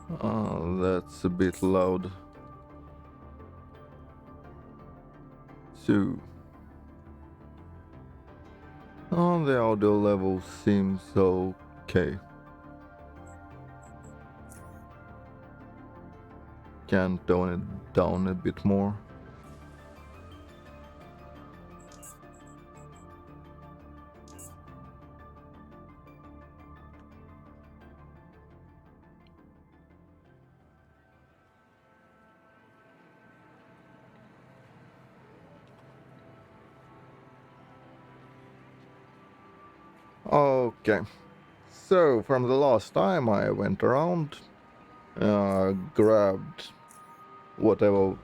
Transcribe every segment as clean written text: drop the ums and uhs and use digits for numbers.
That's a bit loud. So, the audio level seems okay. Can tone it down a bit more. Okay. So, from the last time I went around, grabbed whatever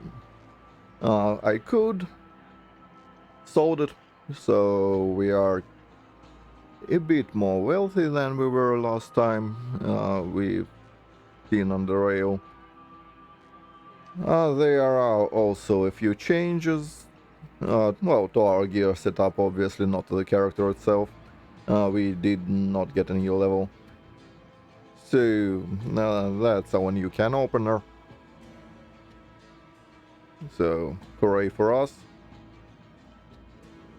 I could, sold it. So, we are a bit more wealthy than we were last time. We've been on the rail. There are also a few changes. Well, to our gear setup, obviously, not to the character itself. We did not get a new level. So, that's our new can opener. So, hooray for us.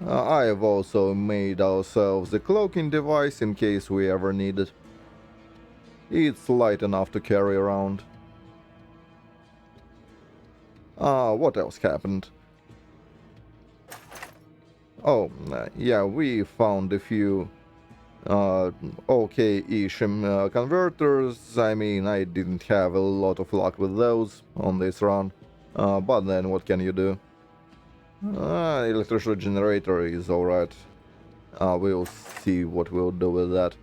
I have also made ourselves a cloaking device in case we ever need it. It's light enough to carry around. What else happened? Oh, yeah, we found a few uh, okay-ish converters. I mean, I didn't have a lot of luck with those on this run. But then what can you do? Electricity generator is alright. We'll see what we'll do with that.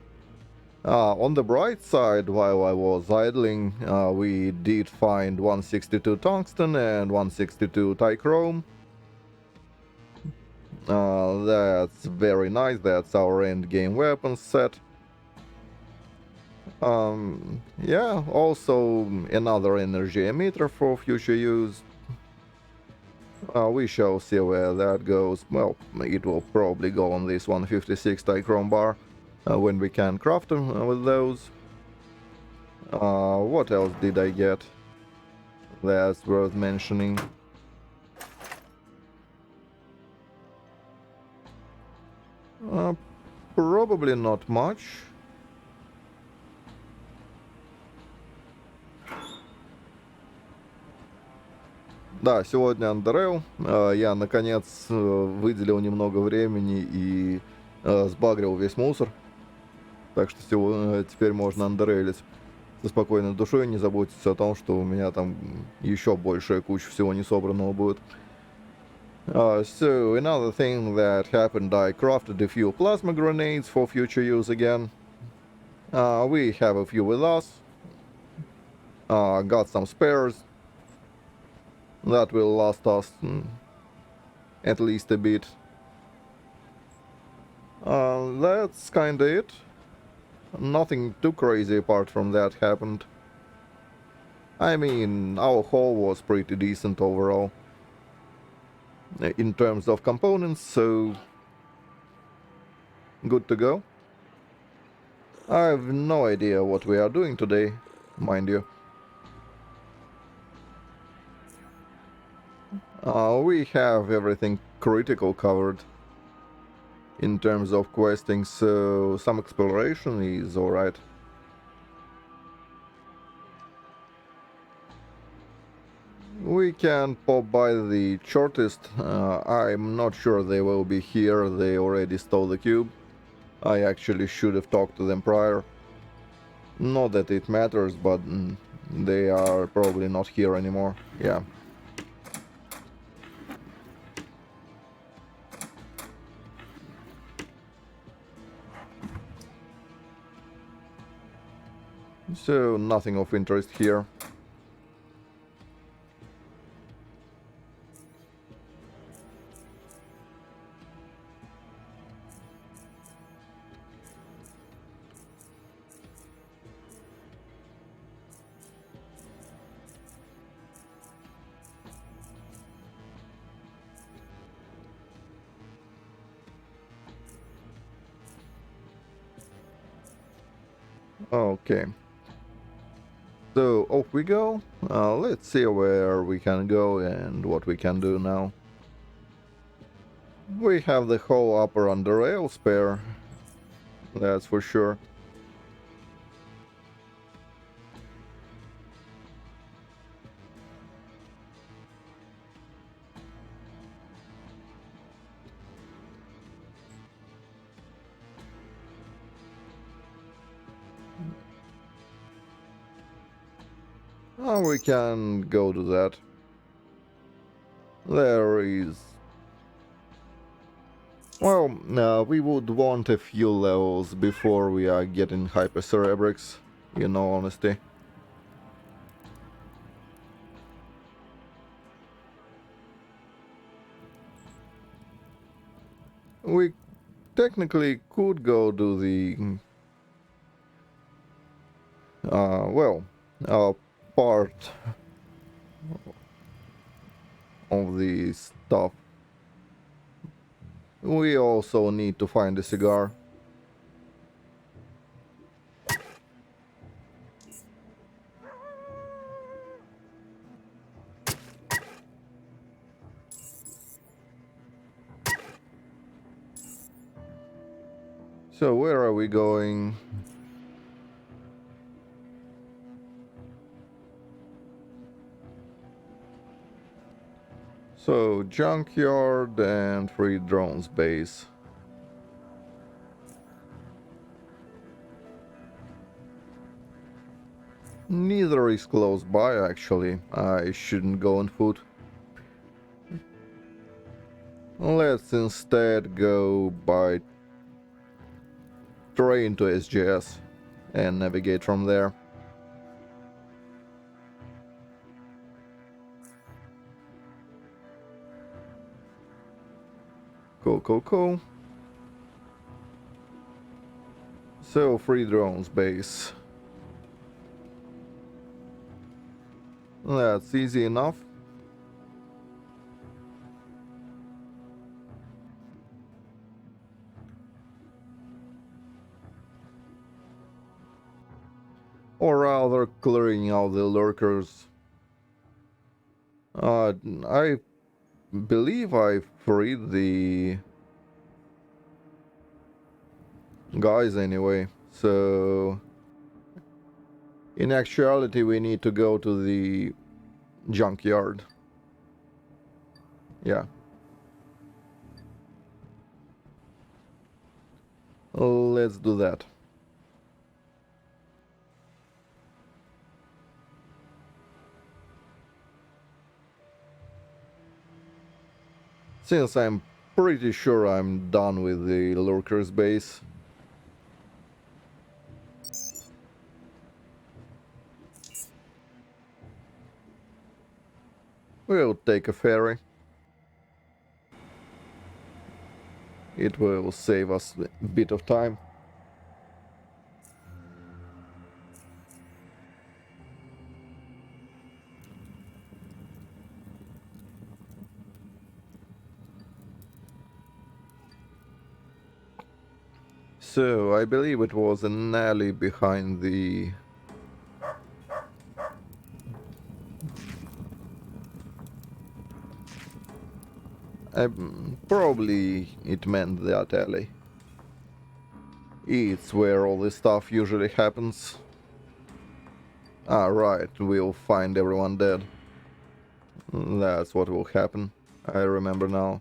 On the bright side, while I was idling, we did find 162 tungsten and 162 tichrome. That's very nice. That's our end game weapon set. Yeah, also another energy emitter for future use. We shall see where that goes. Well, it will probably go on this 156 tichrome bar when we can craft them with those. What else did I get that's worth mentioning? Uh, Probably not much. Да, сегодня Underrail. Я, наконец, выделил немного времени и сбагрил весь мусор. Так что теперь можно андеррейлить со спокойной душой, не заботиться о том, что у меня там еще большая куча всего не собранного будет. So, another thing that happened, I crafted a few plasma grenades for future use again. We have a few with us. Got some spares. That will last us at least a bit. That's kinda it. Nothing too crazy apart from that happened. I mean, our haul was pretty decent overall. In terms of components, so good to go. I have no idea what we are doing today, mind you. We have everything critical covered in terms of questing, so some exploration is alright. We can pop by the shortest. I'm not sure they will be here, they already stole the cube. I actually should have talked to them prior. Not that it matters, but they are probably not here anymore. Yeah. So, nothing of interest here. Okay. So off we go. Let's see where we can go and what we can do now. We have the whole upper Underrail spare, that's for sure. We can go to that. There is... Well, we would want a few levels before we are getting Hypercerebrics, in all honesty. We technically could go to the... well, part of the stuff. We also need to find a cigar. So where are we going? So junkyard and free drones base. Neither is close by actually. I shouldn't go on foot. Let's instead go by train to SGS and navigate from there. Cool. So free drones base. That's easy enough. Or rather clearing out the lurkers. I believe I freed the guys anyway, so in actuality we need to go to the junkyard. Yeah. Let's do that. Since I'm pretty sure I'm done with the lurkers base. We'll take a ferry. It will save us a bit of time. So, I believe it was an alley behind the... probably it meant that alley. It's where all this stuff usually happens. Ah, right, we'll find everyone dead. That's what will happen. I remember now.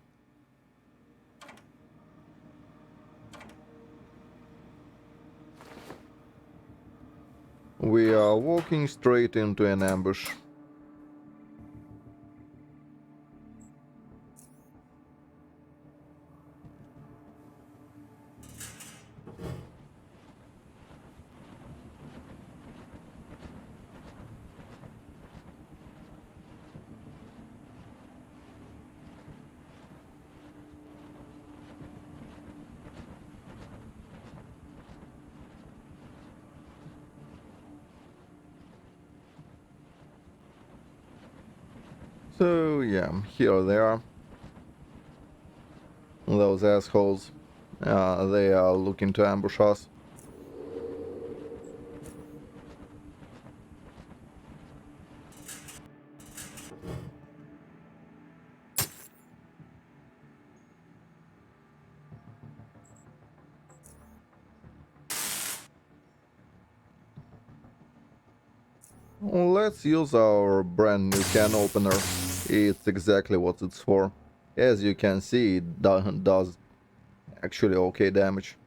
We are walking straight into an ambush. So yeah, here they are. Those assholes. They are looking to ambush us. Let's use our brand new can opener. It's exactly what it's for. As you can see, it does actually okay damage.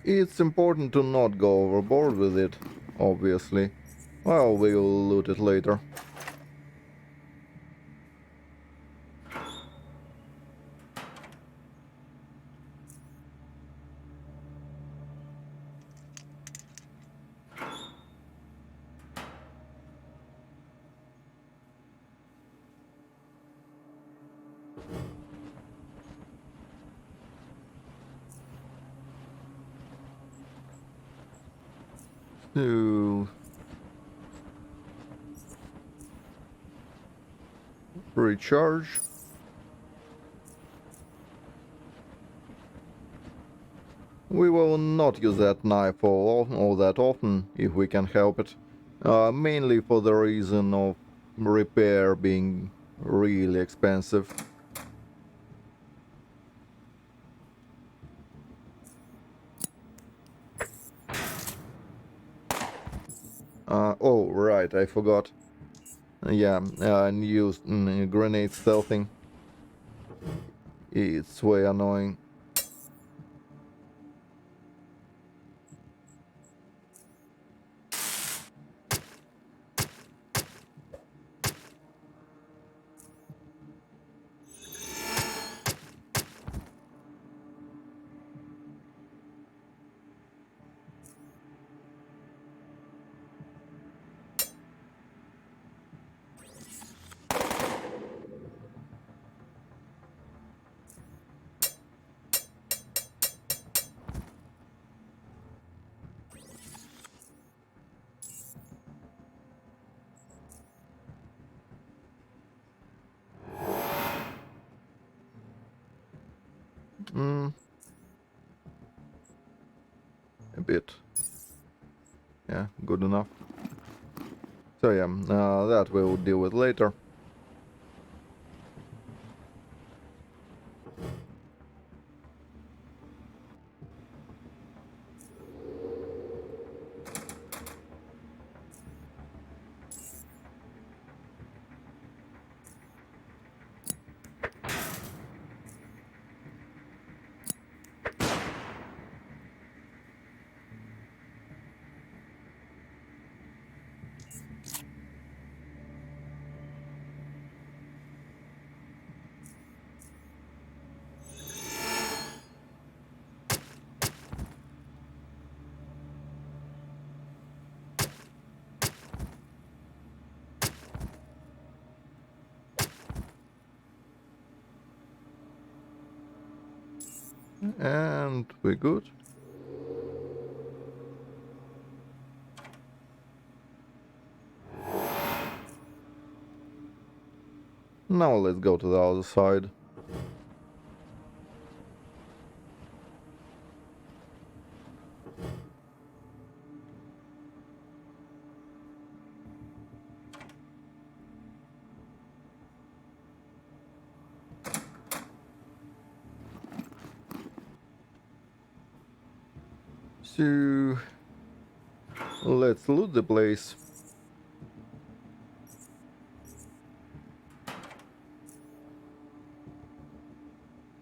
It's important to not go overboard with it, obviously. Well, we'll loot it later. To recharge. We will not use that knife all that often, if we can help it. Mainly for the reason of repair being really expensive. Oh, right, I forgot. Yeah, and use grenade stealthing. It's way annoying. Mm, a bit. Yeah, good enough. So yeah, that we'll deal with later. And we're good. Now let's go to the other side. So let's loot the place.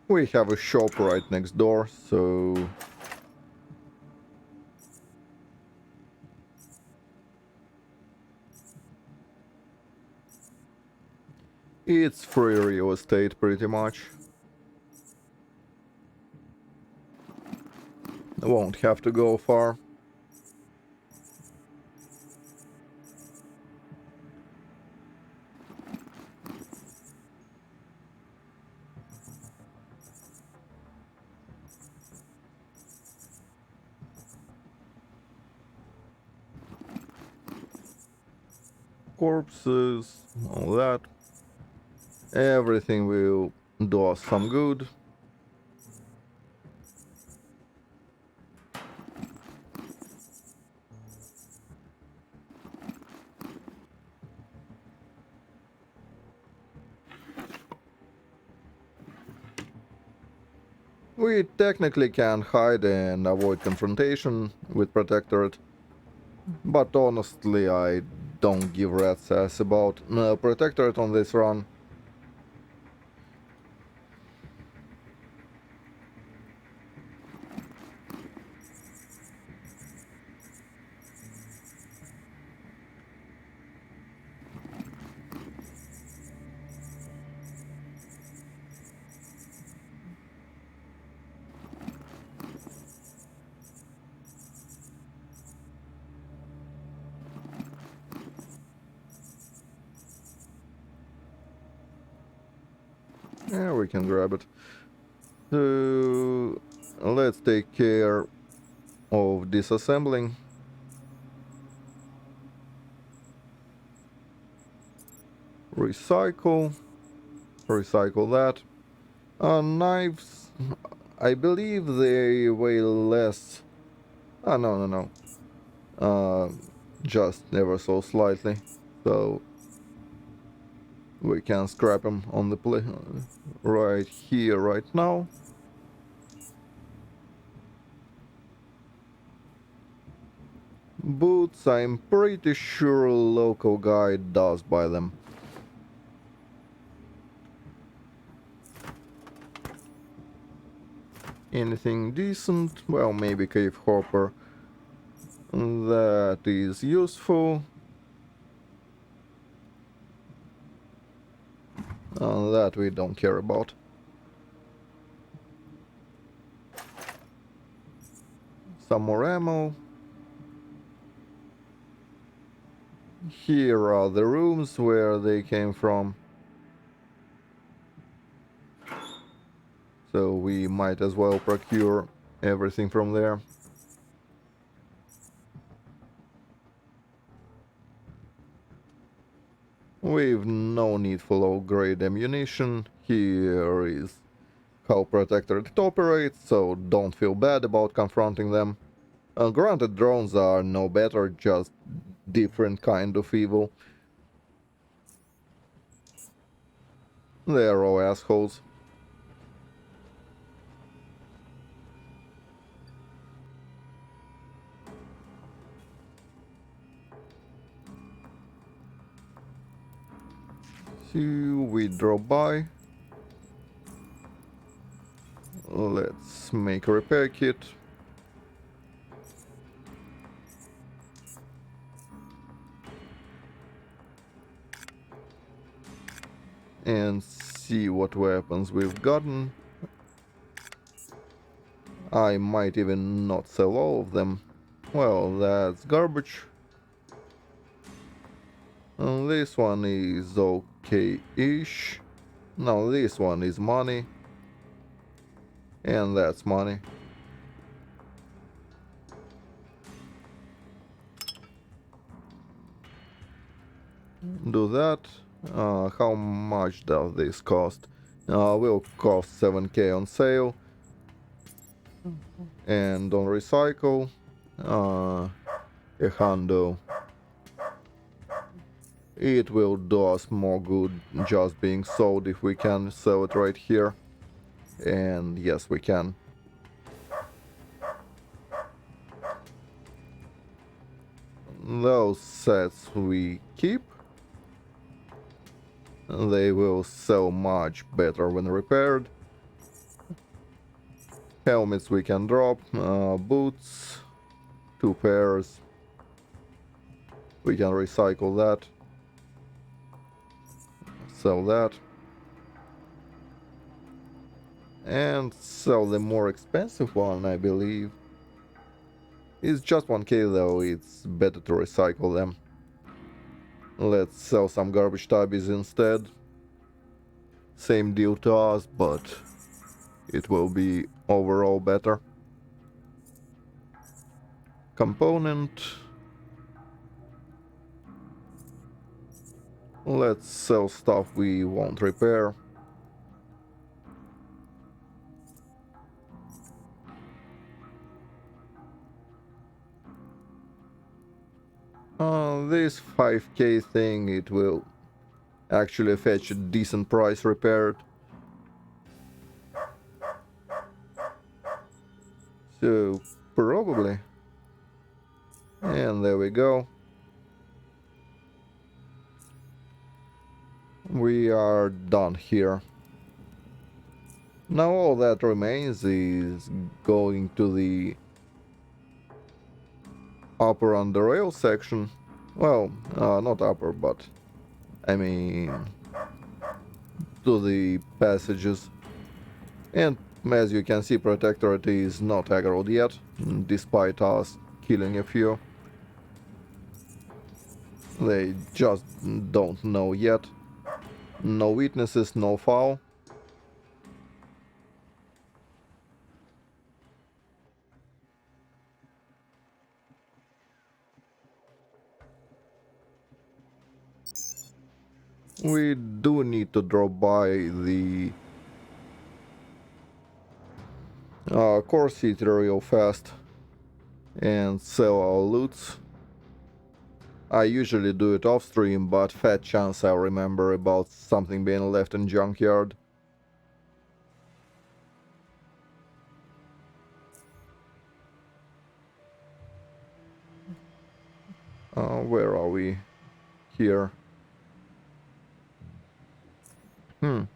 We have a shop right next door, so it's free real estate pretty much. Won't have to go far. corpses, all that. Everything will do us some good. We technically can hide and avoid confrontation with Protectorate, but honestly I don't give rat's ass about Protectorate on this run. Yeah, we can grab it. So let's take care of disassembling. Recycle. Recycle that. Knives. I believe they weigh less. Ah, no, no, no. Just ever so slightly. So we can scrap them on the right here, right now. Boots, I'm pretty sure a local guy does buy them. Anything decent? Well, maybe cave hopper. That is useful. That we don't care about. Some more ammo. Here are the rooms where they came from. So we might as well procure everything from there. We've no need for low-grade ammunition. Here is how Protectorate operates, so don't feel bad about confronting them. Granted, drones are no better, just different kind of evil. They're all assholes. So we drop by. Let's make a repair kit. And see what weapons we've gotten. I might even not sell all of them. Well, that's garbage. This one is okay-ish. Now this one is money. And that's money. Do that. How much does this cost? Will cost 7k on sale. And on recycle, a hundo. It will do us more good just being sold if we can sell it right here. And yes, we can. Those sets we keep. They will sell much better when repaired. Helmets we can drop. Boots. 2 pairs. We can recycle that. Sell that. And sell the more expensive one, I believe. It's just 1k though, it's better to recycle them. Let's sell some garbage tubbies instead. Same deal to us, but it will be overall better. Component. Let's sell stuff we won't repair. This 5k thing, it will actually fetch a decent price repaired. So, probably. And there we go. We are done here. Now all that remains is going to the upper underrail section. Well, not upper, but I mean to the passages. And as you can see, Protectorate is not aggroed yet, despite us killing a few. They just don't know yet. No witnesses, no foul. We do need to drop by the core city real fast and sell our loots. I usually do it off stream, but fat chance I'll remember about something being left in junkyard. Where are we? Here.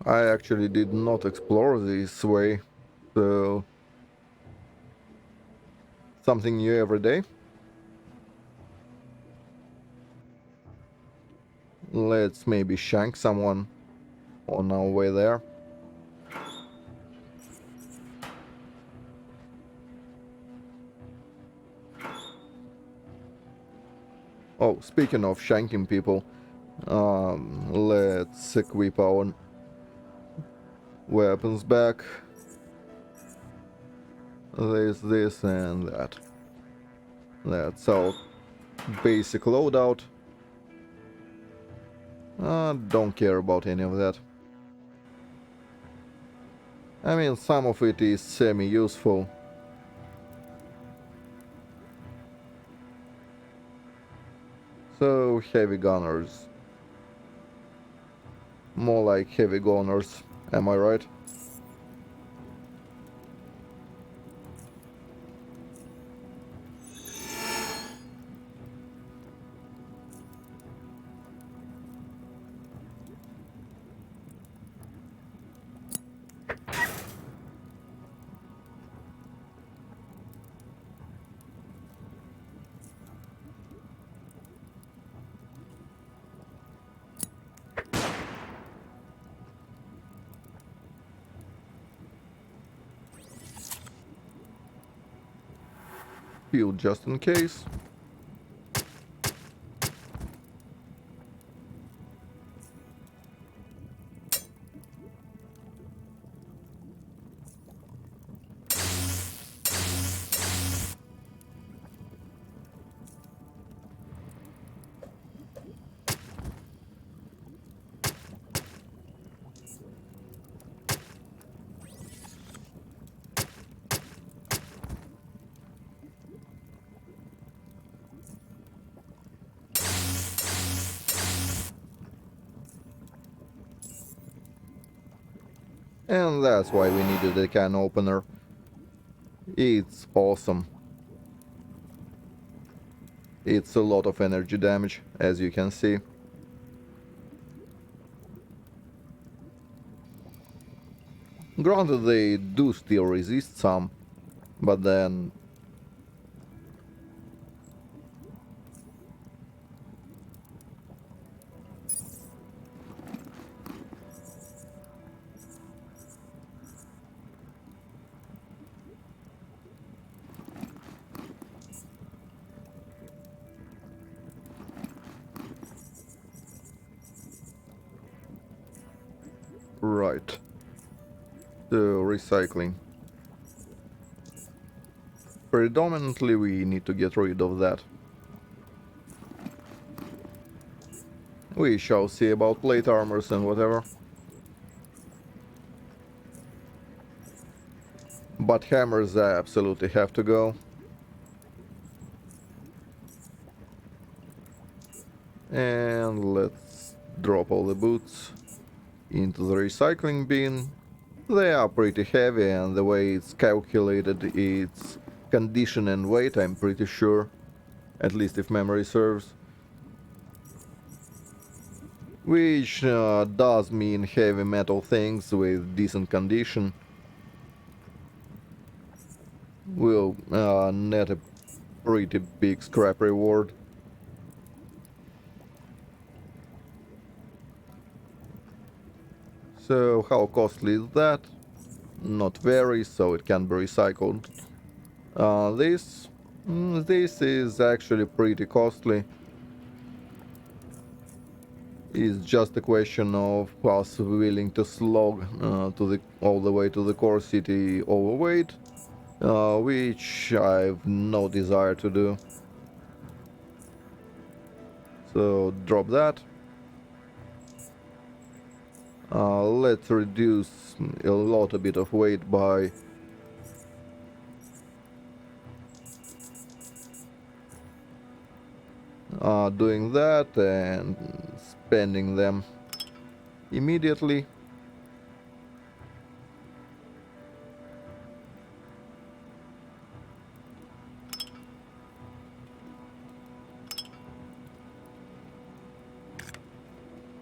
I actually did not explore this way, so something new every day. Let's maybe shank someone on our way there. Oh, speaking of shanking people, let's equip our weapons back. There's this and that. That's our basic loadout. Don't care about any of that. I mean, some of it is semi-useful. So, heavy gunners. More like heavy gunners, am I right? Fuel just in case. And that's why we needed a can opener. It's awesome. It's a lot of energy damage, as you can see. Granted, they do still resist some, but then... Right. So, recycling. Predominantly, we need to get rid of that. We shall see about plate armors and whatever. But hammers absolutely have to go. And let's drop all the boots into the recycling bin. They are pretty heavy, and the way it's calculated, its condition and weight, I'm pretty sure. At least if memory serves. Which does mean heavy metal things with decent condition will net a pretty big scrap reward. So how costly is that? Not very, so it can be recycled. This is actually pretty costly. It's just a question of us willing to slog to the all the way to the core city overweight, which I've no desire to do. So drop that. Let's reduce a bit of weight by doing that and spending them immediately.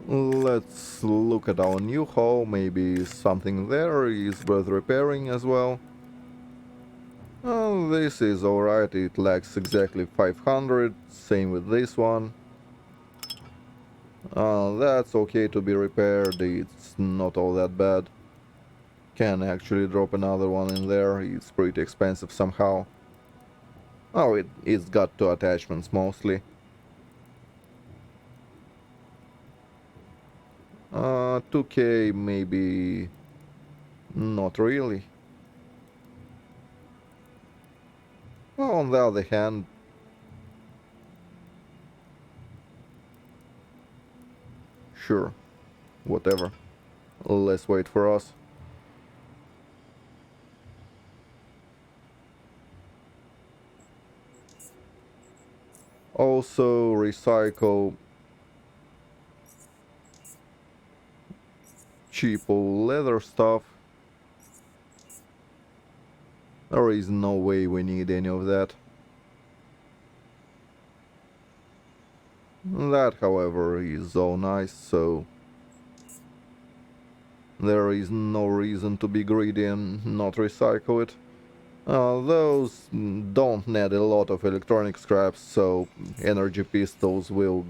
Let's look at our new hull. Maybe something there is worth repairing as well. This is alright, it lacks exactly 500, same with this one. That's okay to be repaired, it's not all that bad. Can actually drop another one in there, it's pretty expensive somehow. Oh, it's got two attachments mostly. 2k maybe not really. Well, on the other hand, sure, whatever. Let's wait for us. Also recycle cheapo leather stuff. There is no way we need any of that. That, however, is so nice, so there is no reason to be greedy and not recycle it. Those don't need a lot of electronic scraps, so energy pistols will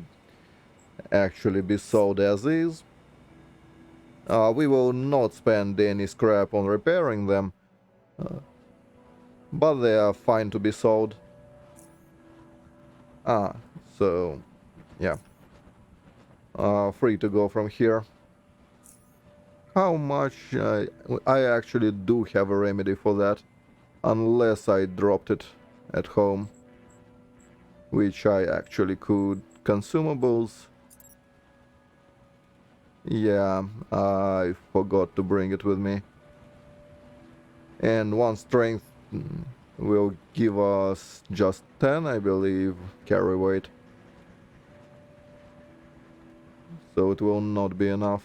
actually be sold as is. We will not spend any scrap on repairing them, but they are fine to be sold. Ah, so yeah. Free to go from here. How much? I actually do have a remedy for that, unless I dropped it at home, which I actually could. Consumables. Yeah, I forgot to bring it with me. And one strength will give us just 10, I believe, carry weight. So it will not be enough.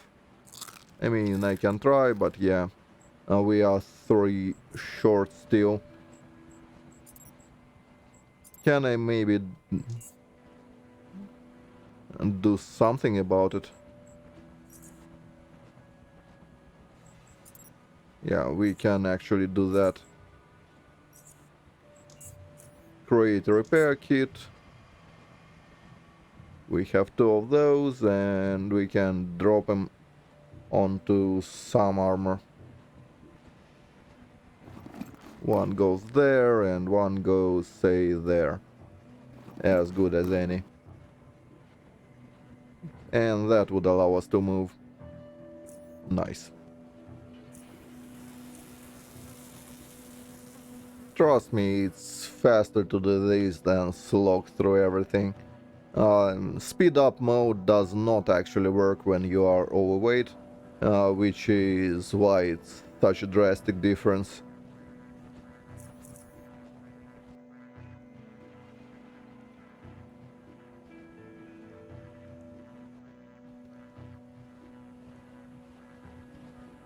I mean, I can try, but yeah. We are 3 short still. Can I maybe do something about it? Yeah, we can actually do that. Create a repair kit. We have 2 of those, and we can drop them onto some armor. One goes there, and one goes, say, there. As good as any. And that would allow us to move. Nice. Trust me, it's faster to do this than slog through everything. Speed up mode does not actually work when you are overweight, which is why it's such a drastic difference.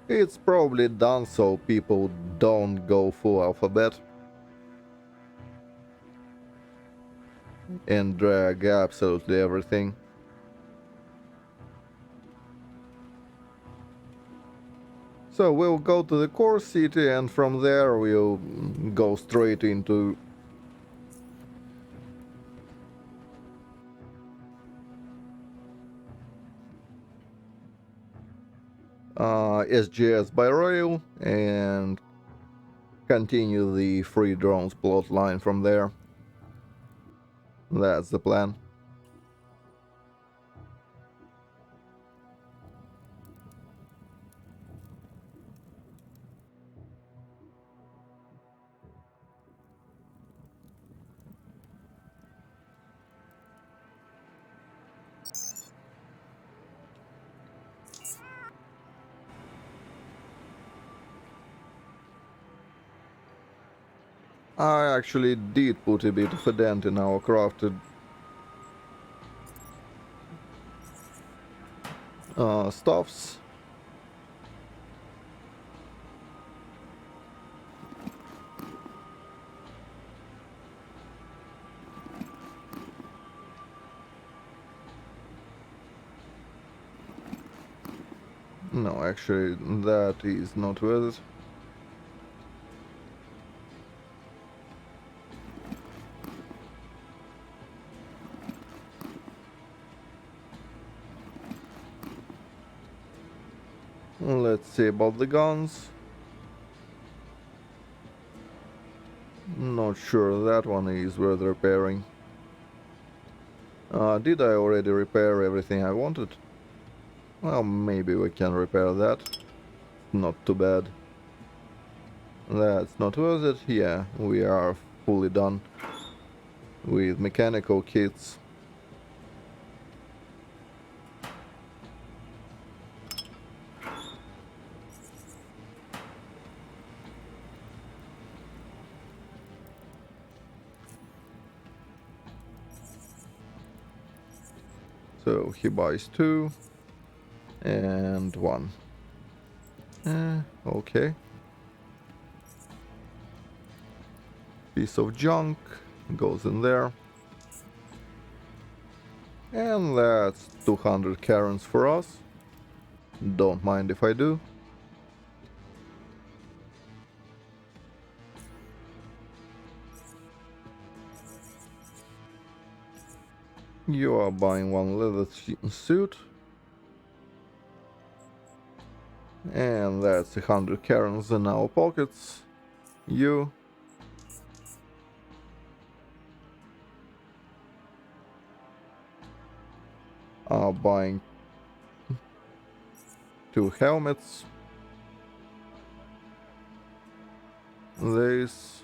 It's probably done so people don't go full alphabet and drag absolutely everything. So we'll go to the core city and from there we'll go straight into SGS by rail and continue the free drones plot line from there. That's the plan. I actually did put a bit of a dent in our crafted stuffs. No, actually, that is not worth it. Let's see about the guns. Not sure that one is worth repairing. Did I already repair everything I wanted? Well, maybe we can repair that. Not too bad. That's not worth it. Yeah, we are fully done with mechanical kits. So he buys 2 and 1. Okay. Piece of junk goes in there. And that's 200 Karens for us. Don't mind if I do. You are buying 1 leather suit. And that's 100 Karens in our pockets. You are buying 2 helmets. This.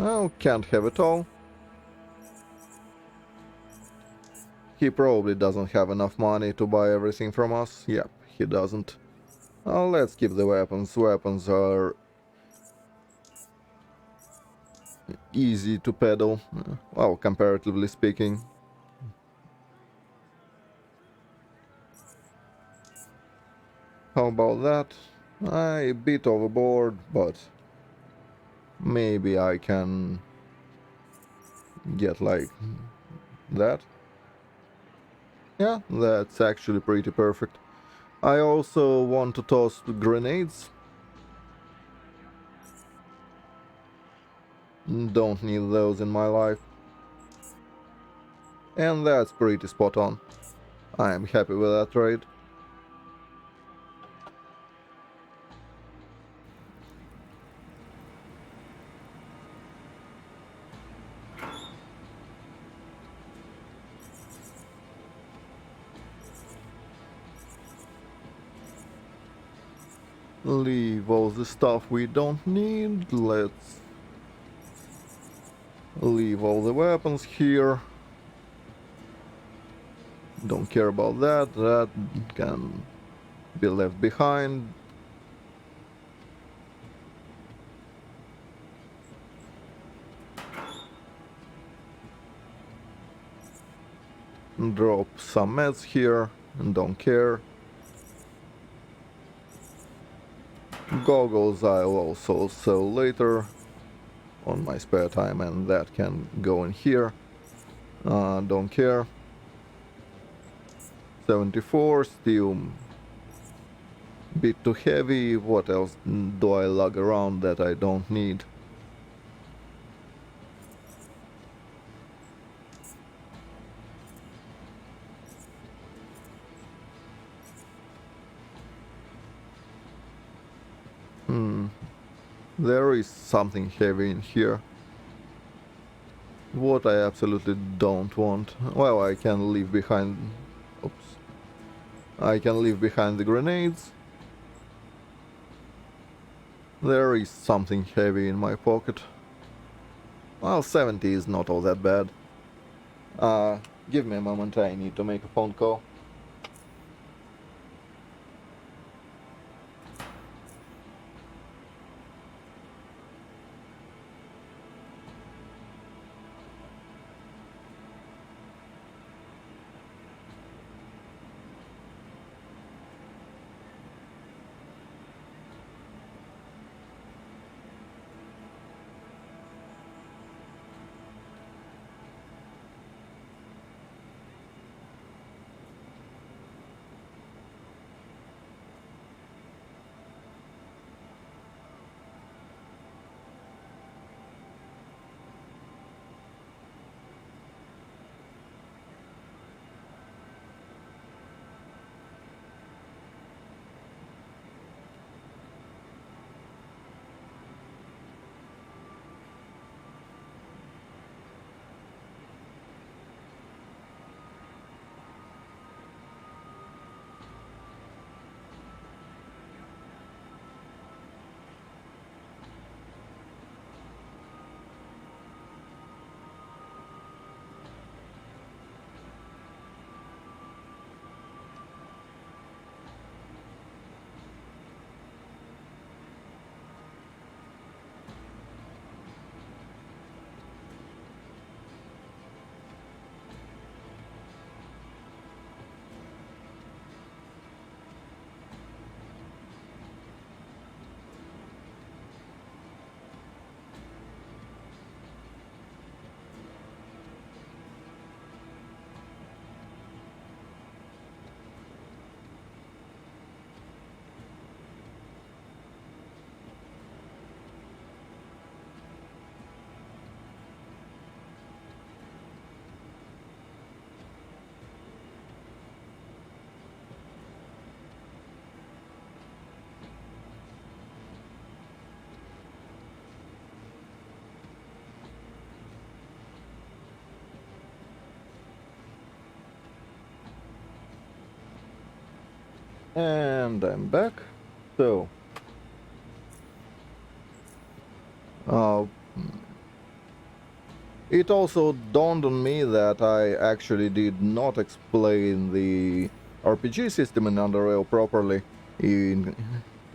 Oh, can't have it all. He probably doesn't have enough money to buy everything from us. Yep, he doesn't. Let's keep the weapons. Weapons are easy to peddle. Well, comparatively speaking. How about that? A bit overboard, but maybe I can get like that. Yeah, that's actually pretty perfect. I also want to toss grenades. Don't need those in my life. And that's pretty spot on. I am happy with that trade. Leave all the stuff we don't need. Let's leave all the weapons here. Don't care about that. That can be left behind. Drop some meds here. Don't care. Goggles I'll also sell later on my spare time, and that can go in here. Don't care. 74, still bit too heavy. What else do I lug around that I don't need? There is something heavy in here. What I absolutely don't want. Well, I can leave behind... Oops. I can leave behind the grenades. There is something heavy in my pocket. Well, 70 is not all that bad. Give me a moment, I need to make a phone call. And I'm back. So, uh, it also dawned on me that I actually did not explain the RPG system in Underrail properly in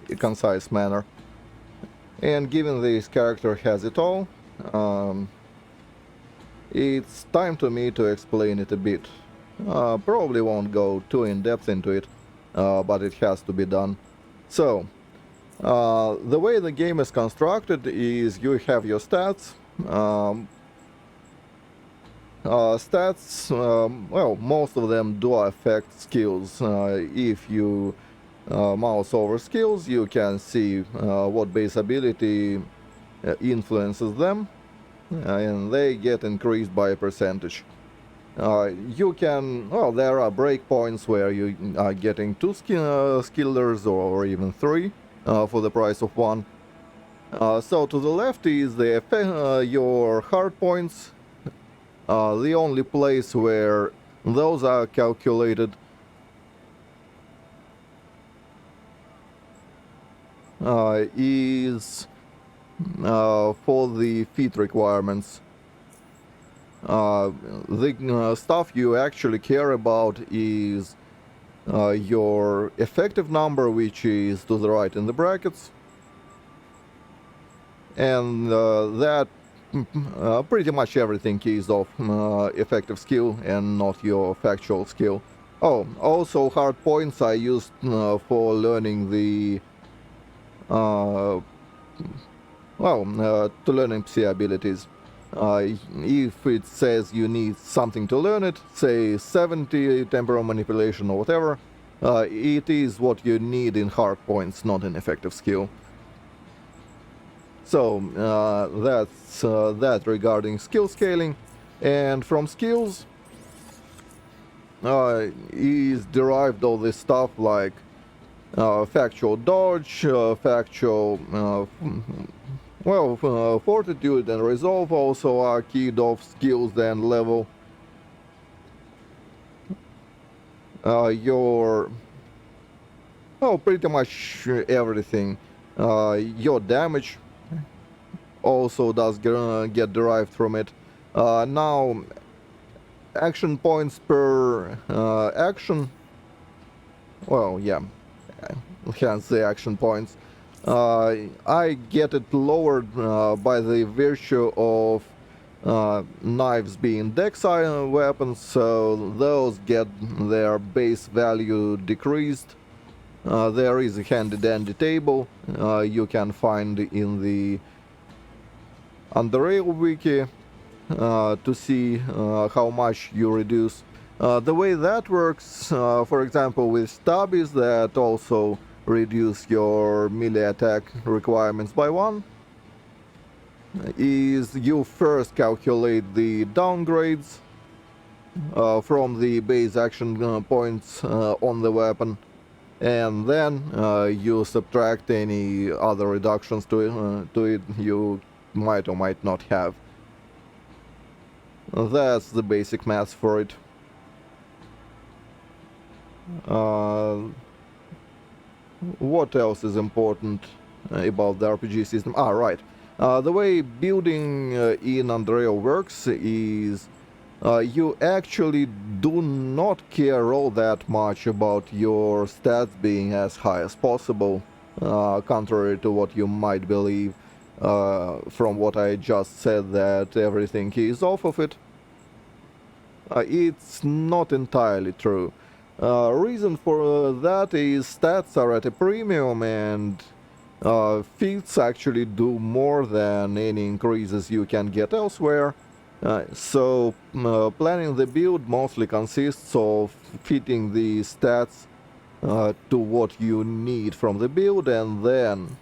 a concise manner. And given this character has it all, it's time to me to explain it a bit. Probably won't go too in depth into it, but it has to be done. So, the way the game is constructed is you have your stats. Well, most of them do affect skills. If you mouse over skills, you can see what base ability influences them, and they get increased by a percentage. You can, well, there are breakpoints where you are getting 2 skillers or even 3 for the price of 1. So to the left is your hard points. The only place where those are calculated is for the feat requirements. The stuff you actually care about is your effective number, which is to the right in the brackets, and that pretty much everything is of effective skill and not your factual skill. Oh, also hard points I used for learning the to learn NPC abilities. If it says you need something to learn it, say 70 temporal manipulation or whatever, it is what you need in hard points, not in effective skill. So that's that regarding skill scaling. And from skills is derived all this stuff like factual dodge, factual fortitude and resolve also are keyed off skills and level. Pretty much everything. Your damage also does get derived from it. Now, action points per action. Well, yeah, hence the action points. I get it lowered by the virtue of knives being dex weapons, so those get their base value decreased. There is a handy dandy table you can find in the Underrailing wiki to see how much you reduce. The way that works, for example, with stubbies that also reduce your melee attack requirements by 1, is you first calculate the downgrades from the base action points on the weapon, and then you subtract any other reductions to it you might or might not have. That's the basic math for it. What else is important about the RPG system? Right. The way building in Underrail works is you actually do not care all that much about your stats being as high as possible, contrary to what you might believe from what I just said, that everything is off of it. It's not entirely true. Reason for that is stats are at a premium, and feats actually do more than any increases you can get elsewhere. So planning the build mostly consists of fitting the stats to what you need from the build, and then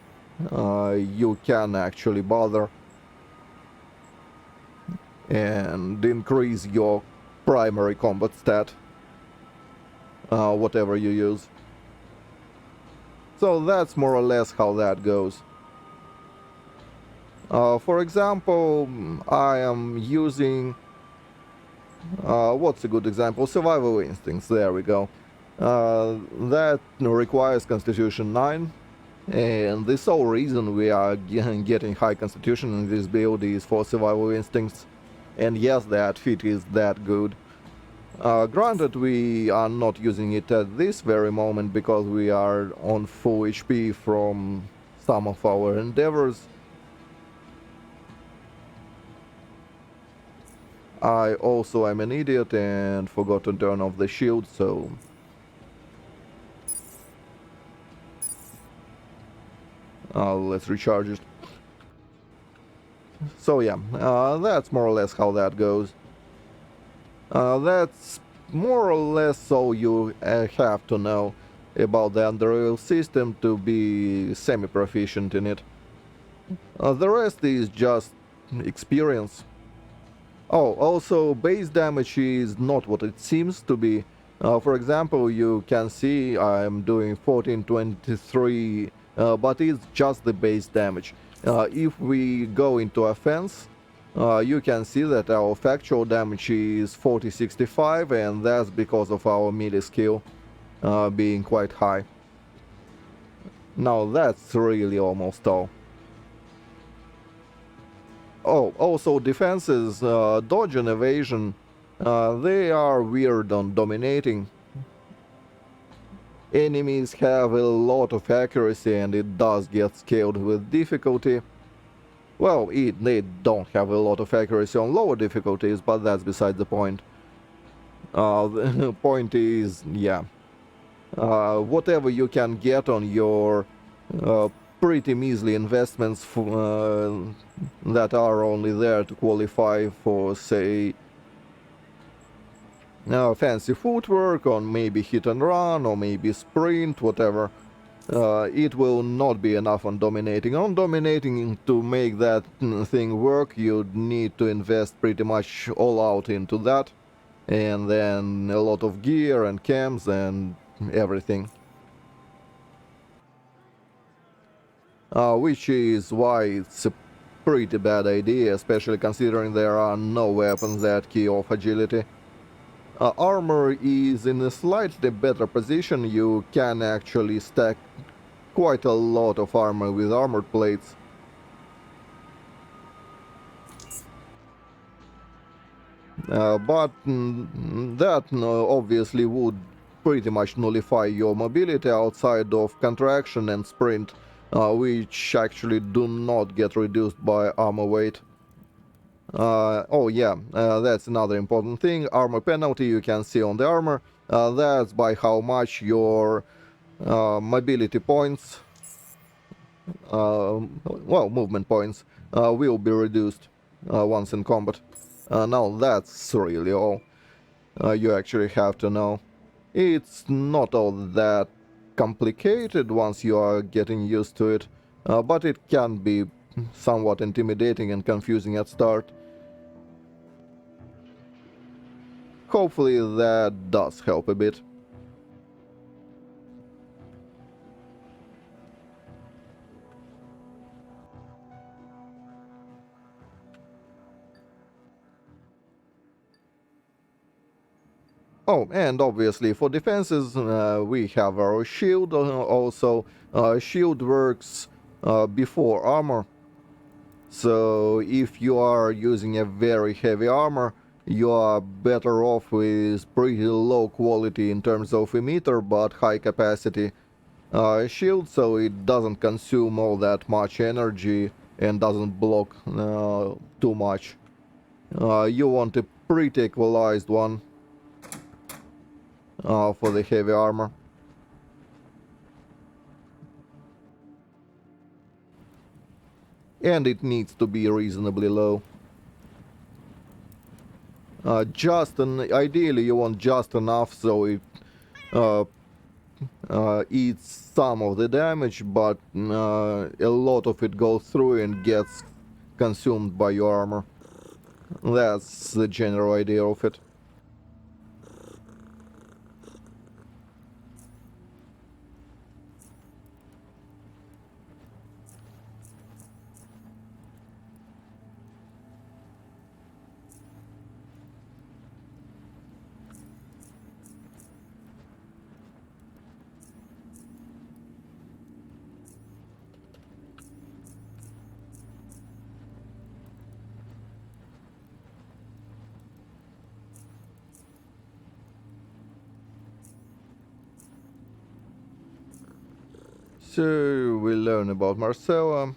you can actually bother and increase your primary combat stat, whatever you use. So that's more or less how that goes. For example, I am using what's a good example? Survival instincts, there we go. That requires Constitution 9, and the sole reason we are getting high Constitution in this build is for survival instincts. And yes, that feat is that good. Granted, we are not using it at this very moment because we are on full HP from some of our endeavors. I also am an idiot and forgot to turn off the shield, so let's recharge it. So yeah, that's more or less how that goes. That's more or less all you have to know about the Underrail system to be semi-proficient in it. The rest is just experience. Oh, also base damage is not what it seems to be. For example, you can see I'm doing 1423, but it's just the base damage. If we go into offense, you can see that our factual damage is 4065, and that's because of our melee skill being quite high. Now that's really almost all. Oh, also defenses, dodge and evasion, they are weird on dominating. Enemies have a lot of accuracy and it does get scaled with difficulty. Well, they don't have a lot of accuracy on lower difficulties, but that's beside the point. The point is, yeah, whatever you can get on your uh, pretty measly investments that are only there to qualify for, say, fancy footwork, on maybe hit and run, or maybe sprint, whatever. It will not be enough on dominating. On dominating, to make that thing work, you'd need to invest pretty much all out into that. And then a lot of gear and cams and everything. Which is why it's a pretty bad idea, especially considering there are no weapons that key off agility. Armor is in a slightly better position. You can actually stack quite a lot of armor with armored plates. But that obviously would pretty much nullify your mobility outside of contraction and sprint, which actually do not get reduced by armor weight. Oh yeah, that's another important thing. Armor penalty you can see on the armor. That's by how much your mobility points, well, movement points, will be reduced once in combat. Now that's really all you actually have to know. It's not all that complicated once you are getting used to it, but it can be somewhat intimidating and confusing at start. Hopefully that does help a bit. Oh, and obviously for defenses, we have our shield also. Shield works before armor. So if you are using a very heavy armor, you are better off with pretty low quality in terms of emitter, but high capacity shield, so it doesn't consume all that much energy and doesn't block too much. You want a pretty equalized one for the heavy armor. And it needs to be reasonably low. Ideally you want just enough so it uh, eats some of the damage, but a lot of it goes through and gets consumed by your armor. That's the general idea of it. So we learn about Marcella.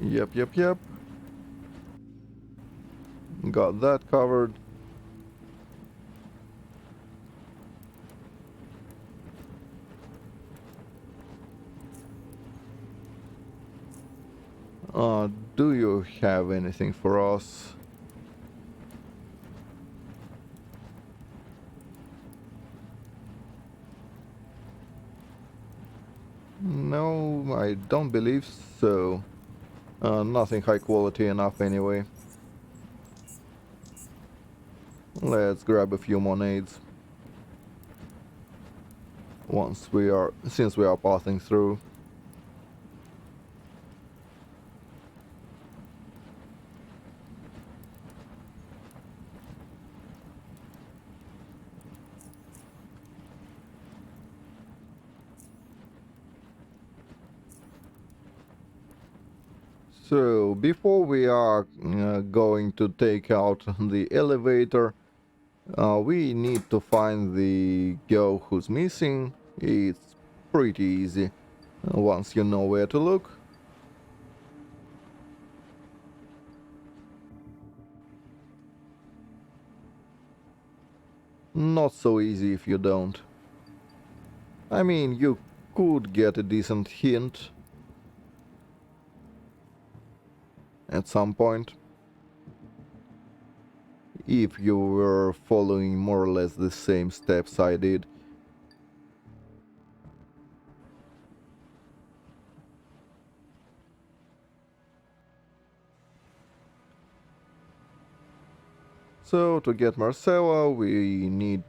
Yep. Got that covered. Do you have anything for us? No, I don't believe so. Nothing high quality enough anyway. Let's grab a few more nades. Since we are passing through. So, before we are going to take out the elevator, we need to find the girl who's missing. It's pretty easy once you know where to look. Not so easy if you don't. I mean, you could get a decent hint at some point if you were following more or less the same steps I did. So to get Marcella, we need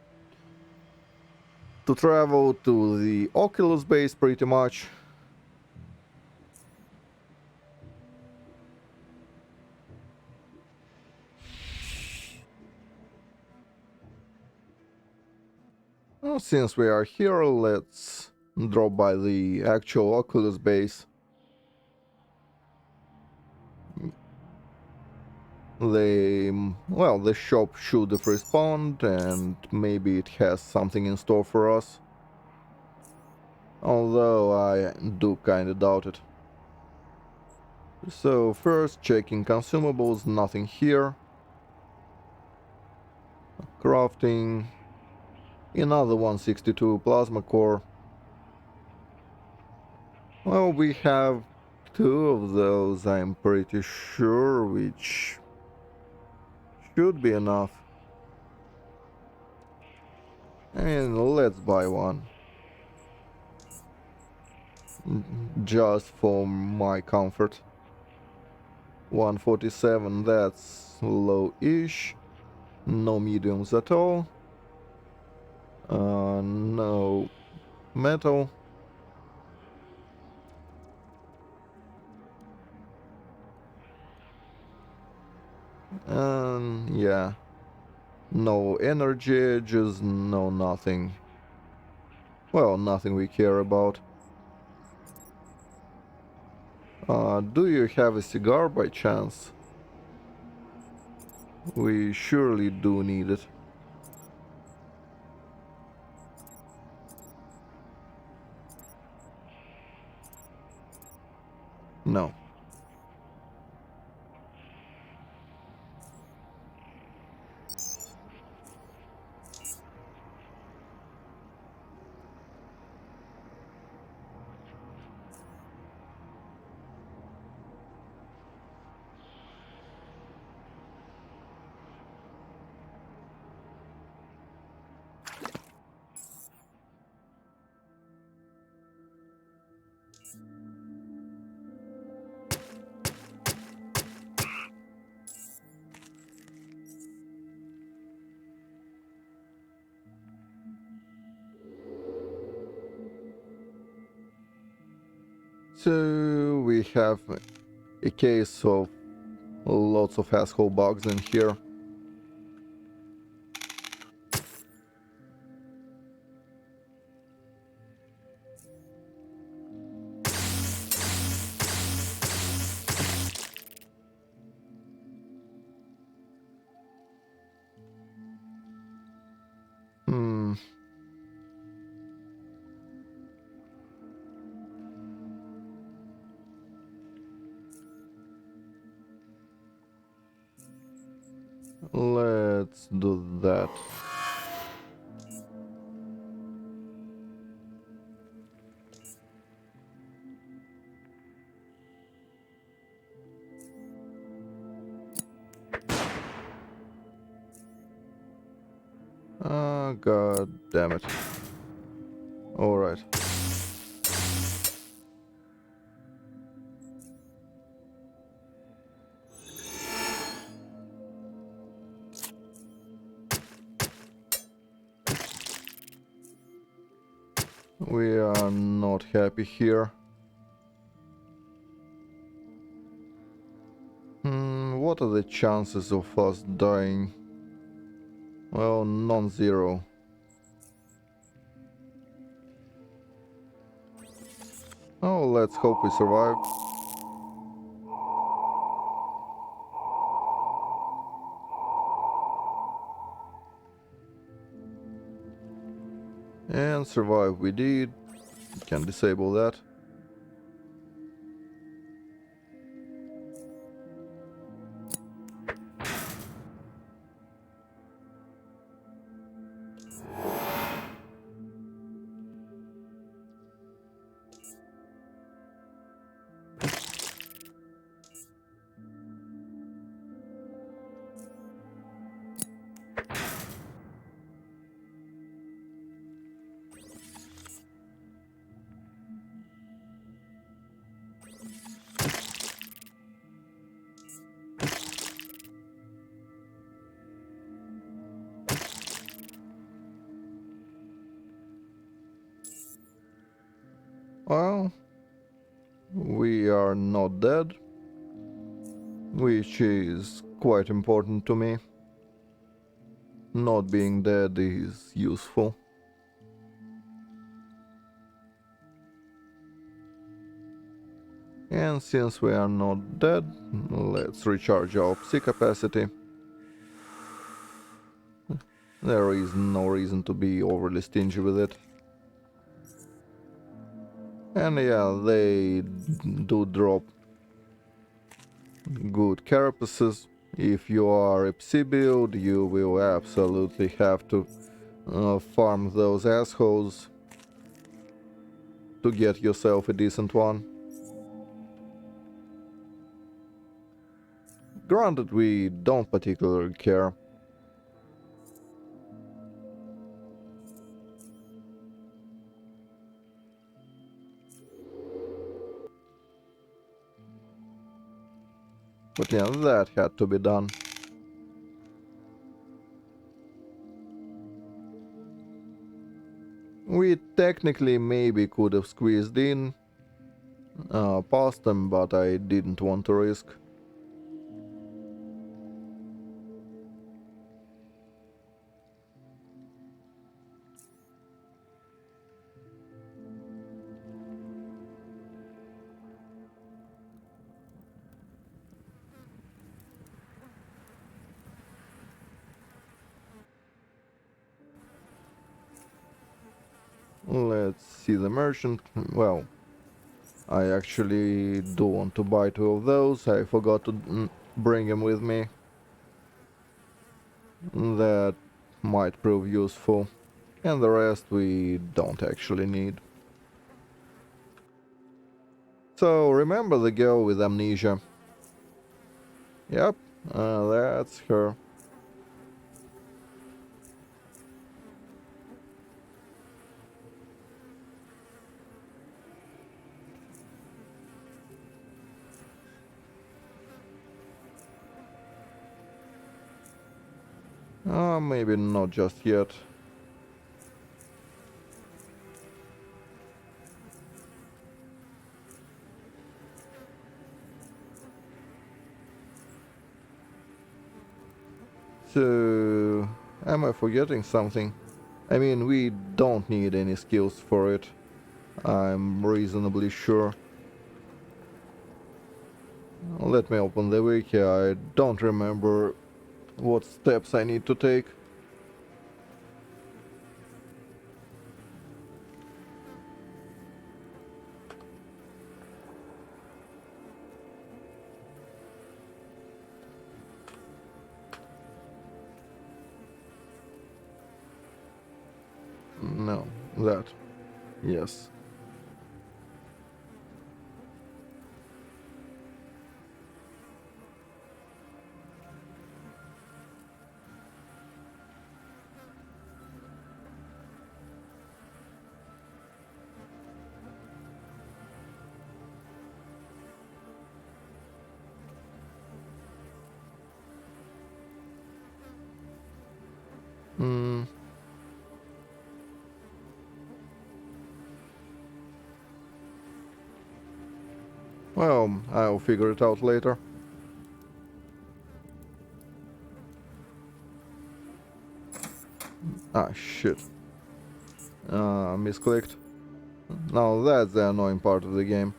to travel to the Oculus base pretty much. Well, since we are here, let's drop by the actual Oculus base. The shop should have respawned, and maybe it has something in store for us. Although I do kinda doubt it. So first, checking consumables, nothing here. Crafting. Another 162 plasma core. Well, we have two of those, I'm pretty sure, which should be enough. And let's buy one. Just for my comfort. 147, that's low-ish. No mediums at all. No metal. And yeah. No energy, just no nothing. Well, nothing we care about. Do you have a cigar by chance? We surely do need it. No. So we have a case of lots of asshole bugs in here. Hmm. Let's do that. Ah, god damn it. Alright. We are not happy here. What are the chances of us dying? Well, non-zero. Oh, let's hope we survive. And survive we did. Can disable that. Well, we are not dead, which is quite important to me. Not being dead is useful. And since we are not dead, let's recharge our psi capacity. There is no reason to be overly stingy with it. And yeah, they do drop good carapaces. If you are a psi build, you will absolutely have to farm those assholes to get yourself a decent one. Granted, we don't particularly care. But yeah, that had to be done. We technically maybe could have squeezed in past them, but I didn't want to risk. Let's see the merchant. Well, I actually do want to buy two of those. I forgot to bring them with me. That might prove useful. And the rest we don't actually need. So remember the girl with amnesia? Yep, that's her. Maybe not just yet. So, am I forgetting something? I mean, we don't need any skills for it. I'm reasonably sure. Let me open the wiki. I don't remember what steps I need to take. No, that. Yes. Hmm. Well, I'll figure it out later. Ah, shit. Misclicked. Now that's the annoying part of the game.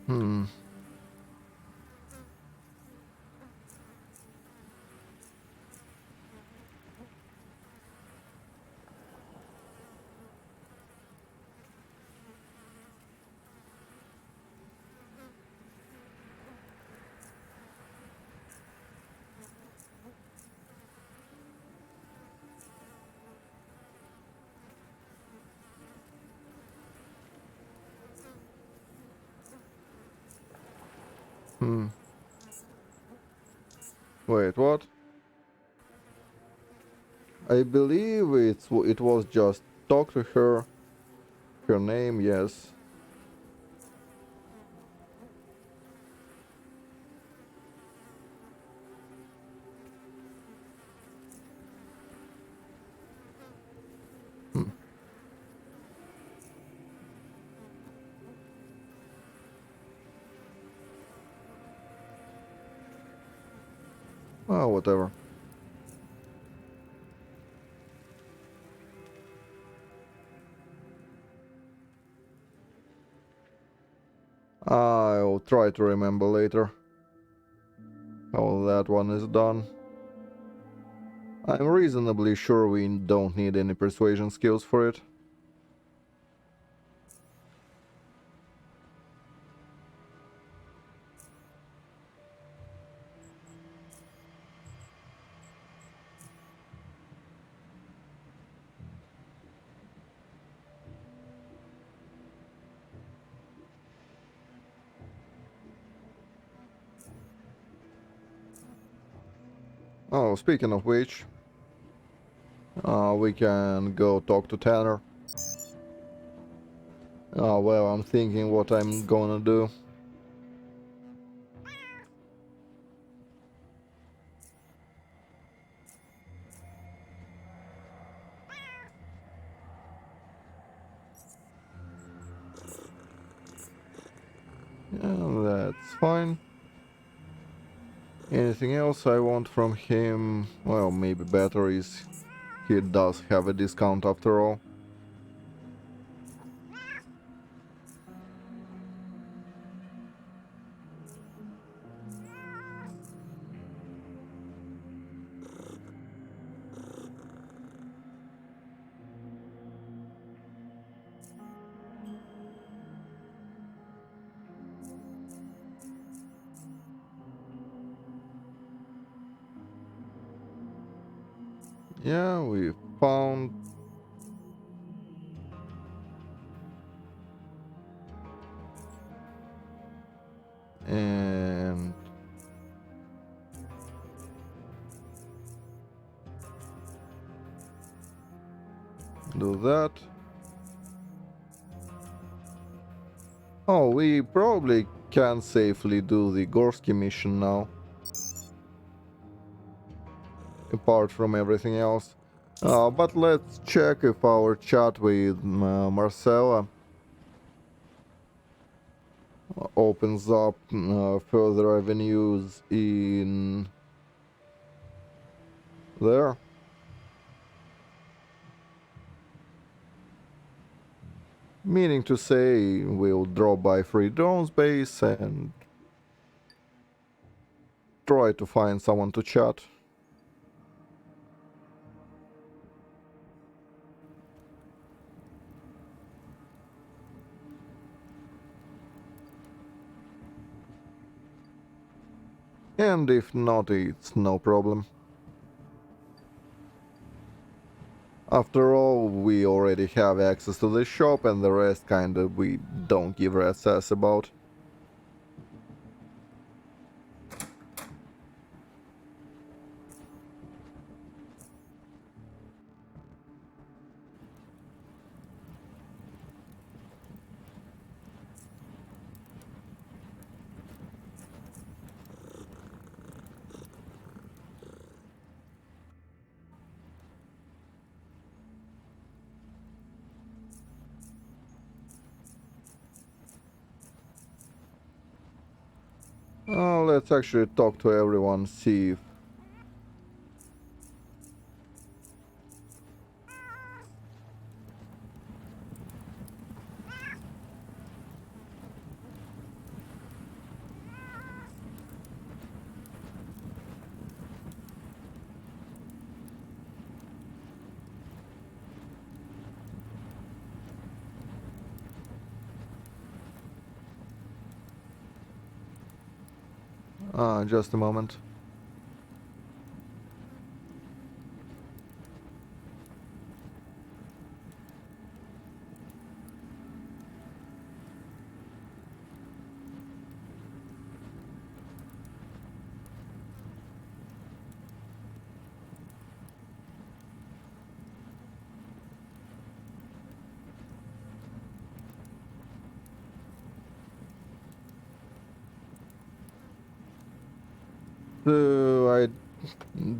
Hmm. Hmm. Wait, what? I believe it was just talk to her. Her name, yes. Hmm. Well, whatever. I'll try to remember later how that one is done. I'm reasonably sure we don't need any persuasion skills for it. Oh, speaking of which, we can go talk to Tanner. Well, I'm thinking what I'm gonna do. Yeah, that's fine. Anything else I want from him? Well, maybe batteries. He does have a discount after all. Yeah, we found... And... do that. Oh, we probably can safely do the Gorsky mission now. Apart from everything else. But let's check if our chat with Marcella opens up further avenues in there. Meaning to say, we'll drop by Free Drones base and try to find someone to chat. And if not, it's no problem. After all, we already have access to the shop, and the rest kinda we don't give rat's ass about. Let's actually talk to everyone, see if... just a moment.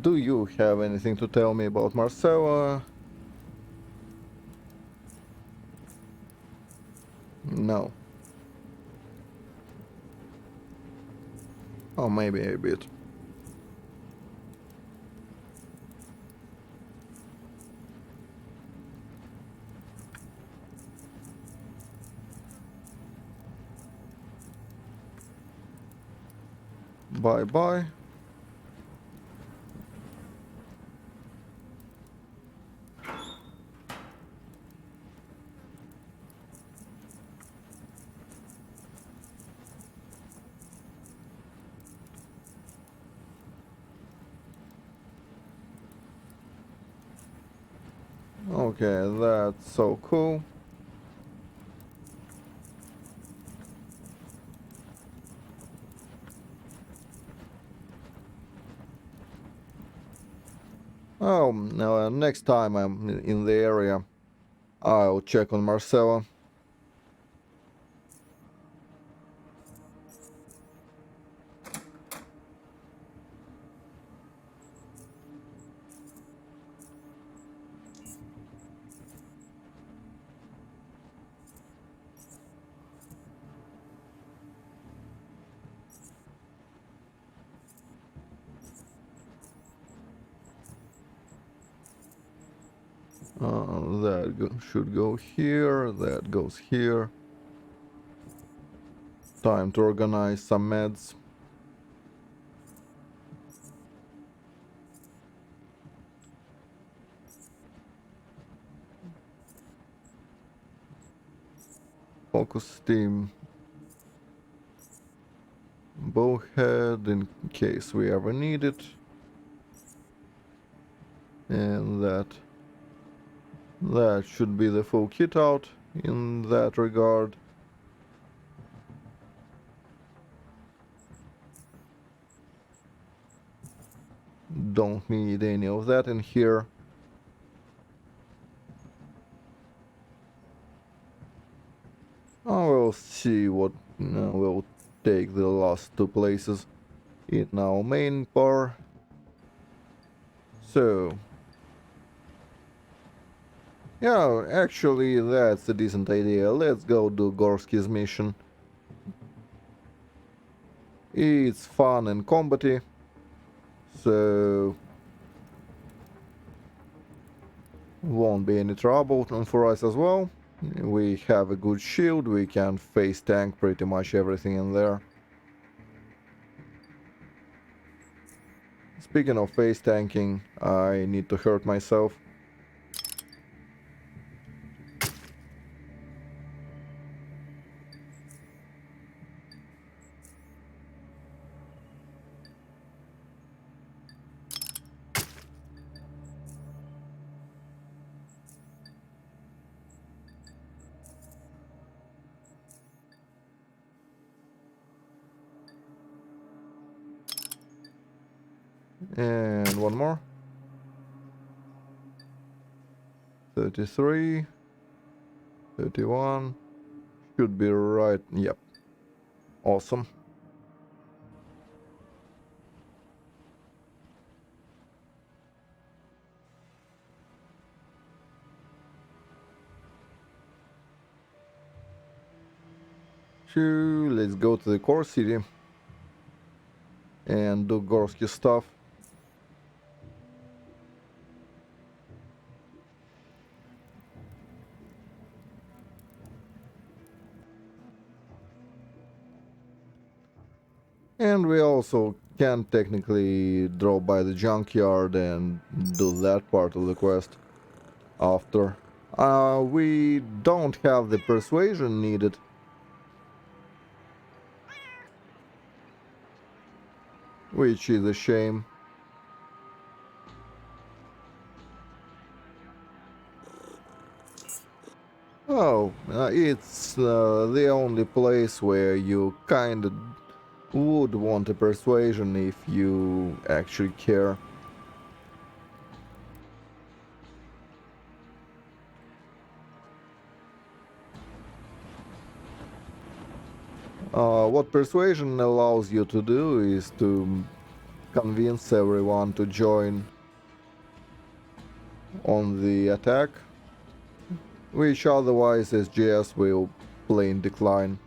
Do you have anything to tell me about Marcella? No. Oh, maybe a bit. Bye bye. Okay, that's so cool. Oh, next time I'm in the area, I'll check on Marcella. Should go here, that goes here. Time to organize some meds. Focus team. Bowhead in case we ever need it. And that should be the full kit out in that regard. Don't need any of that in here. We'll see what we'll take the last two places in our main bar. So, yeah, actually that's a decent idea. Let's go do Gorsky's mission. It's fun and combaty, so won't be any trouble for us as well. We have a good shield, we can face tank pretty much everything in there. Speaking of face tanking, I need to hurt myself. And one more. 33. 31. Should be right. Yep. Awesome. So let's go to the core city. and do Gorsky stuff. And we also can technically drop by the junkyard and do that part of the quest after. We don't have the persuasion needed. Which is a shame. Oh, it's the only place where you kinda would want a persuasion if you actually care. What persuasion allows you to do is to convince everyone to join on the attack, which otherwise SGS will plain decline.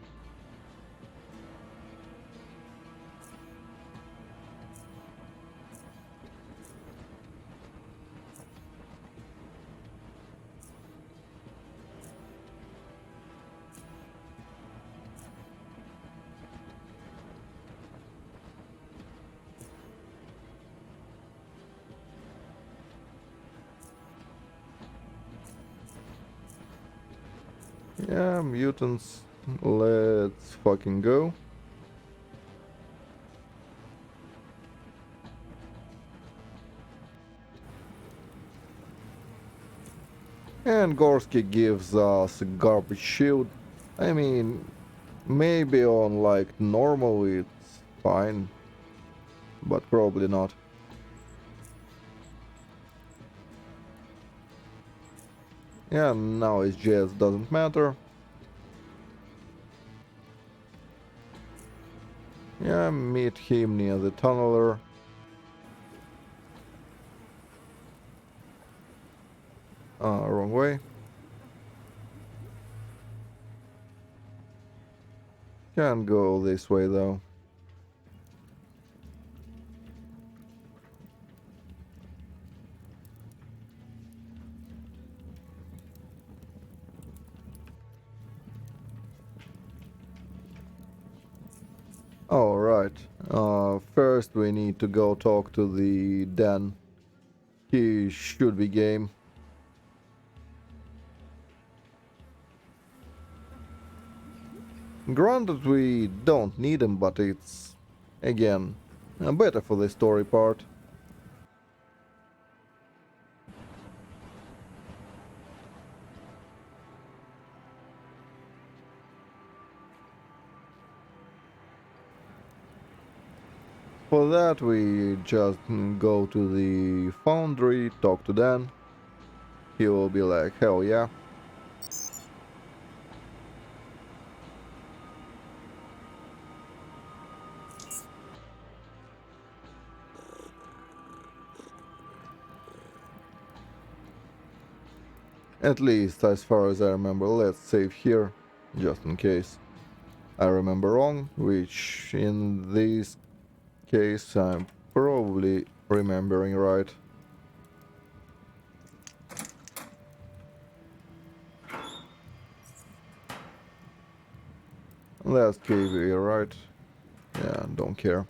Yeah, mutants, let's fucking go. And Gorsky gives us a garbage shield. I mean, maybe on like normal it's fine, but probably not. Yeah, now SGS doesn't matter. Yeah, meet him near the tunneler. Wrong way. Can't go this way though. Alright. First we need to go talk to the Dan. He should be game. Granted we don't need him, but it's, again, better for the story part. For that we just go to the foundry, talk to Dan. He will be like, hell yeah. At least as far as I remember. Let's save here, just in case I remember wrong, which in this case I'm probably remembering right. Last KV, right? Yeah, don't care.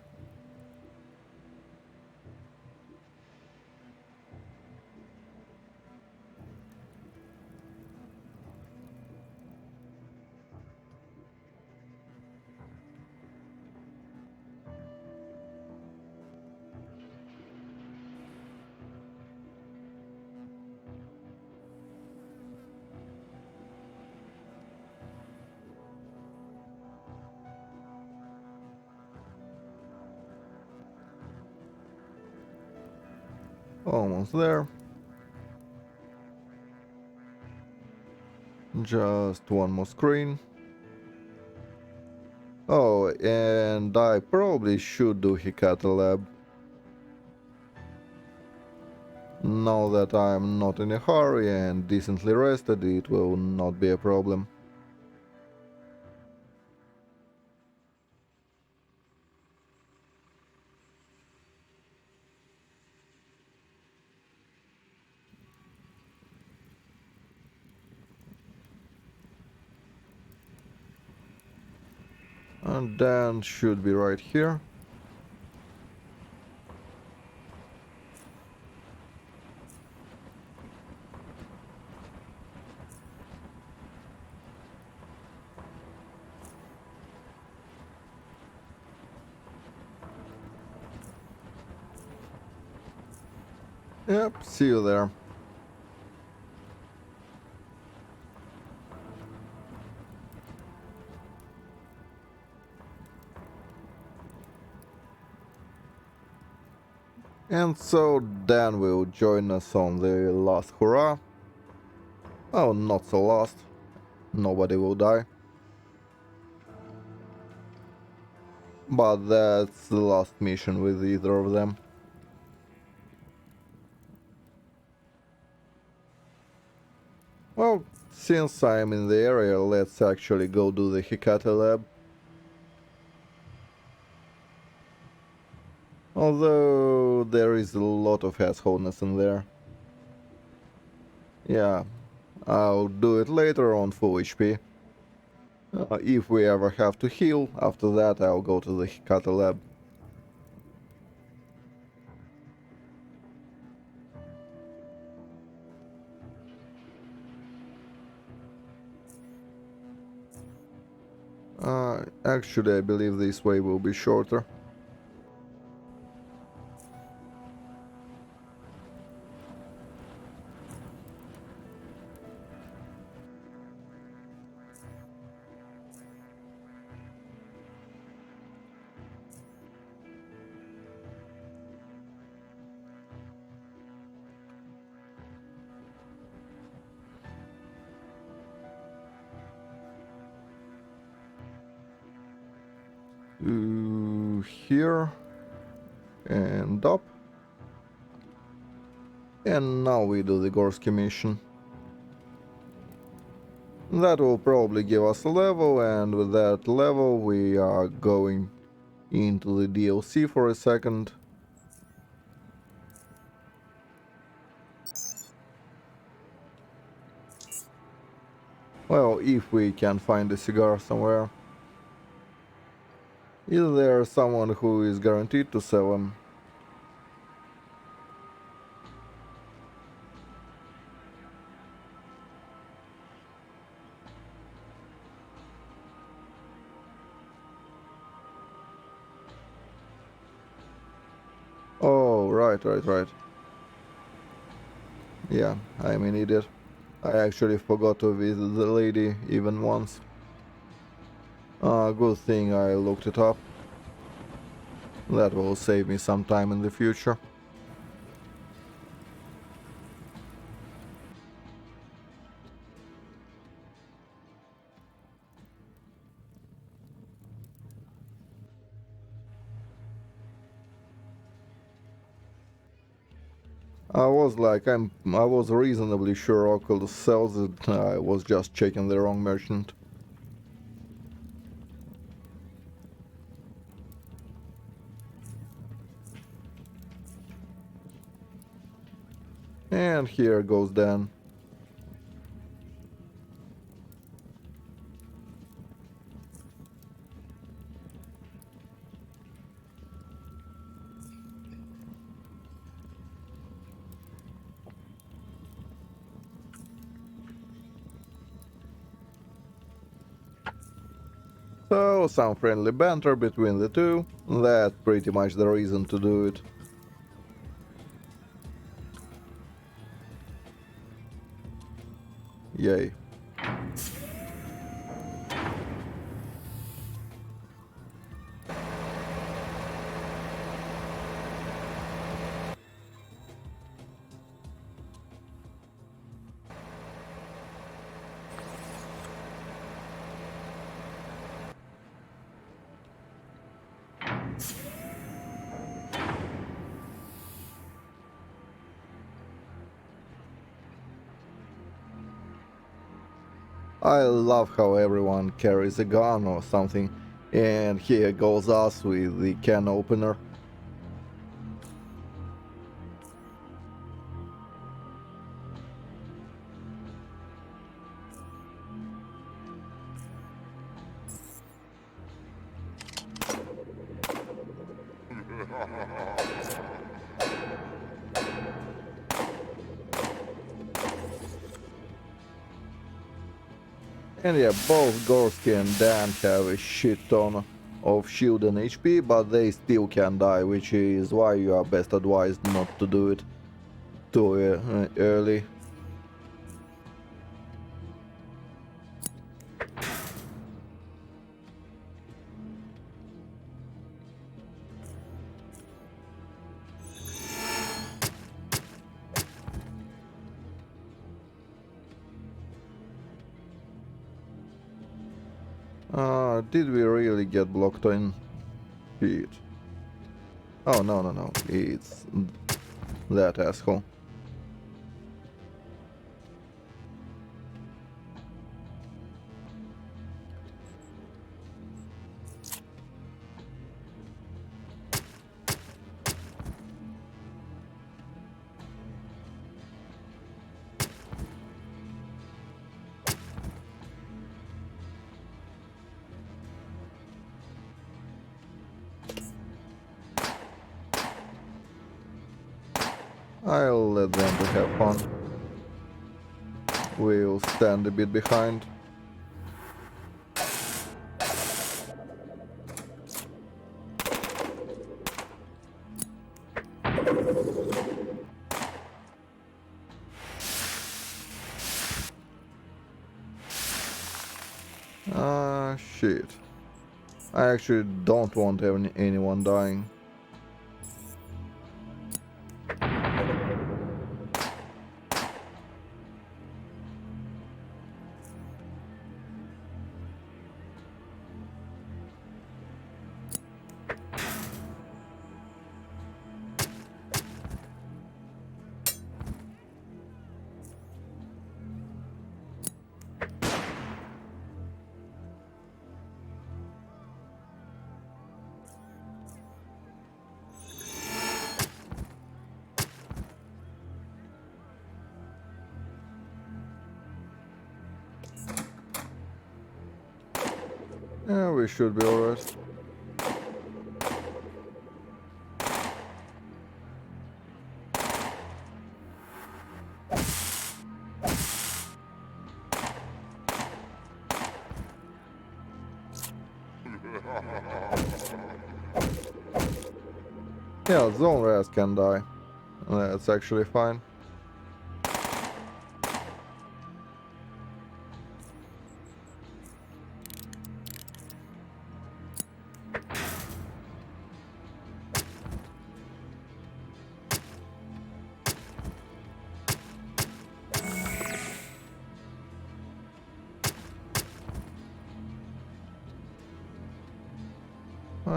Almost there. Just one more screen. Oh, and I probably should do Hikata Lab. Now that I'm not in a hurry and decently rested, it will not be a problem. And then should be right here. Yep, see you there. And so Dan will join us on the last hurrah. Oh, not so last. Nobody will die. But that's the last mission with either of them. Well, since I'm in the area, let's actually go do the Hikata lab. Although there is a lot of assholeness in there. Yeah, I'll do it later on full HP. If we ever have to heal, after that I'll go to the Hikata lab. Actually, I believe this way will be shorter. Here and up. And now we do the Gorsky mission. That will probably give us a level, and with that level we are going into the DLC for a second. Well, if we can find a cigar somewhere. Is there someone who is guaranteed to sell them? Oh, right. Yeah, I'm an idiot. I actually forgot to visit the lady even once. Good thing I looked it up. That will save me some time in the future. I was reasonably sure Oculus sells it. I was just checking the wrong merchant. And here goes Dan. So, some friendly banter between the two. That's pretty much the reason to do it. Yay. I love how everyone carries a gun or something, and here goes us with the can opener. And yeah, both Gorsky and Dan have a shit ton of shield and HP, but they still can die, which is why you are best advised not to do it too early. Did we really get blocked in? Shit. Oh, no. It's that asshole. I'll let them to have fun. We'll stand a bit behind. Shit. I actually don't want anyone dying. Yeah, we should be alright. Yeah, zone rats can die. That's actually fine.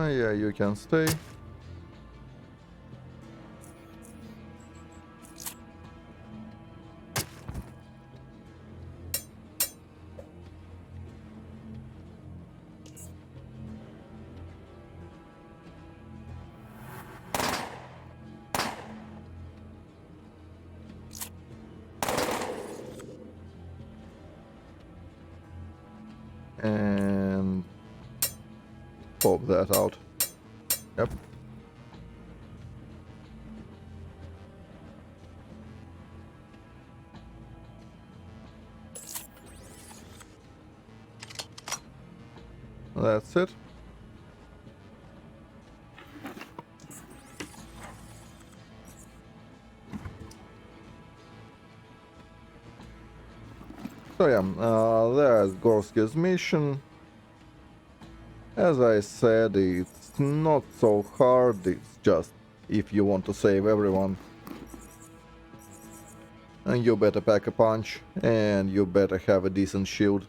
Yeah, you can stay. And pop that out. Yep. That's it. So yeah, there's Gorsky's mission. As I said, it's not so hard, it's just if you want to save everyone. And you better pack a punch, and you better have a decent shield.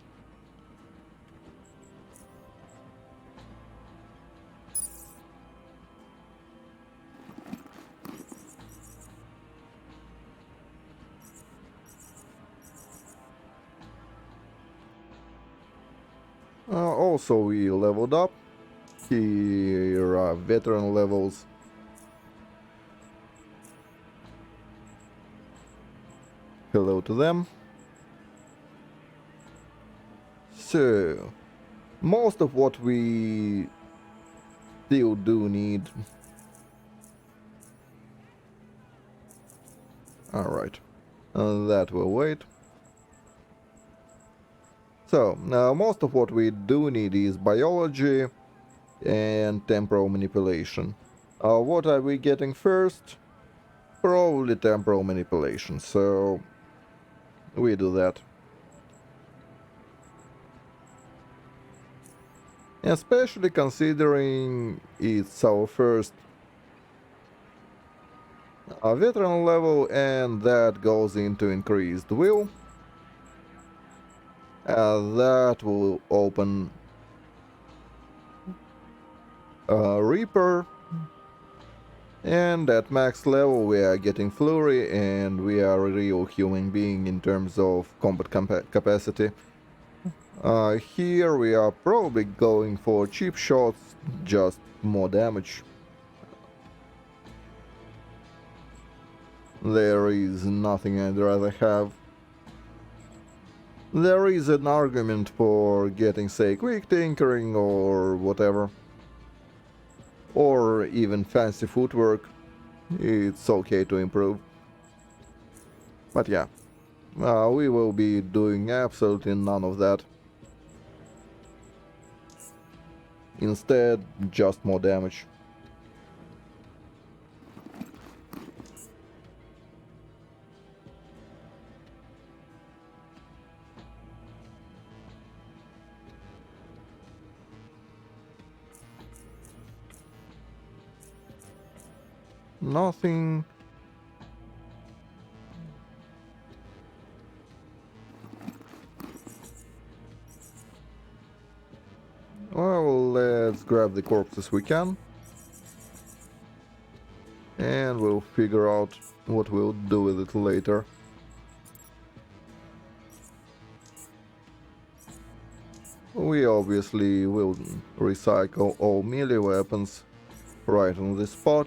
Also, we leveled up. Here are veteran levels. Hello to them. So, most of what we still do need. Alright. That will wait. So, most of what we do need is biology and temporal manipulation. What are we getting first? Probably temporal manipulation, so we do that. Especially considering it's our first veteran level and that goes into increased will. That will open Reaper, and at max level we are getting Flurry and we are a real human being in terms of combat capacity. Here we are probably going for cheap shots, just more damage. There is nothing I'd rather have. There is an argument for getting, say, quick tinkering or whatever. Or even fancy footwork. It's okay to improve. But yeah, we will be doing absolutely none of that. Instead, just more damage. Nothing. Well, let's grab the corpses we can. And we'll figure out what we'll do with it later. We obviously will recycle all melee weapons right on the spot,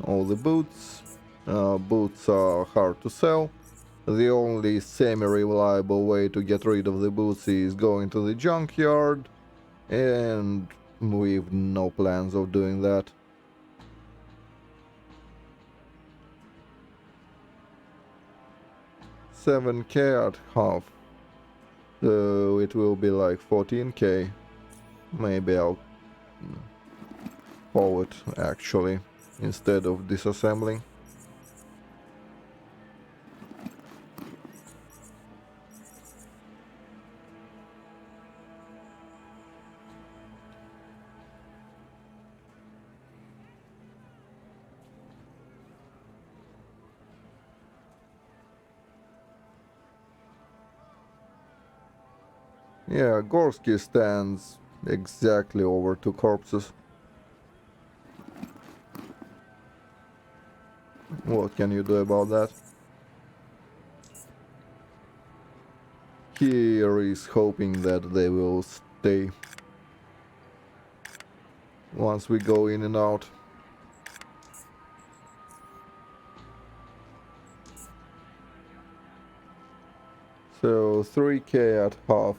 all the boots. Boots are hard to sell. The only semi-reliable way to get rid of the boots is going to the junkyard, and we've no plans of doing that. $7K at half. So it will be like 14K. Maybe I'll pull it actually, instead of disassembling. Yeah, Gorski stands exactly over two corpses. What can you do about that? Here is hoping that they will stay once we go in and out. So 3K at half.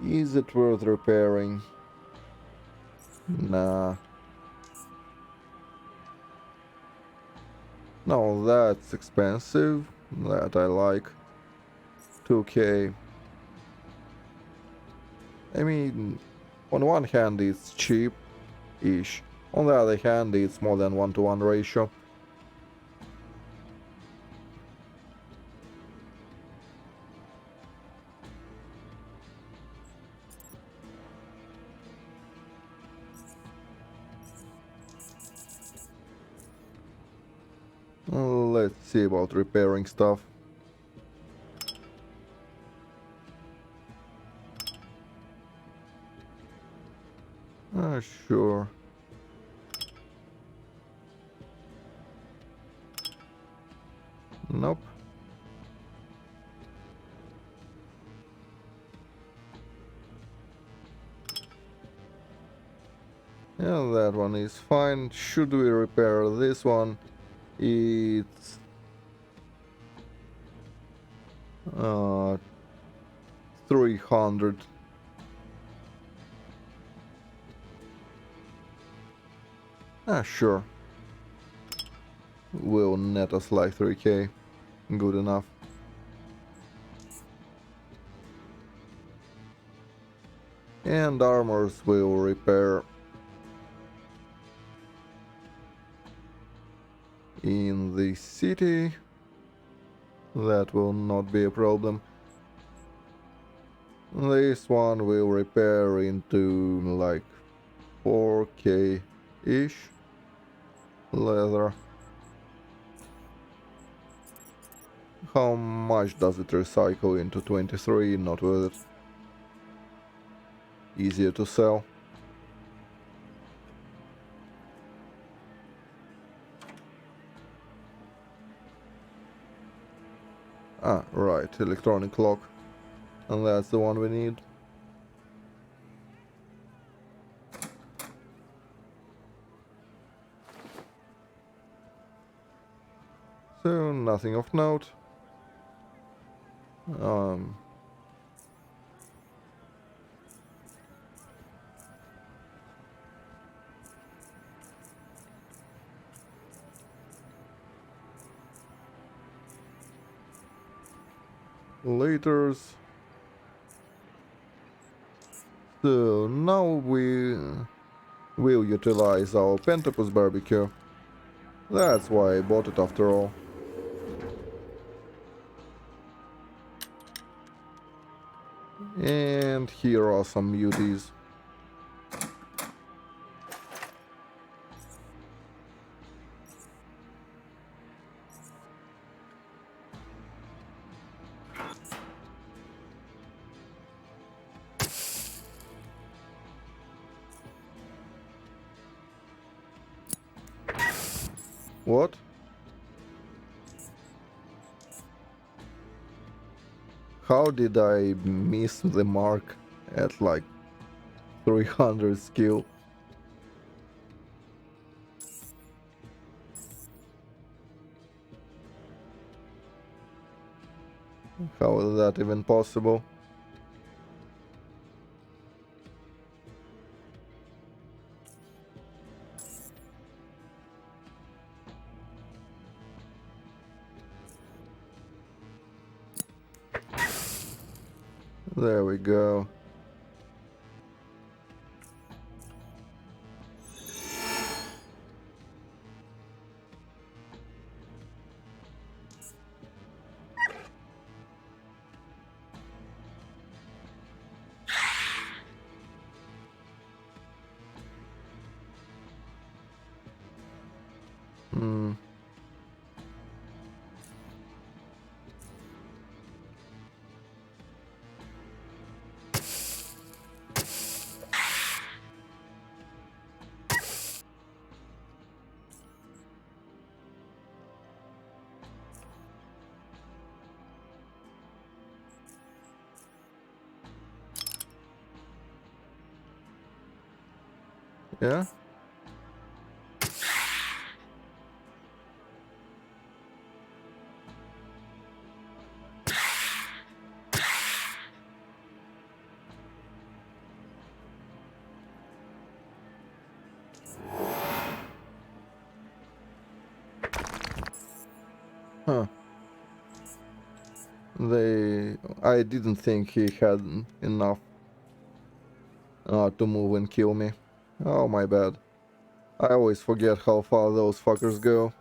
Is it worth repairing? Nah. No, that's expensive. That I like. 2K. I mean, on one hand it's cheap-ish. On the other hand it's more than 1-to-1 ratio. Let's see about repairing stuff. Sure. Nope. Yeah, that one is fine. Should we repair this one? It's 300. Sure. Will net us like 3K. Good enough. And armors will repair in the city. That will not be a problem. This one will repair into like 4k-ish leather. How much does it recycle into 23? Not worth it. Easier to sell. Ah, right, electronic clock. And that's the one we need. So, nothing of note. Laters. So, now we will utilize our Pentapus barbecue. That's why I bought it after all. And here are some beauties. What? How did I miss the mark at like 300 skill? How is that even possible? There we go. Hmm. Yeah? Huh. I didn't think he had enough to move and kill me. Oh, my bad. I always forget how far those fuckers go.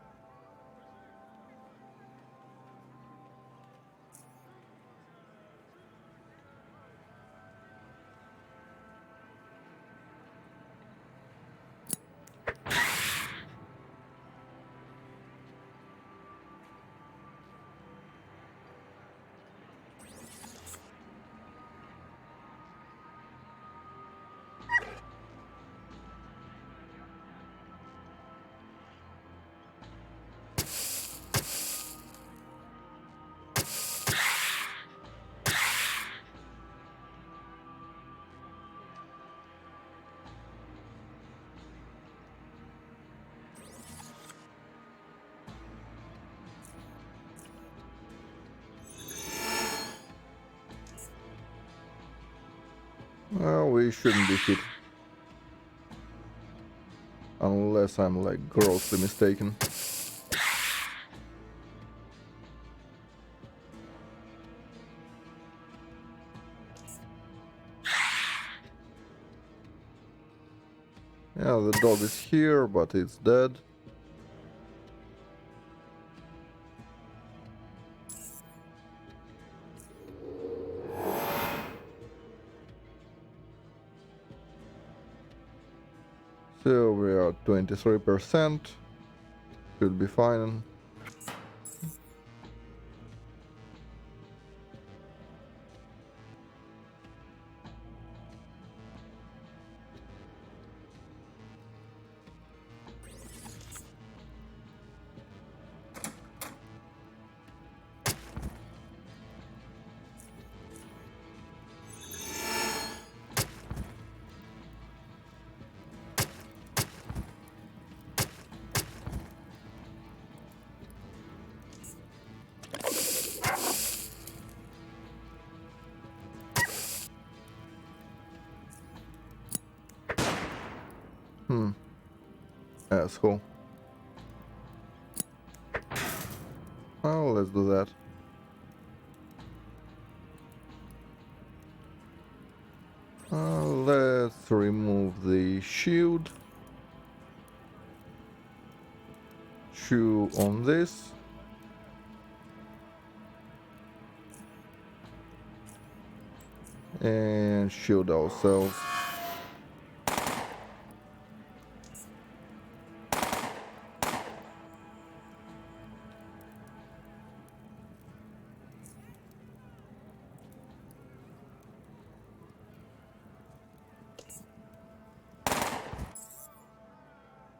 Well, we shouldn't be hit. Unless I'm like grossly mistaken. Yeah, the dog is here, but it's dead. So we are 23%. Should be fine. Asshole. Oh, let's do that. Let's remove the shield. Chew on this. And shield ourselves.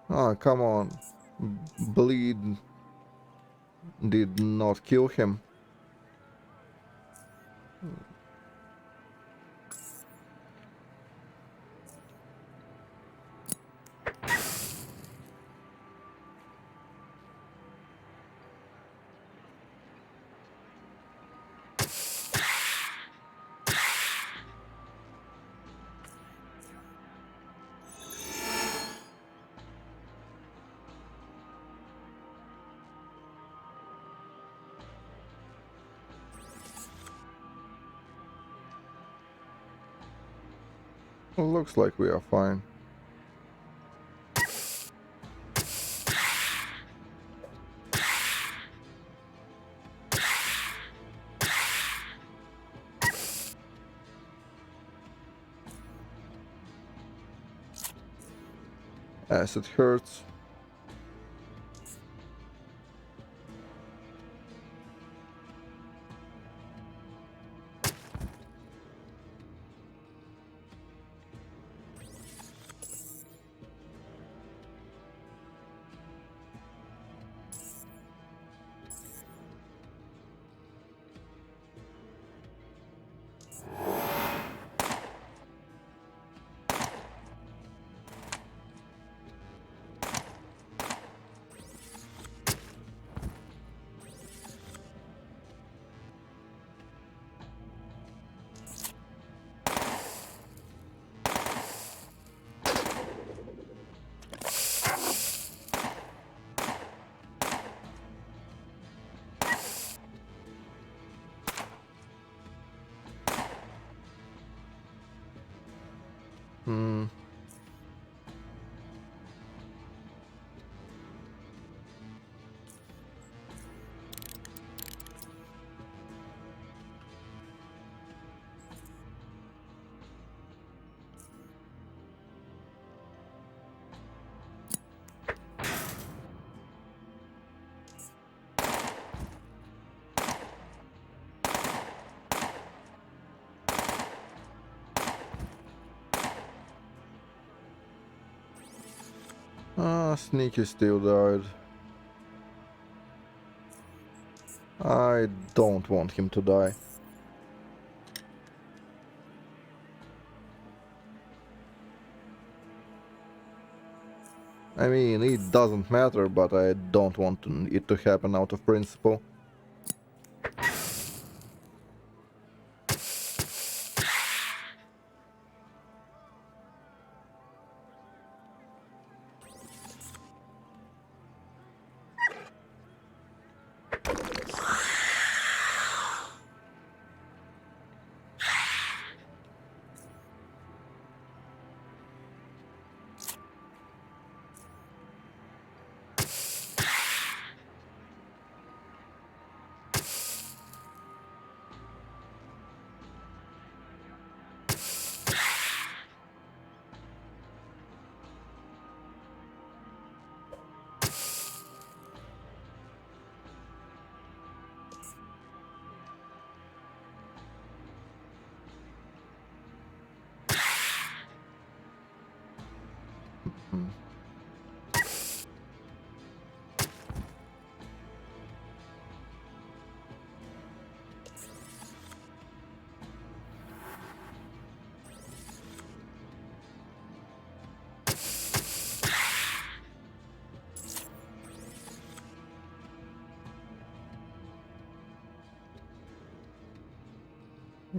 Ah, come on. Bleed did not kill him. Looks like we are fine. Acid hurts. Hmm. Ah, Sneaky still died. I don't want him to die. I mean, it doesn't matter, but I don't want it to happen out of principle. Hmm.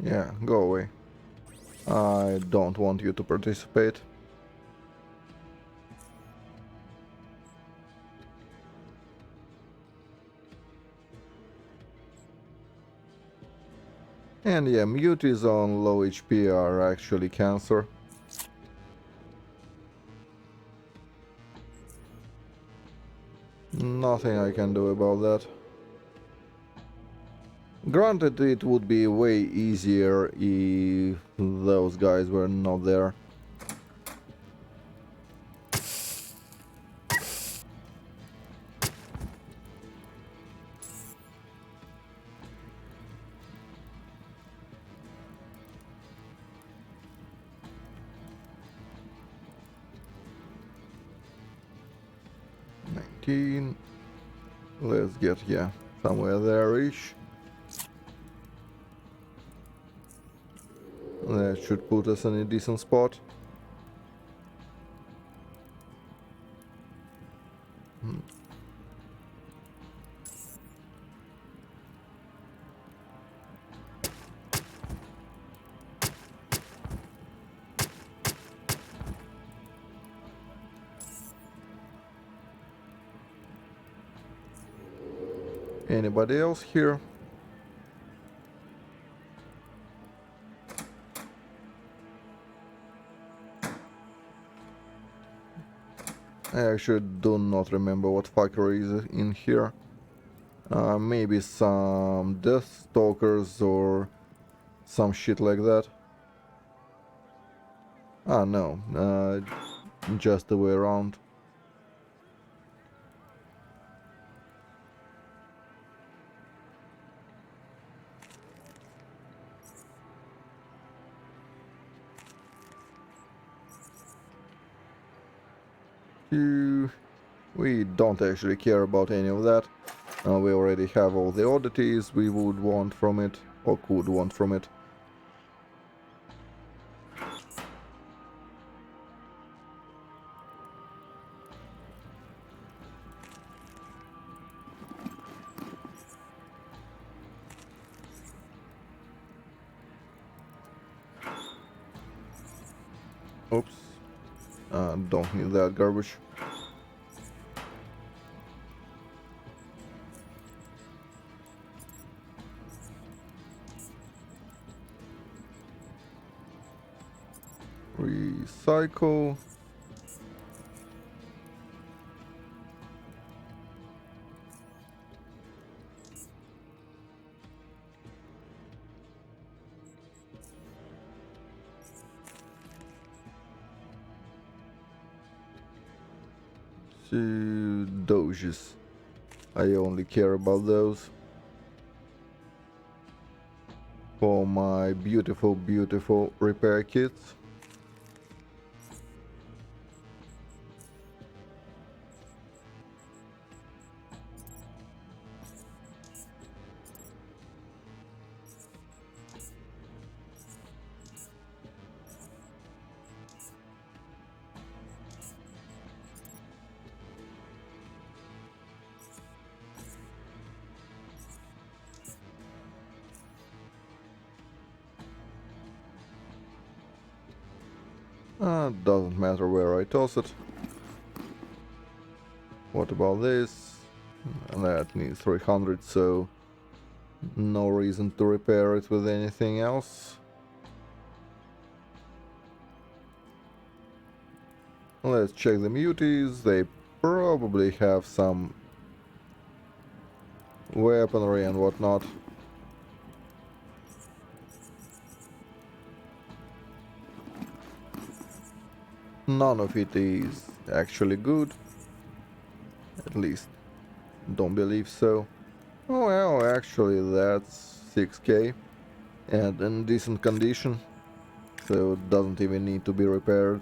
Yeah, go away. I don't want you to participate. And yeah, muties on low HP are actually cancer. Nothing I can do about that. Granted, it would be way easier if those guys were not there. Let's get, yeah, somewhere there-ish. That should put us in a decent spot. Hmm. Anybody else here? I actually do not remember what fucker is in here. Maybe some Death Stalkers or some shit like that. Ah, no. Just the way around. We don't actually care about any of that. We already have all the oddities we would want from it, or could want from it. Oops. Don't need that garbage. Recycle. Doges. I only care about those for my beautiful, beautiful repair kits. Doesn't matter where I toss it. What about this? That needs 300, so no reason to repair it with anything else. Let's check the muties. They probably have some weaponry and whatnot. None of it is actually good. At least, don't believe so. Oh well, actually that's 6k and in decent condition, so it doesn't even need to be repaired.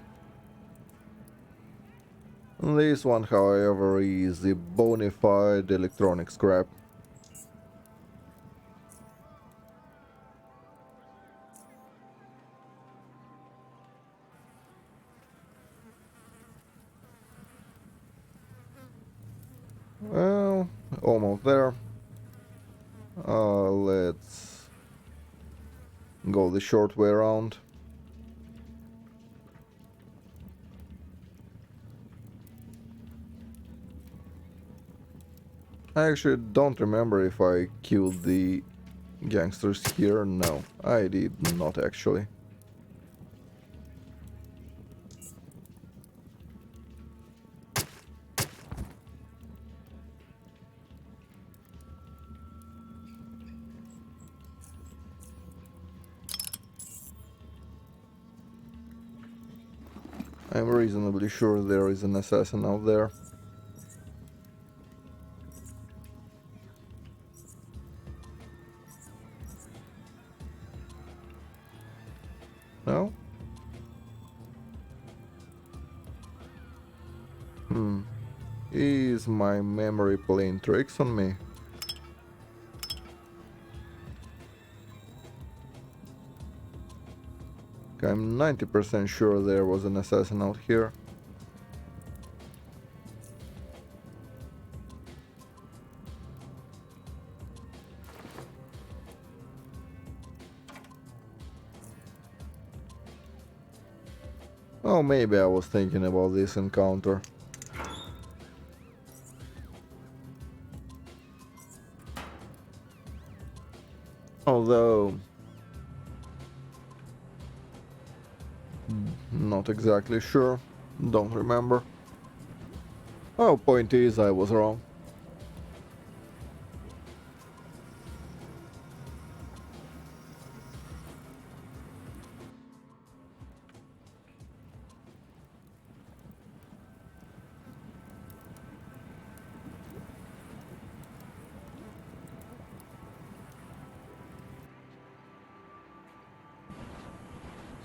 This one, however, is a bona fide electronic scrap. Well, almost there. Let's go the short way around. I actually don't remember if I killed the gangsters here. No, I did not actually. I'm reasonably sure there is an assassin out there. No? Is my memory playing tricks on me? I'm 90% sure there was an assassin out here. Oh, maybe I was thinking about this encounter. Although, not exactly sure. Don't remember. Oh, point is, I was wrong.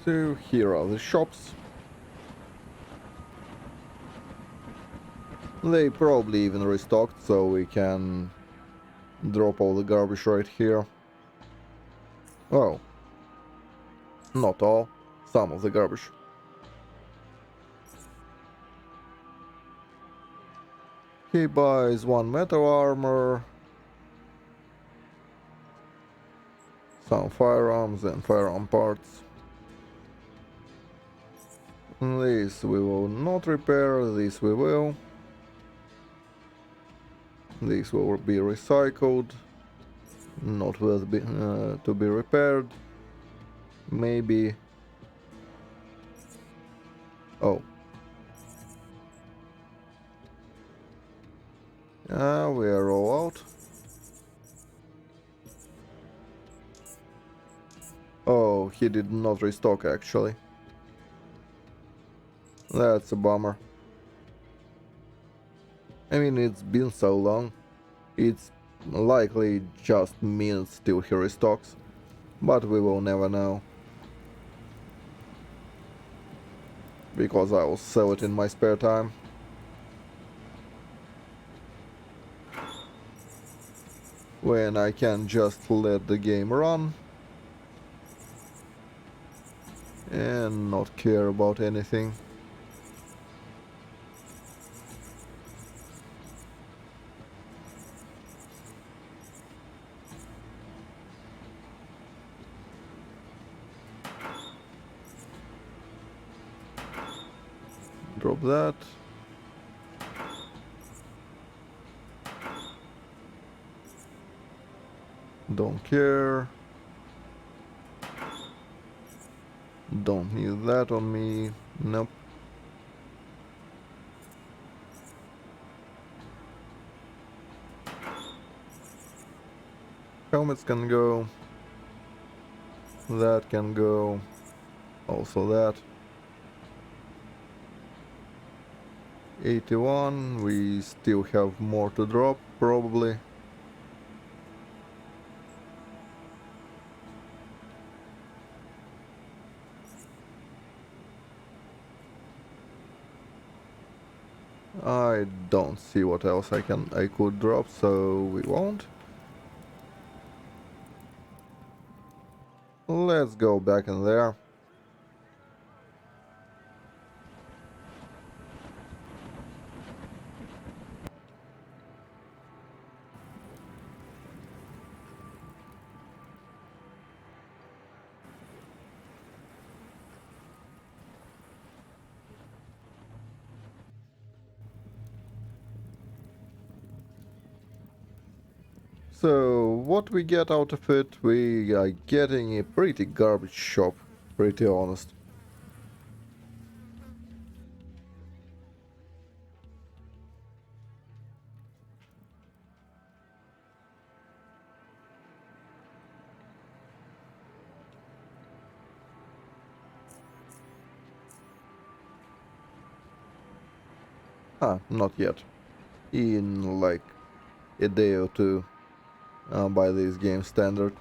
So here are the shops. They probably even restocked, so we can drop all the garbage right here. Oh, not all. Some of the garbage. He buys one metal armor, some firearms and firearm parts. This we will not repair, this we will. This will be recycled, not worth to be repaired. Maybe. Oh. We are all out. Oh, he did not restock actually. That's a bummer. I mean, it's been so long. It's likely just minutes till he restocks. But we will never know. Because I will sell it in my spare time. When I can just let the game run. And not care about anything. Drop that. Don't care. Don't need that on me. Nope. Helmets can go. That can go. Also that. 81. We still have more to drop, probably. I don't see what else I could drop, so we won't. Let's go back in there. So, what we get out of it, we are getting a pretty garbage shop, pretty honest. Ah, not yet. In like a day or two, by this game standard.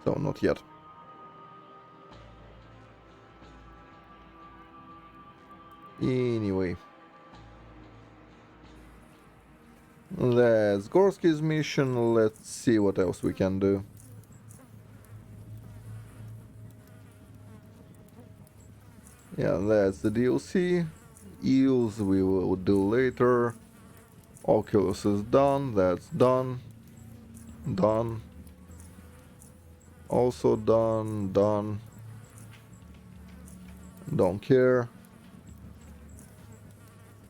So, not yet. Anyway. That's Gorsky's mission, let's see what else we can do. Yeah, that's the DLC. Eels we will do later. Oculus is done, that's done. Done. Also done, done. Don't care.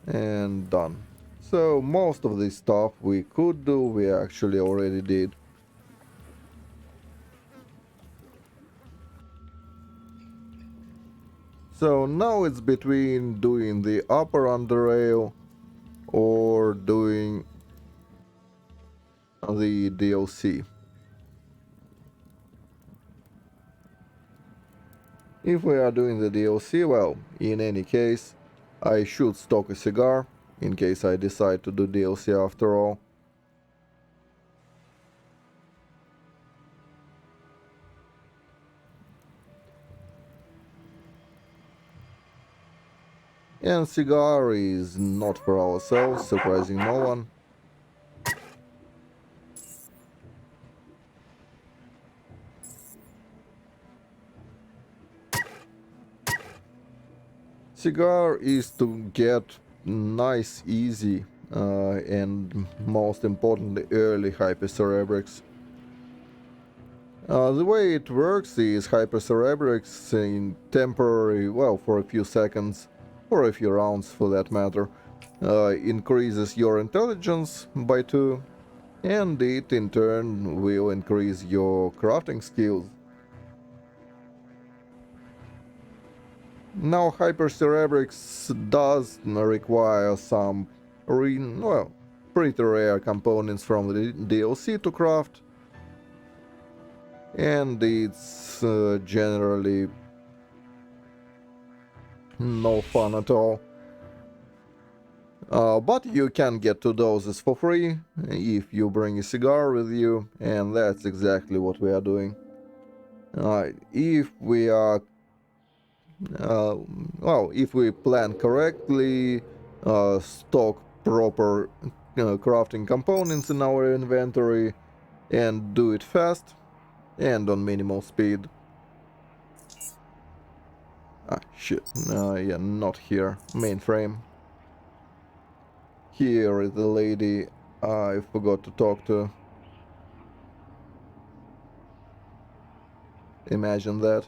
And done. So most of this stuff we could do, we actually already did. So now it's between doing the upper underrail or doing the DLC. If we are doing the DLC, well, in any case, I should stock a cigar, in case I decide to do DLC after all. And cigar is not for ourselves, surprising no one. Cigar is to get nice, easy, and most importantly, early hypercerebrics. The way it works is hypercerebrics in temporary, well, for a few seconds, or a few rounds for that matter, increases your intelligence by 2, and it in turn will increase your crafting skills. Now hypercerebrics does require some, well, pretty rare components from the DLC to craft, and it's generally no fun at all. But you can get 2 doses for free if you bring a cigar with you, and that's exactly what we are doing. If we are, uh, well, if we plan correctly, stock proper crafting components in our inventory, and do it fast and on minimal speed. Ah, shit. Yeah, not here. Mainframe. Here is the lady I forgot to talk to. Imagine that.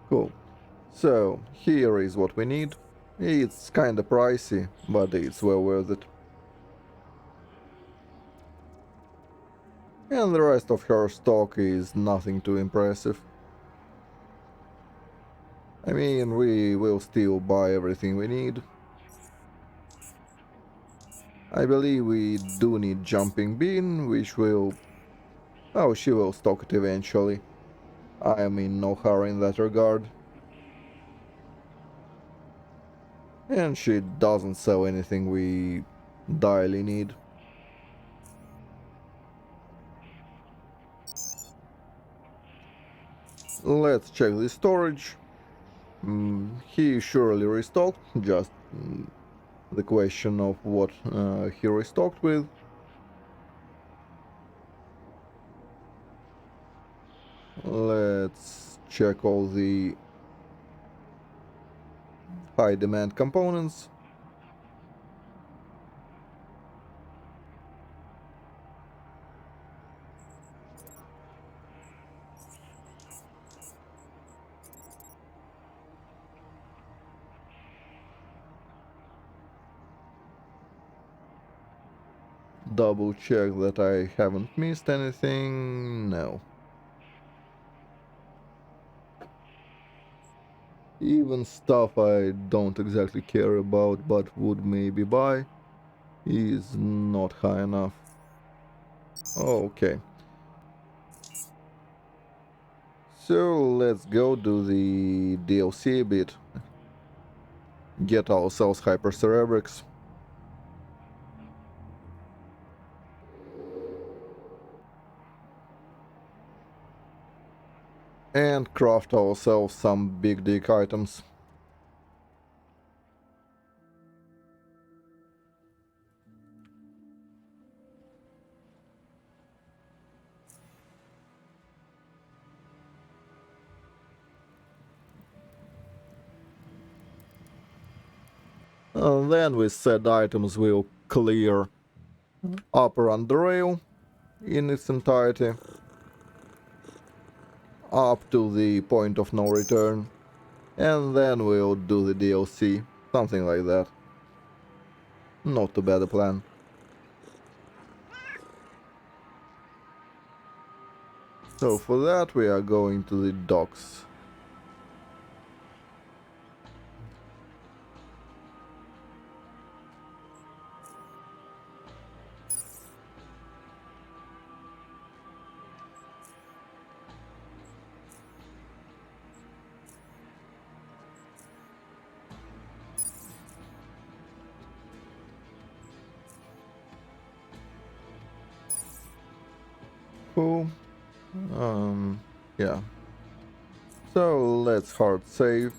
Cool. So, here is what we need. It's kinda pricey, but it's well worth it. And the rest of her stock is nothing too impressive. I mean, we will still buy everything we need. I believe we do need jumping bean, which will... Oh, she will stock it eventually. I am in no hurry in that regard. And she doesn't sell anything we direly need. Let's check the storage. He surely restocked, just the question of what he restocked with. Let's check all the high demand components. Double check that I haven't missed anything. No. Even stuff I don't exactly care about but would maybe buy is not high enough. Okay. So let's go do the DLC a bit. Get ourselves Hypercerebrics. And craft ourselves some big dick items. Then with said items we'll clear upper Underrail in its entirety up to the point of no return, and then we'll do the DLC, something like that. Not too bad a plan. So for that we are going to the docks. Cool. Yeah. So let's hard save.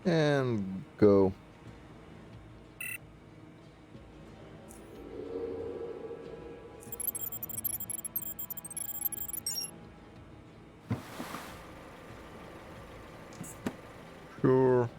And go. Sure.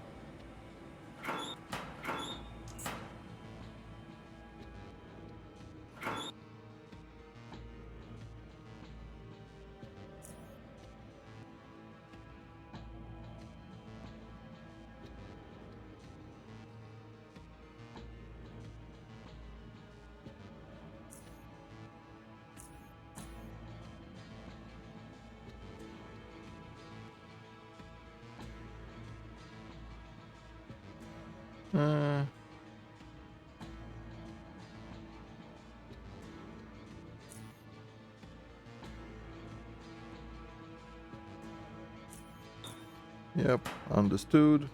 Uh, yep, understood.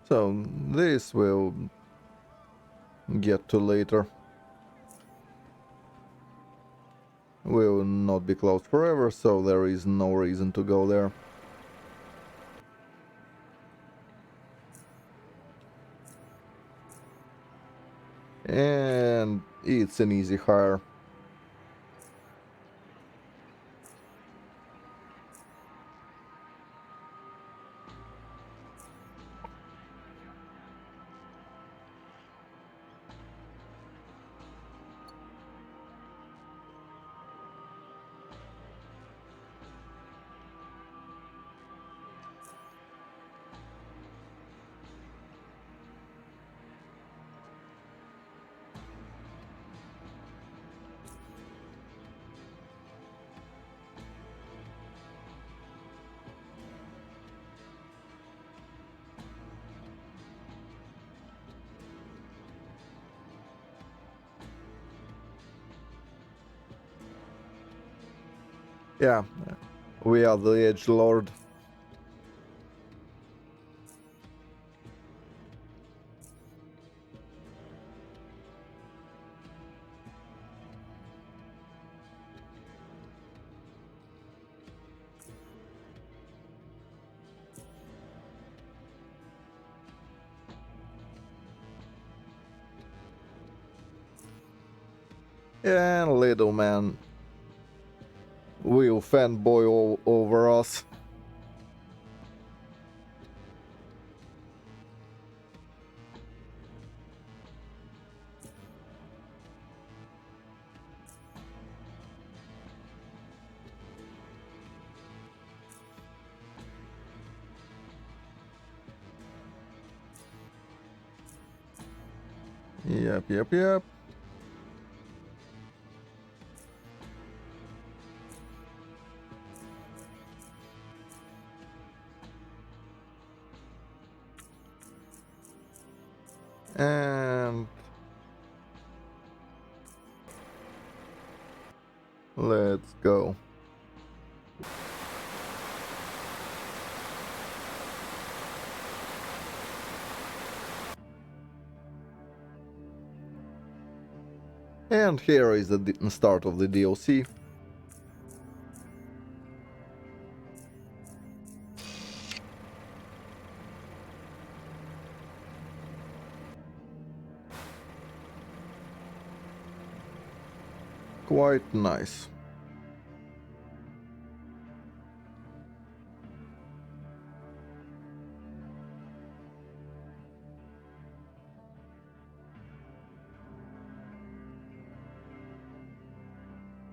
So this will get to later. will not be closed forever, so there is no reason to go there. And it's an easy hire. Yeah, we are the Edge Lord. And little man will fanboy over us. Yep. And let's go. And here is the start of the DLC. Quite nice.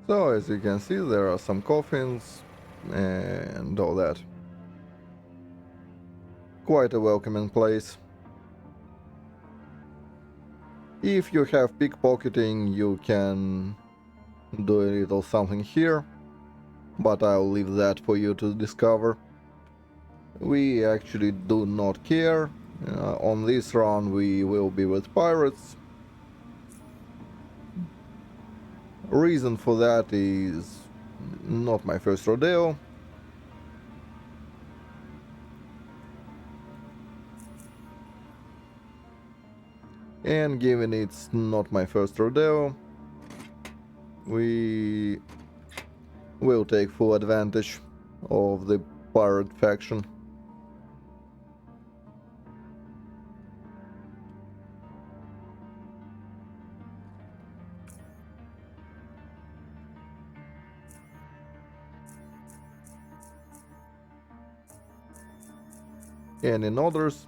So as you can see, there are some coffins and all that. Quite a welcoming place. If you have pickpocketing, you can do a little something here, but I'll leave that for you to discover. We actually do not care. On this run we will be with pirates. Reason for that is not my first rodeo. And given it's not my first rodeo, we will take full advantage of the pirate faction. And in others,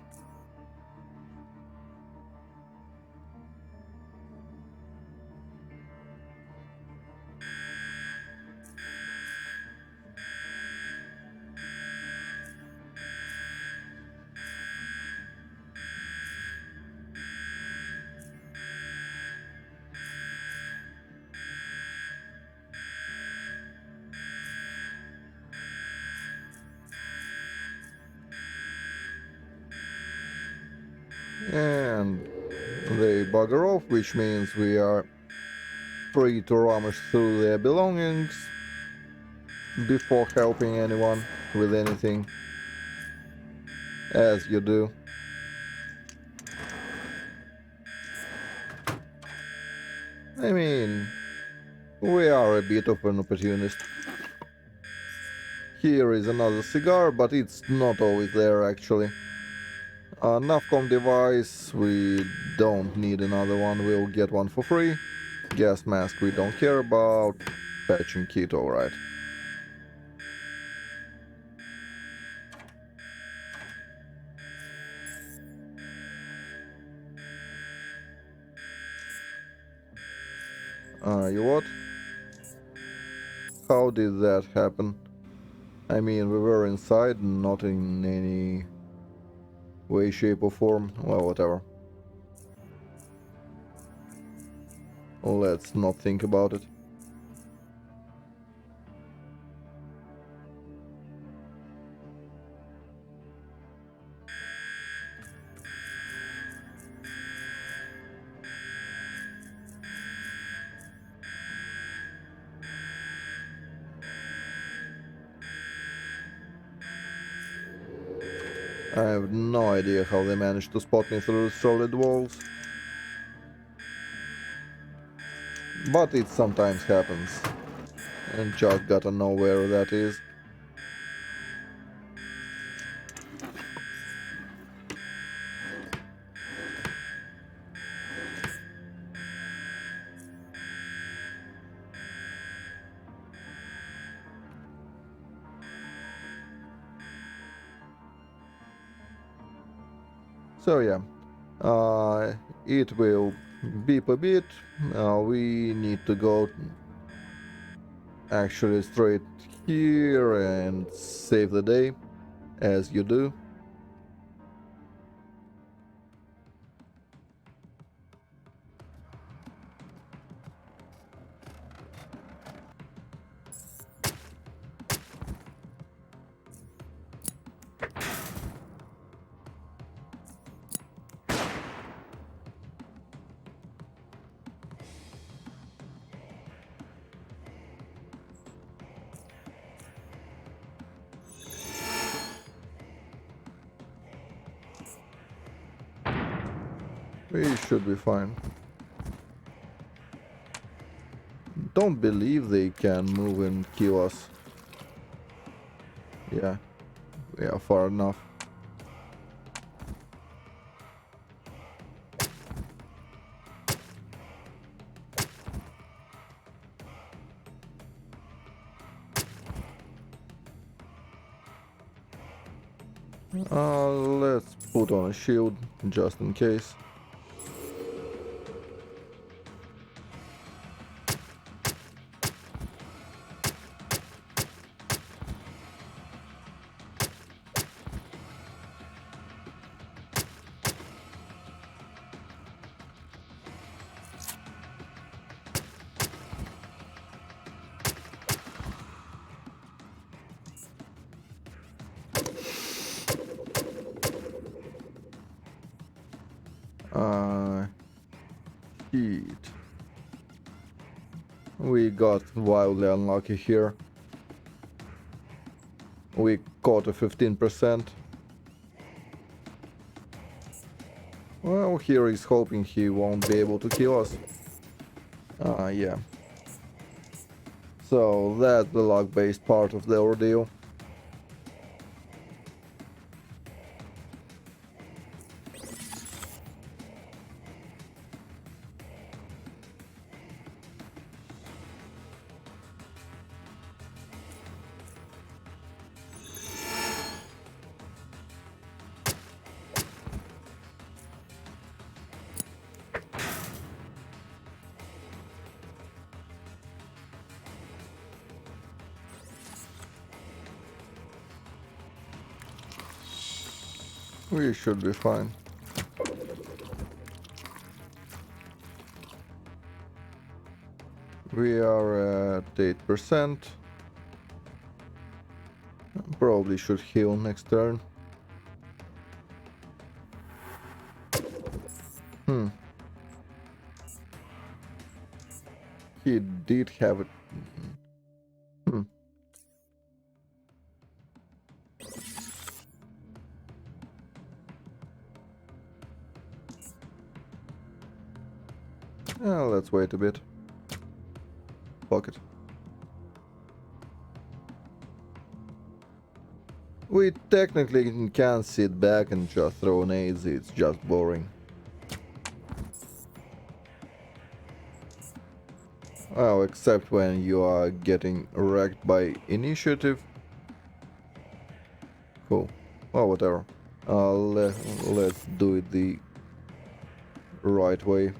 and they bugger off, which means we are free to rummage through their belongings before helping anyone with anything, as you do. I mean, We are a bit of an opportunist. Here is another cigar, but it's not always there actually. Navcom device, we don't need another one, we'll get one for free. Gas mask we don't care about. Patching kit, alright. You what? How did that happen? I mean, we were inside, not in any way, shape or form. Well, whatever. Let's not think about it. I have no idea how they managed to spot me through solid walls. But it sometimes happens. And just gotta know where that is. So yeah, it will beep a bit. We need to go actually straight here and save the day, as you do. We should be fine. Don't believe they can move and kill us. Yeah, we are far enough. Let's put on a shield, just in case. Heat. We got wildly unlucky here. We caught a 15%. Well, here he's hoping he won't be able to kill us. Yeah. So that's the luck-based part of the ordeal. We should be fine. We are at 8%. Probably should heal next turn. He did have it. Hmm. Let's wait a bit. pocket. We technically can sit back and just throw nades, it's just boring. Well, except when you are getting wrecked by initiative. Cool. Well, whatever. Let's do it the right way.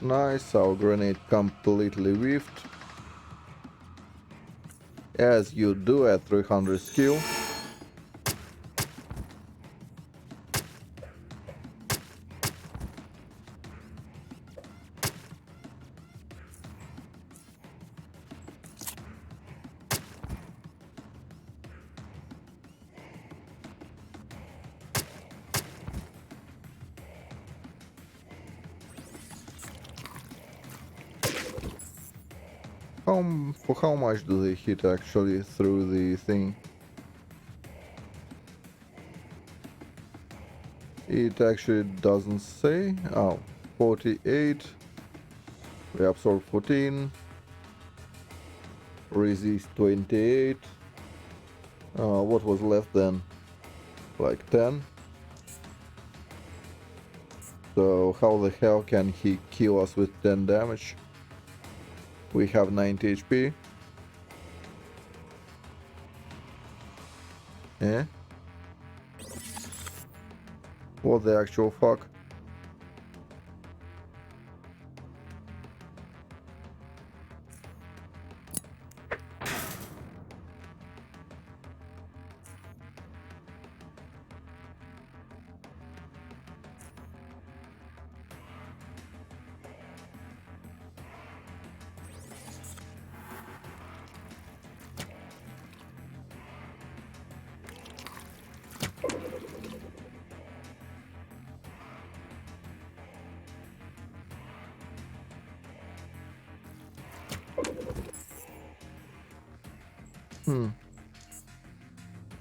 Nice, our grenade completely whiffed. As you do at 300 skill. For how much do they hit actually through the thing? It actually doesn't say. Oh, 48. We absorb 14. Resist 28. What was left then? Like 10. So how the hell can he kill us with 10 damage? We have 90 HP. Eh? What the actual fuck?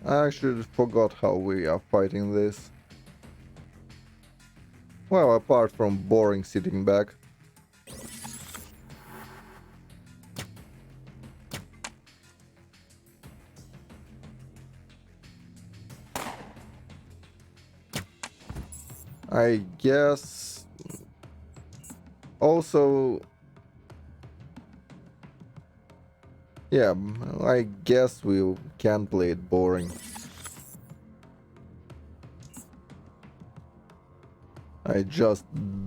I actually forgot how we are fighting this. Well, apart from boring sitting back. I guess... Also... Yeah, I guess we can play it boring. I just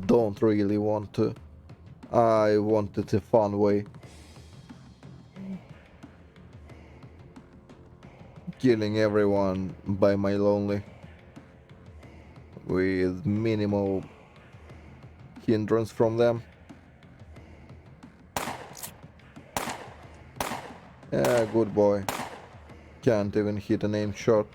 don't really want to. I want it a fun way. Killing everyone by my lonely. With minimal hindrance from them. Yeah, good boy. Can't even hit an aim shot.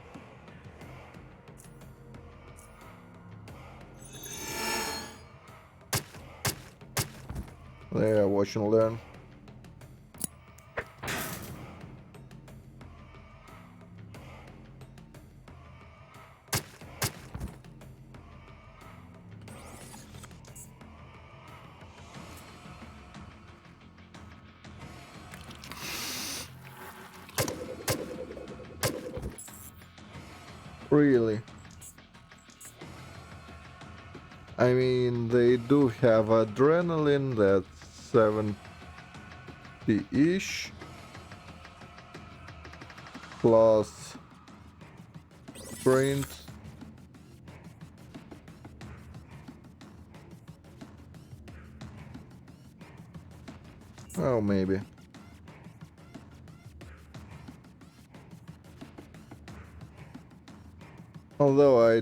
There, watch and learn. Really? I mean, they do have adrenaline that's 70-ish. Plus sprint. Oh, maybe. Although I...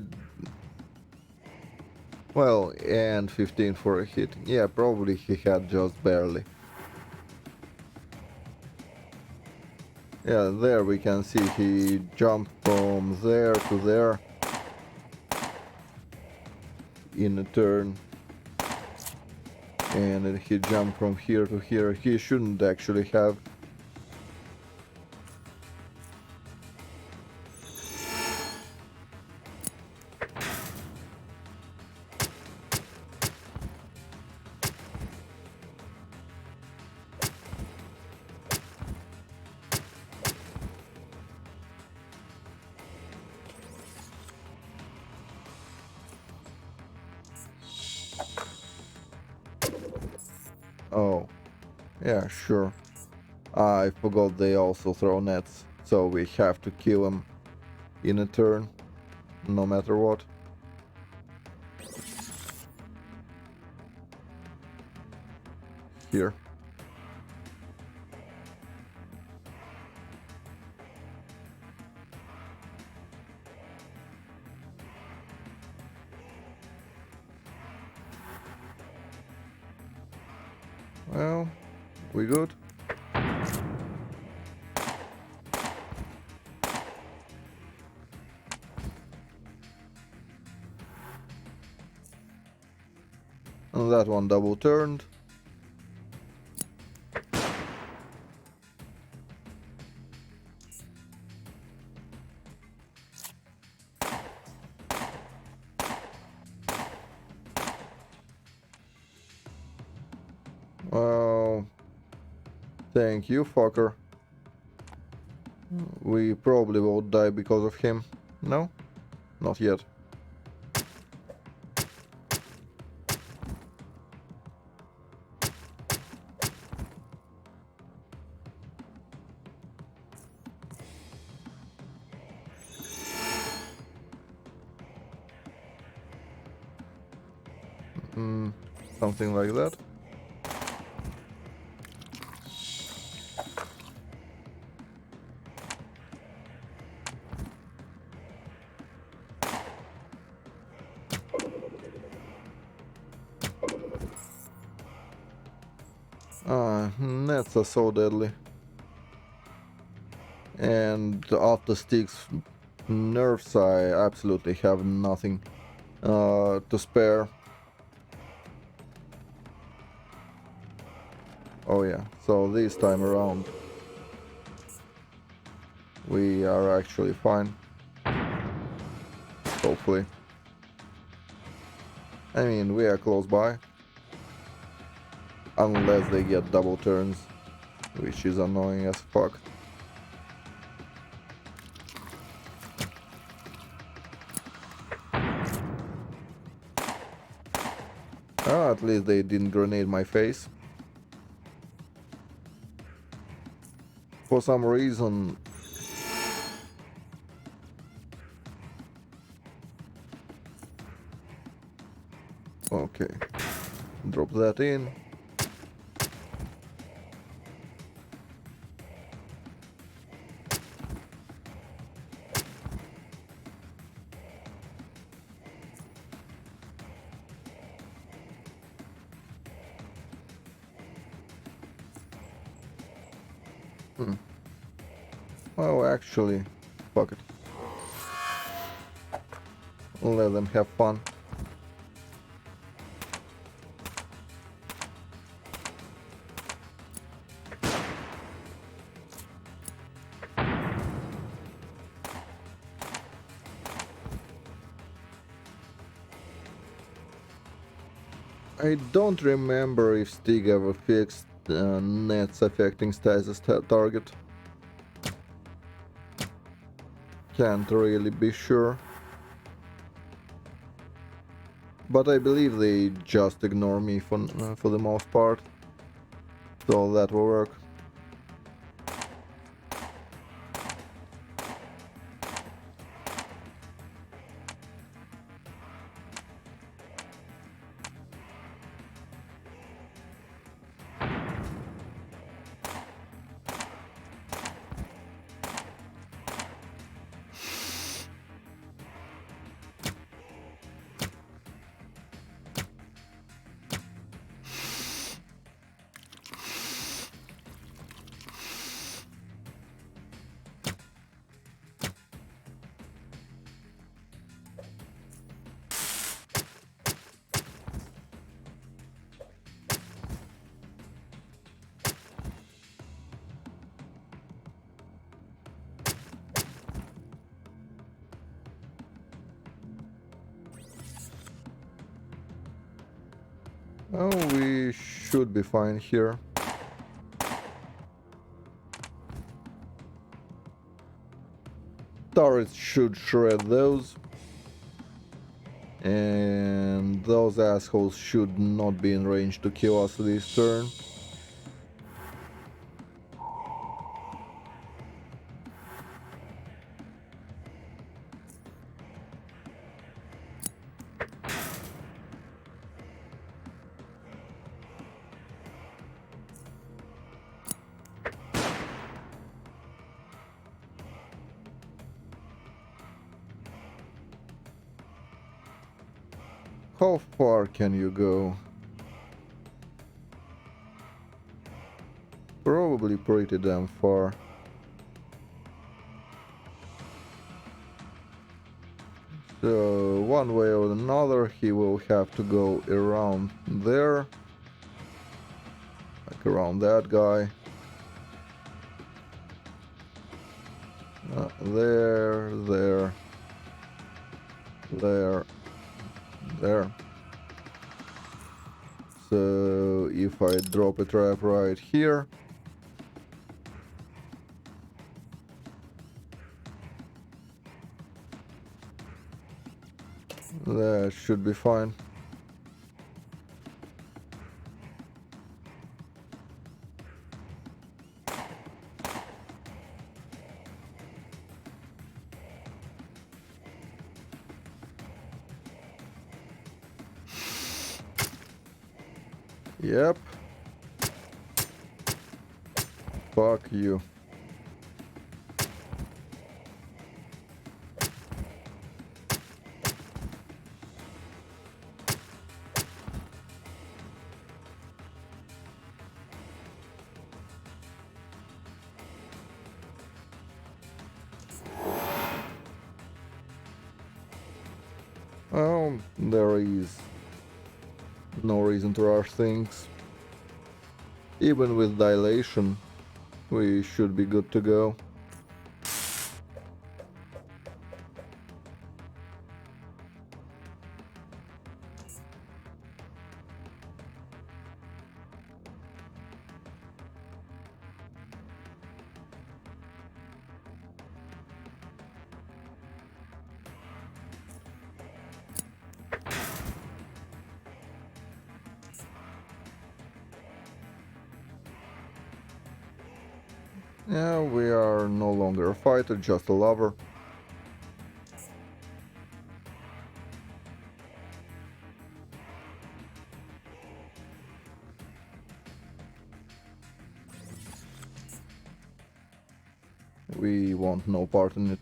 Well, and 15 for a hit. Yeah, probably he had just barely. Yeah, there we can see he jumped from there to there in a turn. And then he jumped from here to here. He shouldn't actually have. Oh, yeah, sure. I forgot they also throw nets, so we have to kill him in a turn, no matter what. Here. Well, we good? And that one double turned. Well, thank you, fucker. We probably won't die because of him. No? Not yet. Something like that. Nets are so deadly. And after Sticks nerfs, I absolutely have nothing to spare. Oh yeah, so this time around we are actually fine. Hopefully. I mean, we are close by. Unless they get double turns, which is annoying as fuck. Ah, at least they didn't grenade my face. For some reason... Okay. Drop that in. Well, actually, fuck it. Let them have fun. I don't remember if Stig ever fixed nets affecting stasis target. Can't really be sure. But I believe they just ignore me for the most part. So that will work. Oh, we should be fine here. Turrets should shred those. And those assholes should not be in range to kill us this turn. How far can you go? Probably pretty damn far. So, one way or another, he will have to go around there. Like around that guy. There, there, there, there. So, if I drop a trap right here, that should be fine. Yep. Fuck you. There is no reason to rush things. Even with dilation, we should be good to go. Yeah, we are no longer a fighter, just a lover. We want no part in it.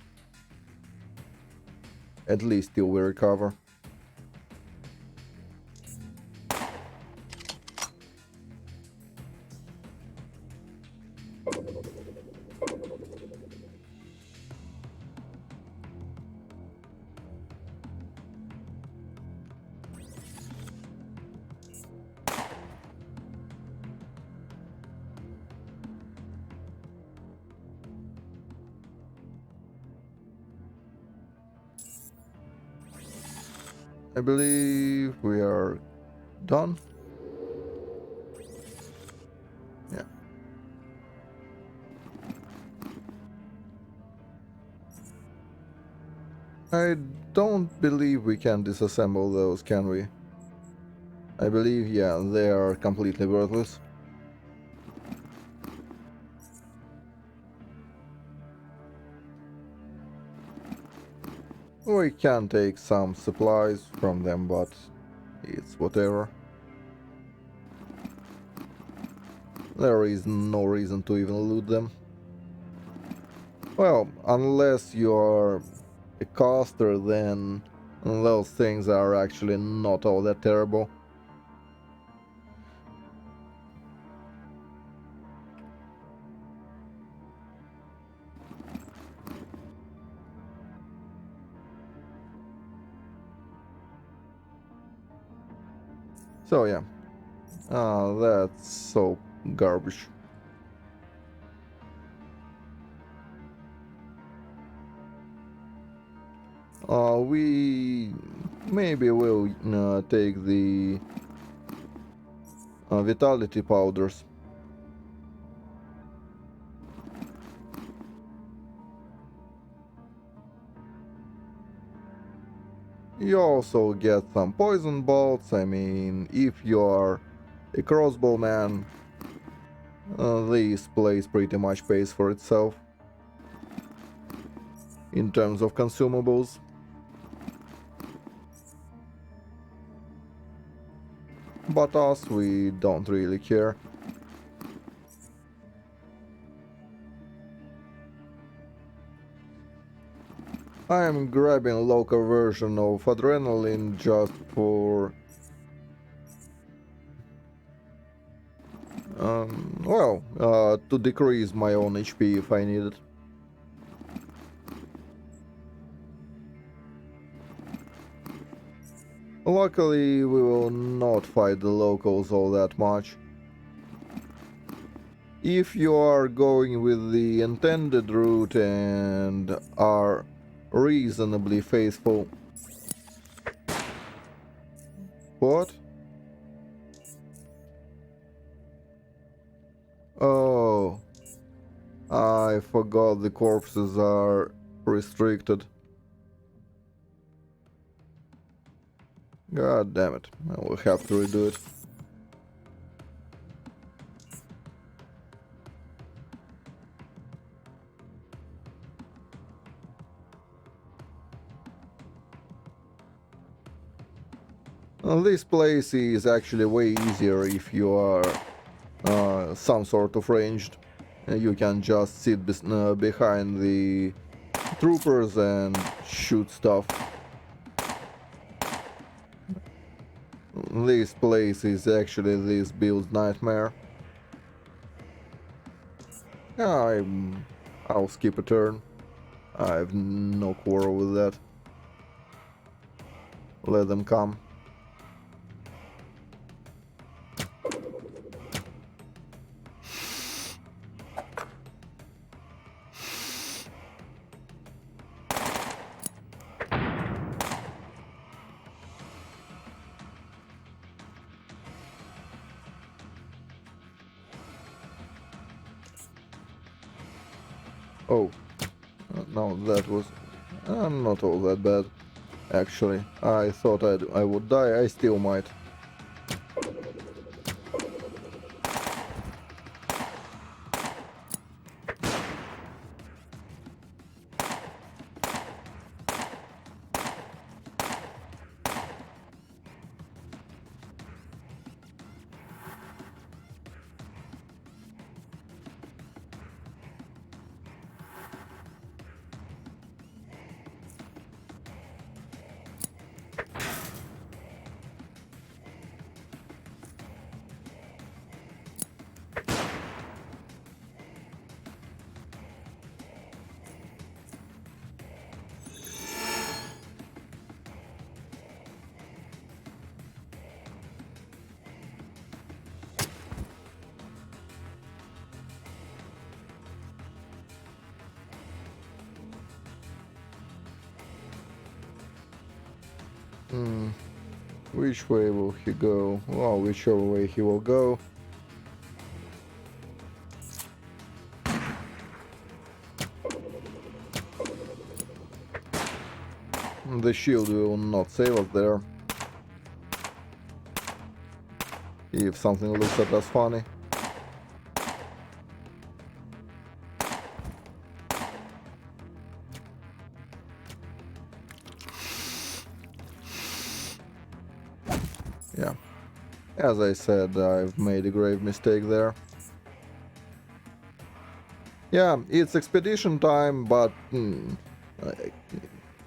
At least till we recover. I believe we are done. Yeah. I don't believe we can disassemble those, can we? I believe, yeah, they are completely worthless. We can take some supplies from them, but it's whatever. There is no reason to even loot them. Well, unless you are a caster, then those things are actually not all that terrible. So yeah, that's so garbage. We maybe will take the vitality powders. You also get some poison bolts. I mean, if you are a crossbowman, this place pretty much pays for itself in terms of consumables. But us, we don't really care. I am grabbing a local version of adrenaline just for... to decrease my own HP if I need it. Luckily, we will not fight the locals all that much. If you are going with the intended route and are reasonably faithful... What? Oh, I forgot the corpses are restricted. God damn it, I will have to redo it. This place is actually way easier if you are some sort of ranged. You can just sit behind the troopers and shoot stuff. This place is actually this build's nightmare. I'll skip a turn. I have no quarrel with that. Let them come. Oh, no, that was not all that bad, actually. I thought I would die, I still might. Which way will he go? Well, whichever way he will go. The shield will not save us there. If something looks at us funny. Yeah. As I said, I've made a grave mistake there. Yeah, it's expedition time, but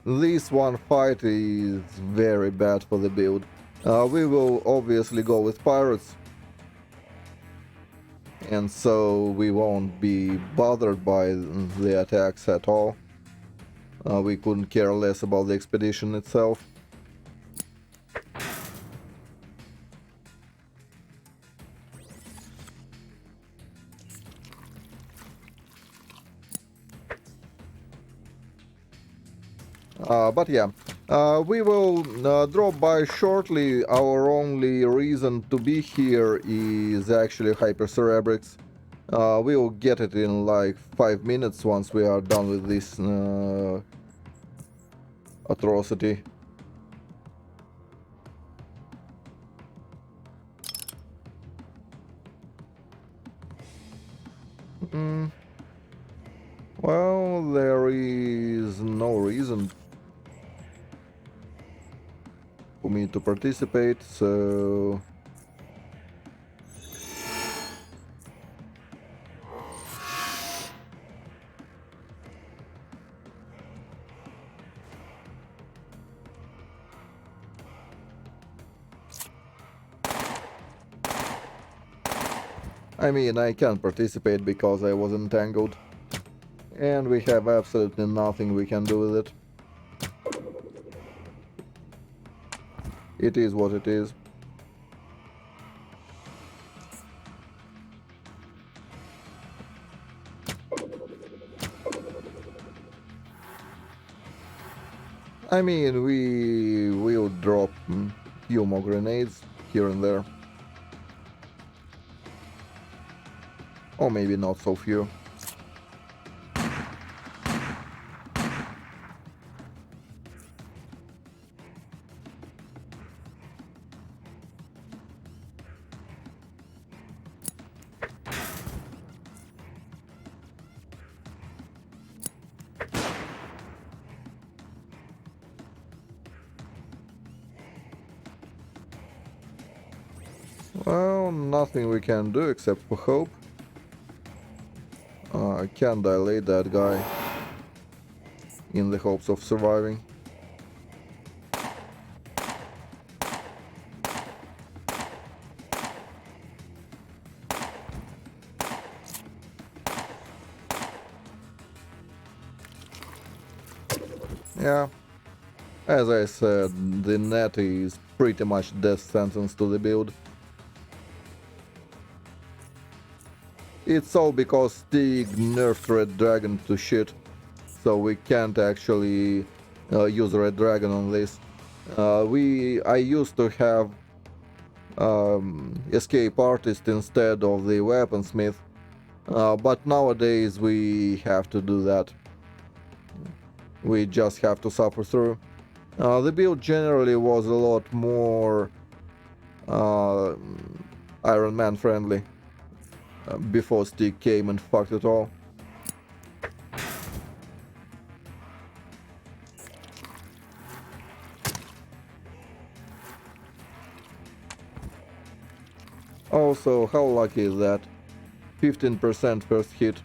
this one fight is very bad for the build. We will obviously go with pirates, and so we won't be bothered by the attacks at all. We couldn't care less about the expedition itself. But yeah, We will drop by shortly. Our only reason to be here is actually Hypercerebrix. We will get it in like 5 minutes once we are done with this atrocity. Mm, well, there is no reason for me to participate, so... I mean, I can't participate because I was entangled. And we have absolutely nothing we can do with it. It is what it is. I mean, we will drop few more grenades here and there. Or maybe not so few. Well, nothing we can do except for hope. I can dilate that guy in the hopes of surviving. Yeah, as I said, the net is pretty much death sentence to the build. It's all because Stig nerfed Red Dragon to shit, so we can't actually use Red Dragon on this. I used to have Escape Artist instead of the Weaponsmith, but nowadays we have to do that. We just have to suffer through. The build generally was a lot more uh, Iron Man friendly before Stig came and fucked it all. Also, how lucky is that? 15% first hit.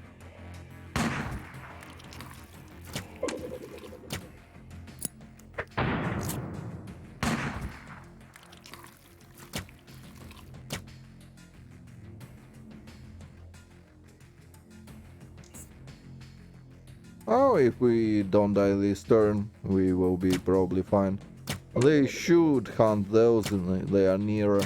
Oh, if we don't die this turn, we will be probably fine. They should hunt those and they are nearer.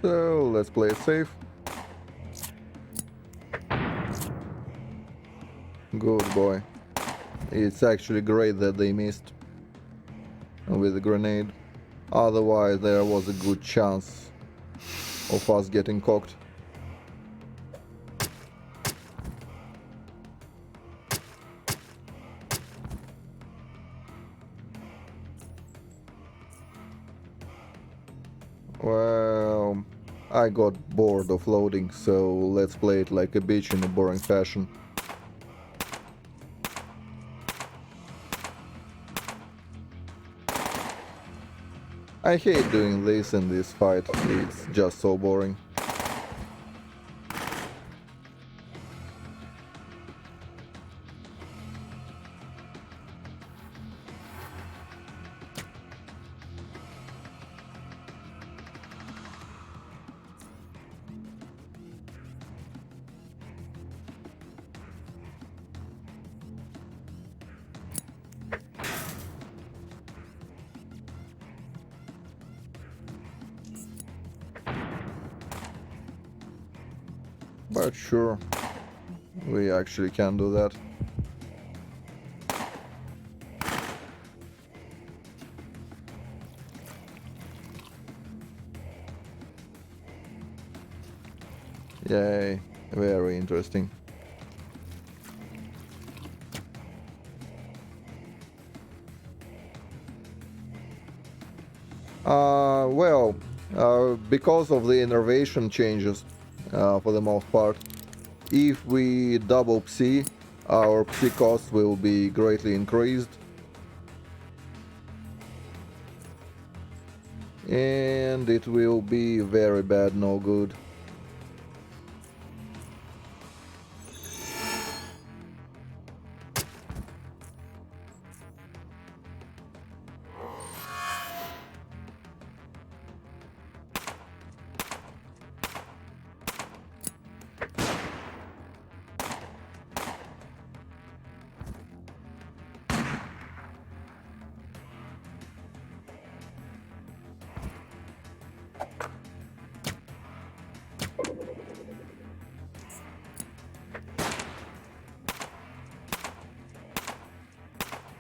So let's play it safe. Good boy. It's actually great that they missed with the grenade. Otherwise there was a good chance of us getting cocked. Well, I got bored of loading, so let's play it like a bitch in a boring fashion. I hate doing this in this fight, it's just so boring. but sure, we actually can do that. Yay, very interesting. Well, because of the innervation changes, for the most part, if we double Psi, our Psi cost will be greatly increased. And it will be very bad, no good.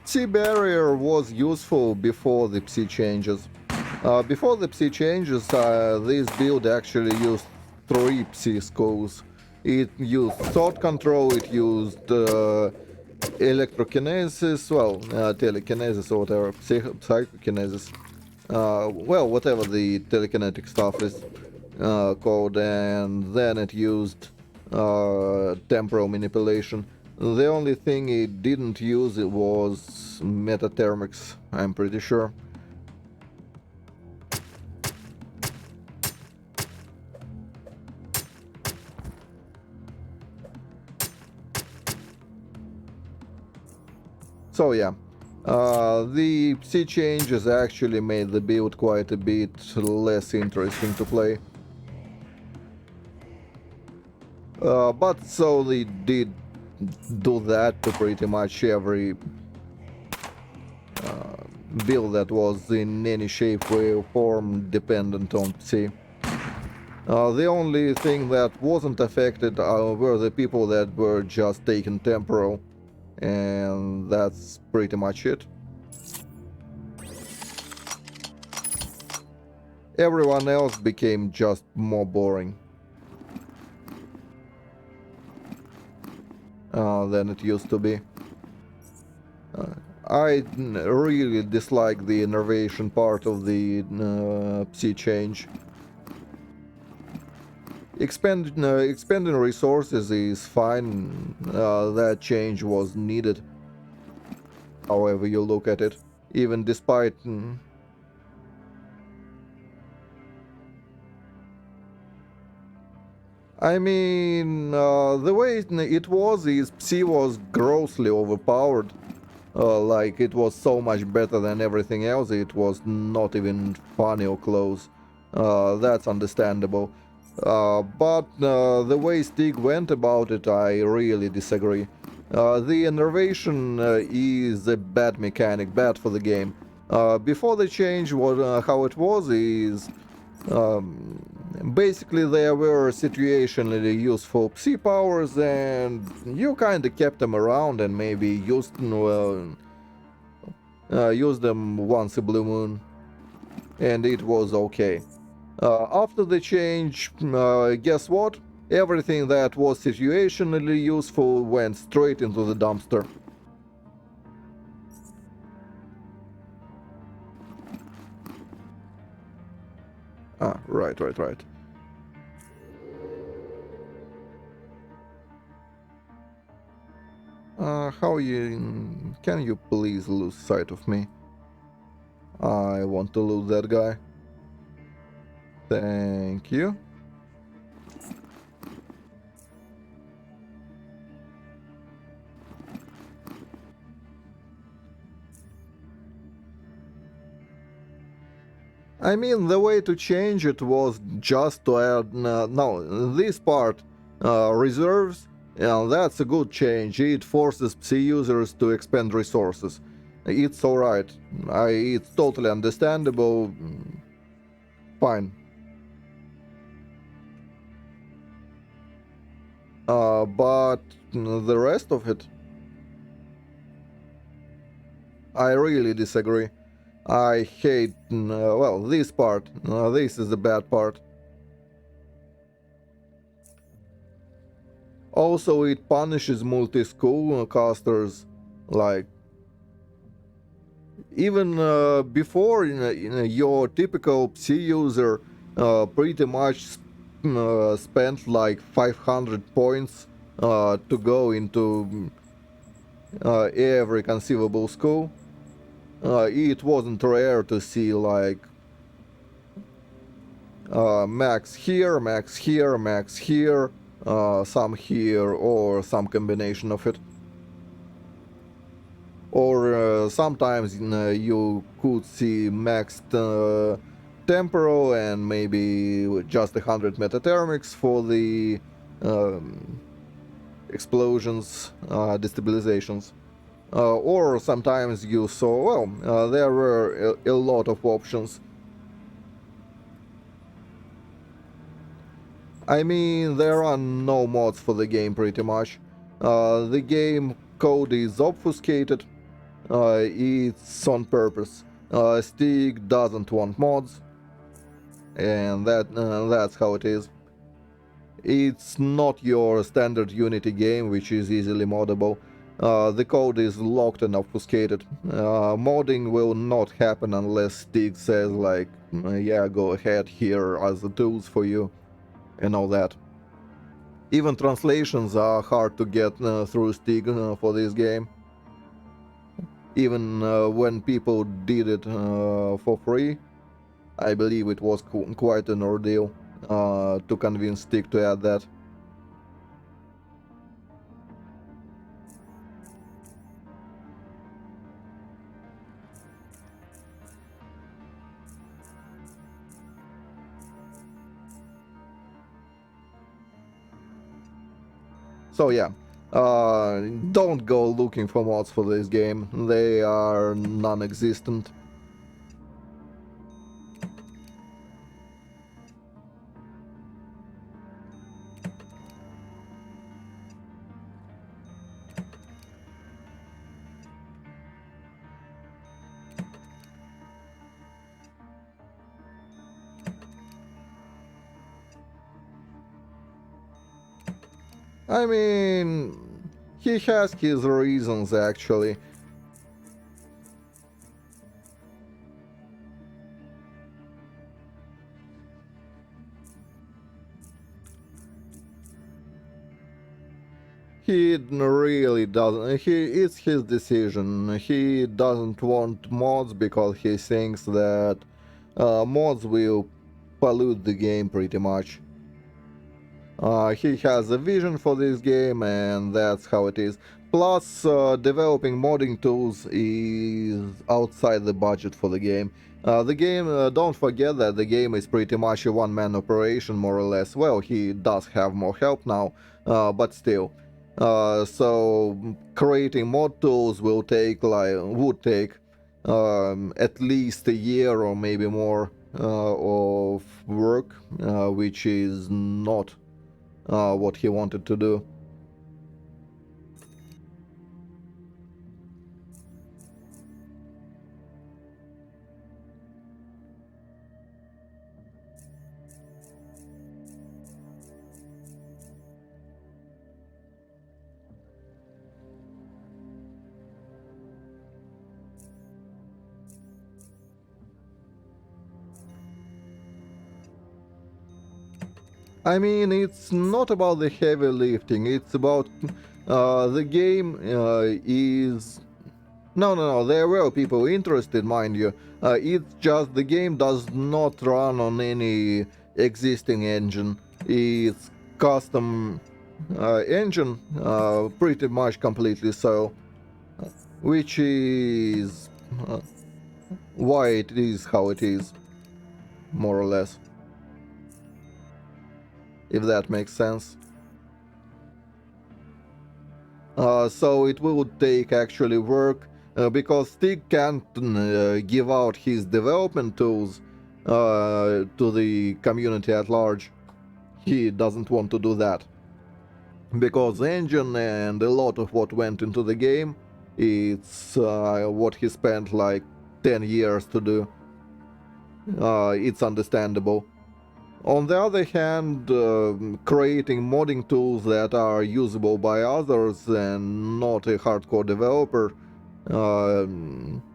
Psi barrier was useful before the Psi changes. Before the Psi changes, this build actually used 3 Psi skulls. It used thought control, it used electrokinesis, well, telekinesis or whatever, psychokinesis. Well, whatever the telekinetic stuff is called, and then it used temporal manipulation. The only thing it didn't use it was metathermics, I'm pretty sure. So yeah, the Psi changes actually made the build quite a bit less interesting to play. But so they did do that to pretty much every build that was in any shape, way, or form dependent on Psi. The only thing that wasn't affected were the people that were just taking temporal, and that's pretty much it. Everyone else became just more boring than it used to be. I really dislike the innervation part of the Psi change. Expending resources is fine, that change was needed, however you look at it, even despite... I mean, the way it was is Psi was grossly overpowered. Like, it was so much better than everything else, it was not even funny or close. That's understandable. But the way Stig went about it, I really disagree. The innervation is a bad mechanic, bad for the game. Before the change, how it was is... basically, there were situationally useful Psi powers, and you kinda kept them around and maybe used them once a blue moon, and it was okay. After the change, guess what? Everything that was situationally useful went straight into the dumpster. Ah, right. How you... Can you please lose sight of me? I want to lose that guy. Thank you. I mean, the way to change it was just to add... no, this part, reserves, that's a good change. It forces Psi users to expend resources. It's alright. It's totally understandable. Fine. But the rest of it, I really disagree. I hate, well, this part. This is the bad part. Also, it punishes multi-school casters. Like, even before, your typical PC user pretty much spent like 500 points to go into every conceivable school. It wasn't rare to see like max here, max here, max here, some here, or some combination of it. Or sometimes you could see maxed temporal and maybe just 100 metathermics for the um, explosions, destabilizations. Or sometimes you saw, well, there were a lot of options. I mean, there are no mods for the game pretty much. The game code is obfuscated. It's on purpose. Stig doesn't want mods, and that's how it is. It's not your standard Unity game, which is easily moddable. The code is locked and obfuscated. Modding will not happen unless Stig says like, yeah, go ahead, here are the tools for you, and all that. Even translations are hard to get through Stig for this game. Even when people did it for free, I believe it was quite an ordeal to convince Stig to add that. So yeah, don't go looking for mods for this game. They are non-existent. I mean, he has his reasons actually. He really doesn't. It's his decision. He doesn't want mods because he thinks that mods will pollute the game pretty much. He has a vision for this game, and that's how it is. Plus, developing modding tools is outside the budget for the game. Don't forget that the game is pretty much a one-man operation, more or less. Well, he does have more help now, but still. So creating mod tools would take at least a year or maybe more of work, which is not what he wanted to do. I mean, it's not about the heavy lifting, it's about the game is... No, there were people interested, mind you. It's just the game does not run on any existing engine. It's custom engine, pretty much completely so, which is uh, why it is how it is, more or less, if that makes sense. So it will take actually work because Stig can't give out his development tools to the community at large. He doesn't want to do that. because the engine and a lot of what went into the game, it's what he spent like 10 years to do. It's understandable. On the other hand, creating modding tools that are usable by others and not a hardcore developer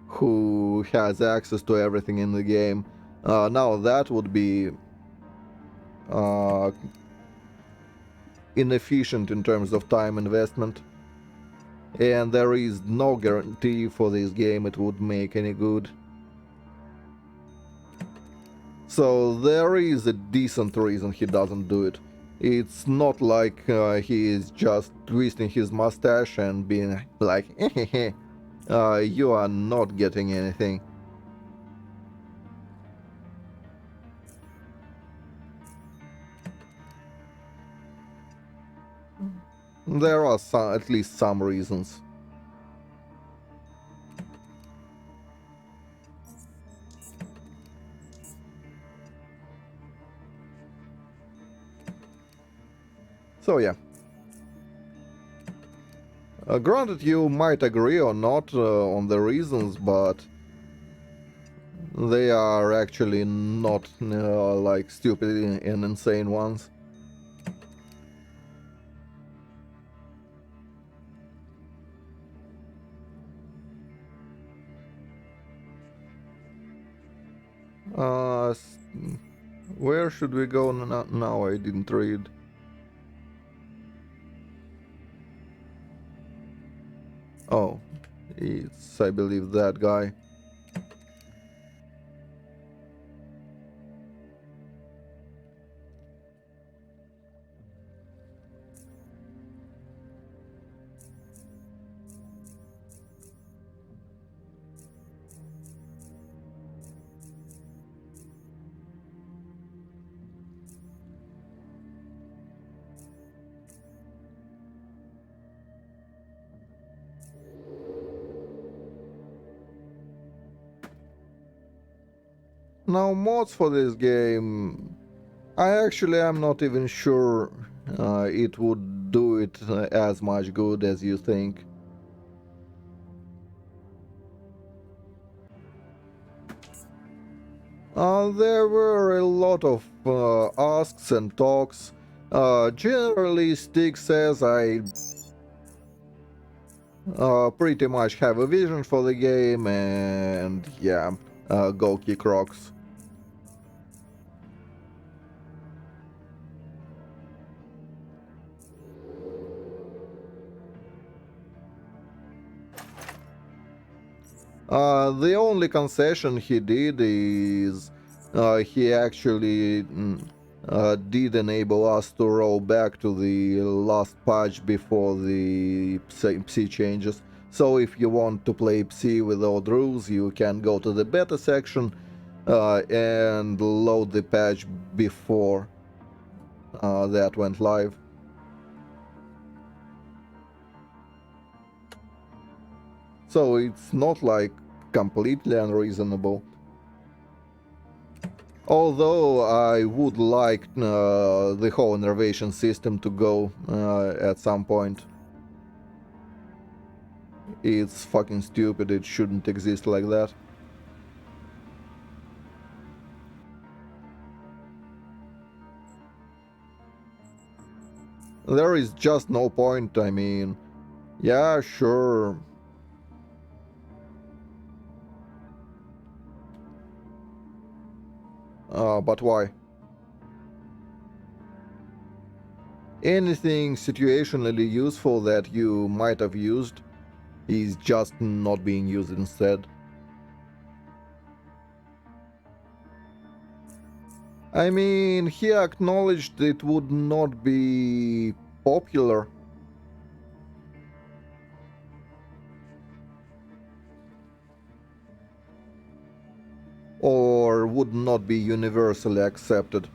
who has access to everything in the game, now that would be uh, inefficient in terms of time investment. And there is no guarantee for this game it would make any good. So there is a decent reason he doesn't do it. It's not like he is just twisting his mustache and being like, you are not getting anything. There are at least some reasons. So yeah. Granted, you might agree or not on the reasons, but they are actually not like stupid and insane ones. Uh, where should we go now? I didn't read. Oh, it's, I believe, that guy. Now, mods for this game, I actually am not even sure it would do it as much good as you think. There were a lot of asks and talks. Generally, Stick says I pretty much have a vision for the game, and yeah, go kick rocks. The only concession he did is he actually did enable us to roll back to the last patch before the PSI changes. So if you want to play PSI without rules, you can go to the beta section and load the patch before that went live. So it's not like completely unreasonable. Although I would like the whole innervation system to go at some point. It's fucking stupid, it shouldn't exist like that. There is just no point, I mean, yeah, sure. But why? Anything situationally useful that you might have used is just not being used instead. I mean, he acknowledged it would not be popular. Or would not be universally accepted.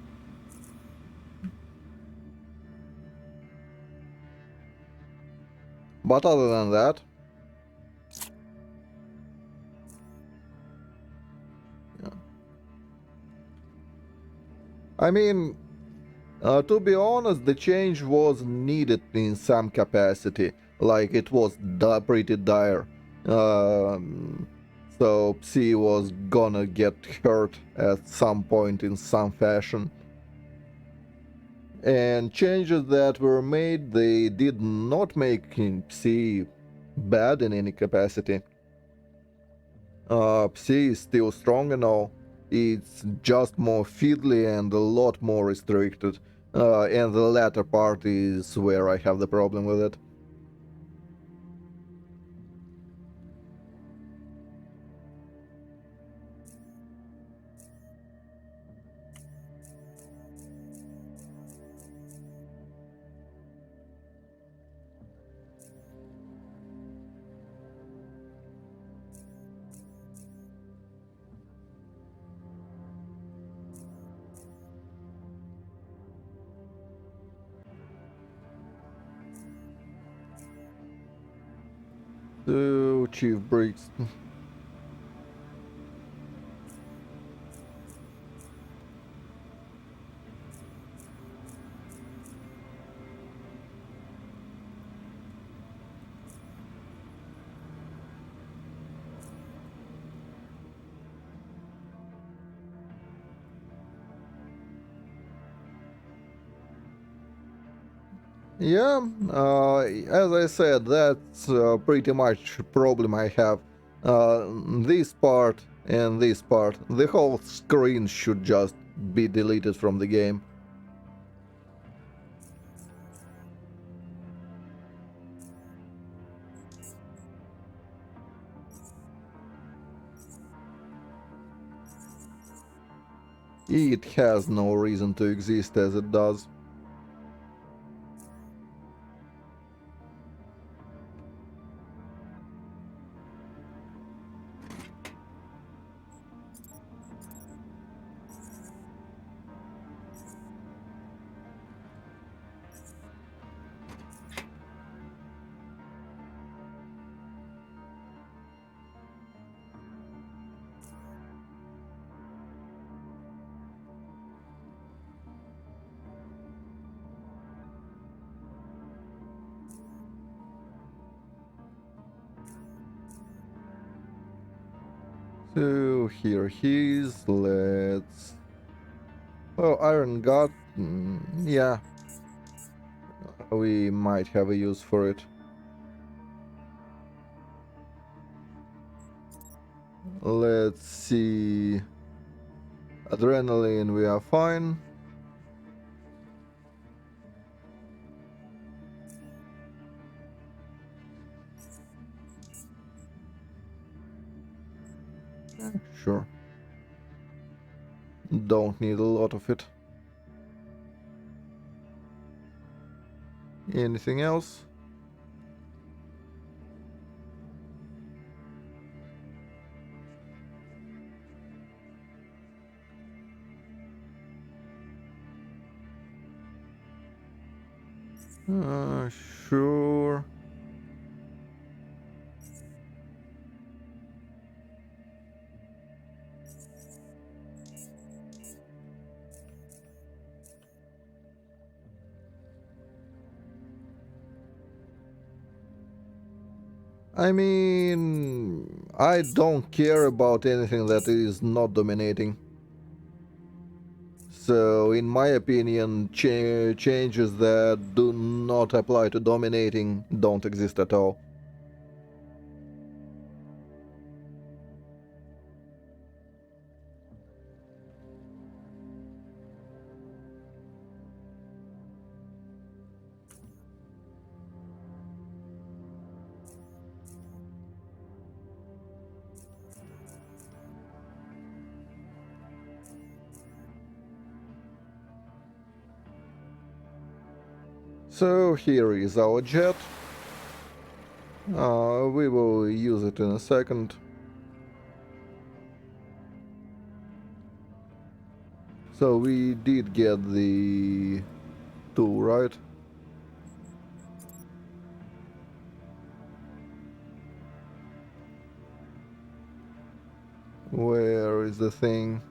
But other than that, yeah. I mean, To be honest, the change was needed in some capacity, like it was pretty dire. Um, so Psy was gonna get hurt at some point in some fashion. And changes that were made, they did not make Psy bad in any capacity. Psy is still strong and all. It's just more fiddly and a lot more restricted. And the latter part is where I have the problem with it. So, Chief Briggs. Yeah, as I said, that's pretty much problem I have. This part and this part, the whole screen should just be deleted from the game. It has no reason to exist as it does. So here he is. Let's. Oh, Iron God. Yeah, we might have a use for it. Let's see. Adrenaline, we are fine. Sure. Don't need a lot of it. Anything else? Sure. I mean, I don't care about anything that is not dominating. So, in my opinion, changes that do not apply to dominating don't exist at all. So, here is our jet. We will use it in a second. So, we did get the tool, right? Where is the thing?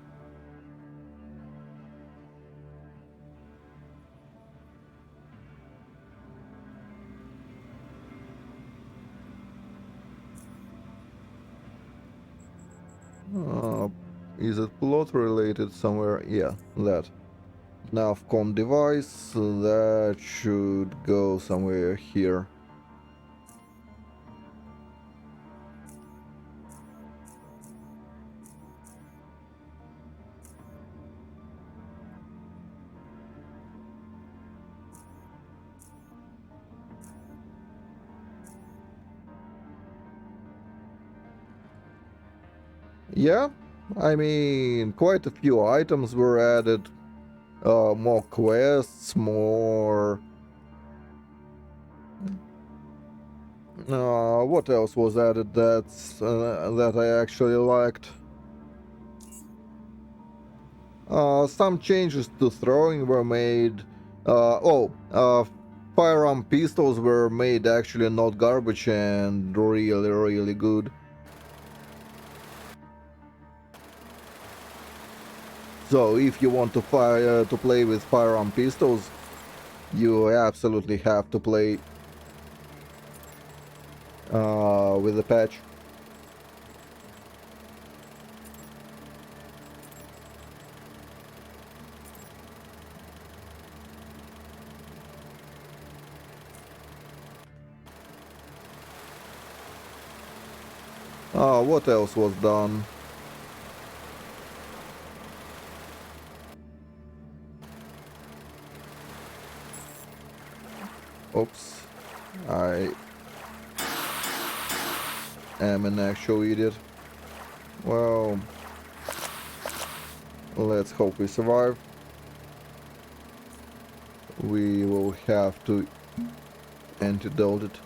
Is it plot related somewhere? Yeah, that. Navcom device, that should go somewhere here. Yeah, I mean, quite a few items were added. More quests, more... what else was added that I actually liked? Some changes to throwing were made. Firearm pistols were made actually not garbage and really, really good. So if you want to play with firearm pistols, you absolutely have to play with the patch. What else was done? Oops. I am an actual idiot. Well, let's hope we survive. We will have to antidote it.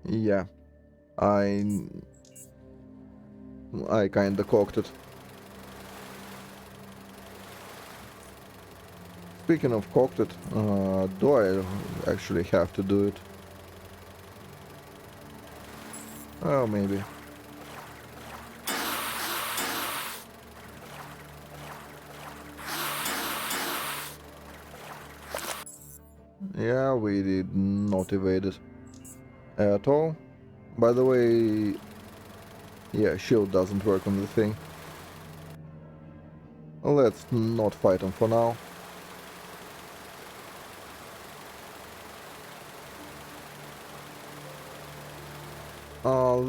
Yeah, I I kinda cocked it. Speaking of cocked it, do I actually have to do it? Oh, maybe. Yeah, we did not evade it at all. By the way, yeah, shield doesn't work on the thing. Let's not fight him for now.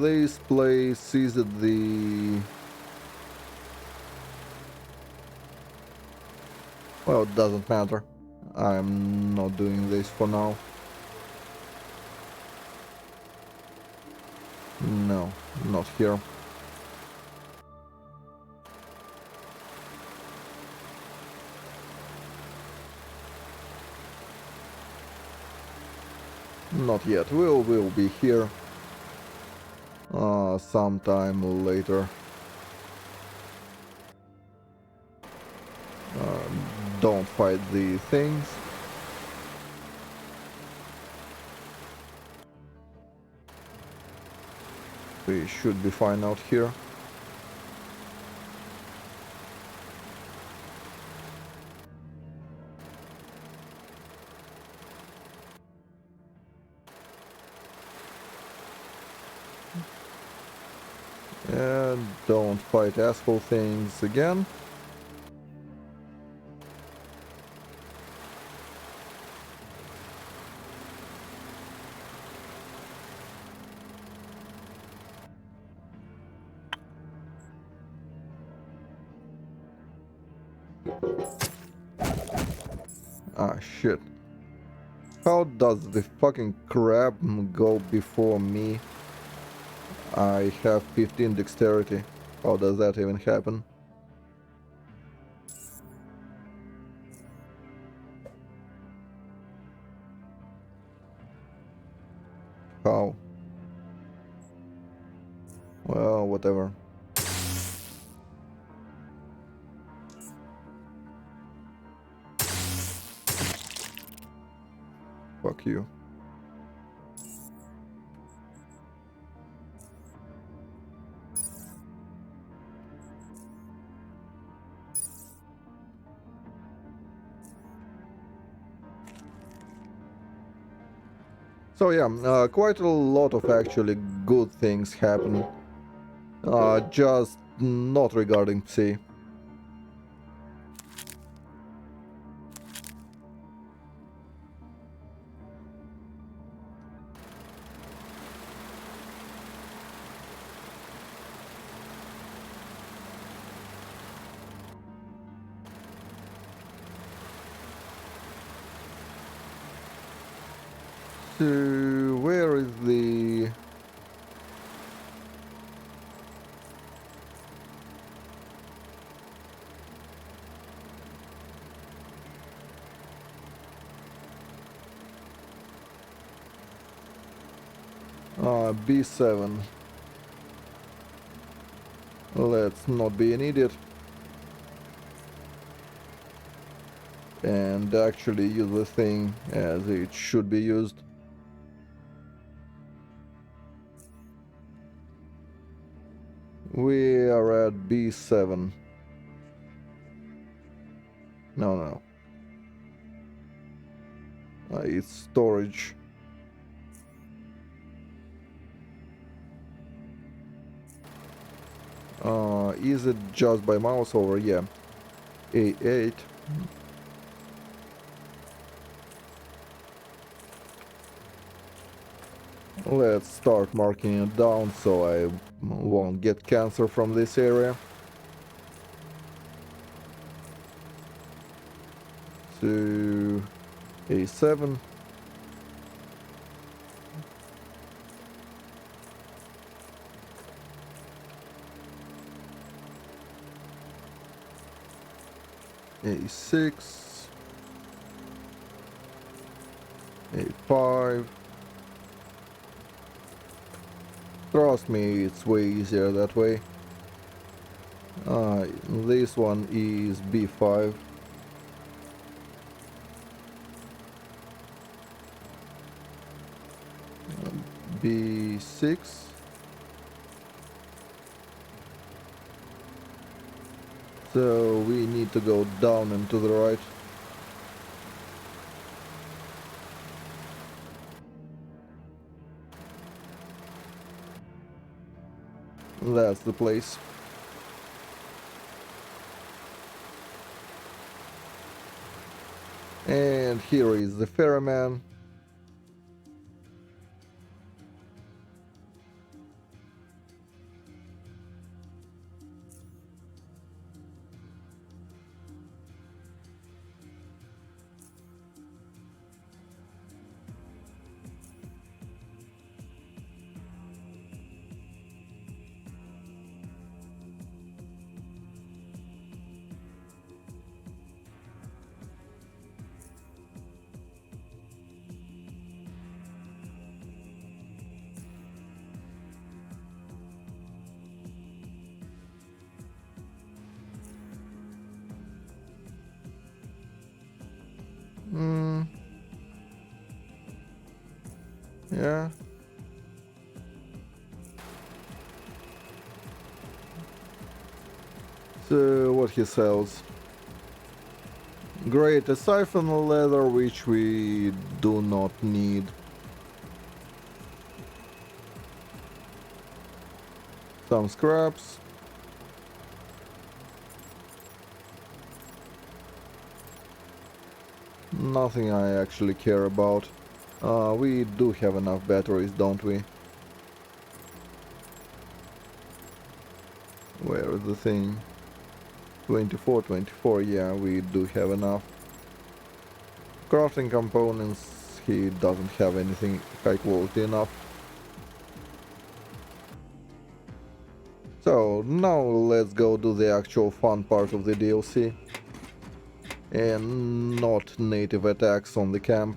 This place is at the... Well, it doesn't matter. I'm not doing this for now. No, not here. Not yet. We'll be here sometime later. Don't fight the things. We should be fine out here. And don't fight asshole things again. Ah, shit. How does the fucking crab go before me? I have 15 dexterity. How does that even happen? How? Well, whatever. Fuck you. So yeah, quite a lot of actually good things happen. Just not regarding Psi. So where is the... B7. Let's not be an idiot. And actually use the thing as it should be used. We are at B7. No. It's storage. Is it just by mouse over? Yeah. A8. Let's start marking it down so I won't get cancer from this area. So A7. A6. A5. Trust me, it's way easier that way. This one is B5. B6. So we need to go down and to the right. That's the place. And here is the ferryman. Yeah. So what he sells? Great, a siphon leather which we do not need. Some scraps. Nothing I actually care about. We do have enough batteries, don't we? Where is the thing? 24, yeah, we do have enough. Crafting components, he doesn't have anything high quality enough. So now let's go do the actual fun part of the DLC. And not native attacks on the camp.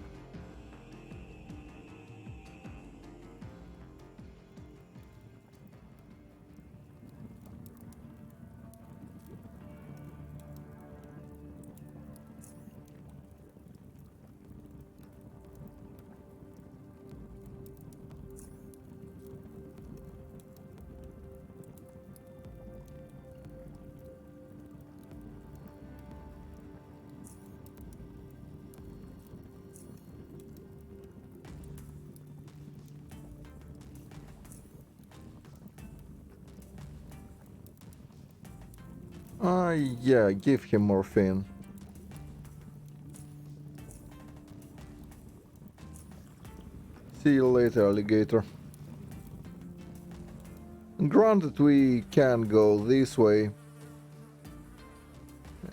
Yeah, give him morphine. See you later, alligator. Granted, we can go this way,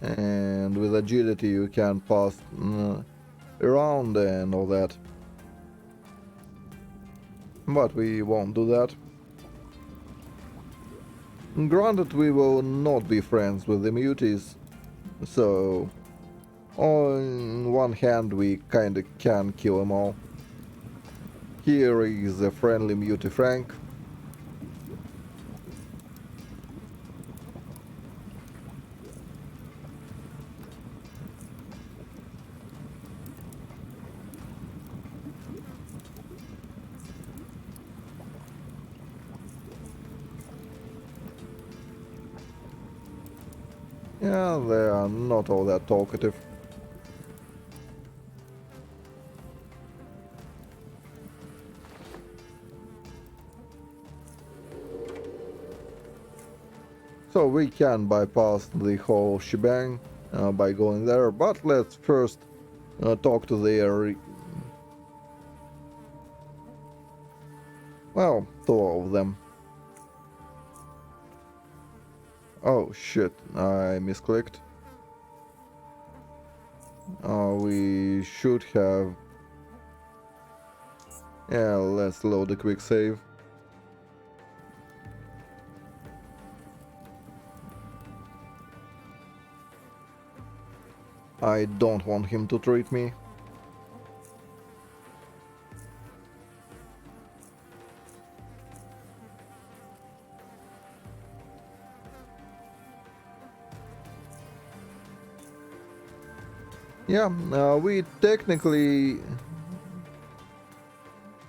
and with agility you can pass around and all that. But we won't do that. Granted, we will not be friends with the muties, so on one hand we kinda can kill them all. Here is a friendly mutie Frank. Yeah, they are not all that talkative. So we can bypass the whole shebang by going there, but let's first talk to their... well, to all of them. Oh shit, I misclicked. We should have... yeah, let's load a quick save. I don't want him to treat me. Yeah, we technically...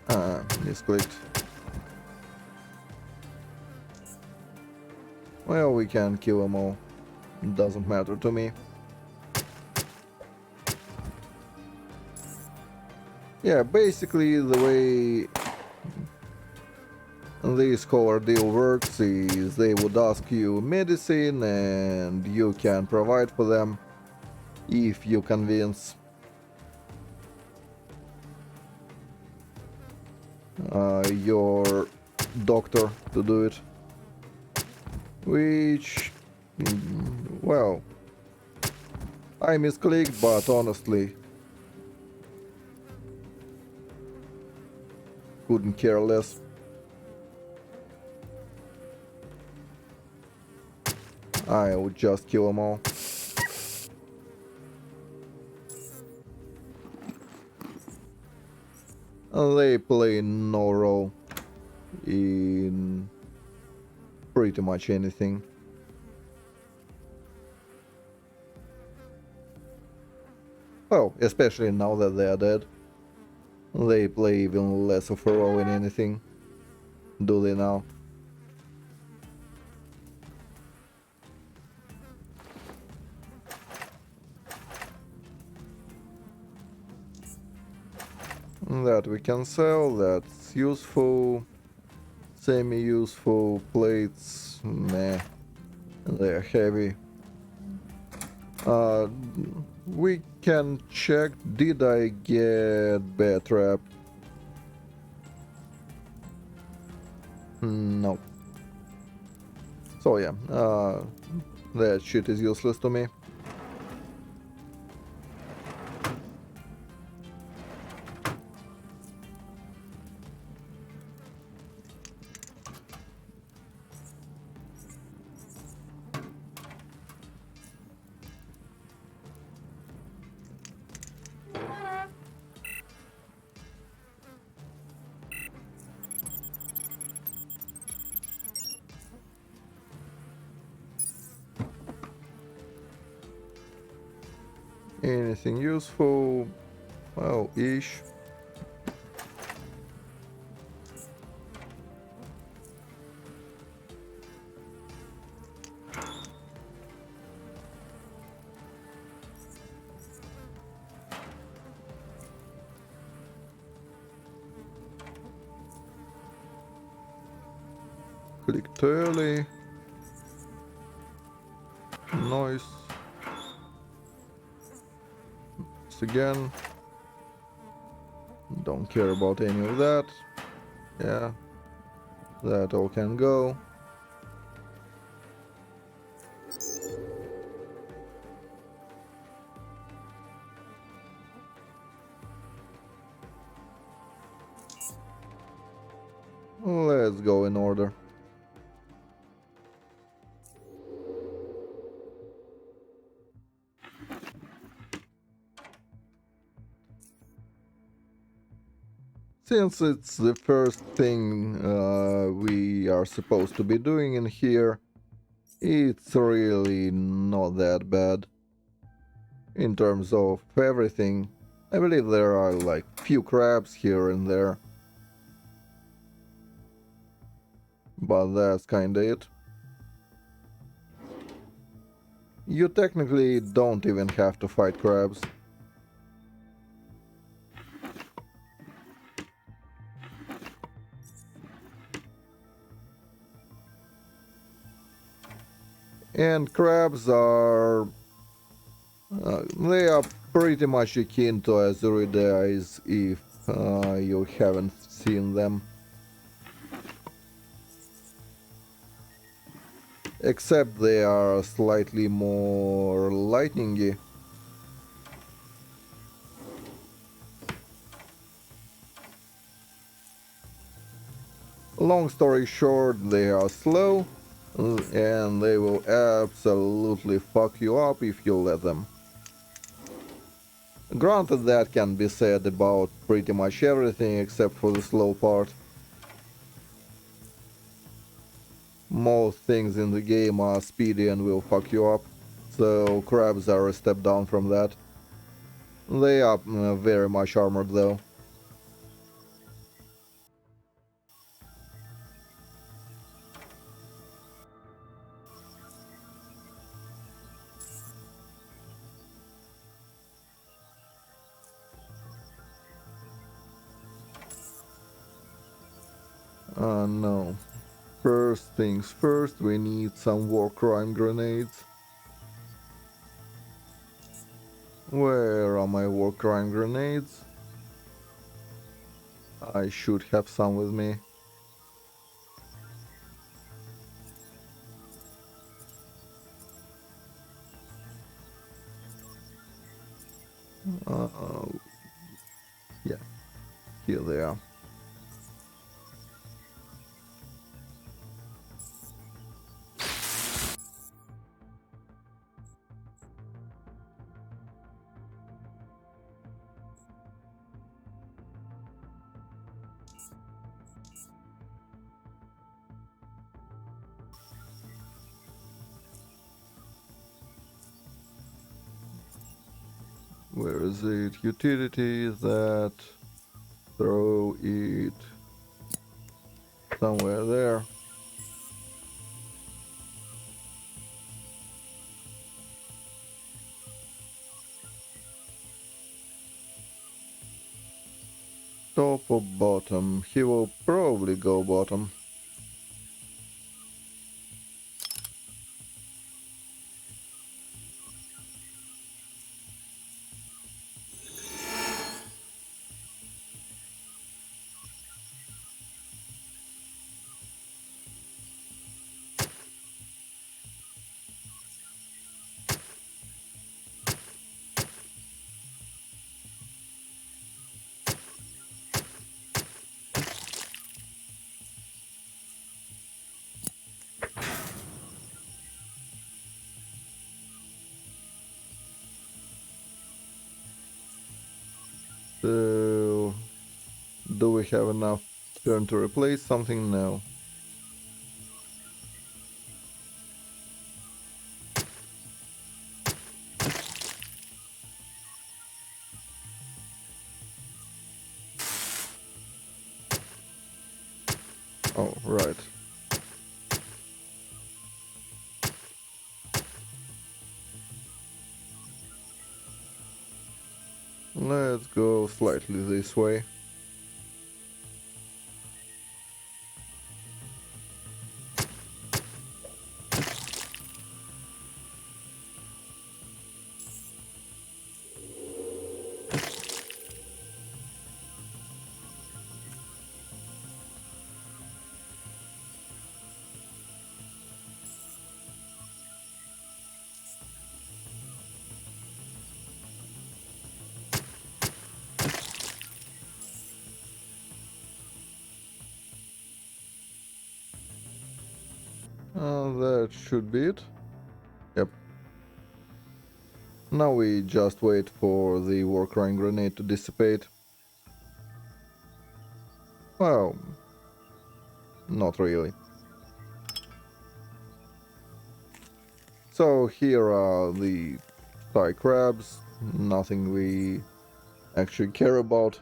misclicked. Well, we can kill them all. Doesn't matter to me. Yeah, basically the way this whole ordeal works is they would ask you medicine and you can provide for them if you convince your doctor to do it. Which, well, I misclicked, but honestly, couldn't care less. I would just kill them all. They play no role in pretty much anything. Well, especially now that they are dead. They play even less of a role in anything. Do they now? That we can sell, that's useful. Semi-useful plates, meh, they're heavy. We can check, did I get bear trap? No. So yeah, that shit is useless to me. Anything useful? Well, ish. Clicked early. Noise. Once again. Don't care about any of that. Yeah. That all can go. Let's go in order. Since it's the first thing we are supposed to be doing in here, it's really not that bad. In terms of everything, I believe there are like few crabs here and there. But that's kinda it. You technically don't even have to fight crabs. And crabs are... they are pretty much akin to Azuridae if you haven't seen them. Except they are slightly more lightningy. Long story short, they are slow, and they will absolutely fuck you up if you let them. Granted, that can be said about pretty much everything except for the slow part. Most things in the game are speedy and will fuck you up, so crabs are a step down from that. They are very much armored though. No. First things first, we need some war crime grenades. Where are my war crime grenades? I should have some with me. Uh, yeah, here they are. Where is it? Utility, that. Throw it somewhere there. Top or bottom? He will probably go bottom. So, do we have enough turn to replace something? No. Oh, right. Let's go slightly this way. That should be it. Yep. Now we just wait for the war crime grenade to dissipate. Well, not really. So here are the Thai crabs. Nothing we actually care about.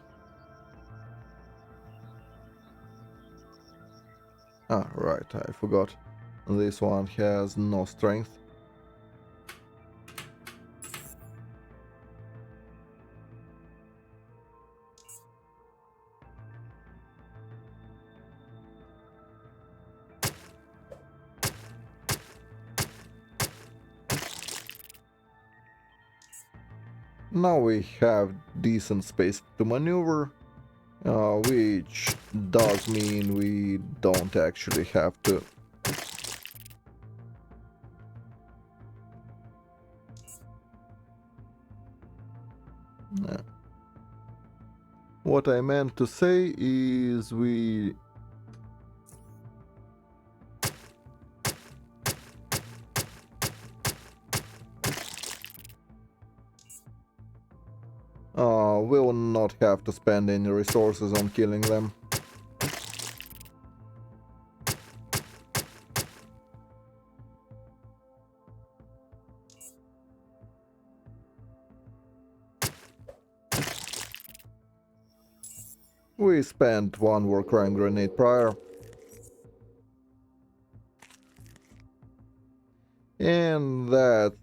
Ah, right, I forgot. This one has no strength. Now we have decent space to maneuver, which does mean we don't actually have to. What I meant to say is we will not have to spend any resources on killing them. We spent one war crime grenade prior. And that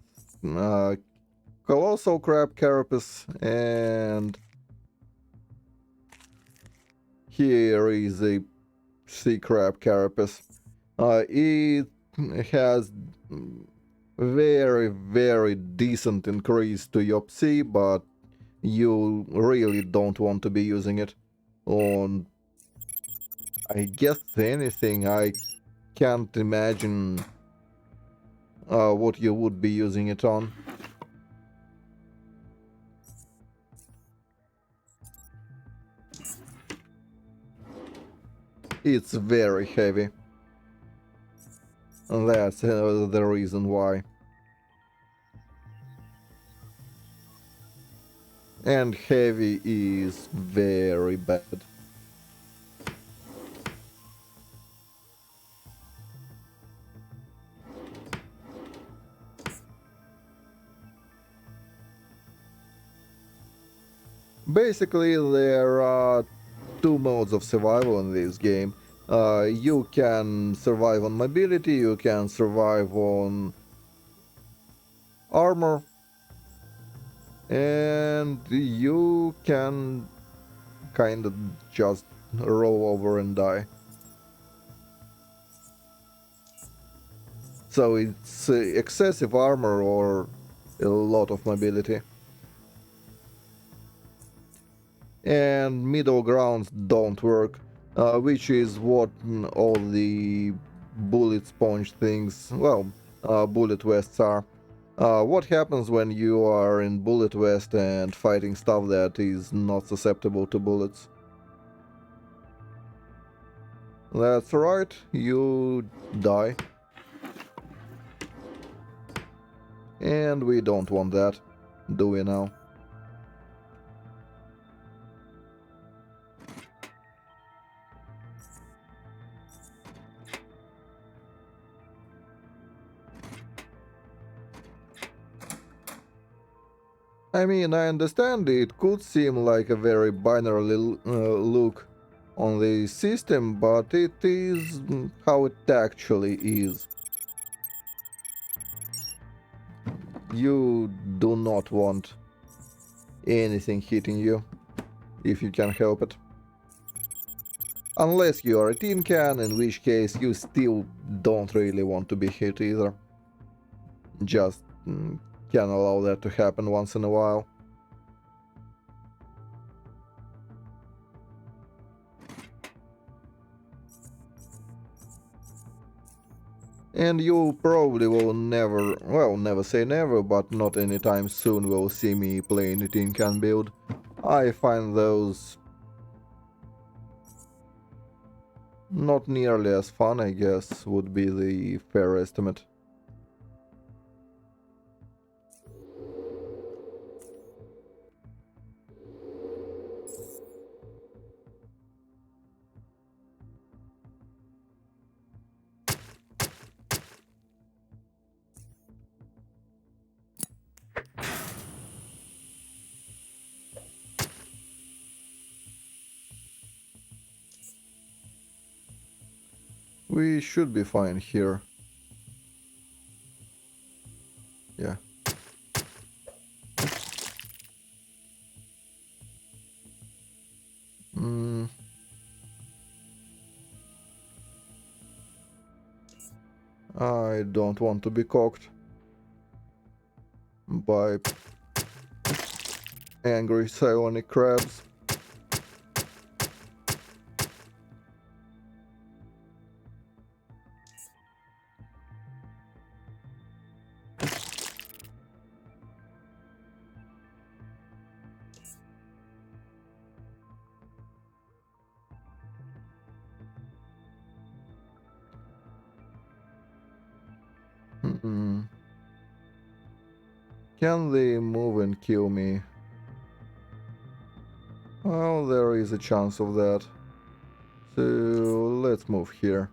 colossal crab carapace, and here is a sea crab carapace. It has very decent increase to YOPC, but you really don't want to be using it on, I guess, anything. I can't imagine what you would be using it on. It's very heavy. And that's the reason why. And heavy is very bad. Basically, there are two modes of survival in this game. You can survive on mobility, you can survive on armor, and you can kind of just roll over and die. So it's excessive armor or a lot of mobility. And middle grounds don't work, which is what all the bullet sponge things, well, bullet vests are. What happens when you are in bullet vest and fighting stuff that is not susceptible to bullets? That's right, you die. And we don't want that, do we now? I mean, I understand it could seem like a very binary look on the system, but it is how it actually is. You do not want anything hitting you, if you can help it. Unless you are a tin can, in which case you still don't really want to be hit either. Just can allow that to happen once in a while. And you probably will never, well, never say never, but not anytime soon will see me playing a tin can build. I find those Not nearly as fun, I guess, would be the fair estimate. We should be fine here. Yeah. Mm, I don't want to be cocked by angry psionic crabs. Mm. Can they move and kill me? Well, there is a chance of that. So let's move here.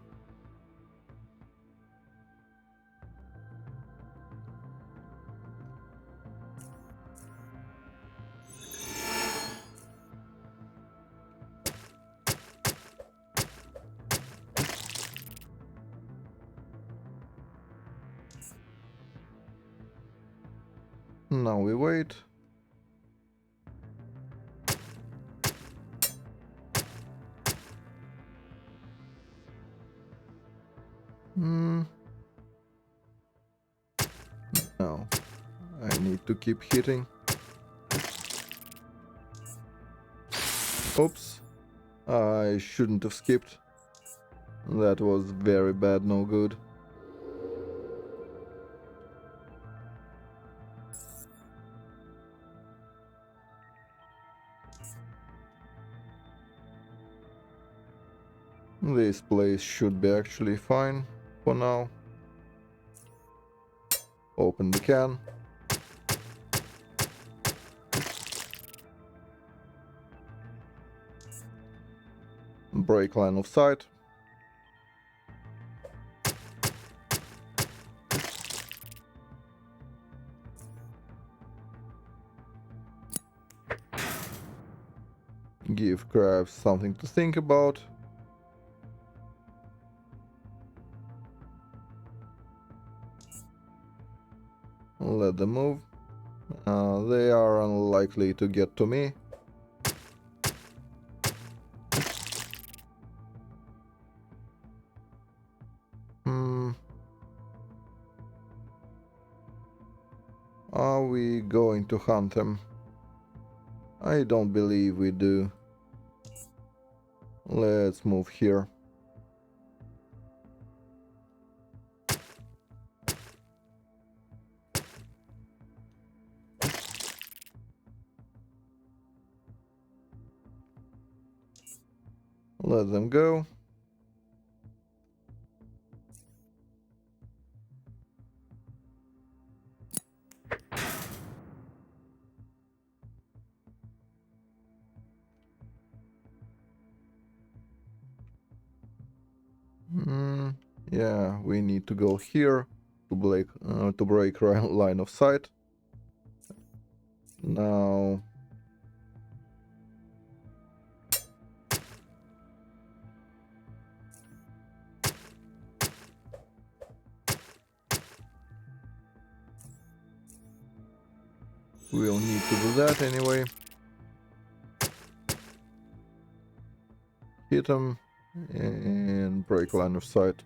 Now we wait. Hmm. No. I need to keep hitting. Oops. I shouldn't have skipped. That was very bad, no good. This place should be actually fine for now. Open the can. Break line of sight. Give crabs something to think about. Let them move. They are unlikely to get to me. Hmm. Are we going to hunt them? I don't believe we do. Let's move here. Let them go. Hmm. Yeah, we need to go here to break line of sight. Now we'll need to do that anyway. Hit them and break line of sight.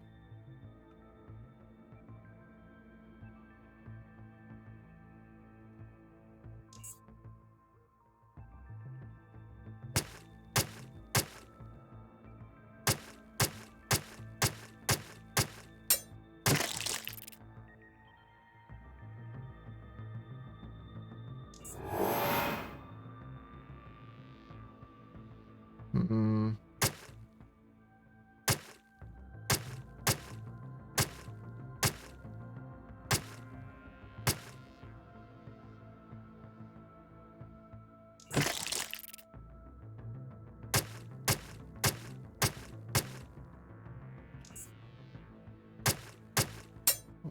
Mm,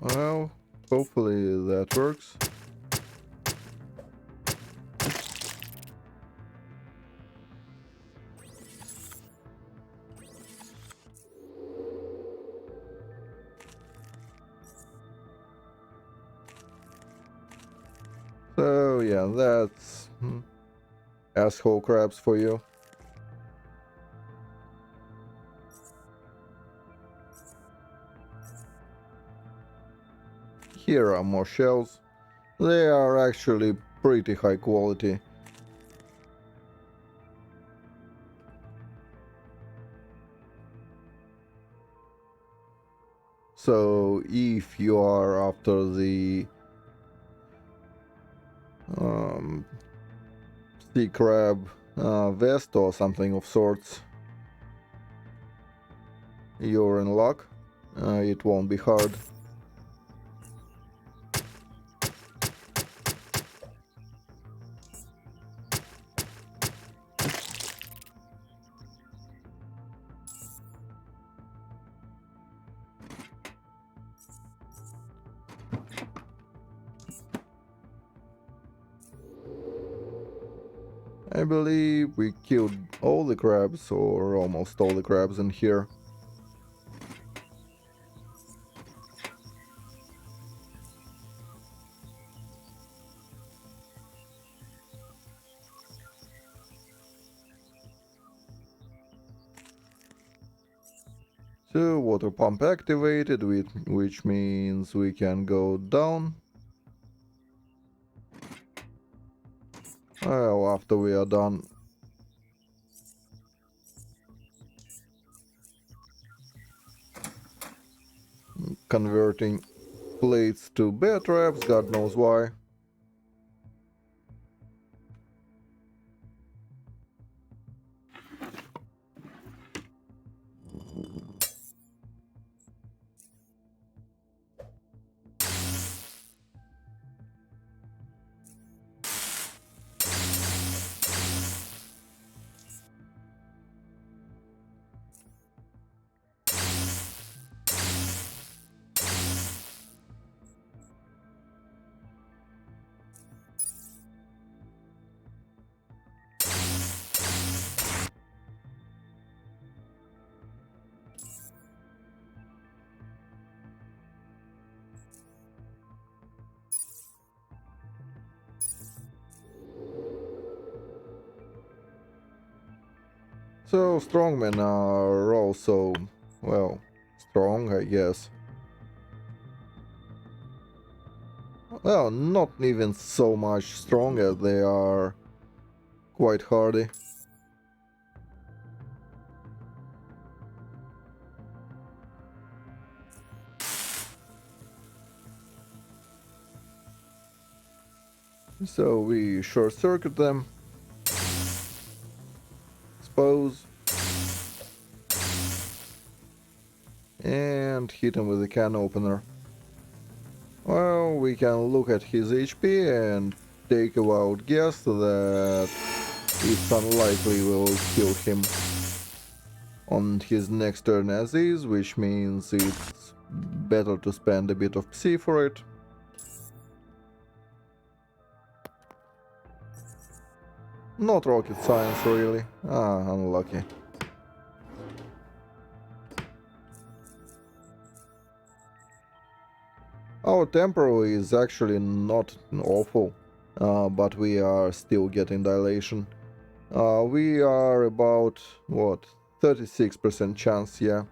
Well, hopefully that works. So yeah, that's asshole crabs for you. Here are more shells. They are actually pretty high quality. So if you are after the um, sea crab vest or something of sorts, you're in luck. It won't be hard. I believe we killed all the crabs, or almost all the crabs in here. So water pump activated, which means we can go down. Well, after we are done converting plates to bear traps, God knows why. So strongmen are also, well, strong, I guess. Well, not even so much strong as they are quite hardy. So we short circuit them, expose, and hit him with a can opener. Well, we can look at his HP and take a wild guess that it's unlikely we'll kill him on his next turn as is, which means it's better to spend a bit of Psi for it. Not rocket science, really. Ah, unlucky. Our tempo is actually not awful, but we are still getting dilation. We are about, what, 36% chance, yeah.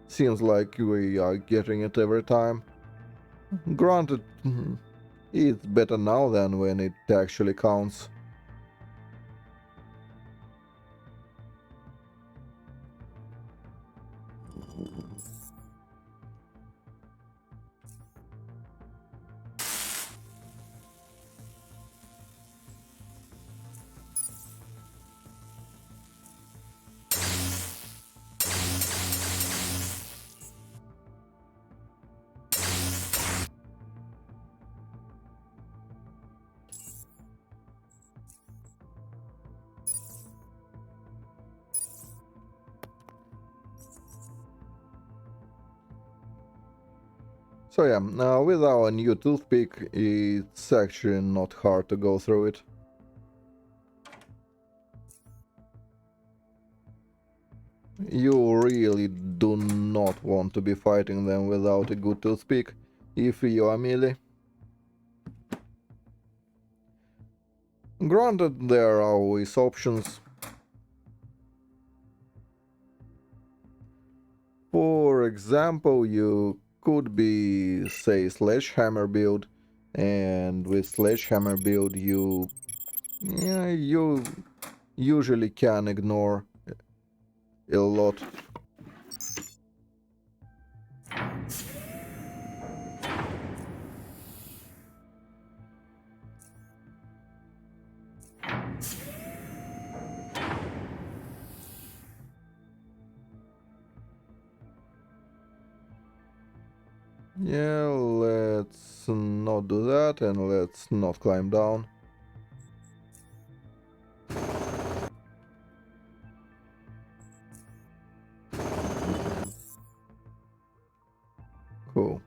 Seems like we are getting it every time. Granted, it's better now than when it actually counts. So yeah, with our new toothpick, it's actually not hard to go through it. You really do not want to be fighting them without a good toothpick, if you are melee. Granted, there are always options. For example, you could be, say, sledgehammer build, and with sledgehammer build you usually can ignore a lot. Yeah, let's not do that, and let's not climb down. Cool.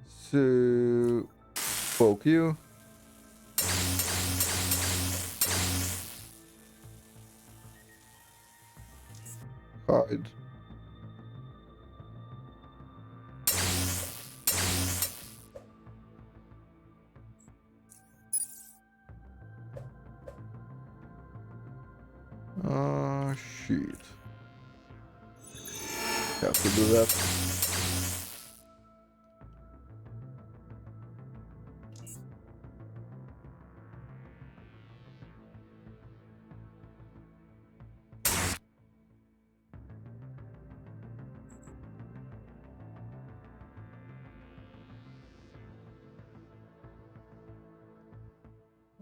So, poke you. Hide. Ah, shit. Have to do that.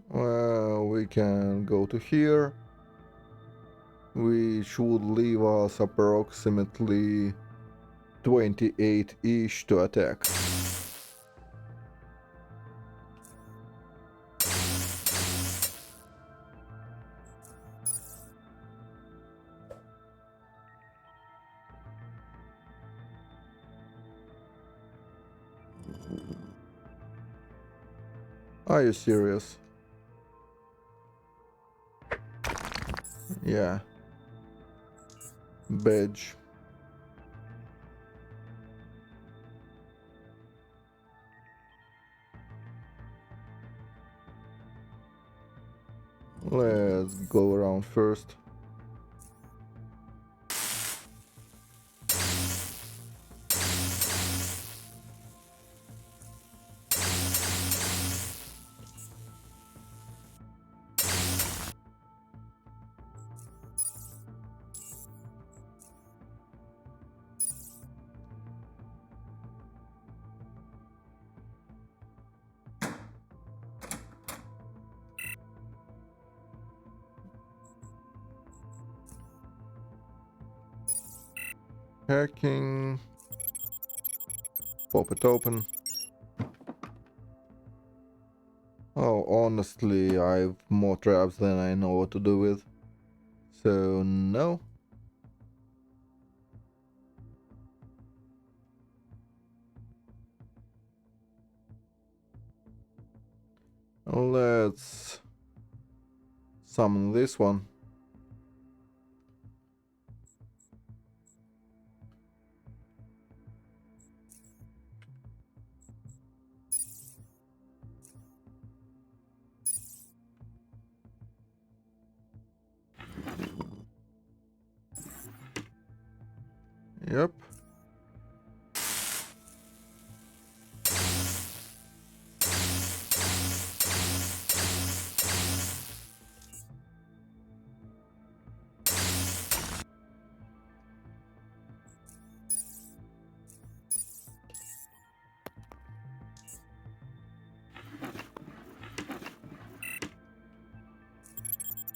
Well, we can go to here. Which would leave us approximately 28-ish to attack. Are you serious? Yeah. Badge. Let's go around first. Hacking. Pop it open. Oh, honestly, I've more traps than I know what to do with. So, no. Let's summon this one. Yep.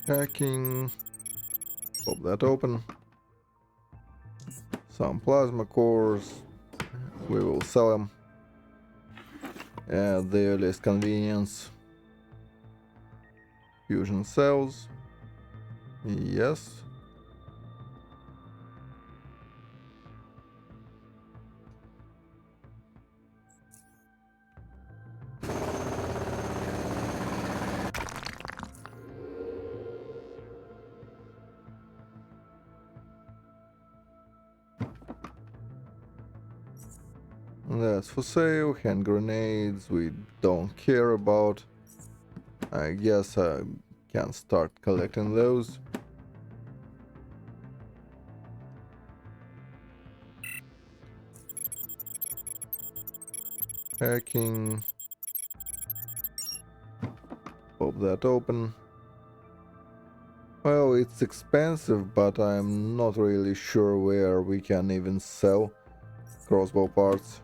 Hacking. Pop that open. Some plasma cores. We will sell them at the earliest convenience. Fusion cells. Yes. That's for sale. Hand grenades we don't care about. I guess I can start collecting those. Hacking. Pop that open. Well, it's expensive, but I'm not really sure where we can even sell crossbow parts.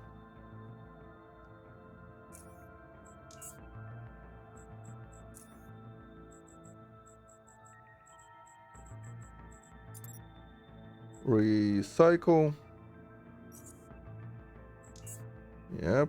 Recycle. Yep.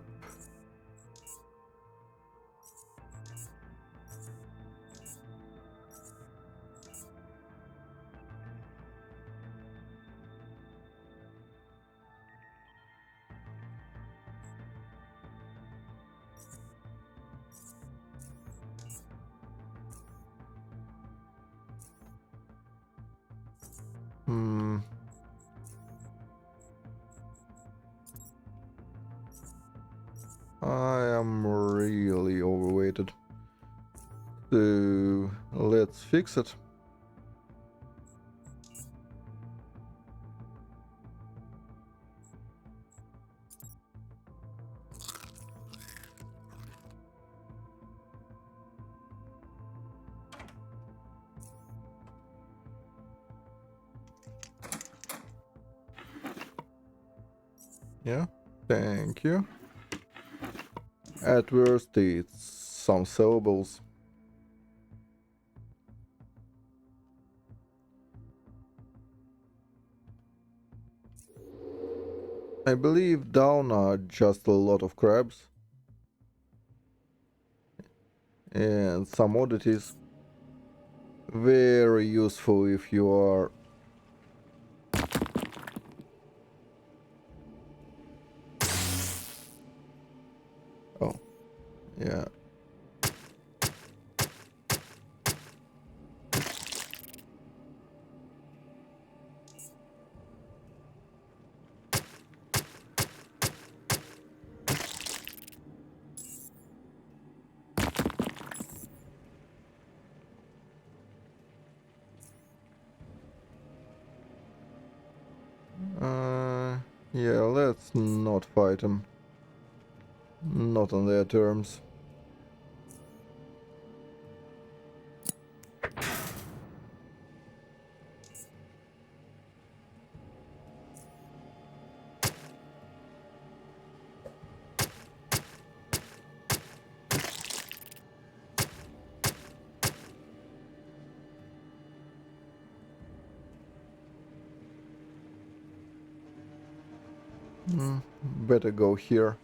Hmm. I am really overweighted. So let's fix it. Yeah, thank you. At worst, it's some syllables. I believe down are just a lot of crabs and some oddities. Very useful if you are... Oh, yeah. Uh, yeah, let's not fight them. Not on their terms. Better go here.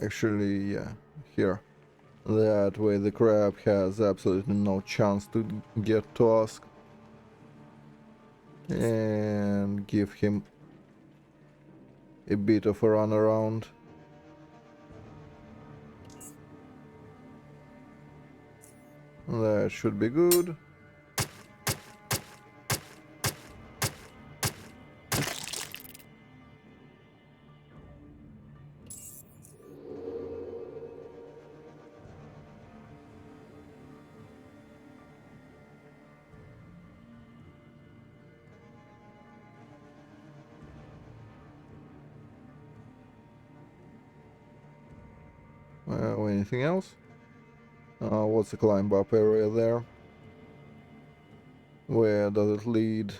Actually, yeah, here. That way the crab has absolutely no chance to get to us. And give him a bit of a run around. That should be good. Anything else? What's the climb up area there? Where does it lead?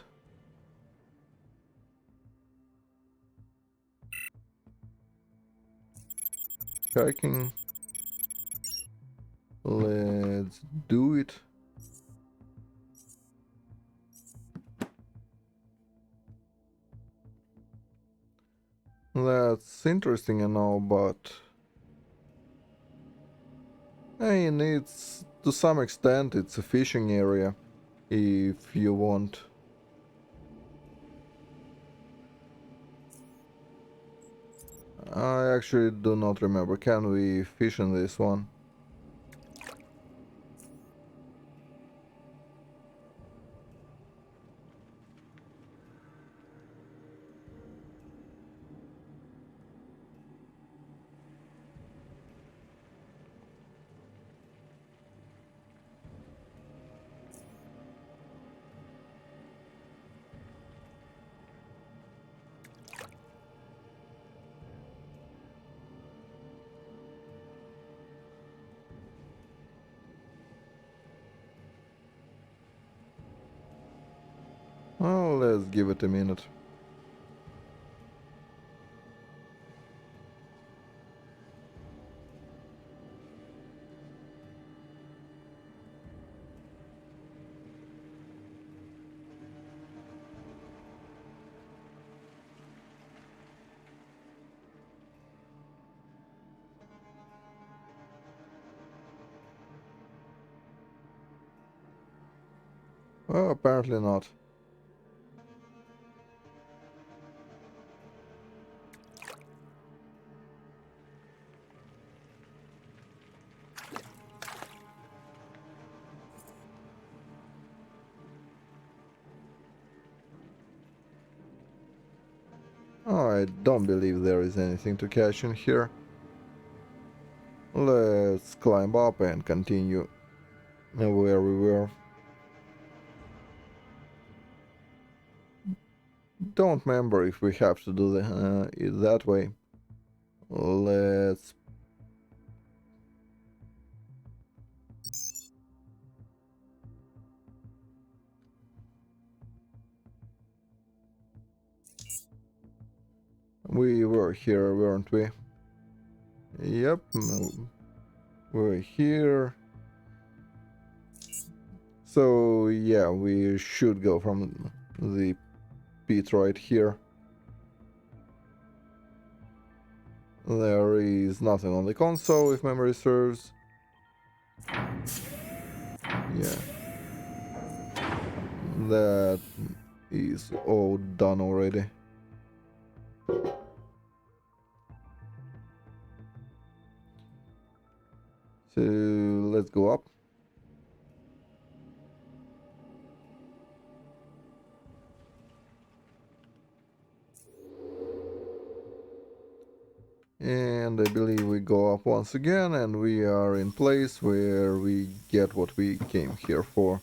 Hiking. Let's do it. That's interesting, but I mean, it's to some extent it's a fishing area, if you want. I actually do not remember. Can we fish in this one? Well, let's give it a minute. Well, apparently not. I don't believe there is anything to catch in here. Let's climb up and continue where we were. Don't remember if we have to do it that way. Let's... We were here, weren't we? Yep, we're here. So yeah, we should go from the pit right here. There is nothing on the console, if memory serves. Yeah. That is all done already. So let's go up. And I believe we go up once again, and we are in place where we get what we came here for.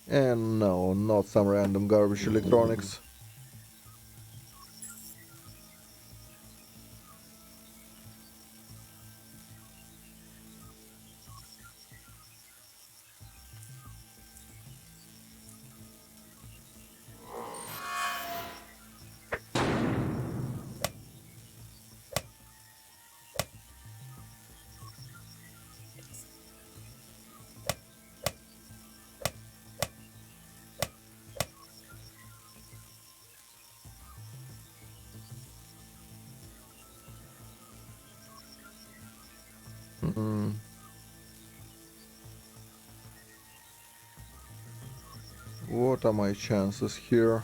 And no, not some random garbage electronics. Mm. What are my chances here?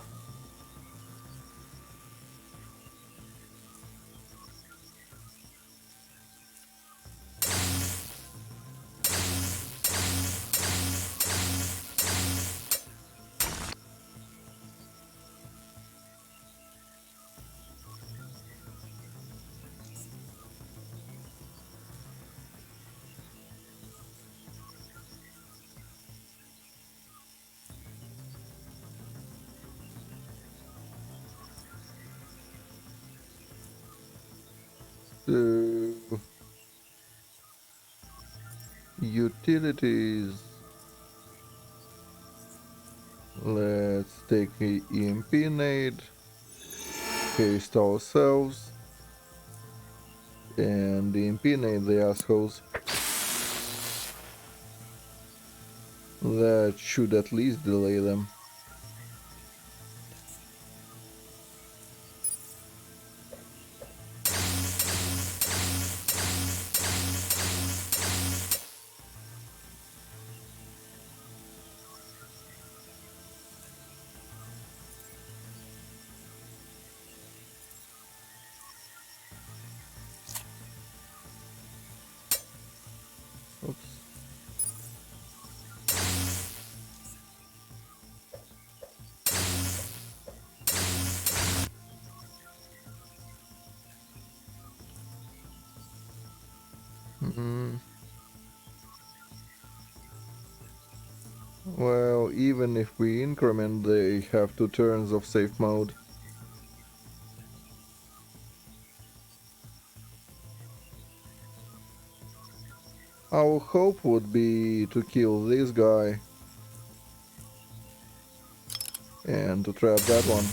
Uh, Utilities. Let's take the EMP nade, haste ourselves, and EMP nade the assholes. That should at least delay them. Mm, well, even if we increment, they have 2 turns of safe mode. Our hope would be to kill this guy and to trap that one.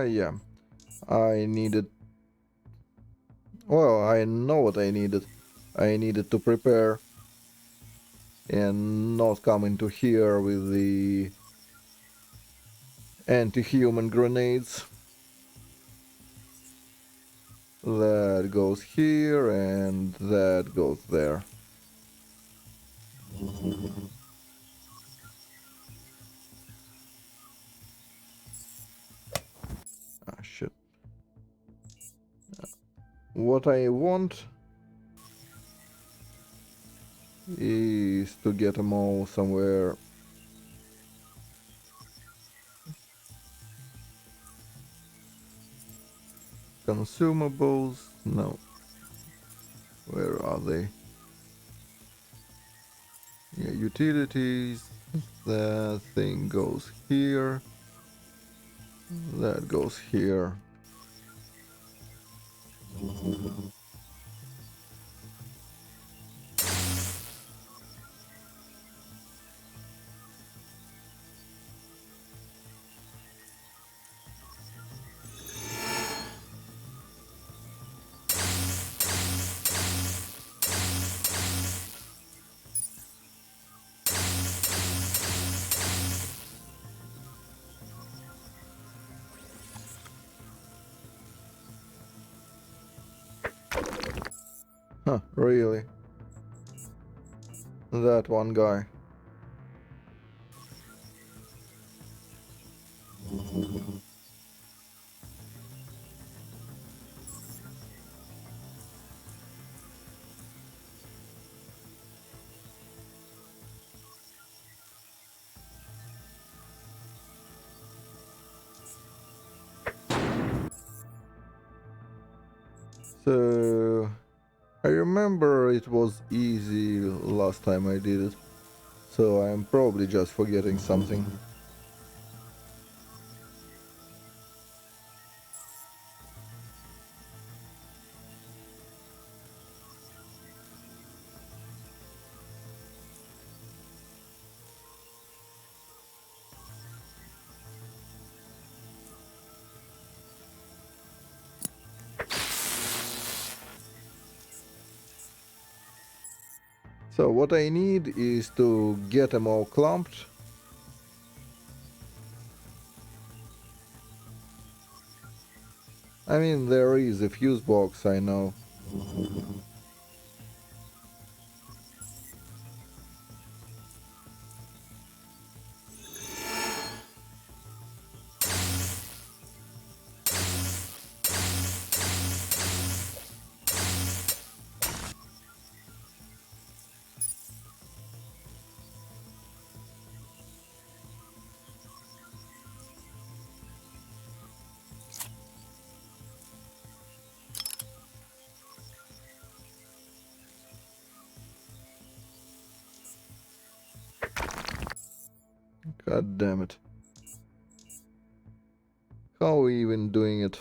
Yeah. I needed... Well, I know what I needed. I needed to prepare and not come into here with the anti-human grenades. That goes here and that goes there. Ah, shit. What I want is to get them all somewhere. Consumables? No. Where are they? Yeah, utilities. That thing goes here. That goes here. Huh, really? That one guy. So... I remember it was easy last time I did it. So I'm probably just forgetting something. So what I need is to get them all clumped. I mean, there is a fuse box, I know. God damn it. How are we even doing it?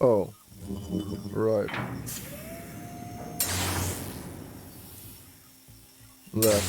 Oh, right. That.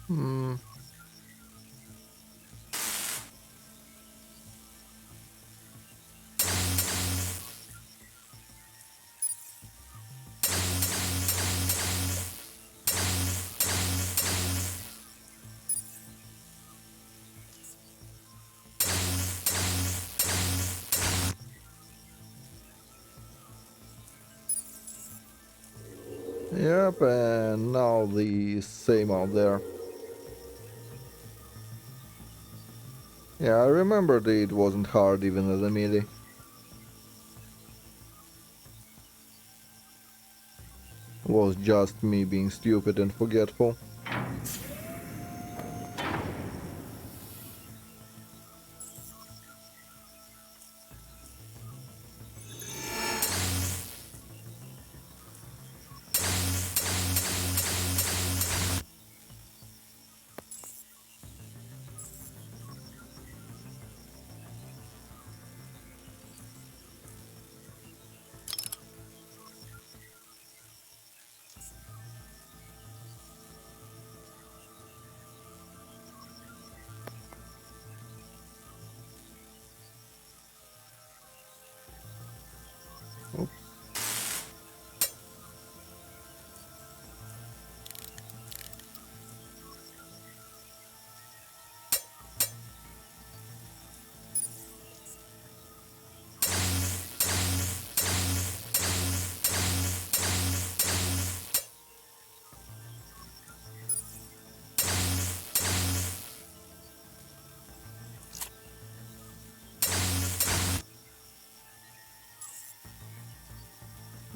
Hmm. Yep, and now the same out there. Yeah, I remember that it wasn't hard even as a melee. It was just me being stupid and forgetful. Oops.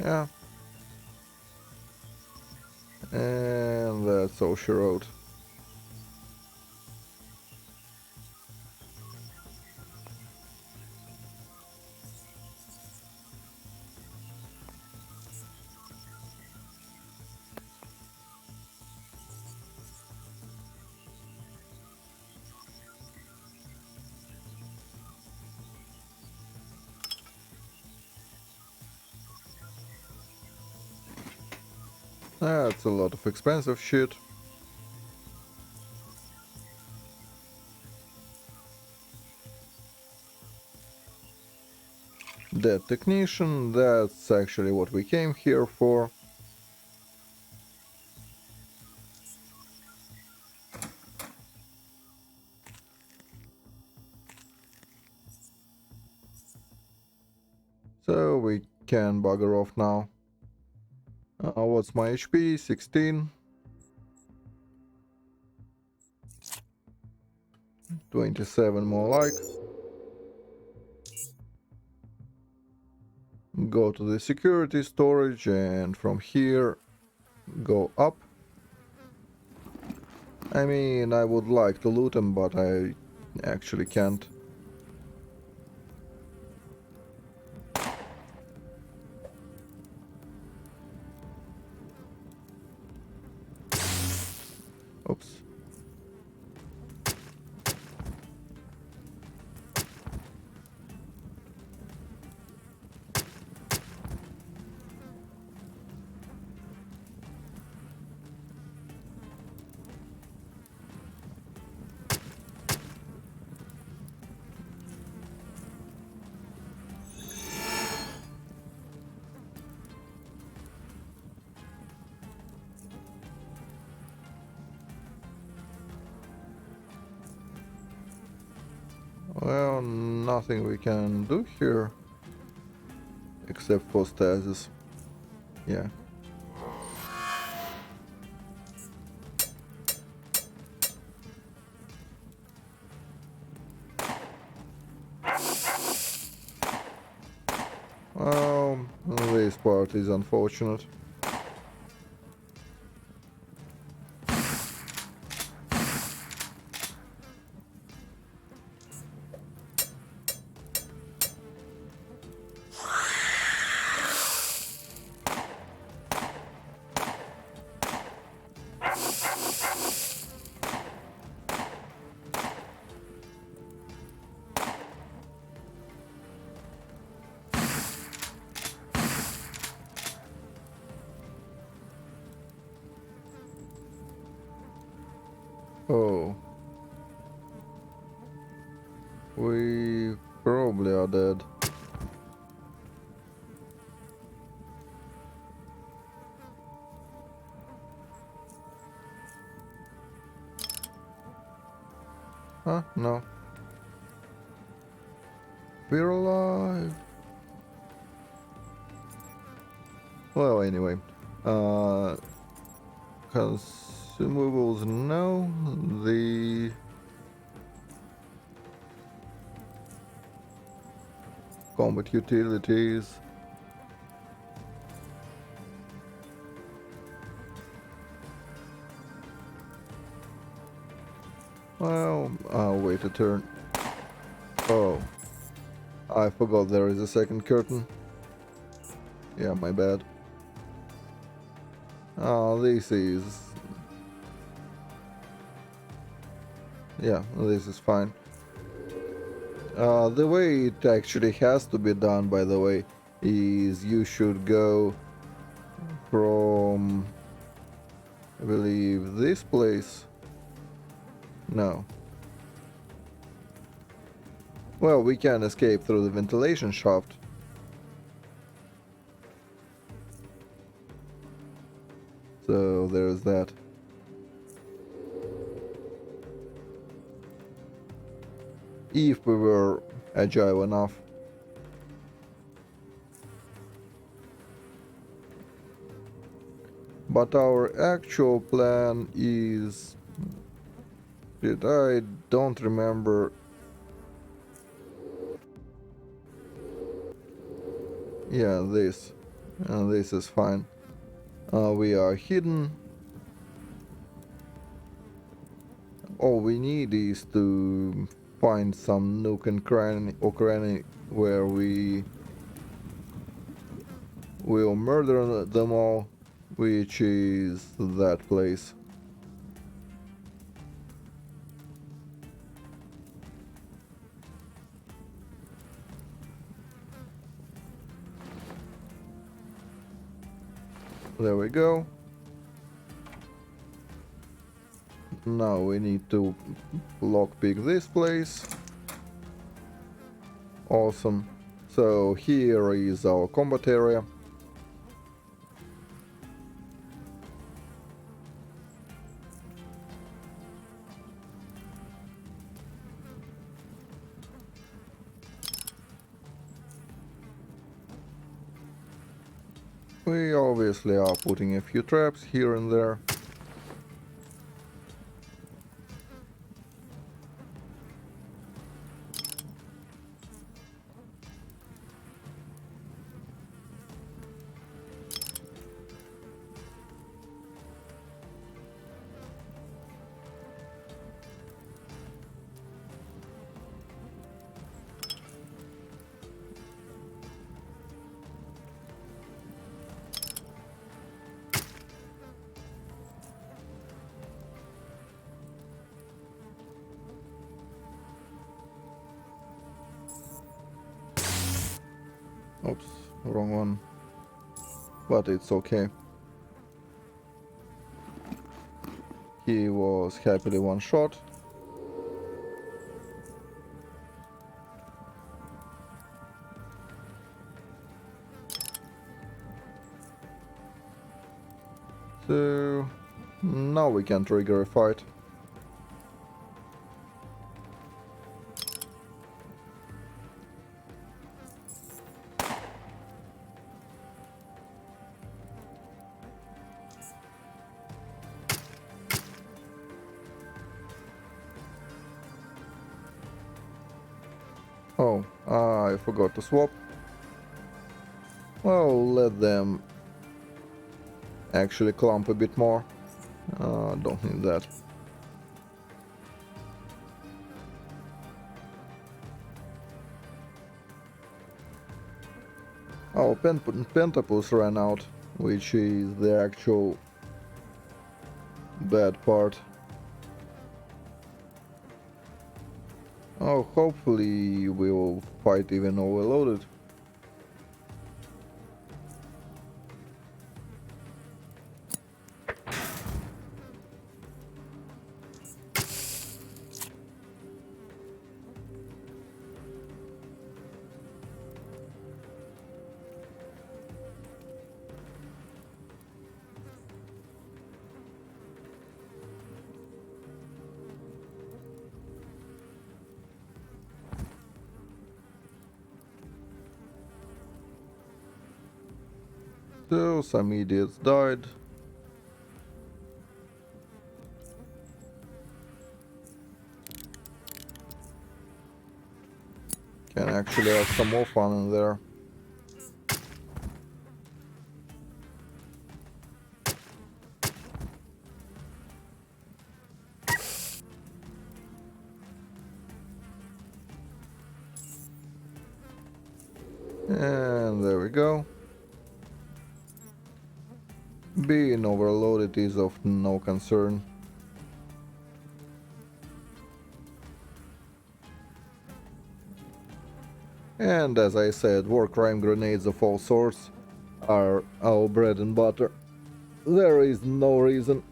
Yeah, and that's all she wrote. That's a lot of expensive shit. Dead technician, that's actually what we came here for. So we can bugger off now. What's my HP? 16. 27 more like. Go to the security storage and from here go up. I mean, I would like to loot them, but I actually can't. Oops. Well, nothing we can do here except for stasis. Yeah. This part is unfortunate. Oh. We probably are dead. Huh? No. We're alive. Well, anyway. Uh, consumables, no. The combat utilities. Well, I'll wait a turn. Oh, I forgot there is a second curtain. Yeah, my bad. This is... Yeah, this is fine. The way it actually has to be done, by the way, is you should go from, I believe, this place. No. Well, we can escape through the ventilation shaft. So there's that. If we were agile enough. But our actual plan is... I don't remember. Yeah, this. This is fine. We are hidden. All we need is to find some nook and cranny where we will murder them all, which is that place. There we go. Now we need to lockpick this place. Awesome. So here is our combat area. We obviously are putting a few traps here and there. Oops, wrong one. But it's okay. He was happily one shot. So now we can trigger a fight. Oh, I forgot to swap. Well, let them actually clump a bit more. Don't need that. Oh, Pentapus ran out, which is the actual bad part. Oh, hopefully we'll fight even overloaded. So some idiots died. Can actually have some more fun in there. And there we go. Being overloaded is of no concern. And as I said, war crime grenades of all sorts are our bread and butter. There is no reason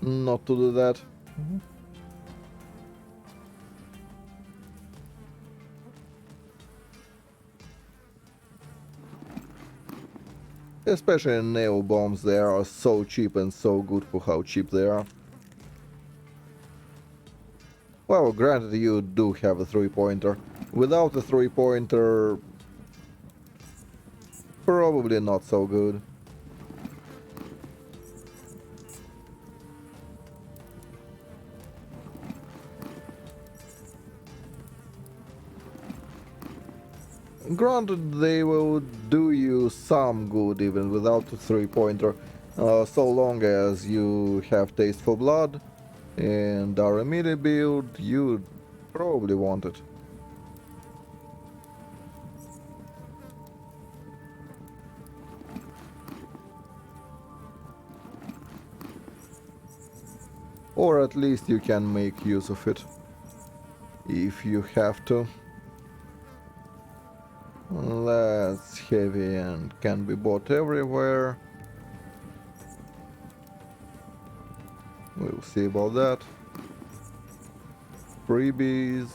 not to do that. Especially nail bombs, they are so cheap and so good for how cheap they are. Well, granted, you do have a three-pointer. Without a three-pointer, probably not so good. Granted, they will do you some good even without a three-pointer, so long as you have taste for blood and are a melee build, you'd probably want it. Or at least you can make use of it, if you have to. That's heavy and can be bought everywhere. We'll see about that. Freebies.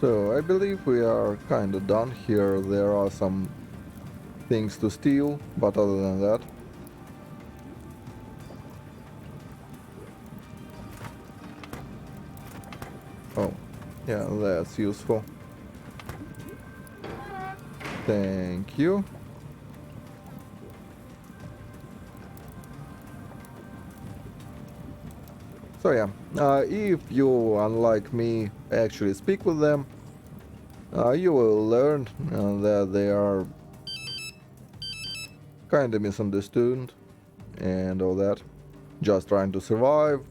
So I believe we are kinda done here. There are some things to steal, but other than that, oh, yeah, that's useful. Thank you. So yeah, if you, unlike me, actually speak with them, you will learn that they are kinda misunderstood and all that. Just trying to survive.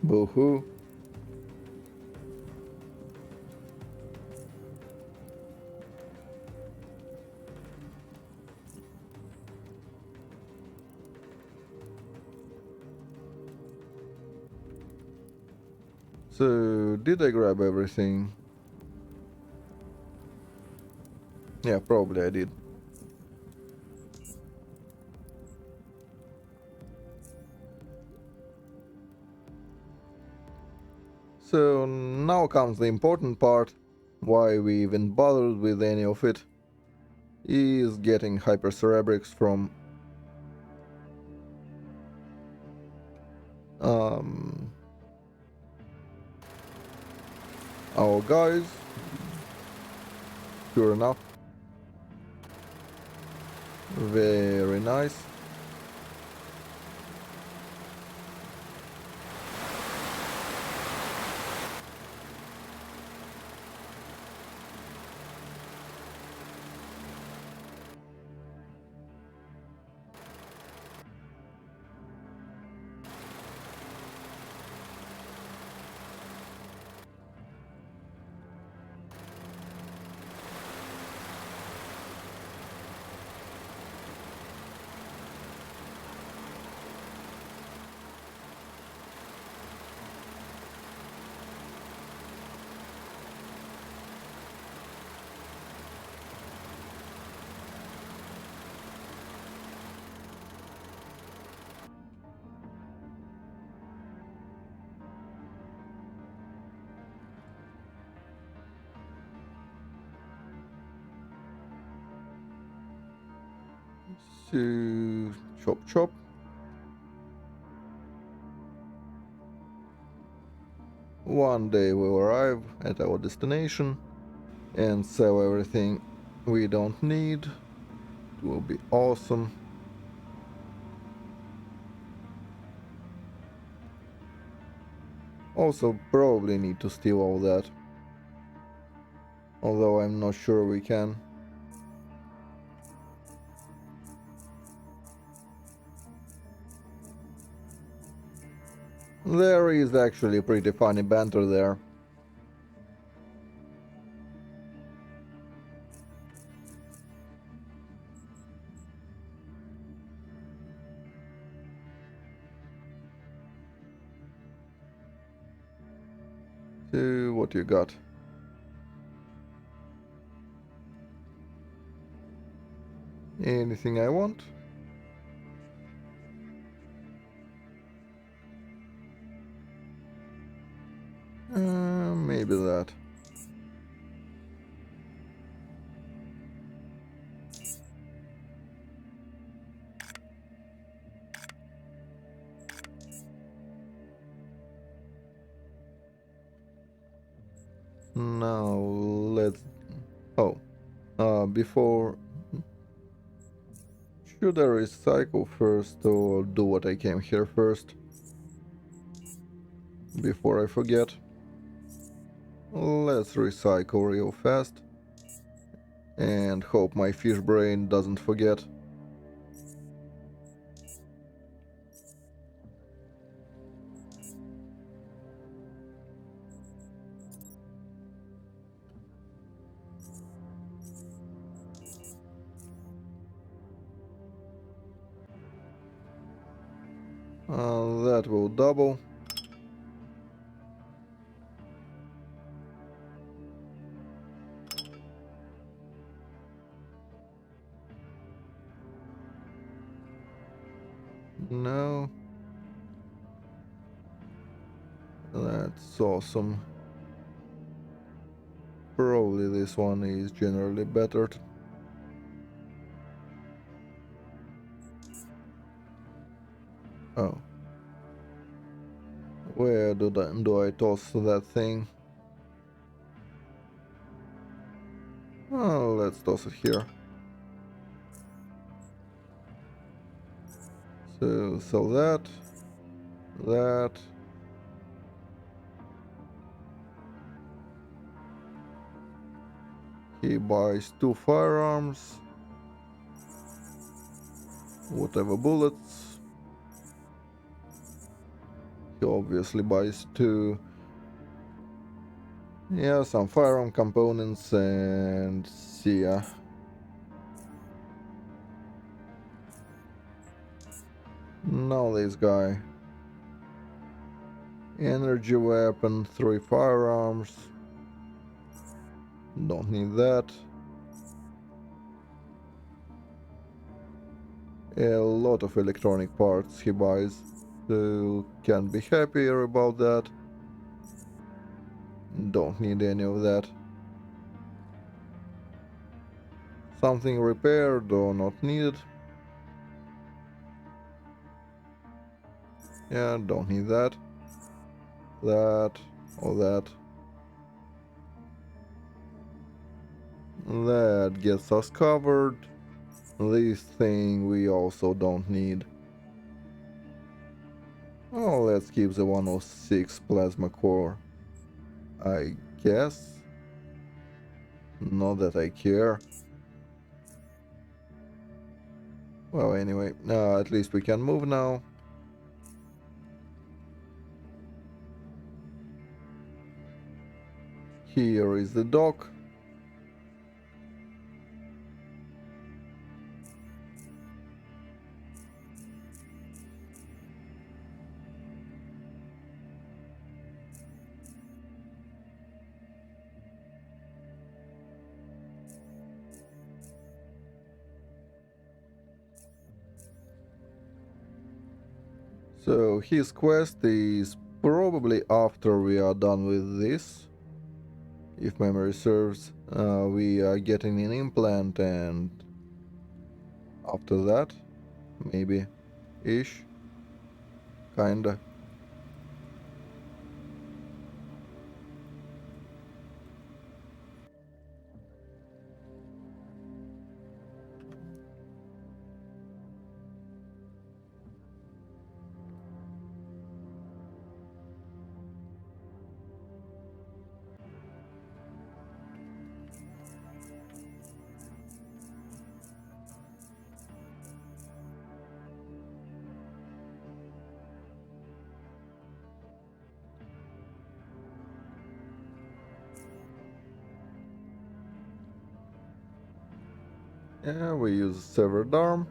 Boo-hoo. So, did I grab everything? Yeah, probably I did. So, now comes the important part. Why we even bothered with any of it is getting hypercerebrics from um, our guys. Sure enough. Very nice. To chop chop. One day we'll arrive at our destination and sell everything we don't need. It will be awesome. Also, probably need to steal all that. Although I'm not sure we can. There is actually pretty funny banter there. So, what you got? Anything I want? Maybe that. Now let's... Oh, before... Should I recycle first or do what I came here first? Before I forget. Let's recycle real fast. And hope my fish brain doesn't forget. That will double. No. That's awesome. Probably this one is generally better. Oh. Where do I toss that thing? Oh, let's toss it here. So that. He buys 2 firearms. Whatever bullets. He obviously buys 2. Yeah, some firearm components and see ya. Now this guy. Energy weapon, 3 firearms. Don't need that. A lot of electronic parts he buys. So can't be happier about that. Don't need any of that. Something repaired or not needed. Yeah, don't need that. That or that. That gets us covered. This thing we also don't need. Oh, let's keep the 106 plasma core. I guess. Not that I care. Well, anyway, at least we can move now. Here is the dock. So his quest is probably after we are done with this. If memory serves, we are getting an implant and after that maybe. Ish. Kinda. Yeah, we use severed arm.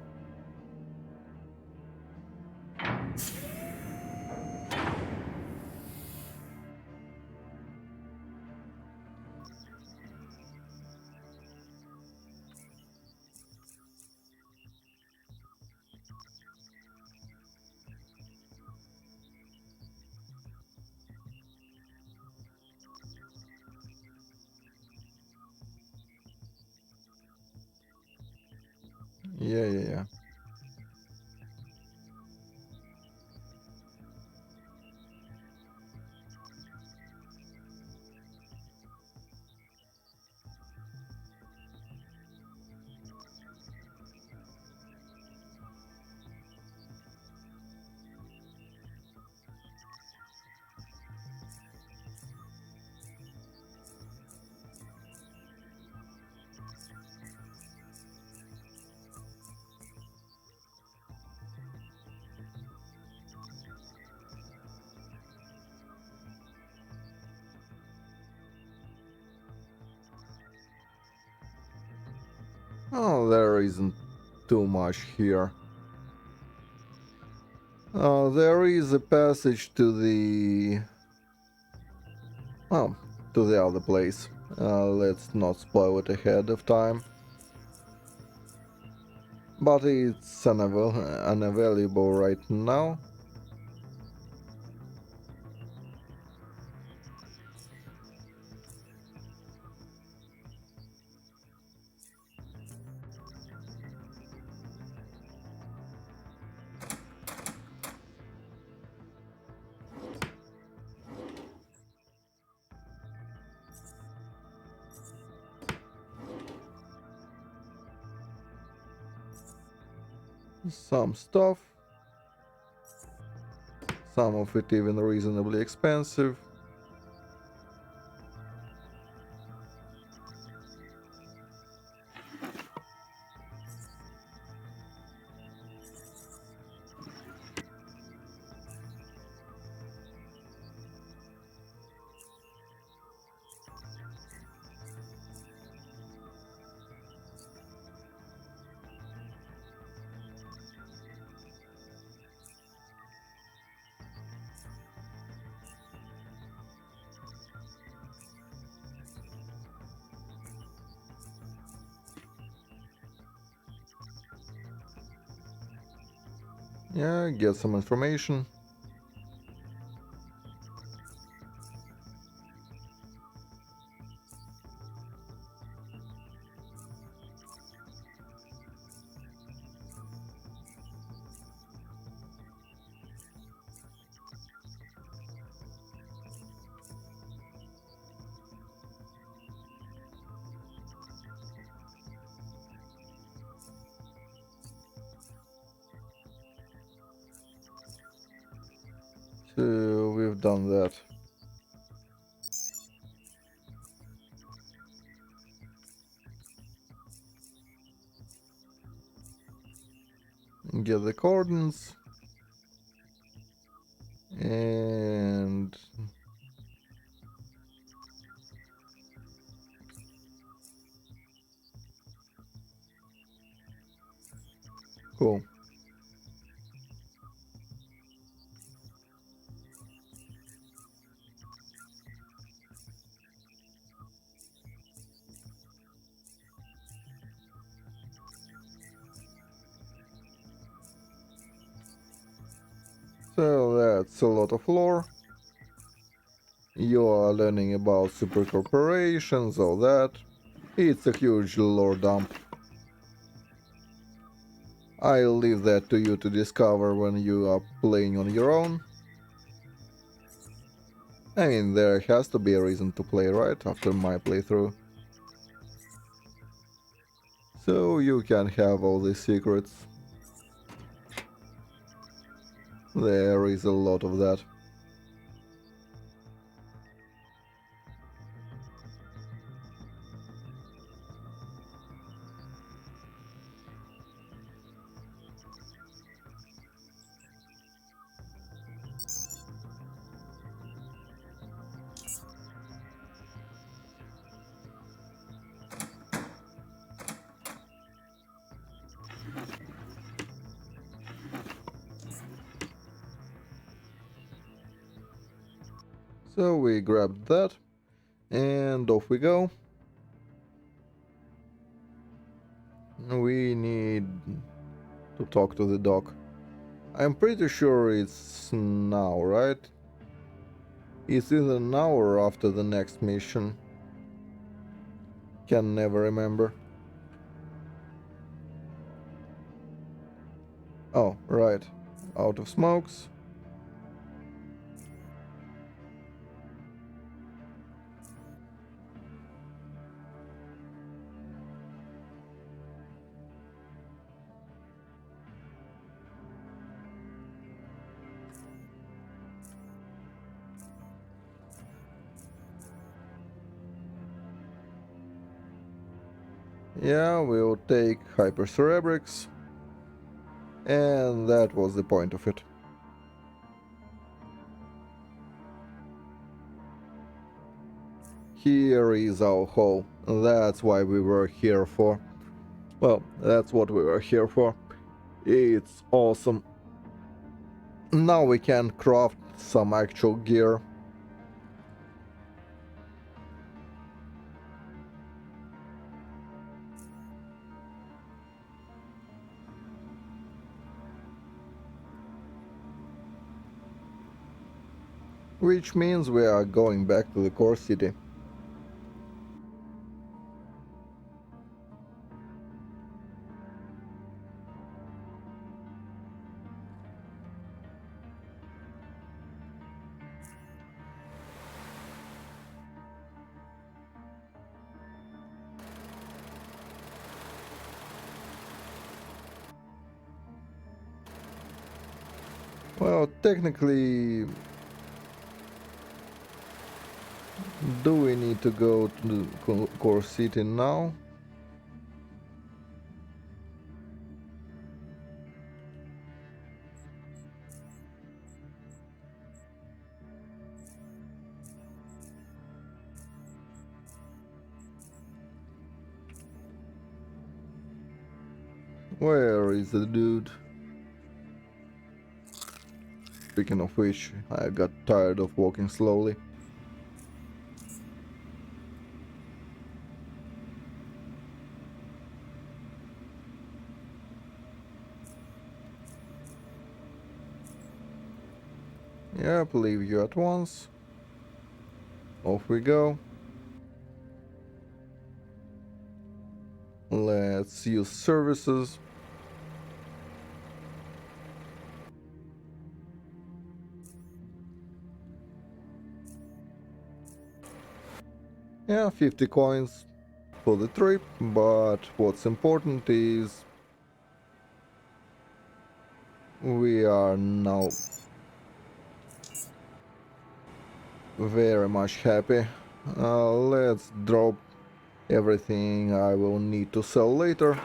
Yeah. Oh, there isn't too much here. There is a passage to the... Oh, to the other place. Let's not spoil it ahead of time. But it's unavailable right now. Some stuff. Some of it even reasonably expensive. Yeah, get some information. So we've done that. Get the coordinates. And... Cool. So that's a lot of lore. You are learning about super corporations, all that. It's a huge lore dump. I'll leave that to you to discover when you are playing on your own. I mean, there has to be a reason to play, right, after my playthrough. So you can have all these secrets. There is a lot of that. So we grabbed that, and off we go. We need to talk to the doc. I'm pretty sure it's now, right? It's either now or after the next mission. Can never remember. Oh, right. Out of smokes. Yeah, we'll take hypercerebrics. And that was the point of it. Here is our hole. That's why we were here for. Well, that's what we were here for. It's awesome. Now we can craft some actual gear. Which means we are going back to the core city. Well, technically, do we need to go to the core city now? Where is the dude? Speaking of which, I got tired of walking slowly. Yep, leave you at once. Off we go. Let's use services. Yeah, 50 coins for the trip, but what's important is we are now very much happy. Let's drop everything I will need to sell later.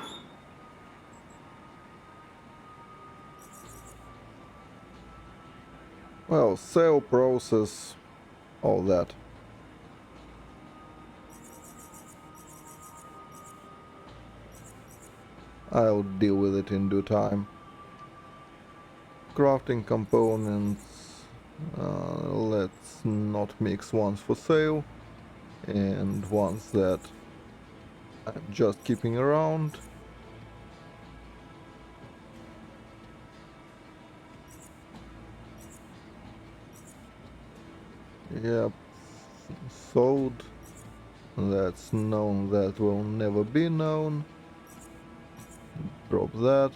Well, sell, process, all that. I'll deal with it in due time. Crafting components. Let's not mix ones for sale and ones that I'm just keeping around. Yep, sold. That's known, that will never be known. Drop that.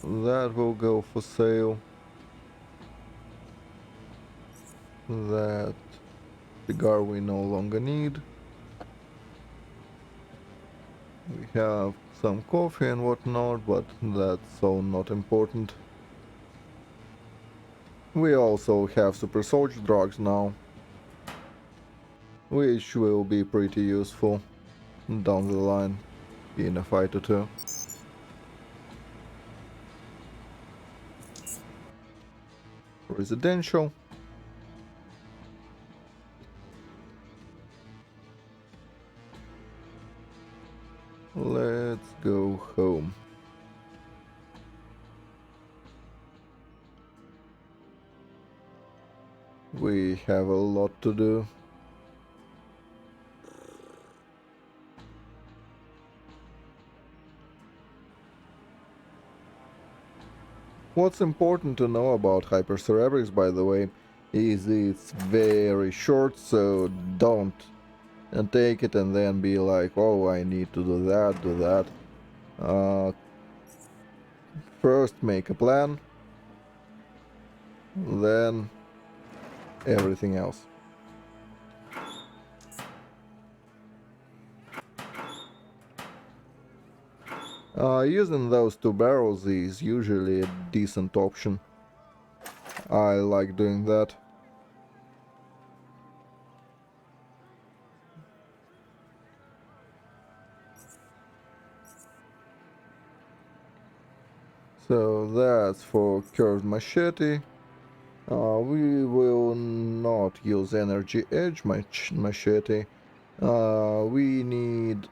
That will go for sale. That cigar we no longer need. We have some coffee and whatnot, but that's so not important. We also have super soldier drugs now, which will be pretty useful down the line in a fight or two. Residential. Let's go home. We have a lot to do. What's important to know about hypercerebrics, by the way, is it's very short, so don't and take it and then be like, oh, I need to do that. Uh, First make a plan, then everything else. Using those two barrels is usually a decent option. I like doing that. So that's for curved machete. We will not use energy edge machete. We need...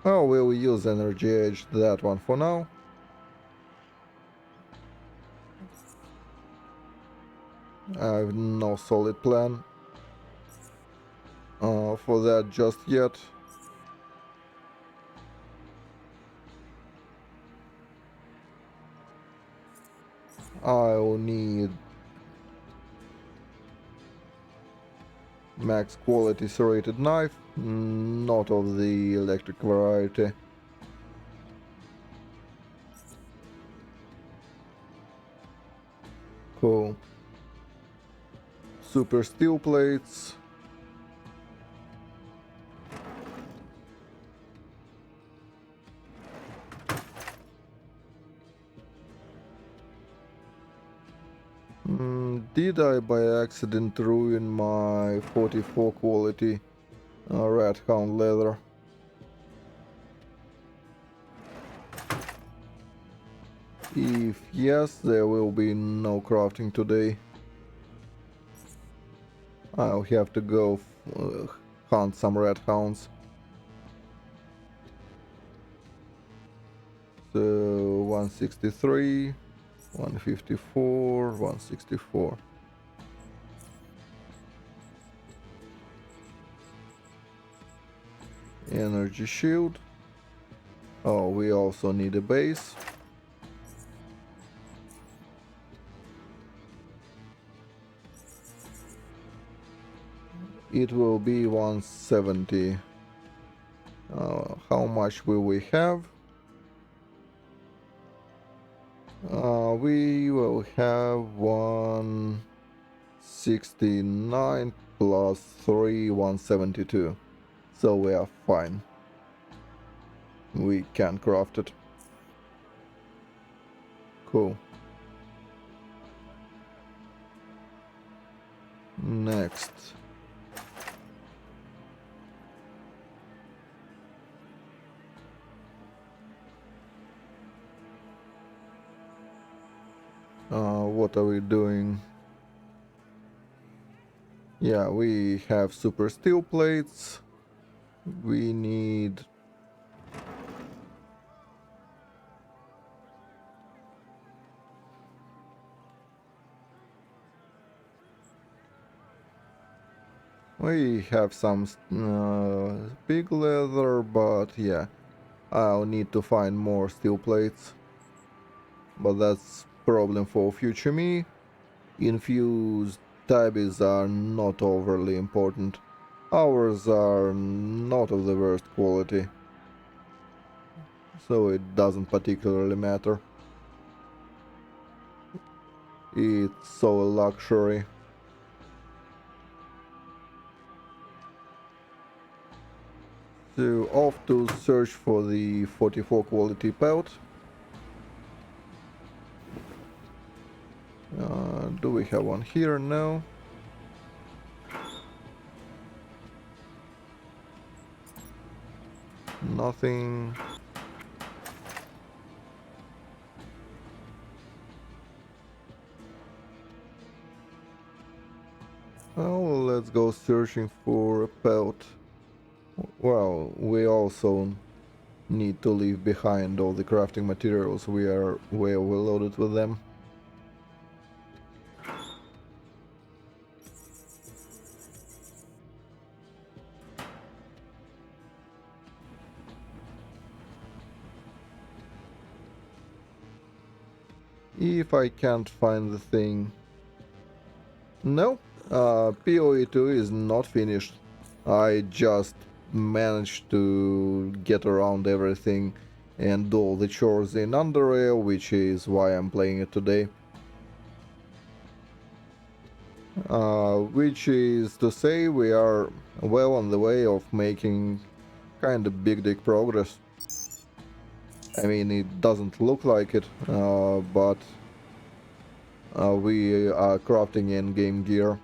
Oh, we'll use energy edge, that one for now. I have no solid plan for that just yet. I'll need max quality serrated knife, not of the electric variety. Cool. Super steel plates. Did I by accident ruin my 44 quality red hound leather? If yes, there will be no crafting today. I'll have to go hunt some red hounds. So 163, 154, 164. Energy shield. Oh, we also need a base. It will be 170. How much will we have? We will have 169 plus 3, 172. So we are fine. We can craft it. Cool. Next. What are we doing? Yeah, we have super steel plates. We need... We have some big leather, but yeah, I'll need to find more steel plates. But that's problem for future me. Infused tabbies are not overly important. Ours are not of the worst quality. so it doesn't particularly matter. It's so a luxury. So off to search for the 44 quality pelt. Do we have one here? No. Nothing. Well, let's go searching for a pelt. Well, we also need to leave behind all the crafting materials. We are way overloaded with them. If I can't find the thing... No, PoE2 is not finished. I just managed to get around everything and do all the chores in Underrail, which is why I'm playing it today. Which is to say we are well on the way of making kind of big dick progress. I mean, it doesn't look like it, but we are crafting in-game gear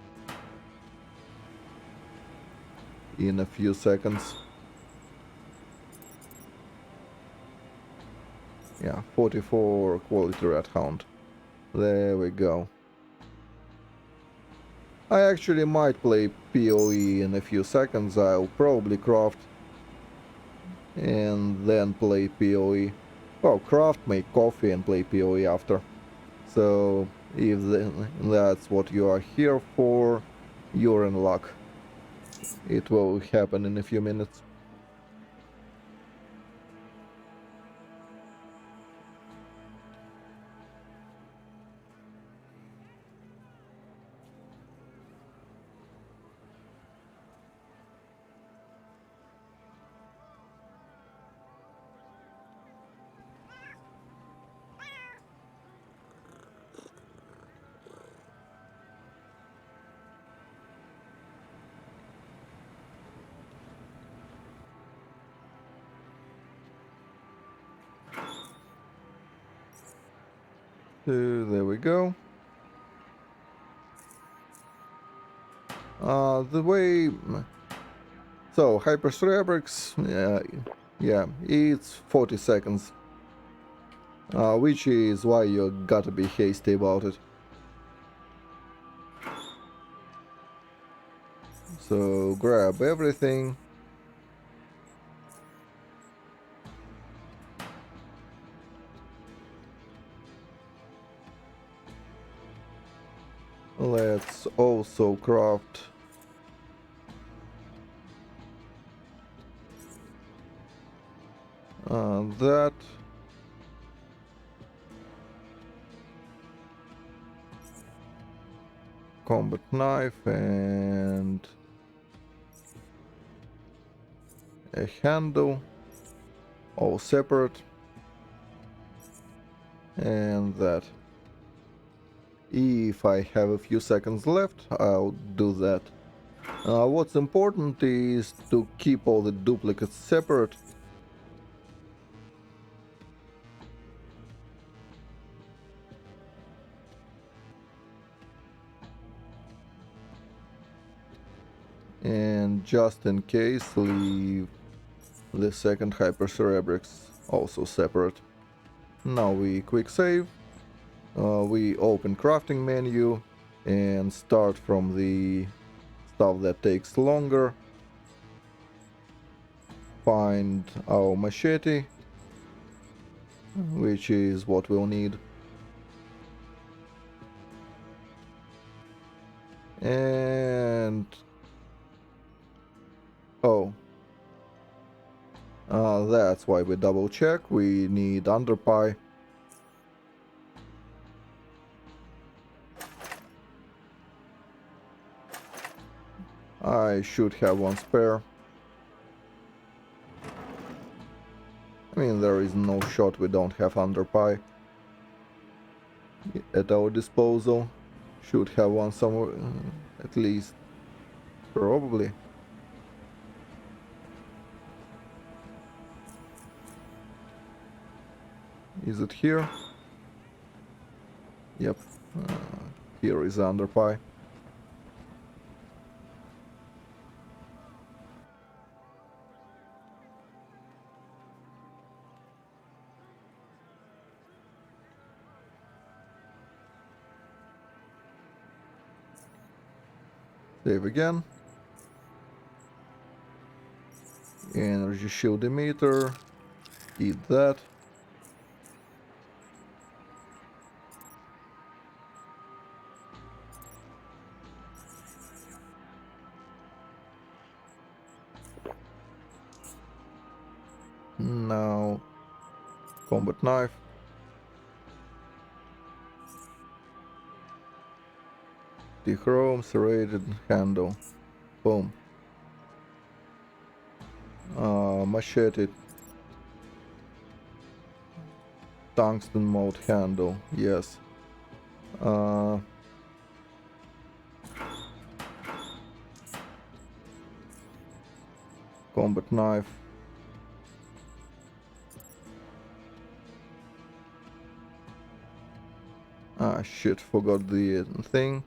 in a few seconds. Yeah, 44 quality red hound. There we go. I actually might play PoE in a few seconds. I'll probably craft and then play PoE. Well, craft, make coffee and play PoE after. So if that's what you are here for, you're in luck. It will happen in a few minutes. There we go. The way... So, Hypercerebrix, yeah, it's 40 seconds. Which is why you gotta be hasty about it. So, grab everything. Let's also craft that. Combat knife and a handle, all separate, and that. If I have a few seconds left, I'll do that. What's important is to keep all the duplicates separate. And just in case, leave the second Hypercerebrix also separate. Now we quick save. We open crafting menu and start from the stuff that takes longer. Find our machete, which is what we'll need. And... oh. That's why we double check. We need underpie. I should have one spare. I mean, there is no shot we don't have underpie at our disposal. Should have one somewhere, at least. Probably. Is it here? Yep. Uh, Here is underpie. Save again. Energy shield emitter. Eat that. Now, combat knife. The chrome serrated handle. Boom. Machete. Tungsten mode handle. Yes. Uh, Combat knife. Ah, shit, forgot the thing.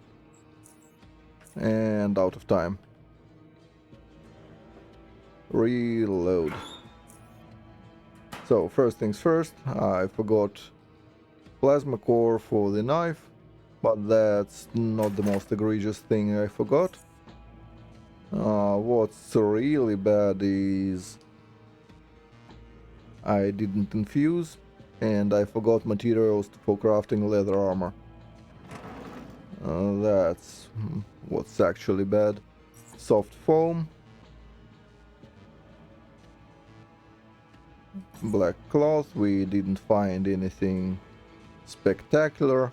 And out of time. Reload. So, first things first, I forgot plasma core for the knife, but that's not the most egregious thing I forgot. What's really bad is I didn't infuse, and I forgot materials for crafting leather armor. That's what's actually bad. Soft foam, black cloth, we didn't find anything spectacular.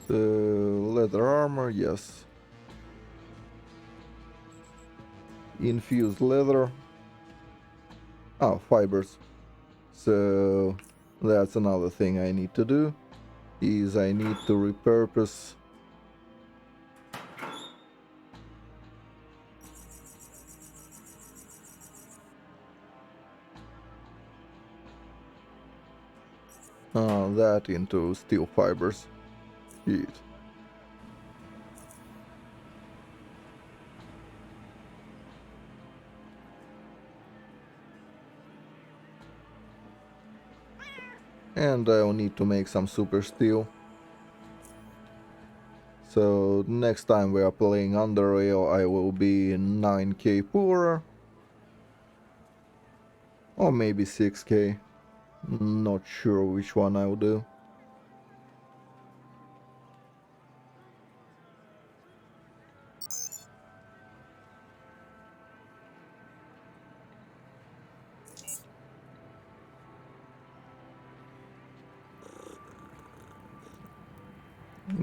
Leather armor, yes. Infused leather. Oh, fibers. So that's another thing I need to do, is I need to repurpose that into steel fibers. Shit. And I'll need to make some super steel. So next time we are playing Underrail, I will be 9k poorer. Or maybe 6k. Not sure which one I'll do.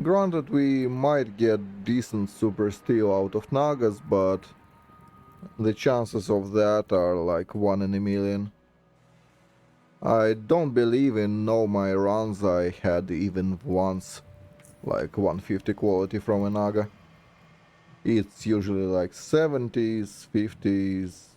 Granted, we might get decent super steel out of Nagas, but the chances of that are like 1 in a million. I don't believe in all my runs I had even once like 150 quality from a Naga. It's usually like 70s, 50s.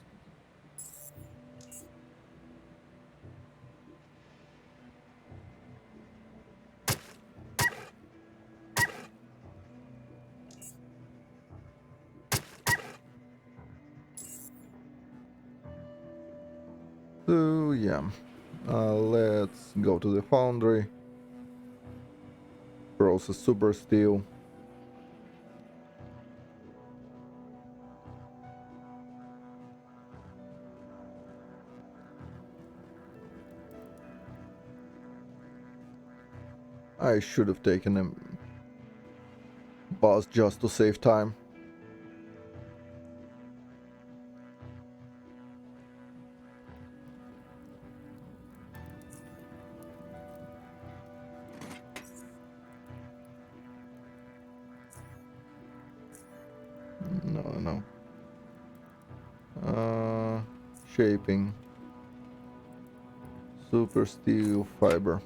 So yeah, let's go to the foundry, process super steel. I should have taken a bus just to save time. shaping. Super steel fiber.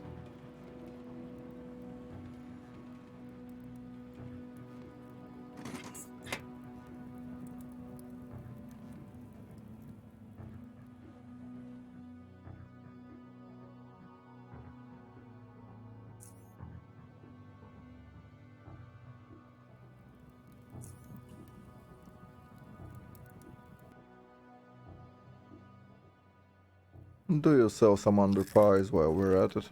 Do you sell some underpies while we're at it?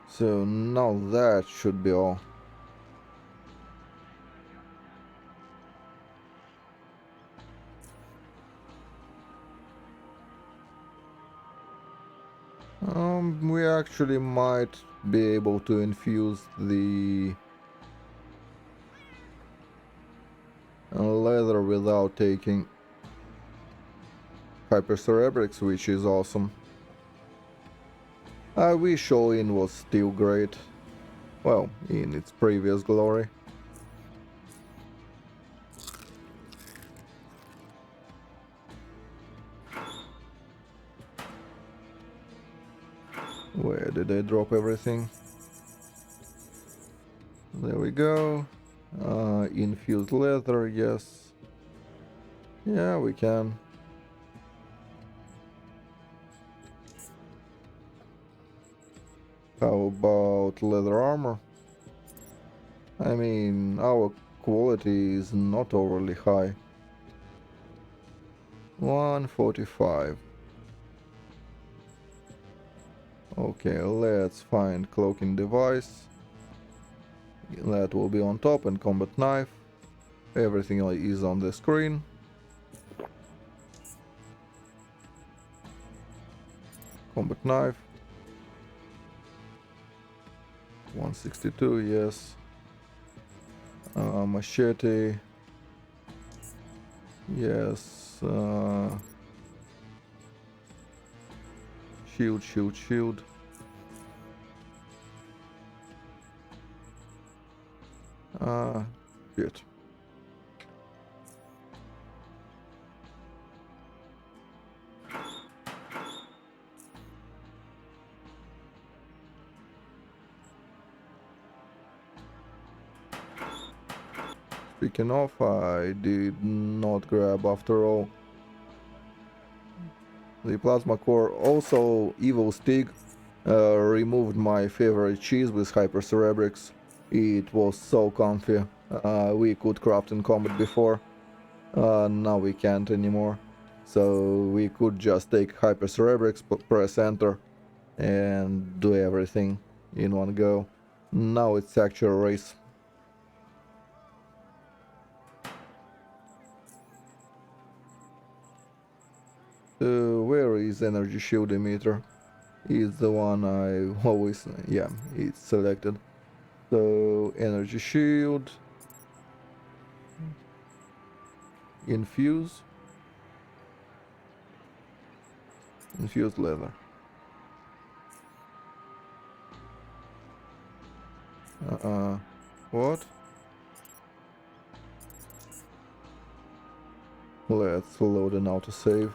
So now that should be all. We actually might be able to infuse the leather without taking hypercerebrics, which is awesome. I wish all-in was still great. Well, in its previous glory. Where did I drop everything? There we go. Infused leather, yes. Yeah, we can. How about leather armor? I mean, our quality is not overly high. 145. Okay, let's find cloaking device. That will be on top, and combat knife. Everything is on the screen. Combat knife. 162, yes. Machete. Yes. Shield, shield, shield. Shit. Speaking of, I did not grab after all. The plasma core. Also, Evil Stig removed my favorite cheese with hypercerebrics. It was so comfy. We could craft in combat before. Now we can't anymore. So we could just take hypercerebrics, press enter, and do everything in one go. Now it's actual race. Where is energy shield emitter? Is the one I always, yeah, it's selected. So energy shield, infuse, infused leather. What? Let's load an autosave.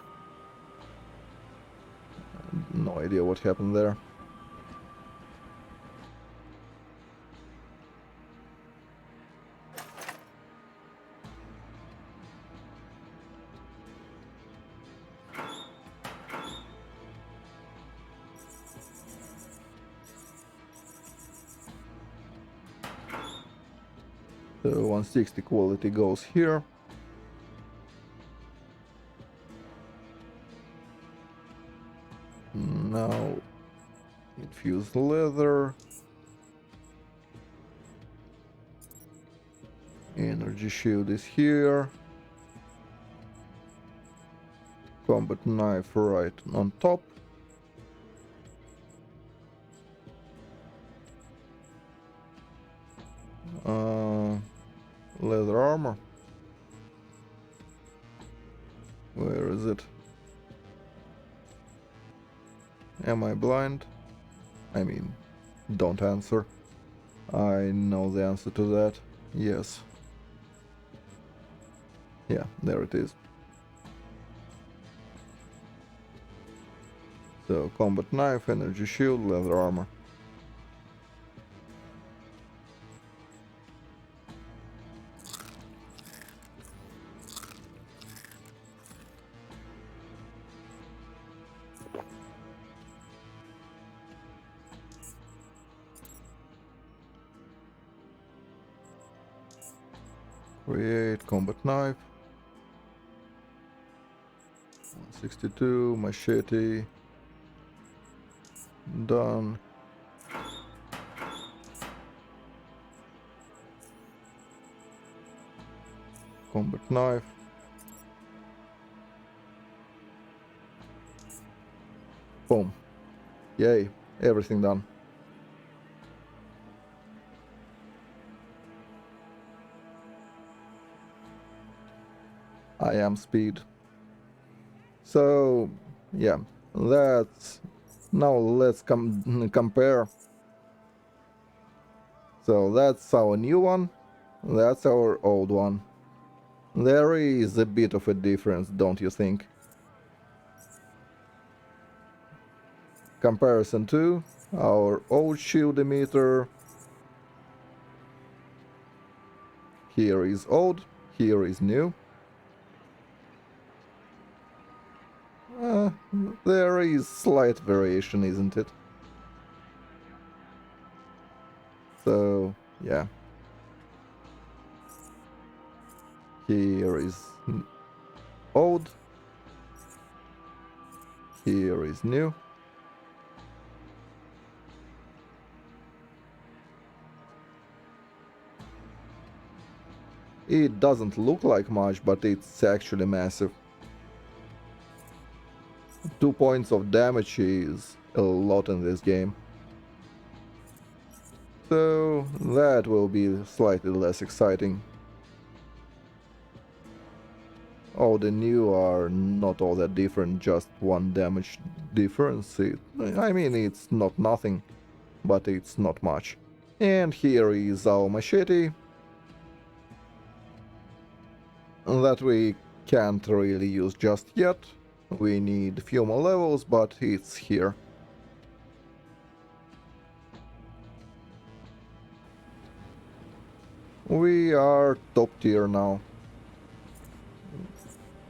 No idea what happened there. The 160 quality goes here. Now infused leather. Energy shield is here. Combat knife right on top. Leather armor. Where is it? Am I blind? I mean, don't answer. I know the answer to that. Yes. Yeah, there it is. So, combat knife, energy shield, leather armor. Create combat knife. 162, machete. Done. Combat knife. Boom. Yay. Everything done. I am speed. So, yeah. Now let's compare. So that's our new one. That's our old one. There is a bit of a difference, don't you think? Comparison to our old shield emitter. Here is old, here is new. Uh, there is slight variation, isn't it? So, yeah. Here is old. Here is new. It doesn't look like much, but it's actually massive. 2 points of damage is a lot in this game. So that will be slightly less exciting. Oh, the new are not all that different, just 1 damage difference. I mean, it's not nothing, but it's not much. And here is our machete. That we can't really use just yet. We need a few more levels, but it's here. We are top tier now.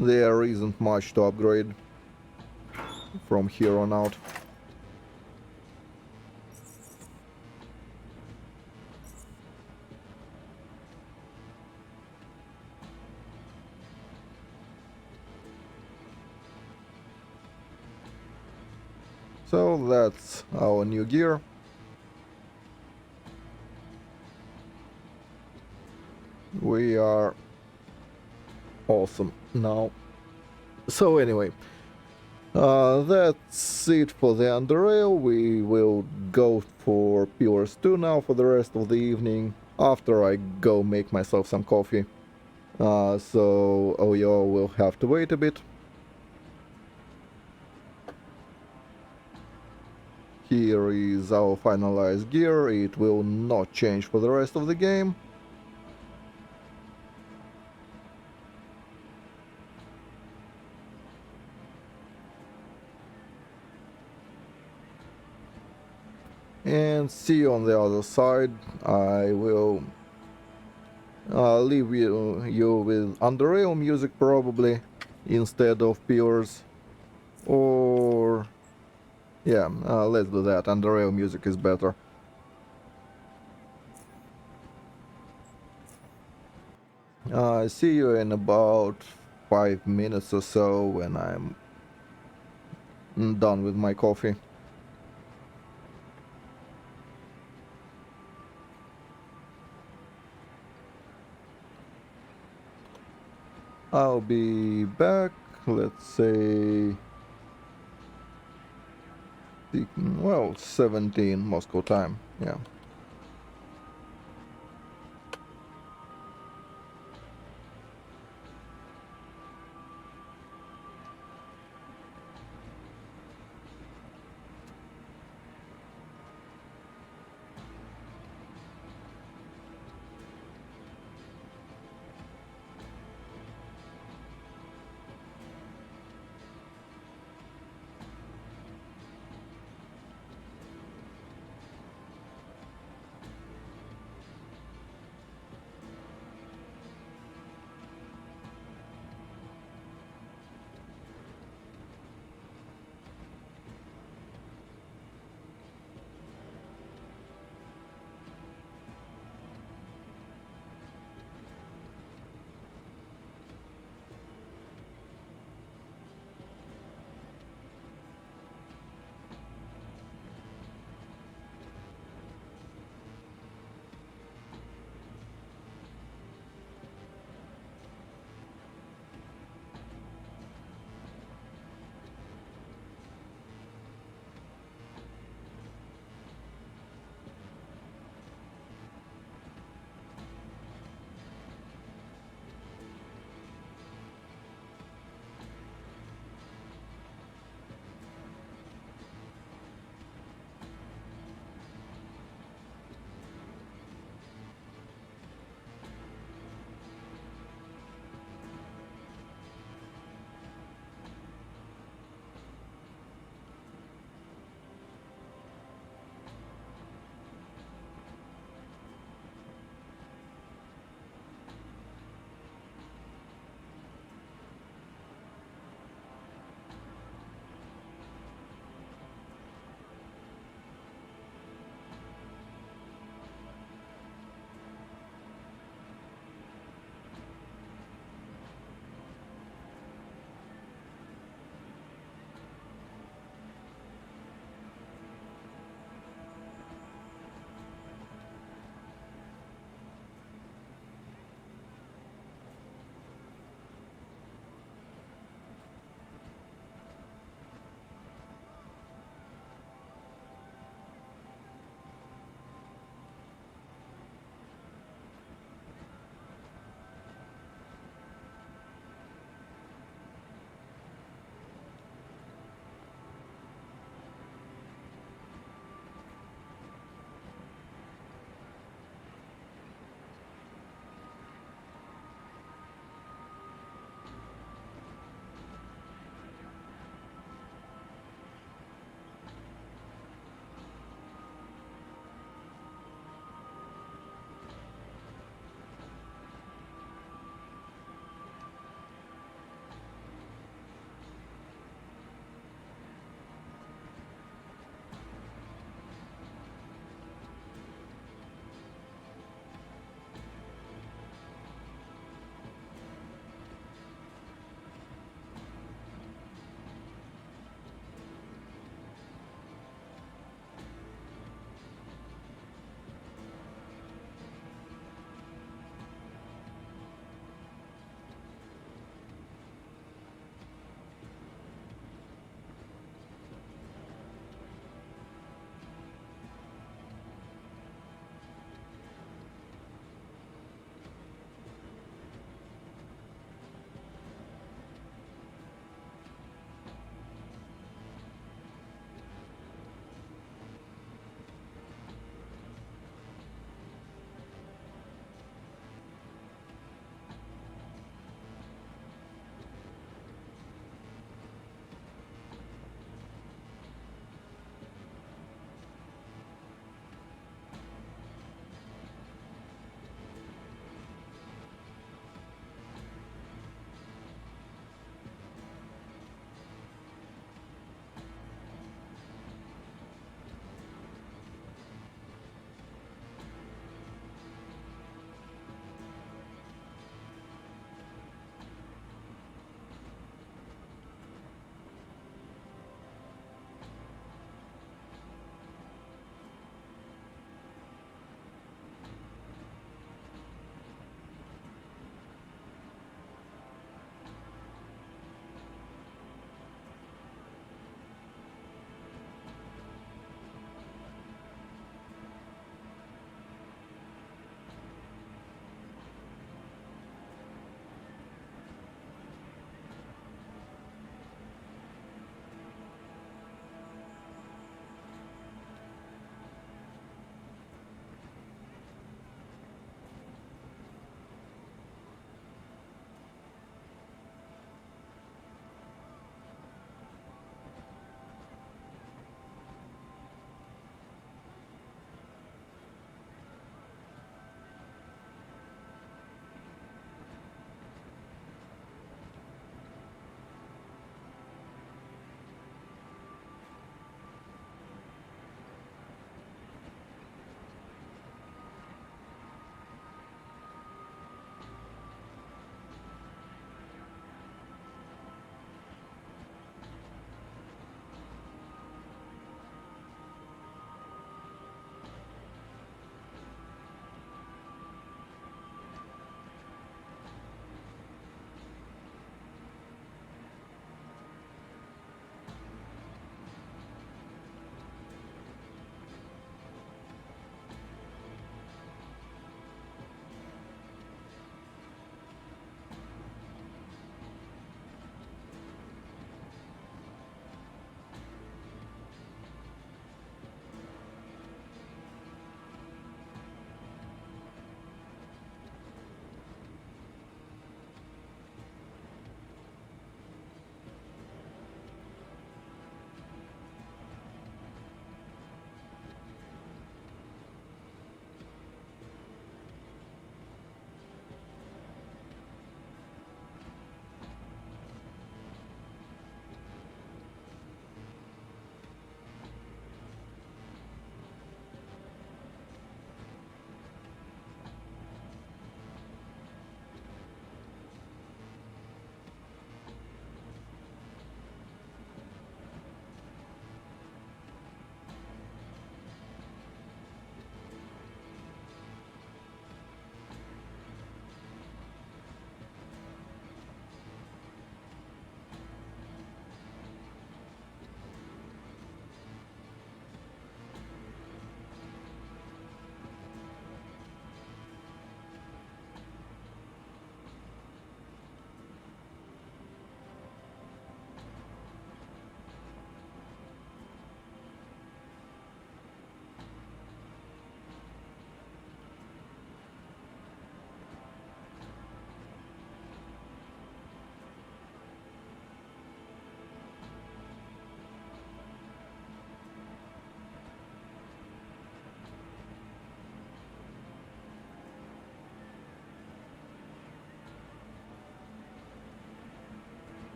There isn't much to upgrade from here on out. So that's our new gear. We are awesome now. So anyway, that's it for the Underrail. We will go for Pillars 2 now for the rest of the evening, after I go make myself some coffee. So Oyo will have to wait a bit. Here is our finalized gear. It will not change for the rest of the game. And see you on the other side. I will leave you with Underrail music probably instead of Pillars. Or yeah, let's do that. Underrail music is better. See you in about 5 minutes or so when I'm done with my coffee. I'll be back, let's say, well, 17 Moscow time, yeah.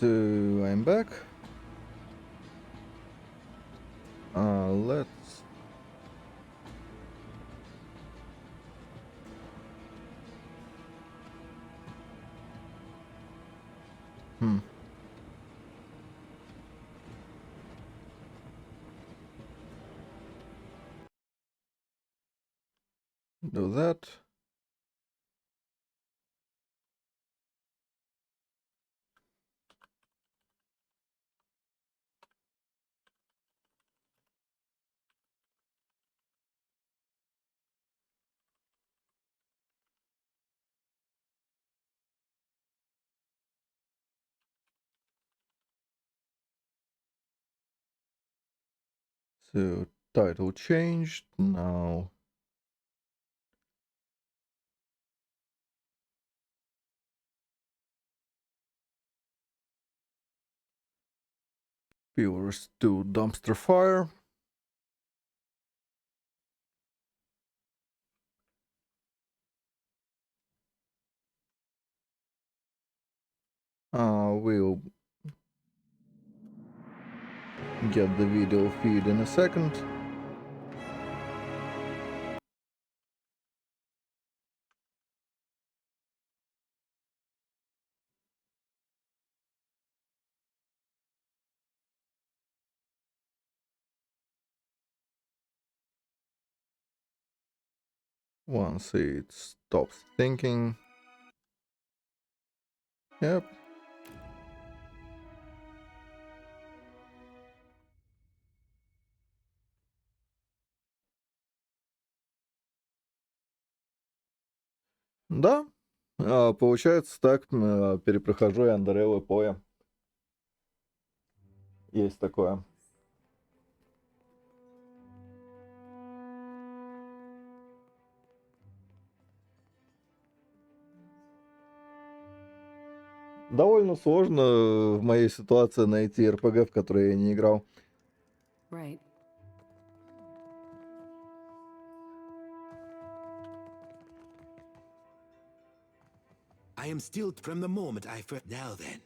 So I'm back. Let's do that. So title changed now. Viewers to dumpster fire. We'll get the video feed in a second. Once it stops thinking. Yep. Да. Получается так, перепрохожу я Underrail и Поя. Есть такое. Довольно сложно в моей ситуации найти РПГ, в который я не играл. Right. I am still from the moment I first. Now then,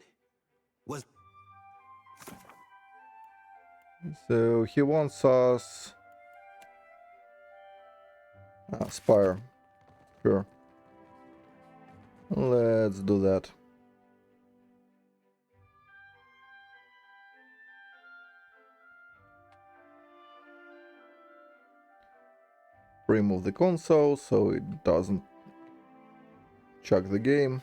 was So he wants us... Spire. Sure. Let's do that. Remove the console so it doesn't chuck the game.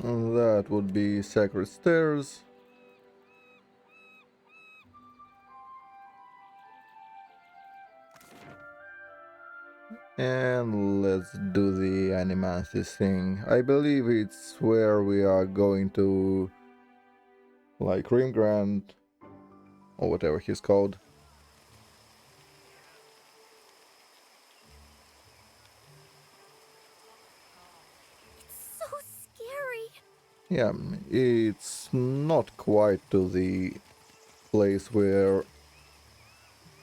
That would be Sacred Stairs. And let's do the Animanthus thing. I believe it's where we are going to... like Rimgrand, or whatever he's called. So scary. Yeah, it's not quite to the place where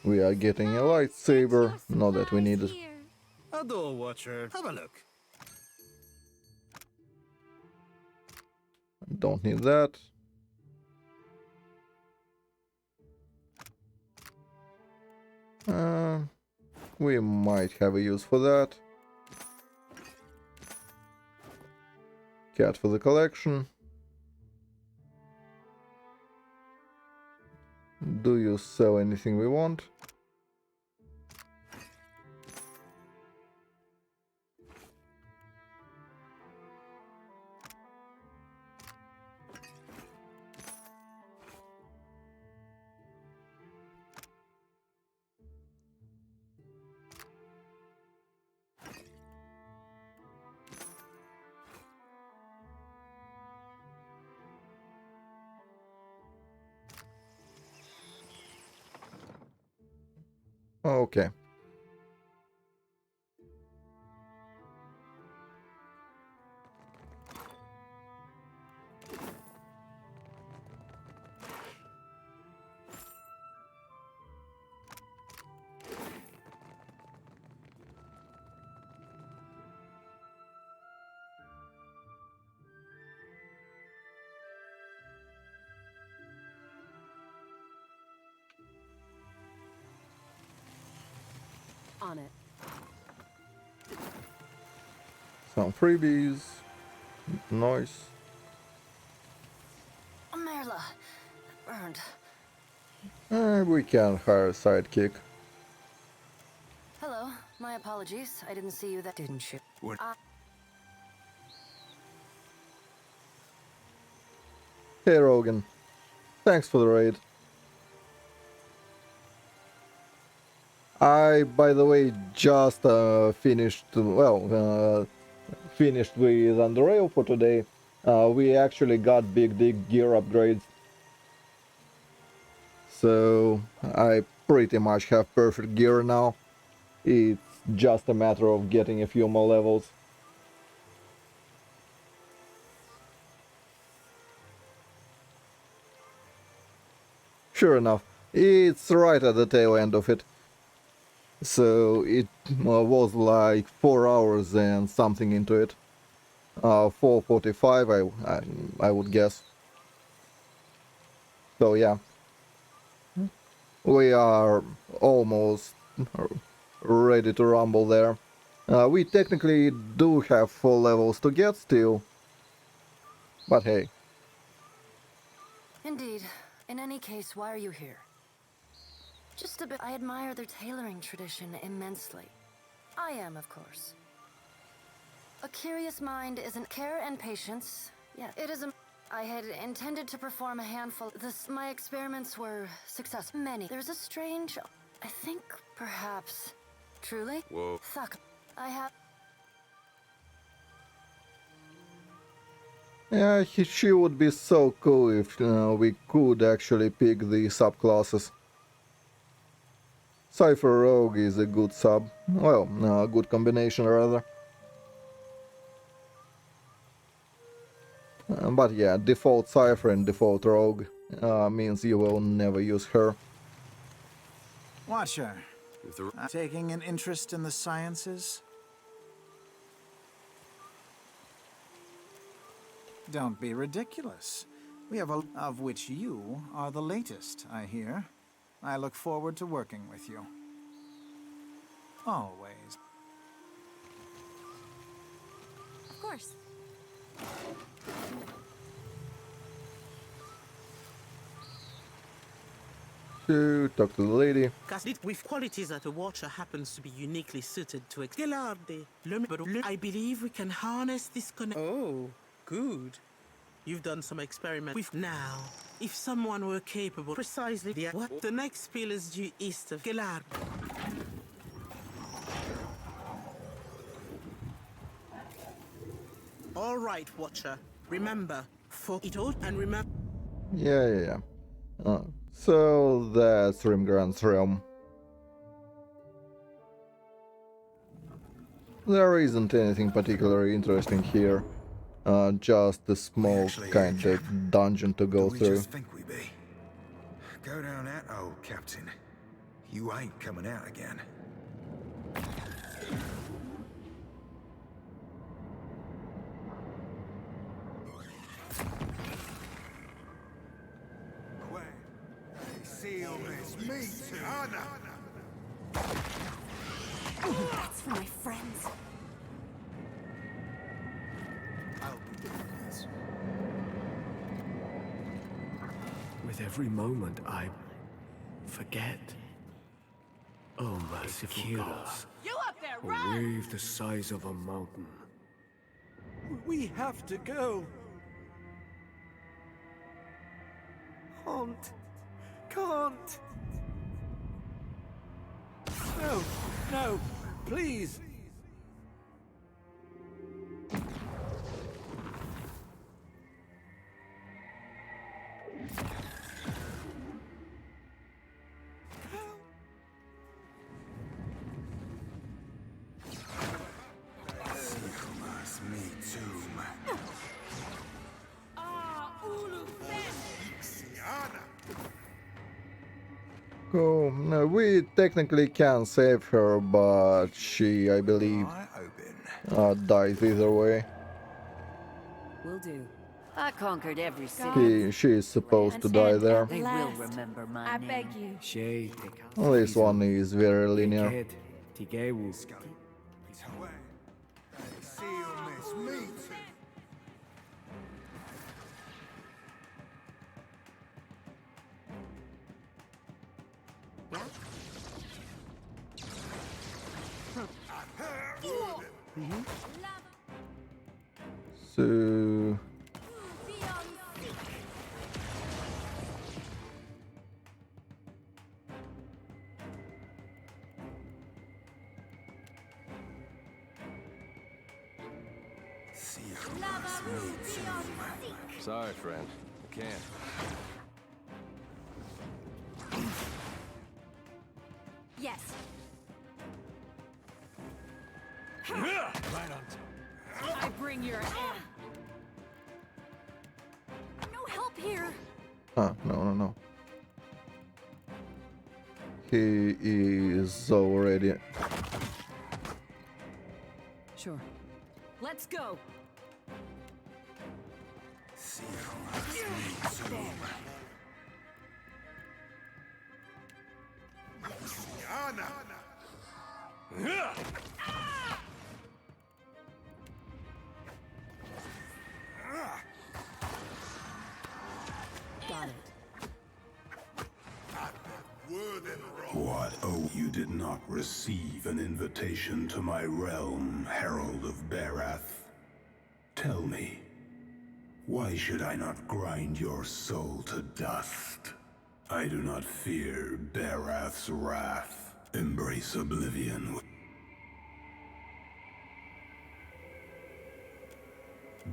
we are getting a lightsaber, not that we need it. a door watcher. Have a look. Don't need that. We might have a use for that. Cat for the collection. Do you sell anything we want? Okay. On it. Some freebies. Nice. Merla. Burned. We can hire a sidekick. Hello. My apologies. I didn't see you that didn't you? What? Hey Rogan. Thanks for the raid. I, by the way, just finished with Underrail for today. We actually got big gear upgrades. So I pretty much have perfect gear now. It's just a matter of getting a few more levels. Sure enough, it's right at the tail end of it. So it was like 4 hours and something into it. 4:45, I would guess. So yeah, we are almost ready to rumble there. We technically do have 4 levels to get still, but hey. Indeed. In any case, why are you here? Just a bit. I admire their tailoring tradition immensely. I am, of course. A curious mind isn't care and patience. Yeah, it is a. I had intended to perform a handful. My experiments were successful. Many. There's a strange. I think perhaps. Truly? Whoa. Fuck. I have. Yeah, she would be so cool if we could actually pick the subclasses. Cypher Rogue is a good sub. Well, a good combination rather. But yeah, default Cypher and default Rogue means you will never use her. Watcher, taking an interest in the sciences? Don't be ridiculous. We have a of which you are the latest, I hear. I look forward to working with you. Always. Of course. To talk to the lady. With qualities that a watcher happens to be uniquely suited to. I believe we can harness this connection. Oh, good. You've done some experiment with now. If someone were capable, precisely what the next spiel is due east of Gilard. All right, Watcher. Remember, for it all and remember. Yeah. So that's Rimgrand's realm. There isn't anything particularly interesting here. Just a small kind of dungeon to go We through. just think we be. Go down that hole, Captain. You ain't coming out again. See all this meat, Anna. That's for my friends. I'll be doing this. With every moment, I forget. Oh, merciful God. You up there, A wave the size of a mountain. We have to go. Can't. No, please. Oh, no, we technically can save her, but she, I believe, Eye open. dies either way. Will do. I conquered every city. She is supposed to die there. They will remember my name. beg you. Shay, This one is very linear. Tigewu. See you, miss. Me too. So See you, miss. Me too. Sorry, friend. I can't. Yes. Right on. I bring your end. No help here. no. He is already. Sure. Let's go. See you, miss. Me too. Anna. Got it. What? Oh, you did not receive an invitation to my realm, Herald of Barath. Tell me, why should I not grind your soul to dust? I do not fear Barath's wrath. Embrace oblivion.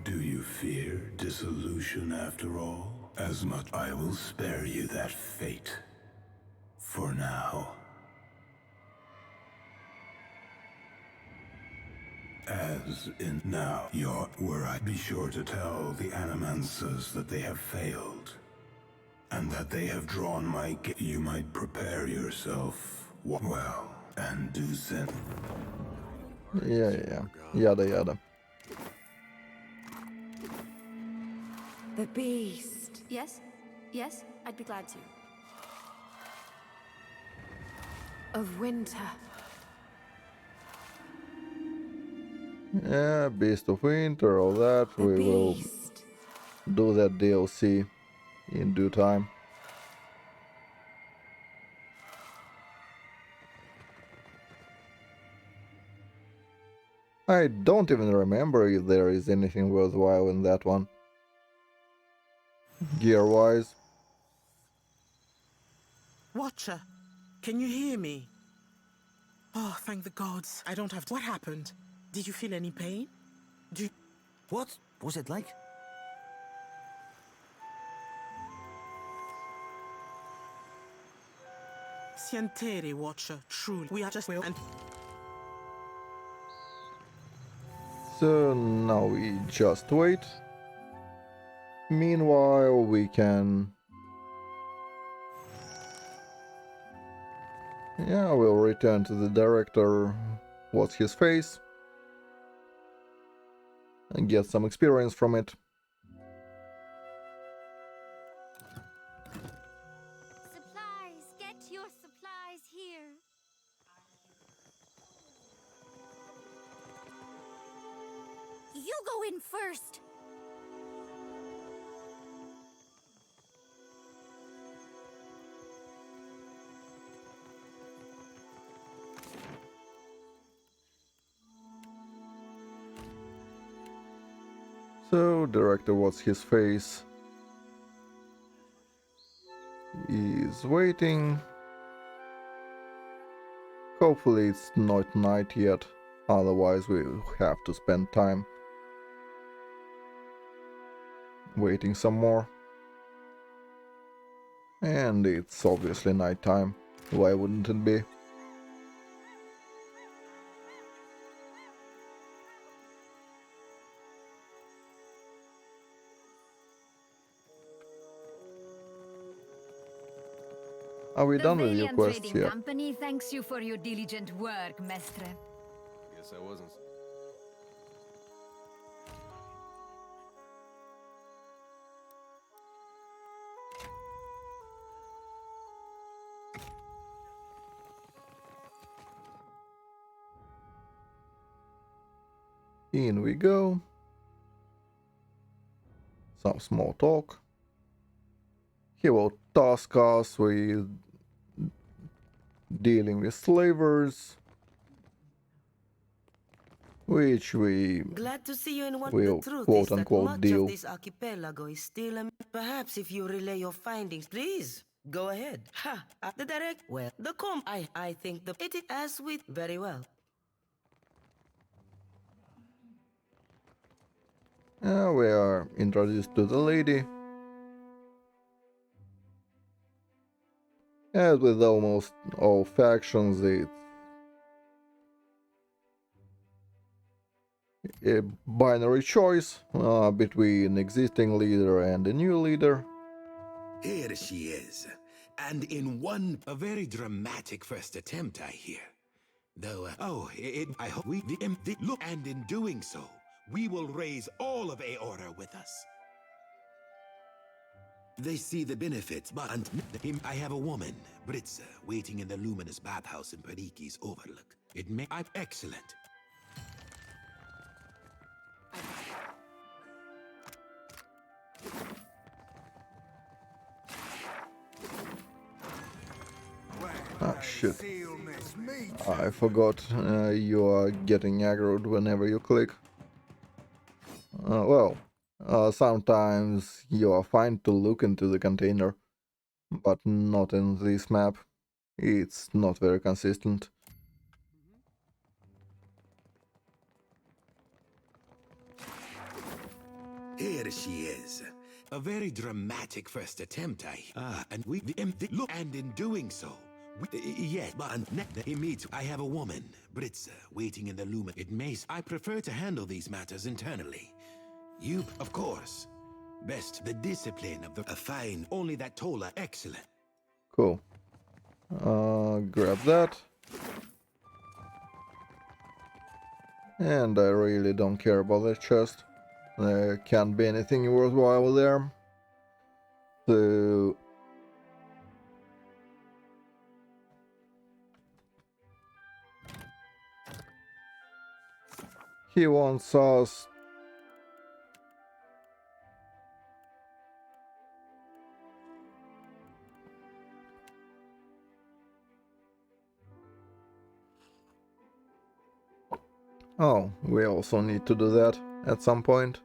Do you fear dissolution after all? As much I will spare you that fate. For now. As in now, were I be sure to tell the Animancers that they have failed, and that they have drawn my you might prepare yourself well, and do send. Yeah. Yada. The beast. Yes? Yes? I'd be glad to. Of winter. Yeah, Beast of Winter, all that. The We will beast. do that DLC in due time. I don't even remember if there is anything worthwhile in that one. Gear-wise. Watcher, can you hear me? Oh, thank the gods. I don't have to. What happened? Did you feel any pain? What was it like? Sientere, Watcher, truly. We are just well and So now we just wait. Meanwhile, we can... Yeah, we'll return to the director. What's his face? And get some experience from it. Supplies. Get your supplies here. You go in first. So, director, what's his face? He's waiting. Hopefully it's not night yet, otherwise we'll have to spend time waiting some more. And it's obviously nighttime, why wouldn't it be? Are we The done with your Valiant quests Trading yet? Company thanks you for your diligent work, Mestre. Guess I wasn't. In we go. Some small talk. He will task us with dealing with slavers, which we Glad to see you in one. will The truth is that quote-unquote much deal. of this archipelago is still a... Perhaps if you relay your findings, please, go ahead. Ha! The direct... Well, the I think the... It is as with... Very well. We are introduced to the lady. As with almost all factions, it's a binary choice between existing leader and a new leader. Here she is. And in a very dramatic first attempt, I hear. Though, I hope we look, and in doing so, we will raise all of Aorta with us. They see the benefits, but I have a woman, Britza, waiting in the luminous bathhouse in Periki's Overlook. I'm excellent. Ah, shit. I forgot you are getting aggroed whenever you click. Sometimes you are fine to look into the container, but not in this map. It's not very consistent. Here she is. A very dramatic first attempt, and we look, and in doing so, yes, but I have a woman, Britza, waiting in the lumen. I prefer to handle these matters internally. You, of course, best the discipline of a fine. Only that Tola, excellent. Cool. Grab that. And I really don't care about that chest. There can't be anything worthwhile there. So... he wants us... Oh, we also need to do that at some point.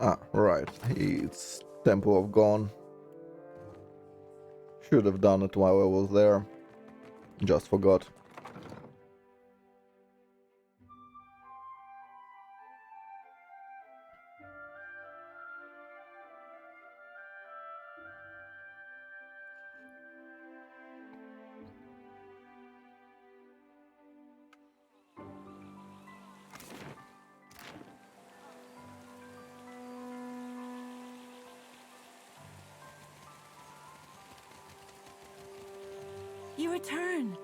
Ah, right. It's Temple of Gone. Should have done it while I was there. Just forgot. You return.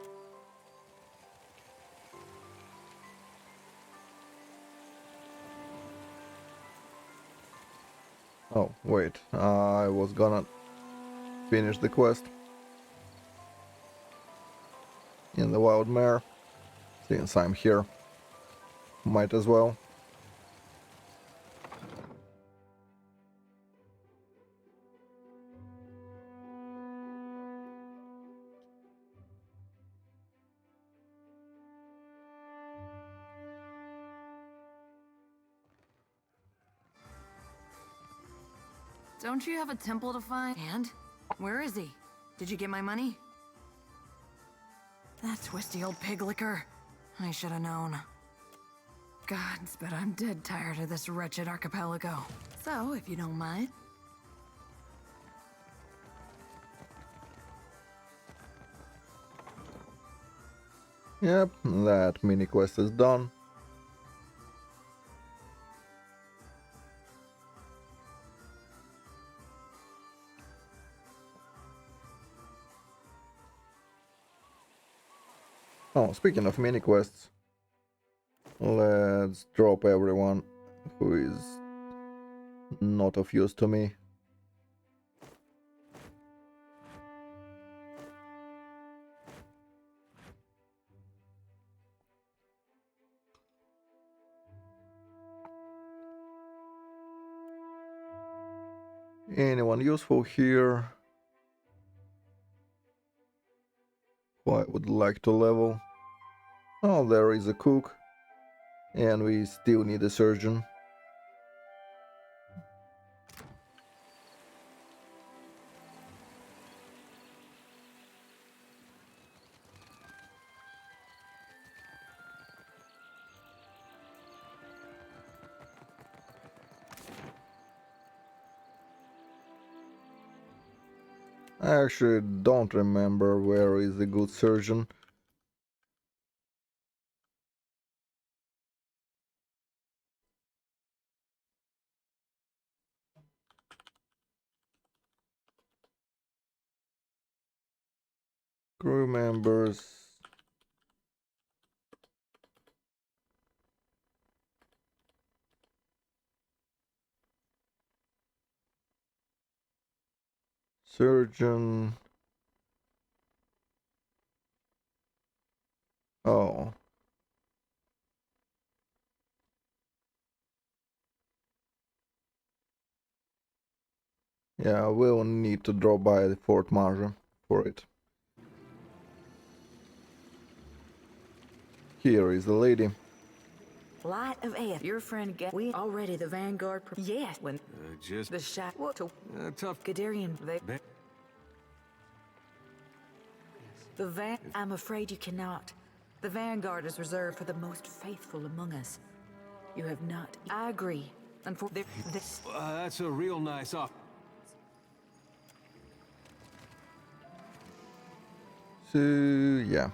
Oh, wait. I was gonna finish the quest in the Wild Mare. Since I'm here, might as well. Don't you have a temple to find? And? Where is he? Did you get my money? That twisty old pig licker. I should have known. Gods, but I'm dead tired of this wretched archipelago. So, if you don't mind. Yep, that mini quest is done. Oh, speaking of mini quests, let's drop everyone who is not of use to me. Anyone useful here who I would like to level? Oh, there is a cook, and we still need a surgeon. I actually don't remember where is a good surgeon. Crew members. Surgeon. Oh. Yeah, we'll need to drop by the Fort Marja for it. Here is the lady. Light of air. Your friend we already the vanguard. Yes, when Just the shot. What to tough. Gadarian? The van. I'm afraid you cannot. The vanguard is reserved for the most faithful among us. You have not. I agree. And for this. That's a real nice off. So, yeah.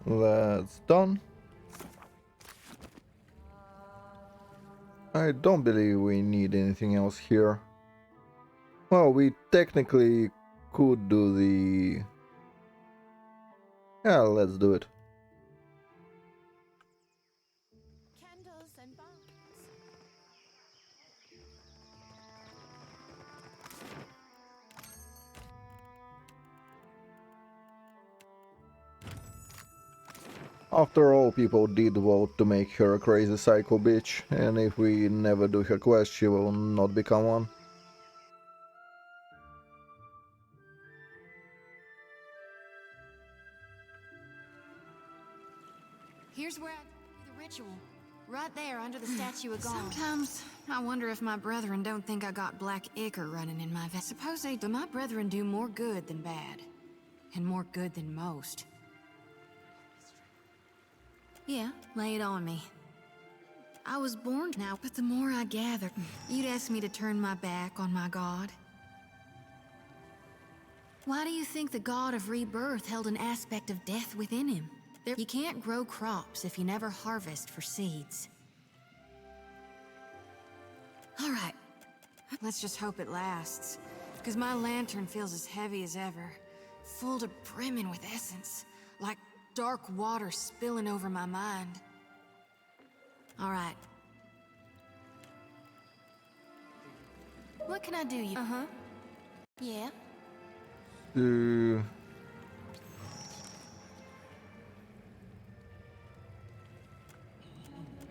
That's done. I don't believe we need anything else here. Well, we technically could do the... Yeah, let's do it. After all, people did vote to make her a crazy psycho bitch, and if we never do her quest, she will not become one. Here's where I do the ritual. Right there, under the statue of God. Sometimes I wonder if my brethren don't think I got black ichor running in my veins. Suppose they do. My brethren do more good than bad. And more good than most. Yeah, lay it on me. I was born now, but the more I gather, you'd ask me to turn my back on my God. Why do you think the god of rebirth held an aspect of death within him? You can't grow crops if you never harvest for seeds. All right, let's just hope it lasts. Because my lantern feels as heavy as ever, full to brimming with essence, like dark water spilling over my mind. All right. What can I do you? Uh-huh. Yeah?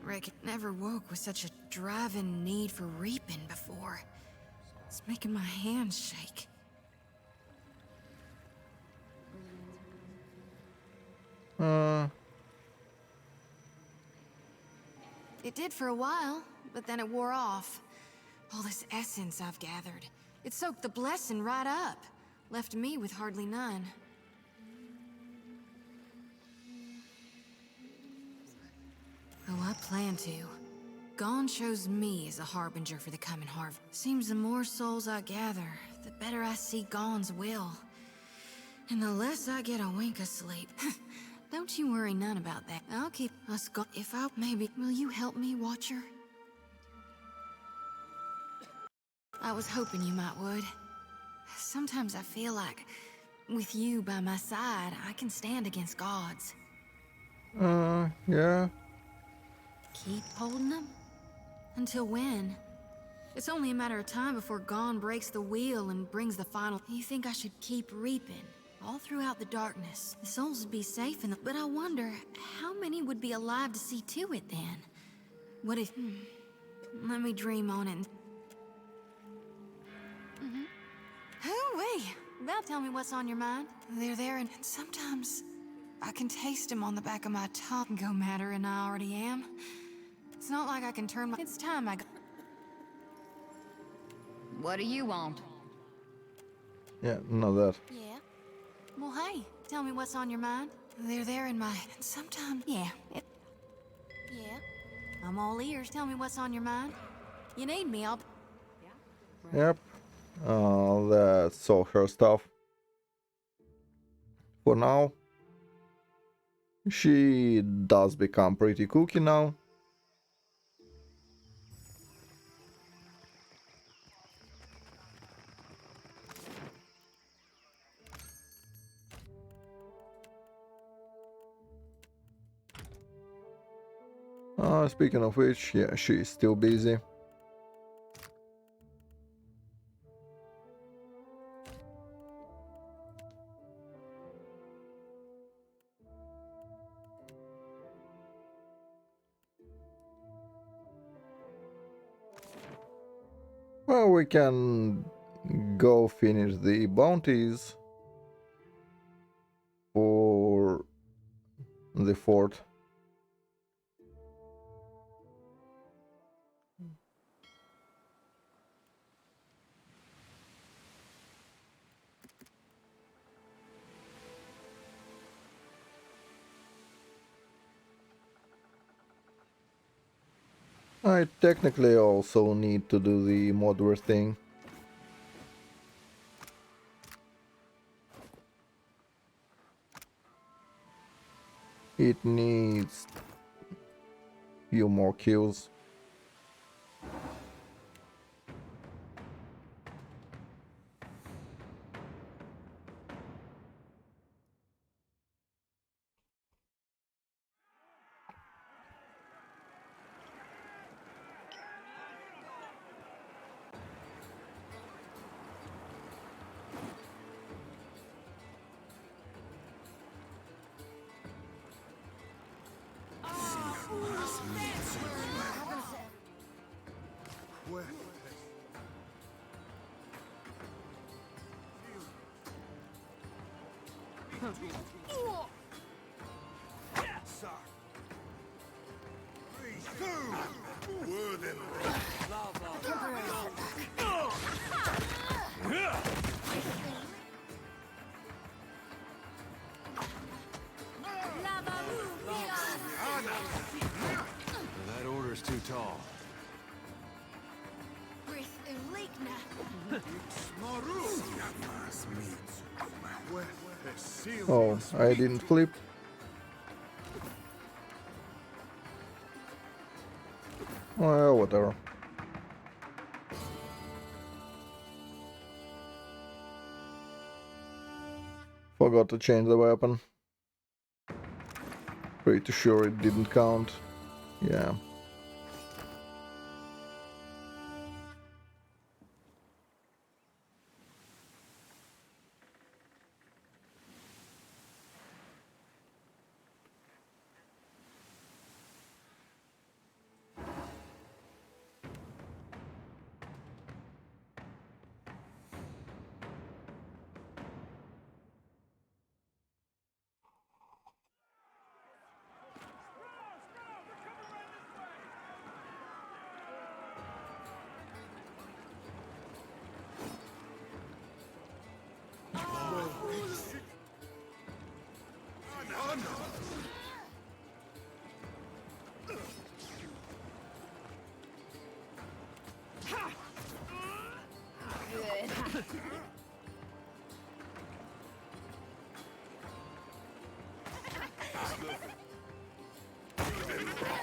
Rick never woke with such a driving need for reaping before. It's making my hands shake. It did for a while, but then it wore off. All this essence I've gathered. It soaked the blessing right up. Left me with hardly none. Oh, I plan to. Gone shows me as a harbinger for the coming harvest. Seems the more souls I gather, the better I see Gone's will. And the less I get a wink of sleep. Don't you worry none about that. I'll keep us go. If I maybe, will you help me, Watcher? I was hoping you might would. Sometimes I feel like, with you by my side, I can stand against gods. Yeah. Keep holding them? Until when? It's only a matter of time before Gon breaks the wheel and brings the final. You think I should keep reaping? All throughout the darkness. The souls would be safe in the... But I wonder, how many would be alive to see to it then? What if... Let me dream on it. Hoo-wee! About tell me what's on your mind. They're there and sometimes... I can taste them on the back of my tongue. Go madder than I already am. It's not like I can turn my... It's time I... What do you want? Yeah, not that. Yeah? Well, hey, tell me what's on your mind. They're there in my... Sometimes... Yeah. Yeah? I'm all ears. Tell me what's on your mind. You need me, I'll... Yep. That's all her stuff. For now. She does become pretty cookie now. Speaking of which, yeah, she's still busy. Well, we can go finish the bounties for the fort. I technically also need to do the modwer thing. It needs few more kills. That order's too tall. Oh, I didn't flip. Well, whatever. Forgot to change the weapon. Pretty sure it didn't count. Yeah.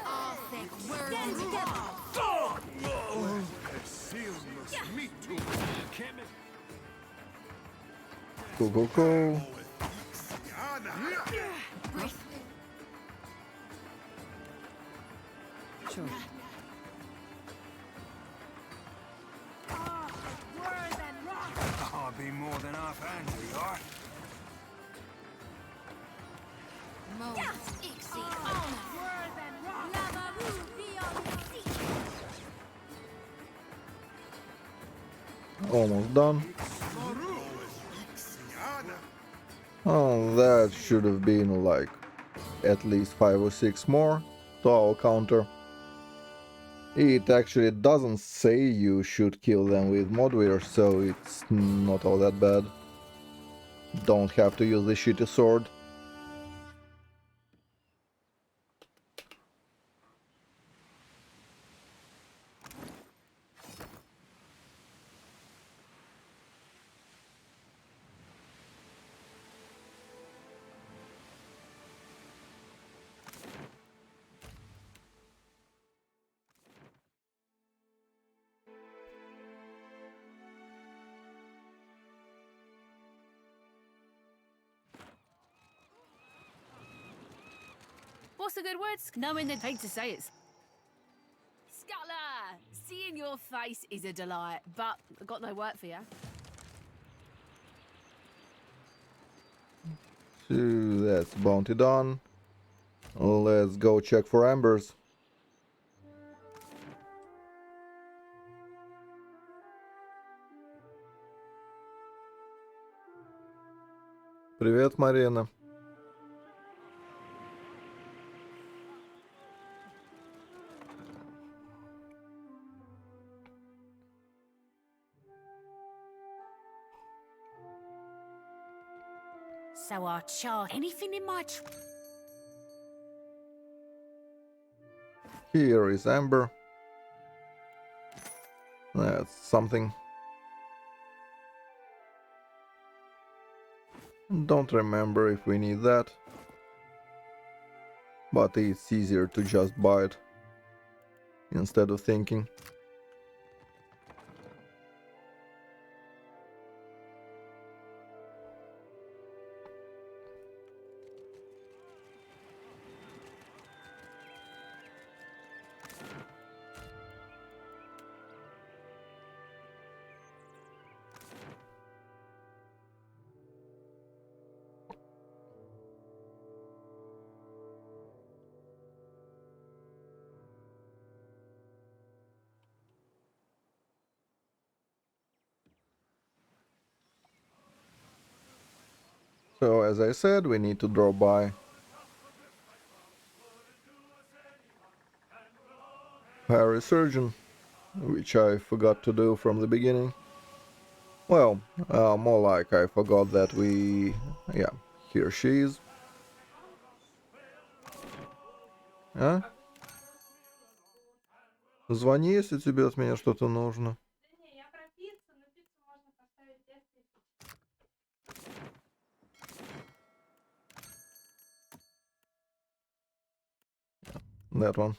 Oh, thank word. Stand together. That seal must meet to it. Can't make... Cool, cool, cool. Sure. I'll be more than half angry, alright? Almost done. Oh, that should have been like at least 5 or 6 more to our counter. It actually doesn't say you should kill them with Modweir, so it's not all that bad. Don't have to use the shitty sword. What's a good word? Knowing the hate to say it. Scuttler! Seeing your face is a delight, but I've got no work for you. So that's bounty done. Let's go check for embers. Привет, Марина. So I charge anything in my Here is amber. That's something. Don't remember if we need that. But it's easier to just buy it instead of thinking. So as I said, we need to drop by Harry Surgeon, which I forgot to do from the beginning. Well, more like I forgot that we... Yeah, here she is. А? Звони, если тебе от меня что-то нужно. That one.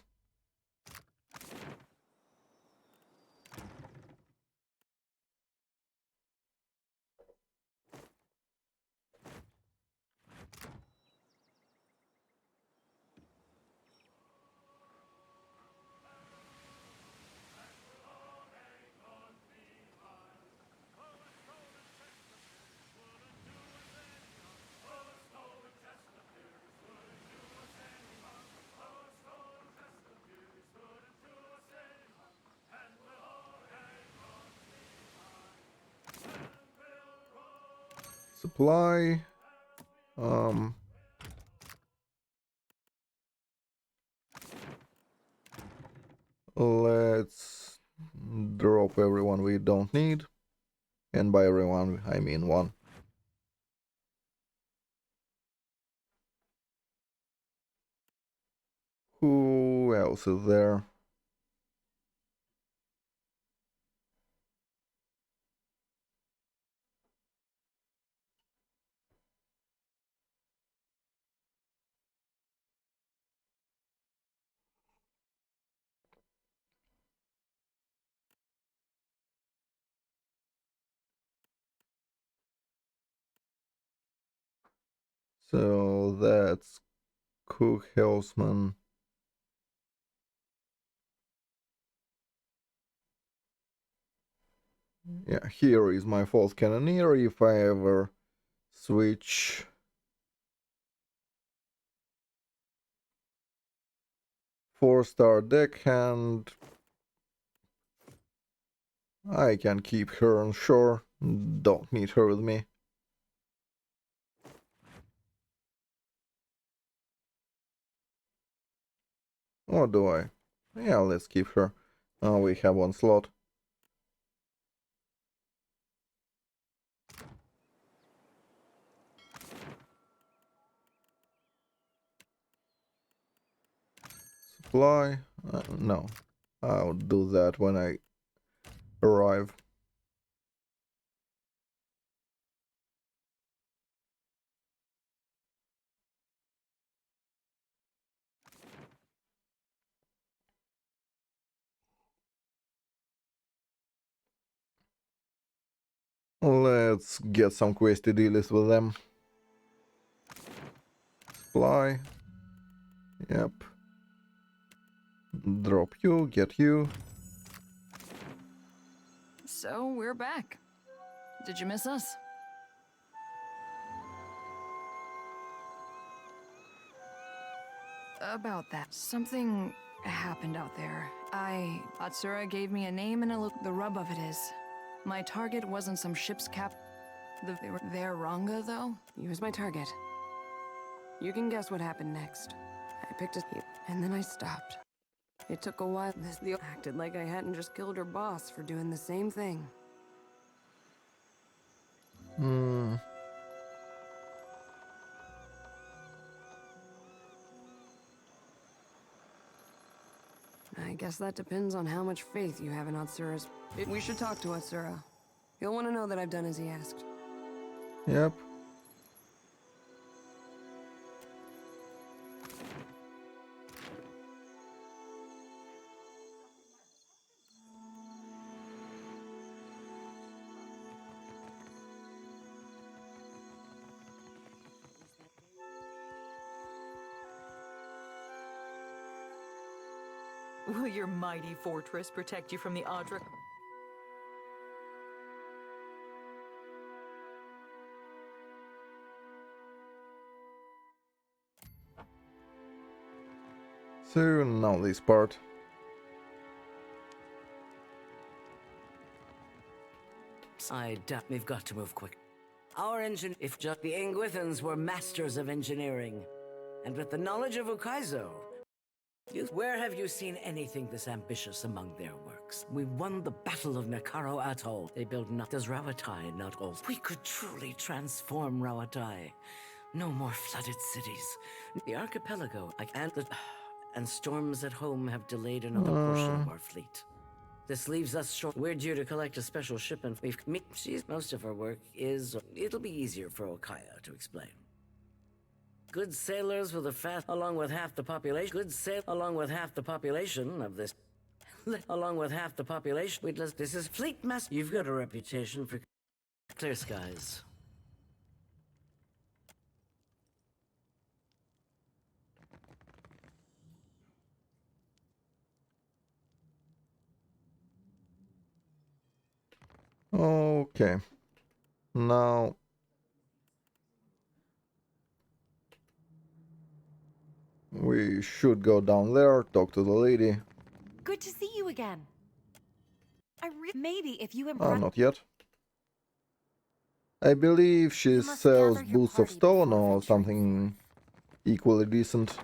Supply. Let's drop everyone we don't need. And by everyone, I mean one. Who else is there? So that's Cook Houseman. Yeah, here is my false cannoneer if I ever switch. Four-star deckhand. I can keep her on shore. Don't need her with me. Or do I? Yeah, let's keep her. We have one slot. Supply? No. I'll do that when I arrive. Let's get some questy deals with them. Supply. Yep. Drop you, get you. So, we're back. Did you miss us? About that, something happened out there. Atsura gave me a name and a look. The rub of it is, my target wasn't some ship's cap. Their Ranga, though? He was my target. You can guess what happened next. I picked a and then I stopped. It took a while. They acted like I hadn't just killed her boss for doing the same thing. I guess that depends on how much faith you have in Atsura's. We should talk to Atsura. He'll want to know that I've done as he asked. Yep. Will your mighty fortress protect you from the Audra? So now this part. We've got to move quick. Our engine, if just the Ingwithans were masters of engineering, and with the knowledge of Ukaizo, where have you seen anything this ambitious among their works? We won the Battle of Nakaro Atoll. They built not as Rawatai, not all. We could truly transform Rawatai. No more flooded cities. The archipelago, and storms at home have delayed another portion of our fleet. This leaves us short. We're due to collect a special shipment. Most of our work is. It'll be easier for Okaya to explain. Good sailors with a fast, along with half the population. Along with half the population of this. Along with half the population. This is fleet master. You've got a reputation for clear skies. Okay. Now we should go down there, talk to the lady. Good to see you again. Maybe if you impress. Not yet. I believe she sells boots of stone or something equally decent.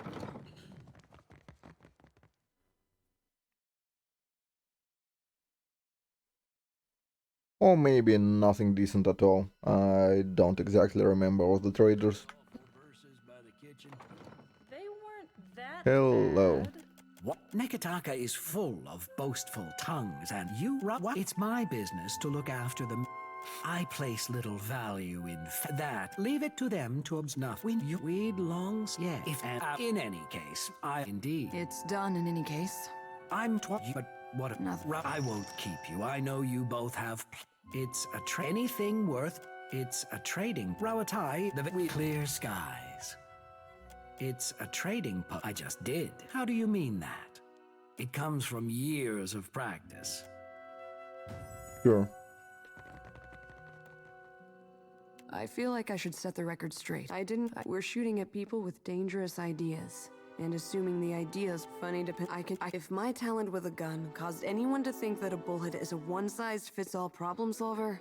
Or maybe nothing decent at all. I don't exactly remember all the traders. They weren't that Hello. What? Nekataka is full of boastful tongues, and it's my business to look after them. I place little value in that. Leave it to them to obsnuff. We'd long, yeah. In any case, indeed. It's done in any case. But what? Nothing. I won't keep you. I know you both have. It's anything worth. It's a trading. Rawatai, the clear skies. It's a trading I just did. How do you mean that? It comes from years of practice. Sure. I feel like I should set the record straight. We're shooting at people with dangerous ideas. And assuming the idea's funny if my talent with a gun caused anyone to think that a bullet is a one-size-fits-all problem solver,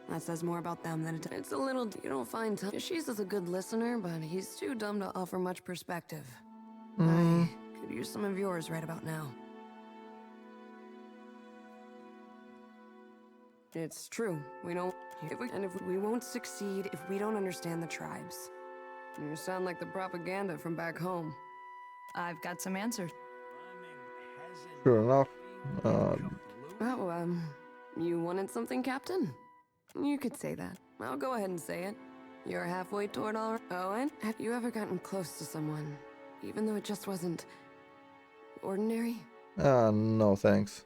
that says more about them than it's a little... You don't find She's is a good listener, but he's too dumb to offer much perspective. I could use some of yours right about now. It's true. We won't succeed if we don't understand the tribes. You sound like the propaganda from back home. I've got some answers. Sure enough. You wanted something, Captain? You could say that. I'll go ahead and say it. You're halfway toward all... Owen, have you ever gotten close to someone, even though it just wasn't... ordinary? No thanks.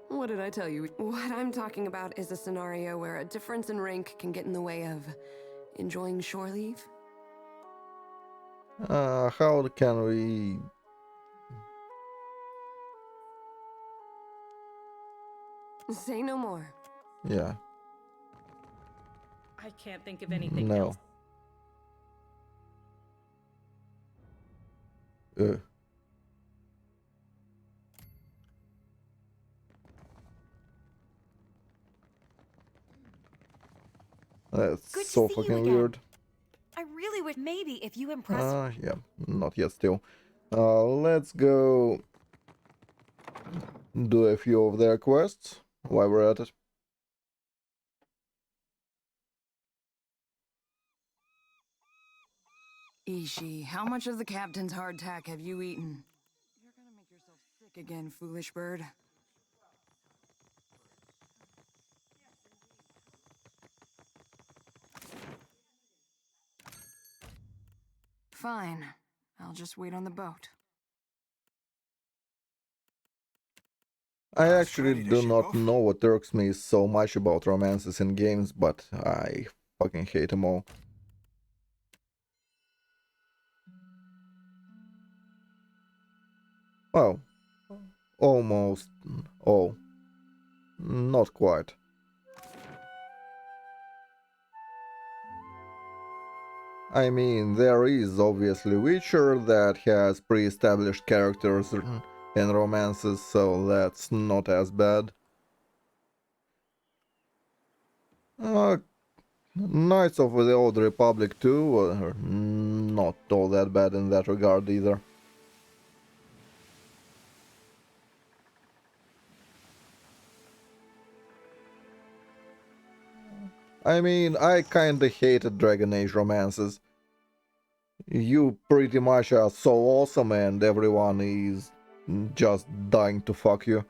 What did I tell you? What I'm talking about is a scenario where a difference in rank can get in the way of enjoying shore leave. How can we... Say no more. Yeah. I can't think of anything No. else. That's Good to so see you fucking again. weird. I really would maybe if you impress. Yeah, not yet still. Let's go do a few of their quests while we're at it. Ishi, how much of the captain's hardtack have you eaten? You're gonna make yourself sick again, foolish bird. Fine. I'll just wait on the boat. I actually do not know what irks me so much about romances in games, but I fucking hate them all. Well, almost all. Not quite. I mean, there is obviously Witcher that has pre-established characters and romances, so that's not as bad. Knights of the Old Republic 2 are not all that bad in that regard either. I mean, I kinda hated Dragon Age romances. You pretty much are so awesome and everyone is just dying to fuck you.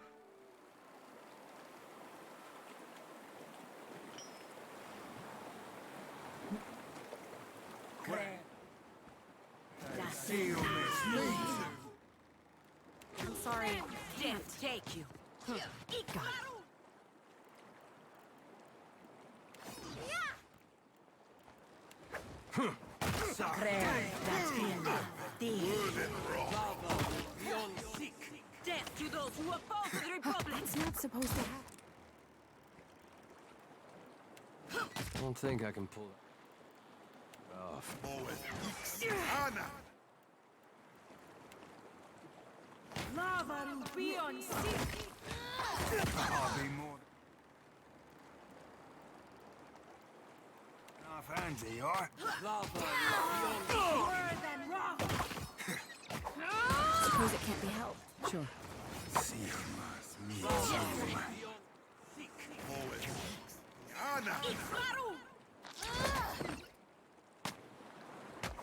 I'm sorry, can't take you. Got Death to those who oppose the Republic! It's not supposed to happen. I don't think I can pull it off. Lava will be on sick! Fancy, or? More than rock! Suppose it can't be helped. Sure.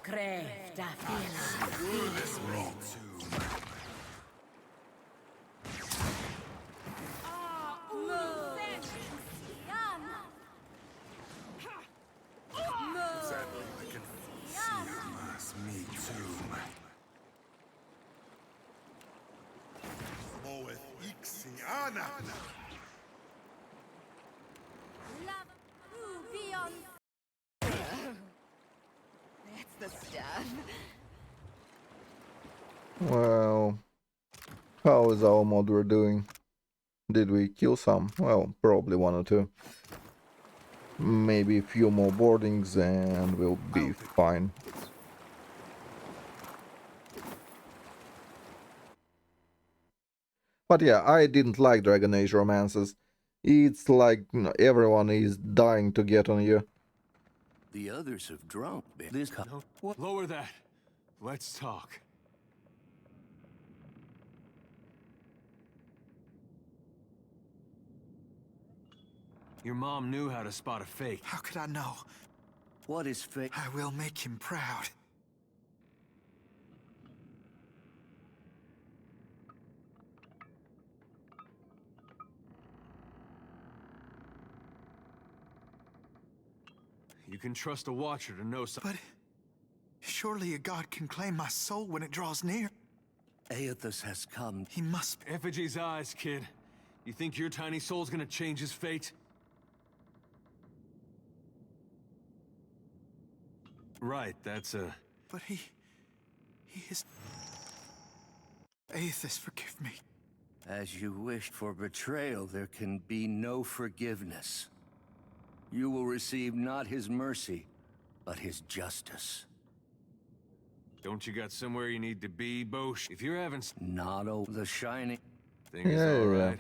Crave da fila. Well, how is our modder doing? Did we kill some? Well, probably one or two. Maybe a few more boardings and we'll be fine. But yeah, I didn't like Dragon Age romances. It's like everyone is dying to get on you. The others have drunk. This what? Lower that. Let's talk. Your mom knew how to spot a fake. How could I know? What is fake? I will make him proud. You can trust a watcher to know something. But surely a god can claim my soul when it draws near. Aethys has come. He must. Effigy's eyes, kid. You think your tiny soul's gonna change his fate? Right, that's a... But he is... Aethys, forgive me. As you wish. For betrayal, there can be no forgiveness. You will receive not his mercy, but his justice. Don't you got somewhere you need to be, Bosch? If you're having... Not the shining... Thing is Yeah. alright.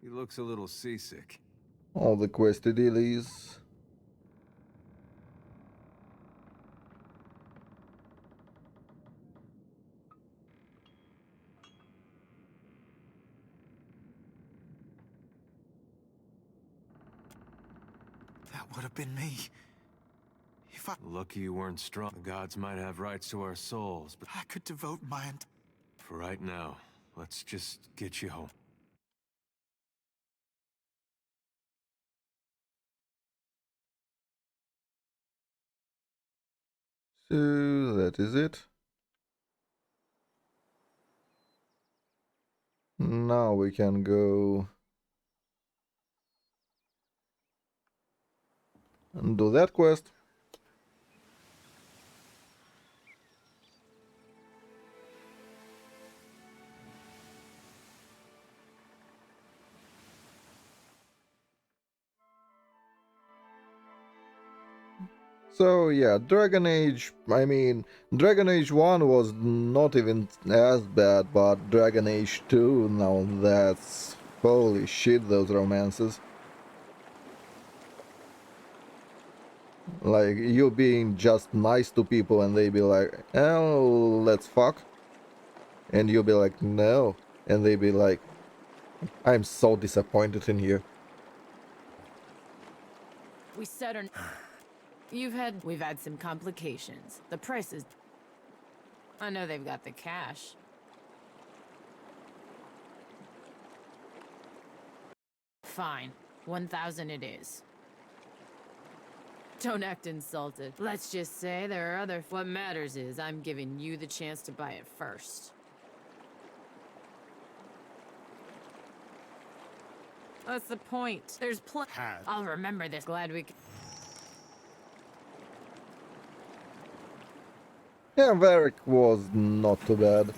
He looks a little seasick. All the questy dealies. That would have been me. If I... Lucky you weren't strong. The gods might have rights to our souls, but... I could devote my... For right now, let's just get you home. So that is it. Now we can go and do that quest. So yeah, Dragon Age, I mean, Dragon Age 1 was not even as bad, but Dragon Age 2, now that's... holy shit, those romances. Like, you being just nice to people and they be like, oh, let's fuck. And you be like, no. And they be like, I'm so disappointed in you. We said our... We've had some complications. The price is... I know they've got the cash. Fine. 1,000 it is. Don't act insulted. Let's just say there are other... What matters is I'm giving you the chance to buy it first. That's the point. There's I'll remember this. Glad we... Yeah, Varric was not too bad.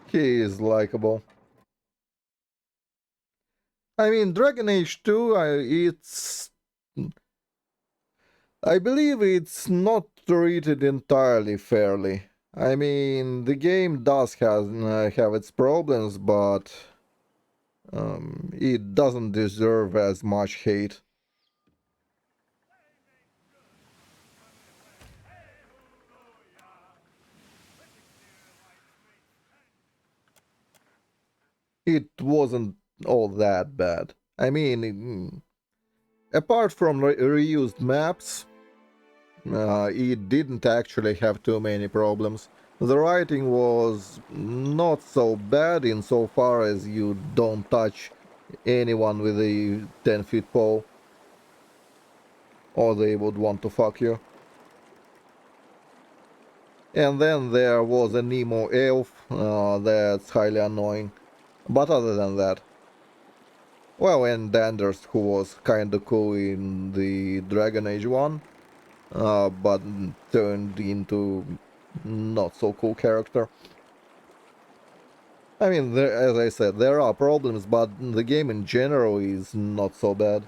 He is likable. I mean, Dragon Age 2, I believe it's not treated entirely fairly. I mean, the game does have its problems, but it doesn't deserve as much hate. It wasn't all that bad. I mean, apart from reused maps, it didn't actually have too many problems. The writing was not so bad insofar as you don't touch anyone with a 10-foot pole, or they would want to fuck you. And then there was a Nemo elf that's highly annoying. But other than that, well, and Danders, who was kinda cool in the Dragon Age 1, but turned into not so cool character. I mean, as I said, there are problems, but the game in general is not so bad.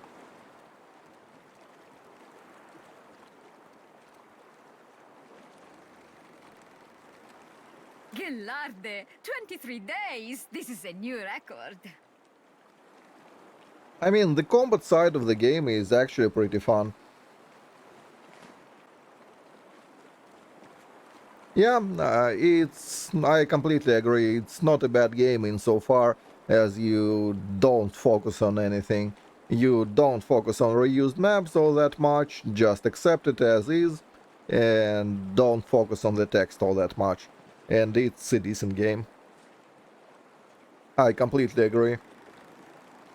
Gelarde, 23 days! This is a new record. I mean, the combat side of the game is actually pretty fun. Yeah, I completely agree. It's not a bad game insofar as you don't focus on anything. You don't focus on reused maps all that much, just accept it as is, and don't focus on the text all that much. And it's a decent game. I completely agree.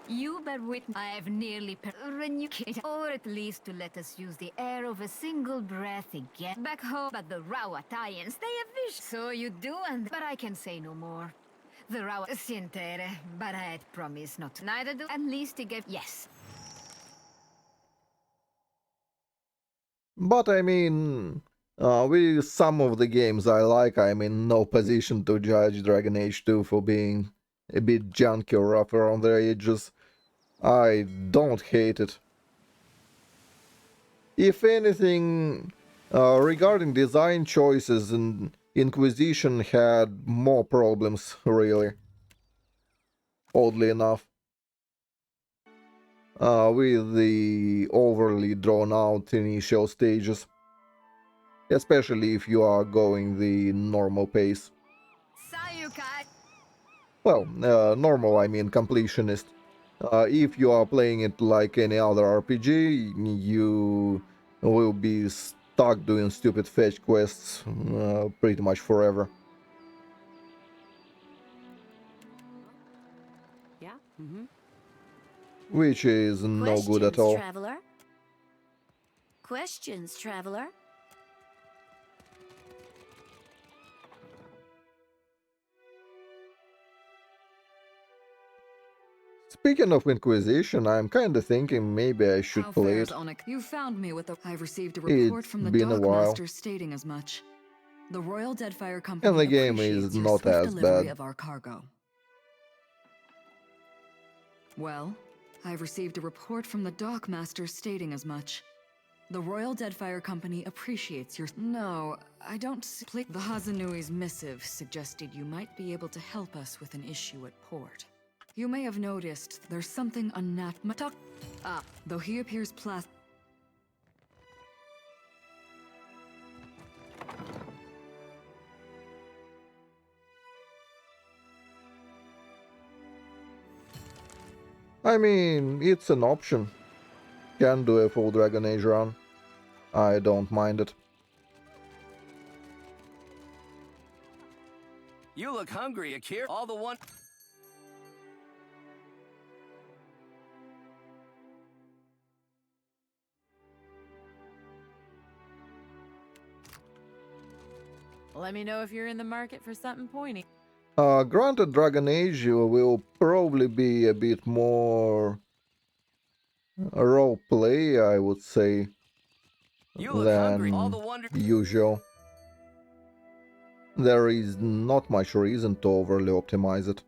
You bear with me. I have nearly renunciated, or at least to let us use the air of a single breath again. Back home, but the Rawatayans, they have vision. So you do, but I can say no more. The Rawa Sintere, but I had promised not to. Neither do. At least he gave yes. But I mean, with some of the games I like, I'm in no position to judge Dragon Age 2 for being a bit junky or rough around the edges. I don't hate it. If anything, regarding design choices, and Inquisition had more problems, really. Oddly enough. With the overly drawn out initial stages. Especially if you are going the normal pace. Well, normal, I mean completionist. If you are playing it like any other RPG, you will be stuck doing stupid fetch quests pretty much forever. Yeah? Mm-hmm. Which is no good at all. Traveler? Questions, traveler? Speaking of Inquisition, I'm kinda thinking maybe I should How play fares it. Onik? You found me with the. I've received a report It's from the been a while. Dockmaster stating as much. The Royal Deadfire And Company the game is appreciates your not swift as delivery bad. of our cargo. Well, I've received a report from the Dockmaster stating as much. The Royal Deadfire Company appreciates your. No, I don't. The Hazanui's missive suggested you might be able to help us with an issue at port. You may have noticed there's something unnat. Though he appears I mean, it's an option. Can do a full Dragon Age run. I don't mind it. You look hungry, Akira. All the one. Let me know if you're in the market for something pointy. Granted, Dragon Age will probably be a bit more role play, I would say, than usual. There is not much reason to overly optimize it.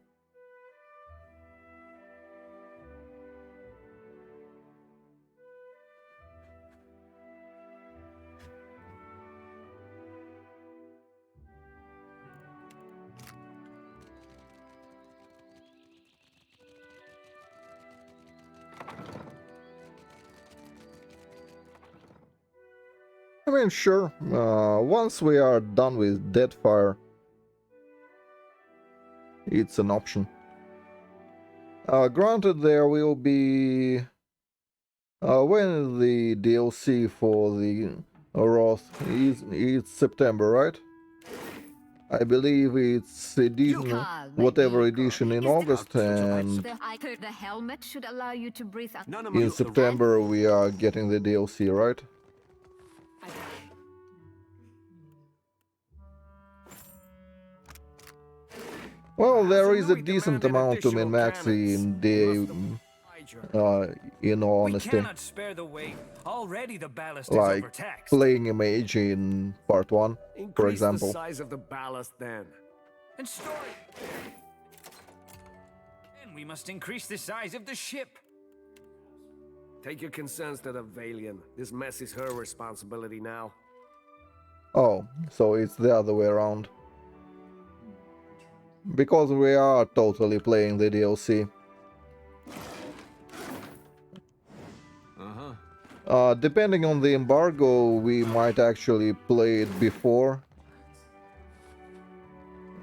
I mean, sure, once we are done with Deadfire, it's an option. Granted, there will be... when the DLC for the Wrath it's September, right? I believe it's edition, whatever edition in August, and The helmet should allow you to breathe. in September we are getting the DLC, right? Well, there is a decent amount to min-max in the in all We honesty. cannot spare the weight. Already the ballast is Like overtaxed. playing a mage in part 1, for Increase example. the size of the ballast then. And story. And we must increase the size of the ship. Take your concerns to the Valian. This mess is her responsibility now. Oh, so it's the other way around. Because we are totally playing the DLC. Depending on the embargo, we might actually play it before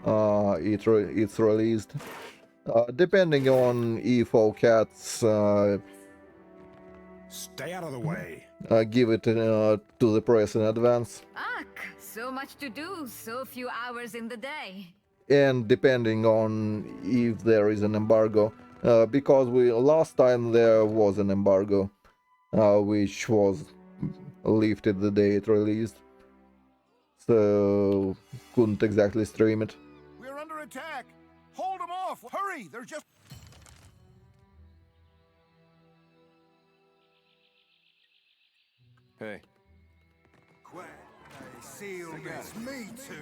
it's released. Depending on if cats Stay out of the way. give it to the press in advance. So much to do, so few hours in the day. And depending on if there is an embargo, because last time there was an embargo, which was lifted the day it released, so couldn't exactly stream it. We're under attack. Hold them off. Hurry. They're just... Hey. Quack. They sealed us. Me too.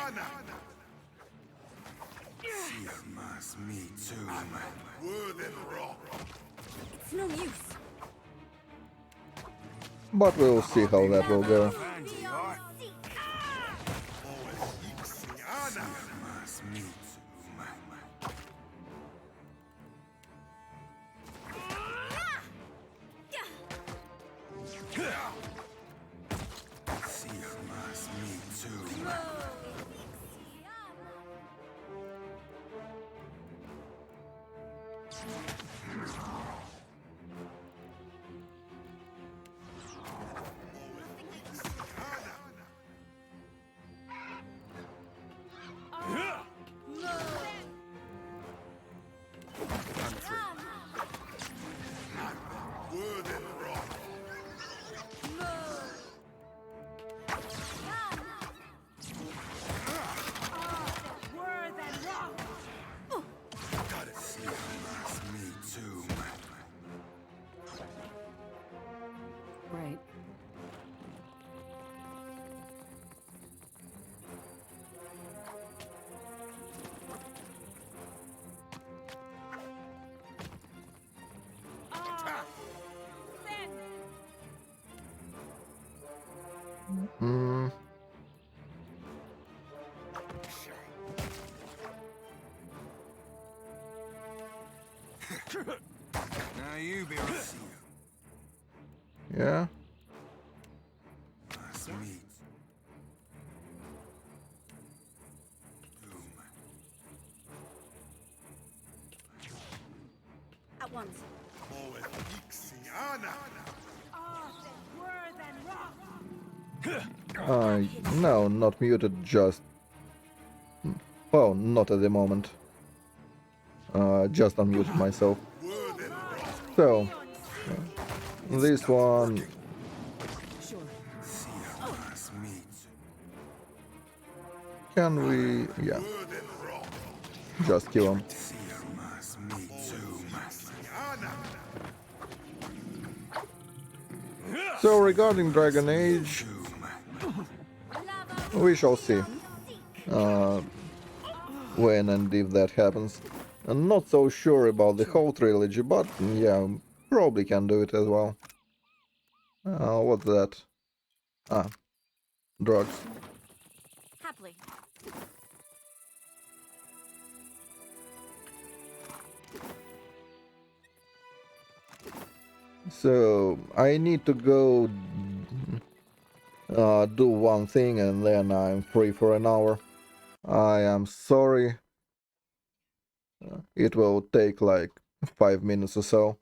Anna. Sirmas, me too. Wooden rock. It's no use. But we'll see how that will go. Right. Hmm. Now you be right. Yeah. That's me. At once. No, not muted, just... Well, not at the moment. Just unmuted myself. So, this one... Can we... yeah. Just kill him. So regarding Dragon Age, we shall see when and if that happens. I'm not so sure about the whole trilogy, but yeah, probably can do it as well. What's that? Ah, drugs. Happily. So I need to go do one thing and then I'm free for an hour. I am sorry. It will take like 5 minutes or so.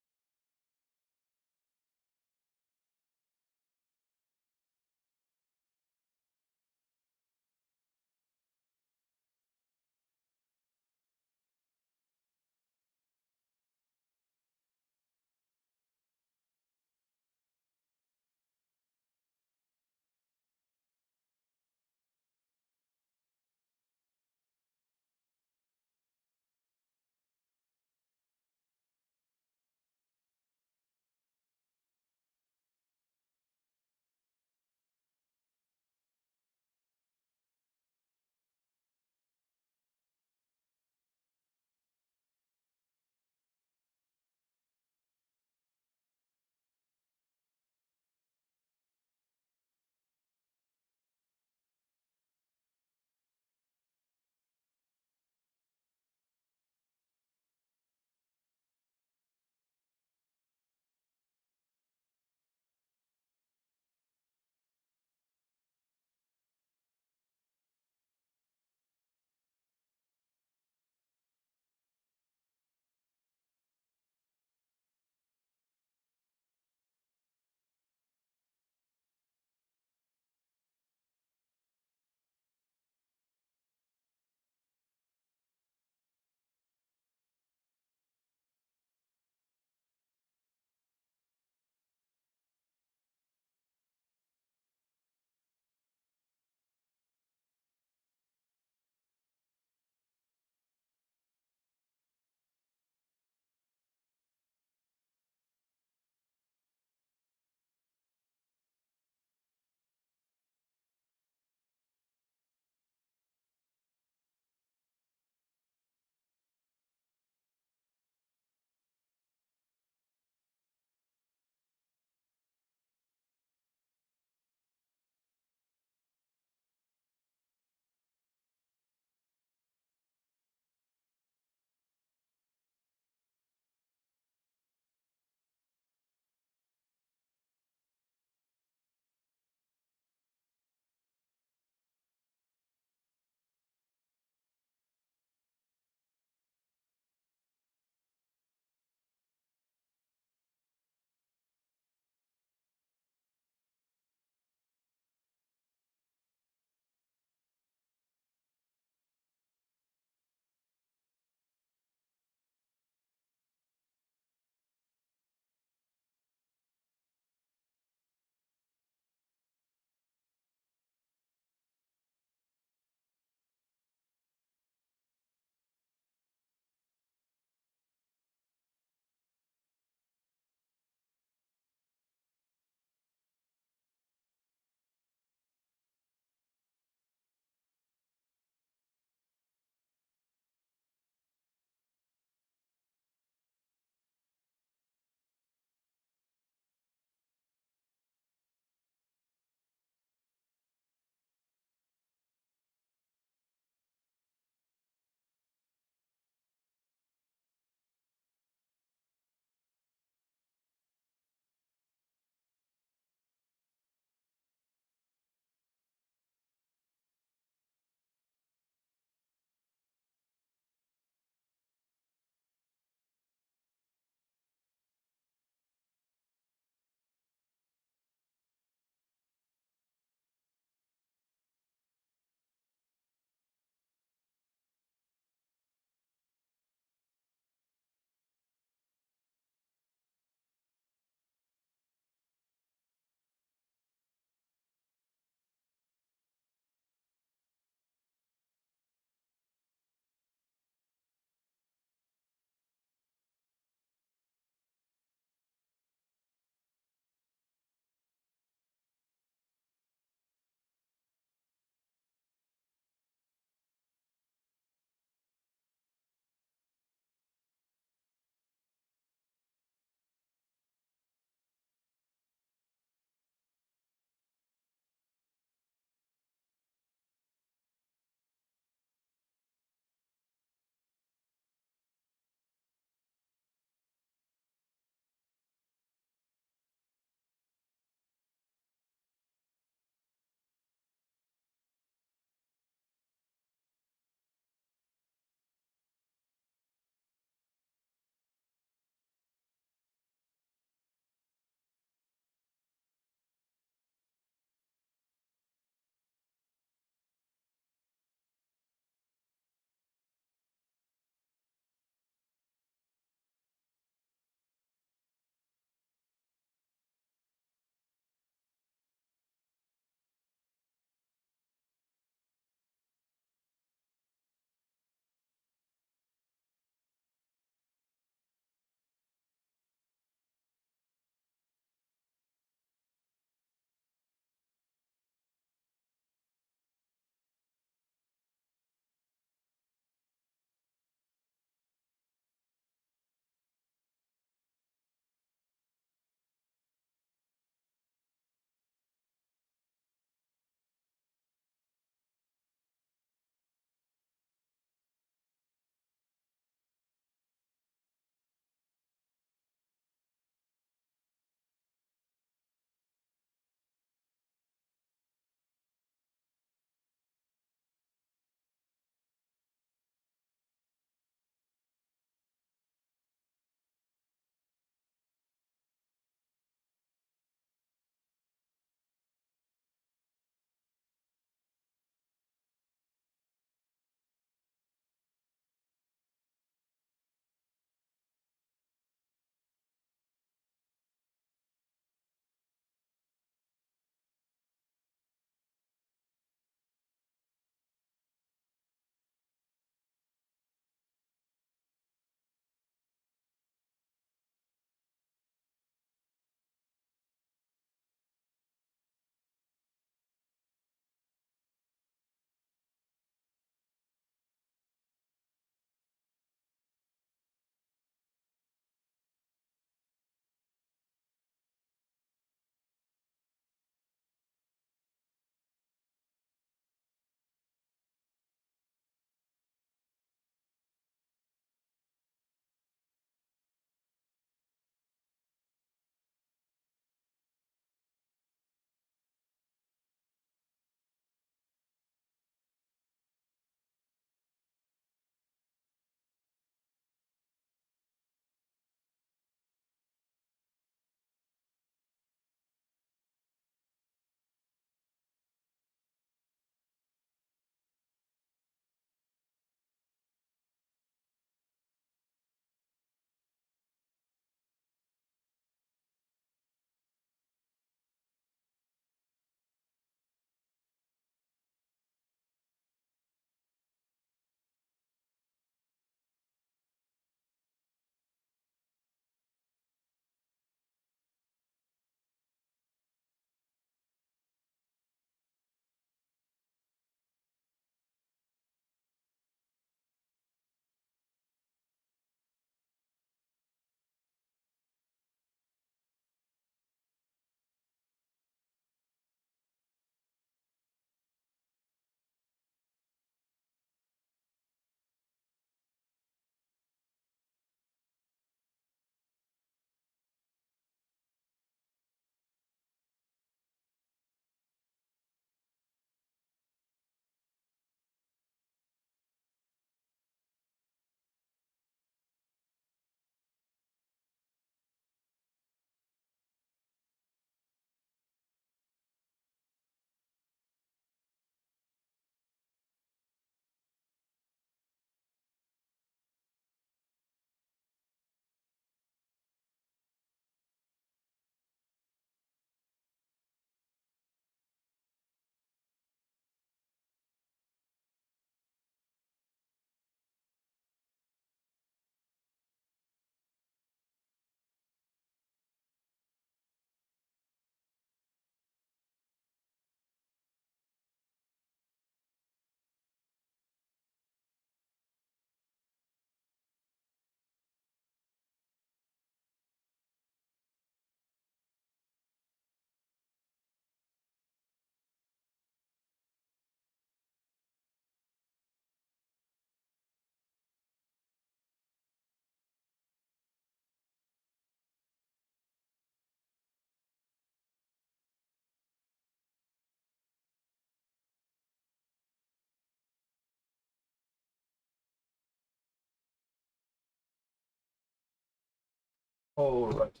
All right.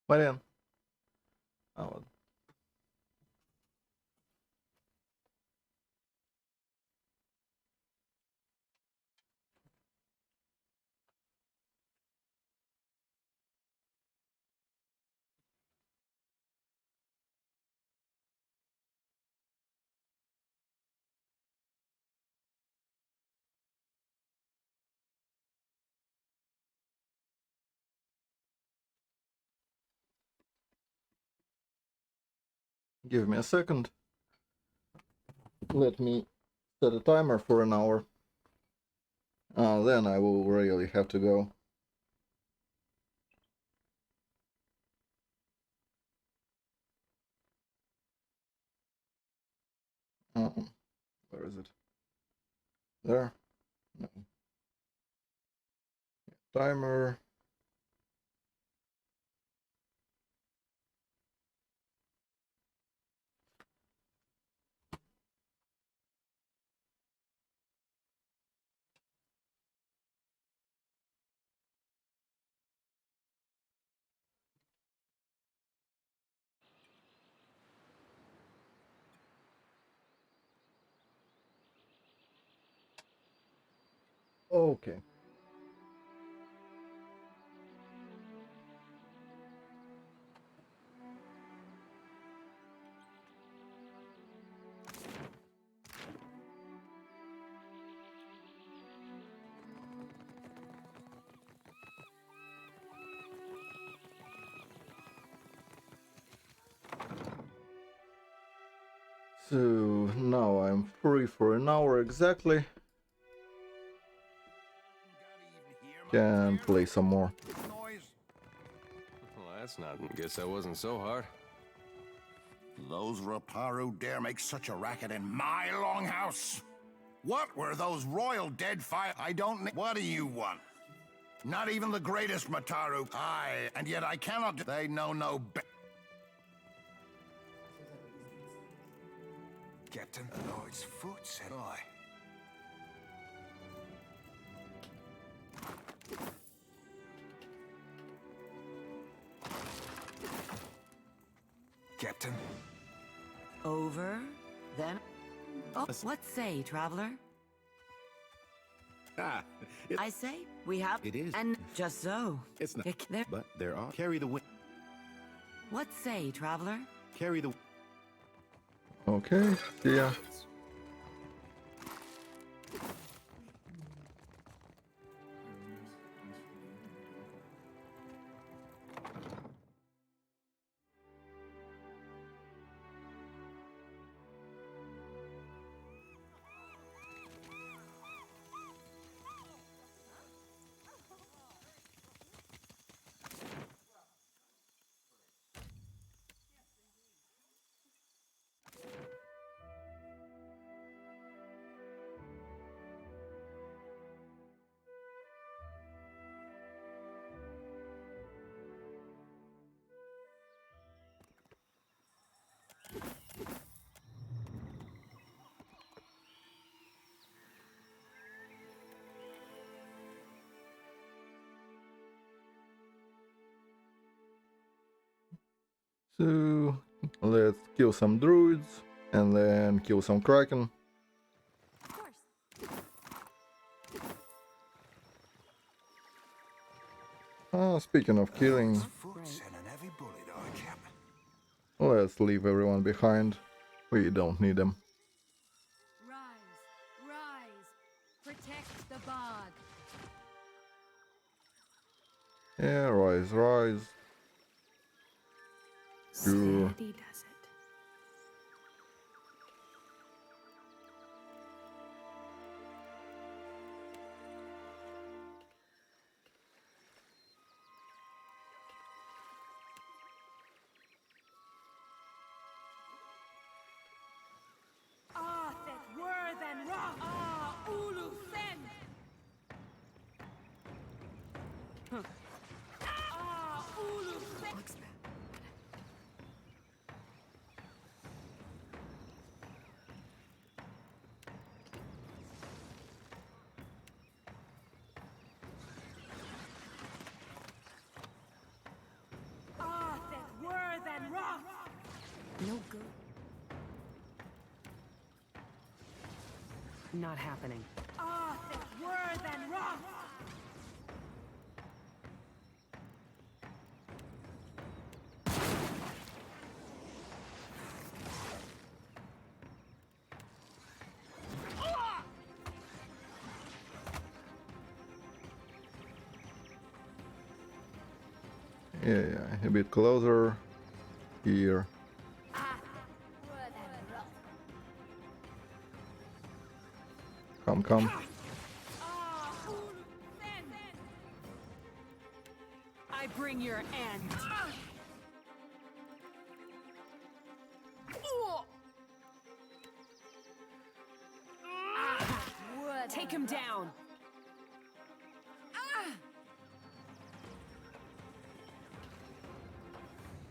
Блин. А вот. Give me a second. Let me set a timer for an hour. Then I will really have to go. Where is it? There? No. Timer. Okay. So now I'm free for an hour exactly. Can play some more. Well, that's not. Guess that wasn't so hard. Those Raparu dare make such a racket in my longhouse? What were those royal dead fire? I don't know. What do you want? Not even the greatest Mataru. Aye, and yet I cannot. They know no better. Captain, oh, it's foot, said I. Captain. Over, then. Oh, what say, traveler? Ah, I say we have. It is. And just so. It's not. There. But there are. Carry the wind. What say, traveler? Carry the. Okay, see ya. So let's kill some druids and then kill some kraken. Speaking of killing, let's leave everyone behind. We don't need them. Rise, rise, protect the bard. Yeah, rise, rise. Sure. Steady does it. Ah, that were than rock. Ah, Ulu Sen. Ah, Ulu Sen. No good. Not happening. Ah, word and rock. Yeah, a bit closer here. Come. I bring your end. Take him down.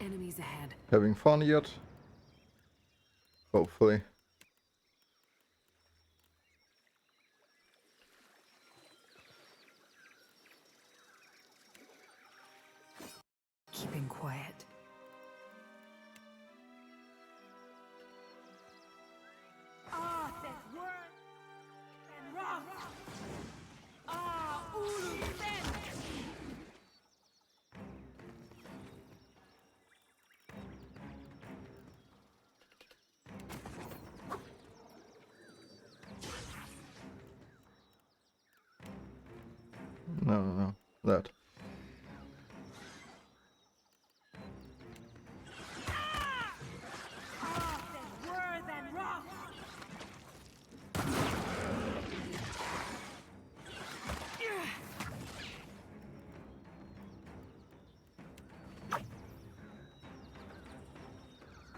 Enemies ahead. Having fun yet? Hopefully. Keeping quiet. Ah, that word and rock. Ah, Ulu Sen. No. That. Ah, that word and rock.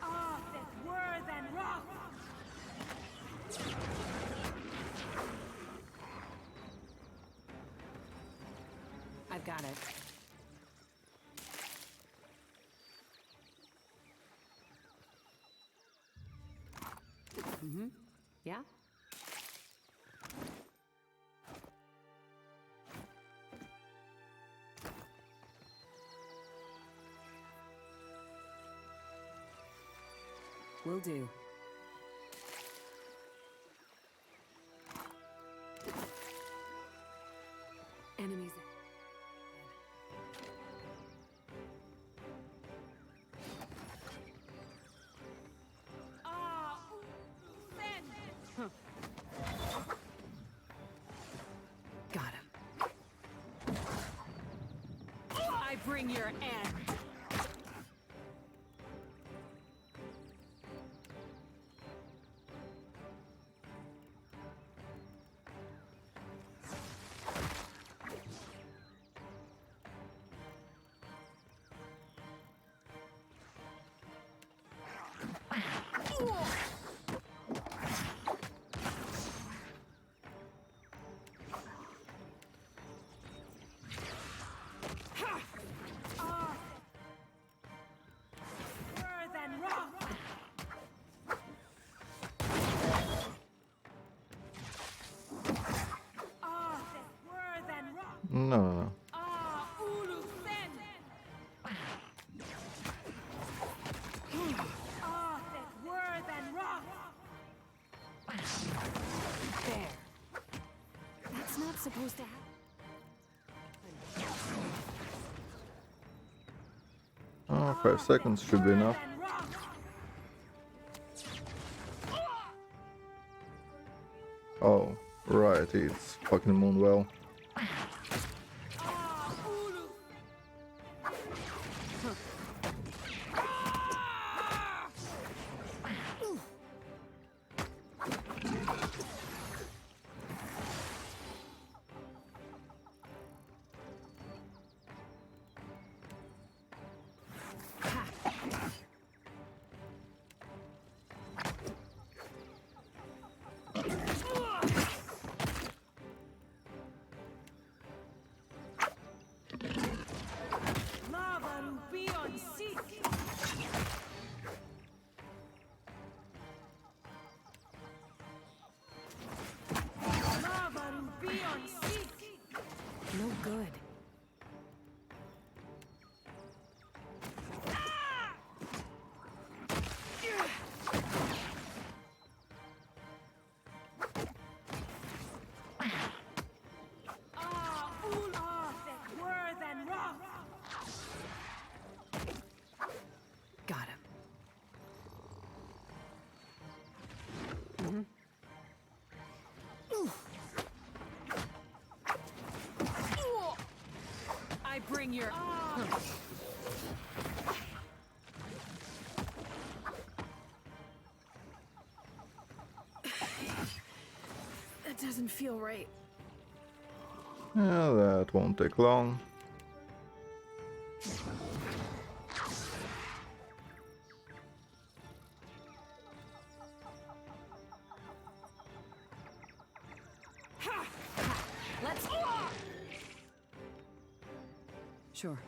Ah, that word and rock. I've got it. Mm-hmm. Yeah? Will do. Enemies. Ah, Sen. Got him. I bring your end. No. Ah, Ulu Sen. Ah, that word and rock. There. That's not supposed to happen. 5 seconds should be enough. Oh, right, it's fucking Moonwell. I bring your... That doesn't feel right. Yeah, that won't take long. Let's... Sure.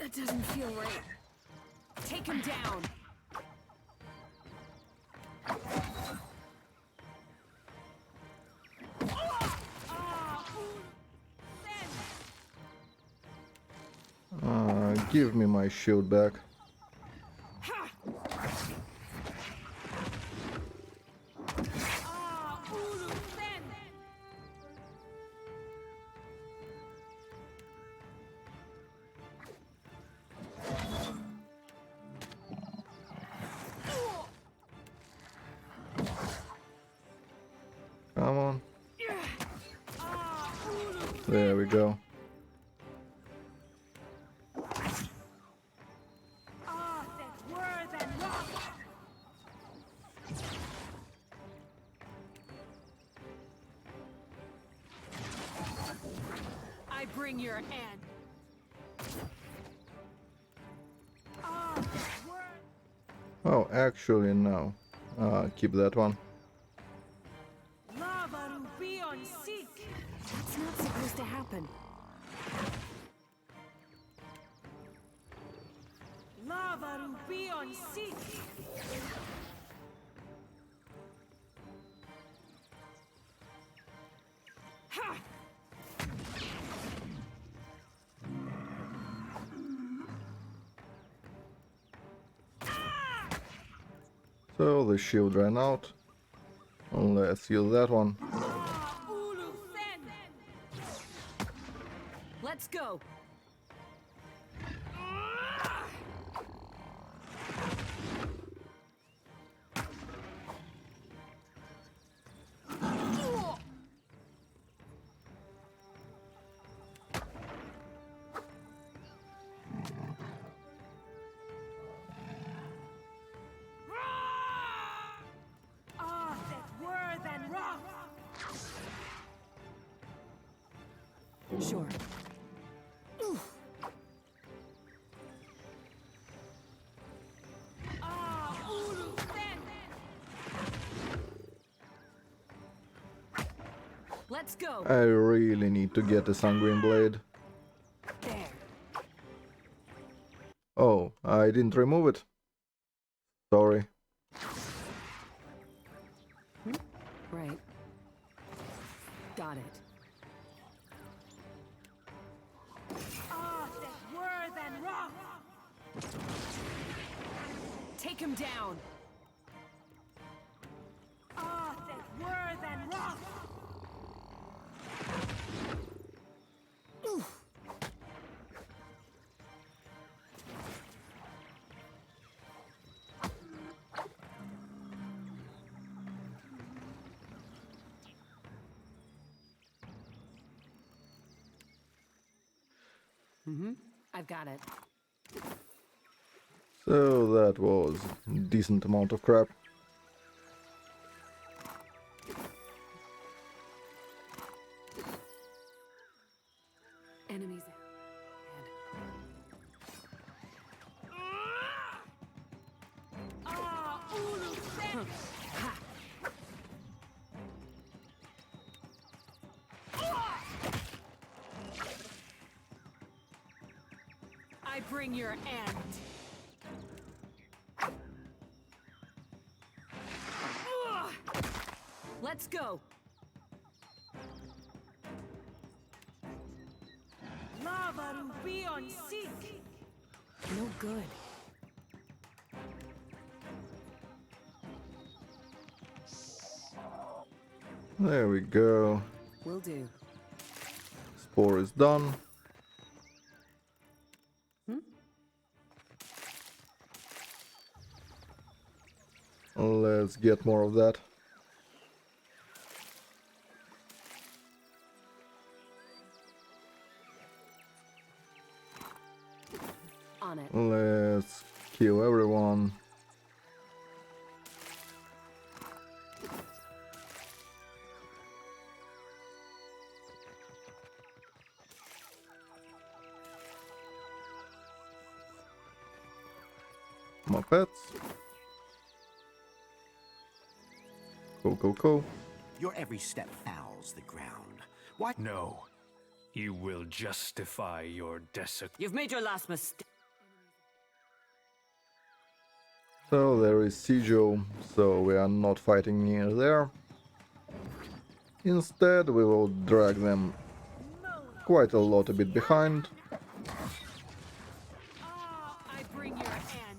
That doesn't feel right. Take him down. Give me my shield back. Come on. There we go. I bring your end. Oh, actually no. Keep that one. That's not supposed to happen. So the shield ran out. Let's use that one. Let's go. Sure. Let's go. I really need to get the Sanguine Blade. There. Oh, I didn't remove it. Sorry. Right. Got it. Take him down. I've got it. So that was a decent amount of crap. Enemies ahead. I bring your end. Let's go. Lava Ruby on seek. No good. There we go. Will do. Spore is done. Let's get more of that. On it. Let's kill everyone. My pets. Cool. Your every step fouls the ground. Why? No. You will justify your desecration. You've made your last mistake. So there is Sijo, so we are not fighting near there. Instead, we will drag them quite a lot a bit behind. I bring your end.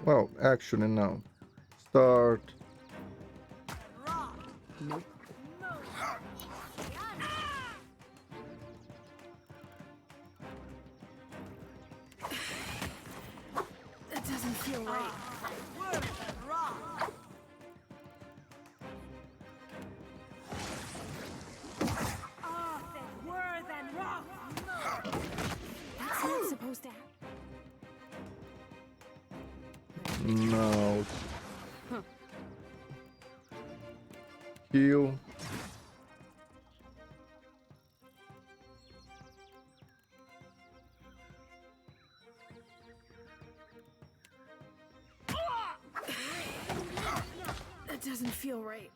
Well, actually no. Start. Nope. That doesn't feel right. That's not supposed to happen. No. Heal. That doesn't feel right.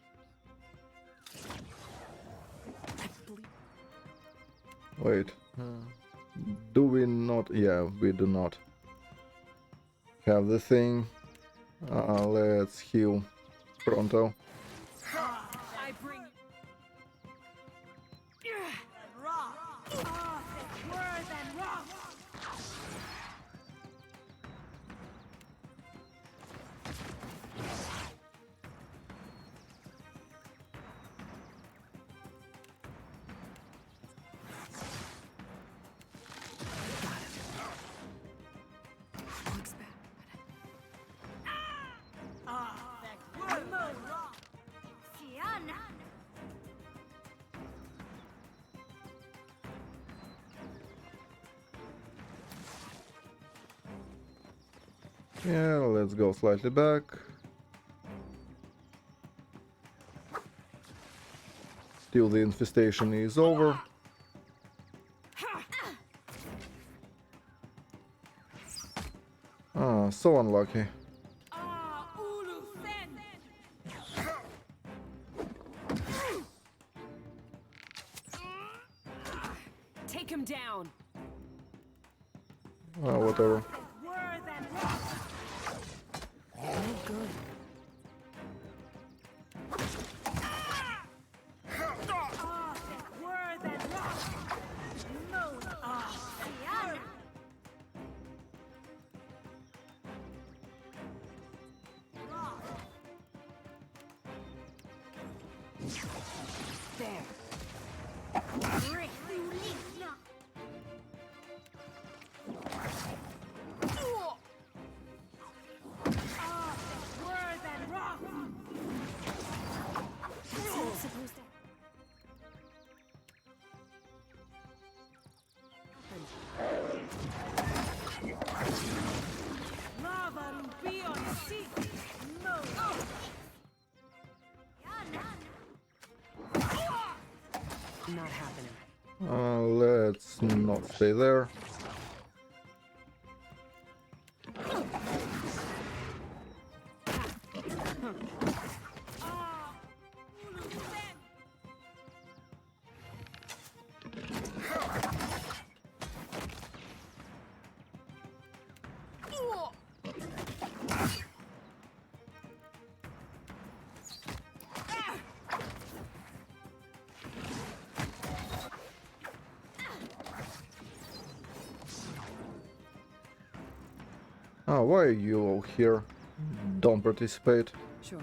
Wait. Do we not? Yeah, we do not have the thing. Let's heal pronto. I bring Yeah, let's go slightly back. Till the infestation is over. Ah, so unlucky. take him down. Whatever. No good. There. Supposed to Lava Ruby Not happening. Let's not stay there. Oh, why are you all here? Don't participate. Sure.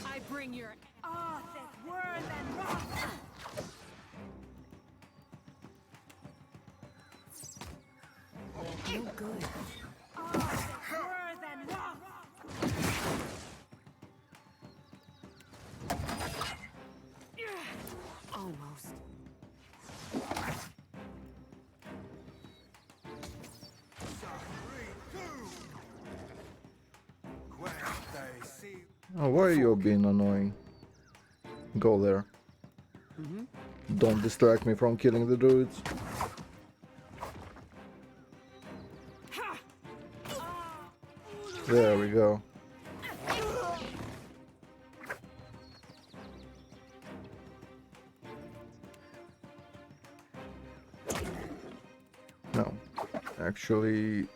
I bring your that word and rock. No good. Word and rock. Almost. Oh, why are you being annoying? Go there. Don't distract me from killing the druids. There we go. No. Actually...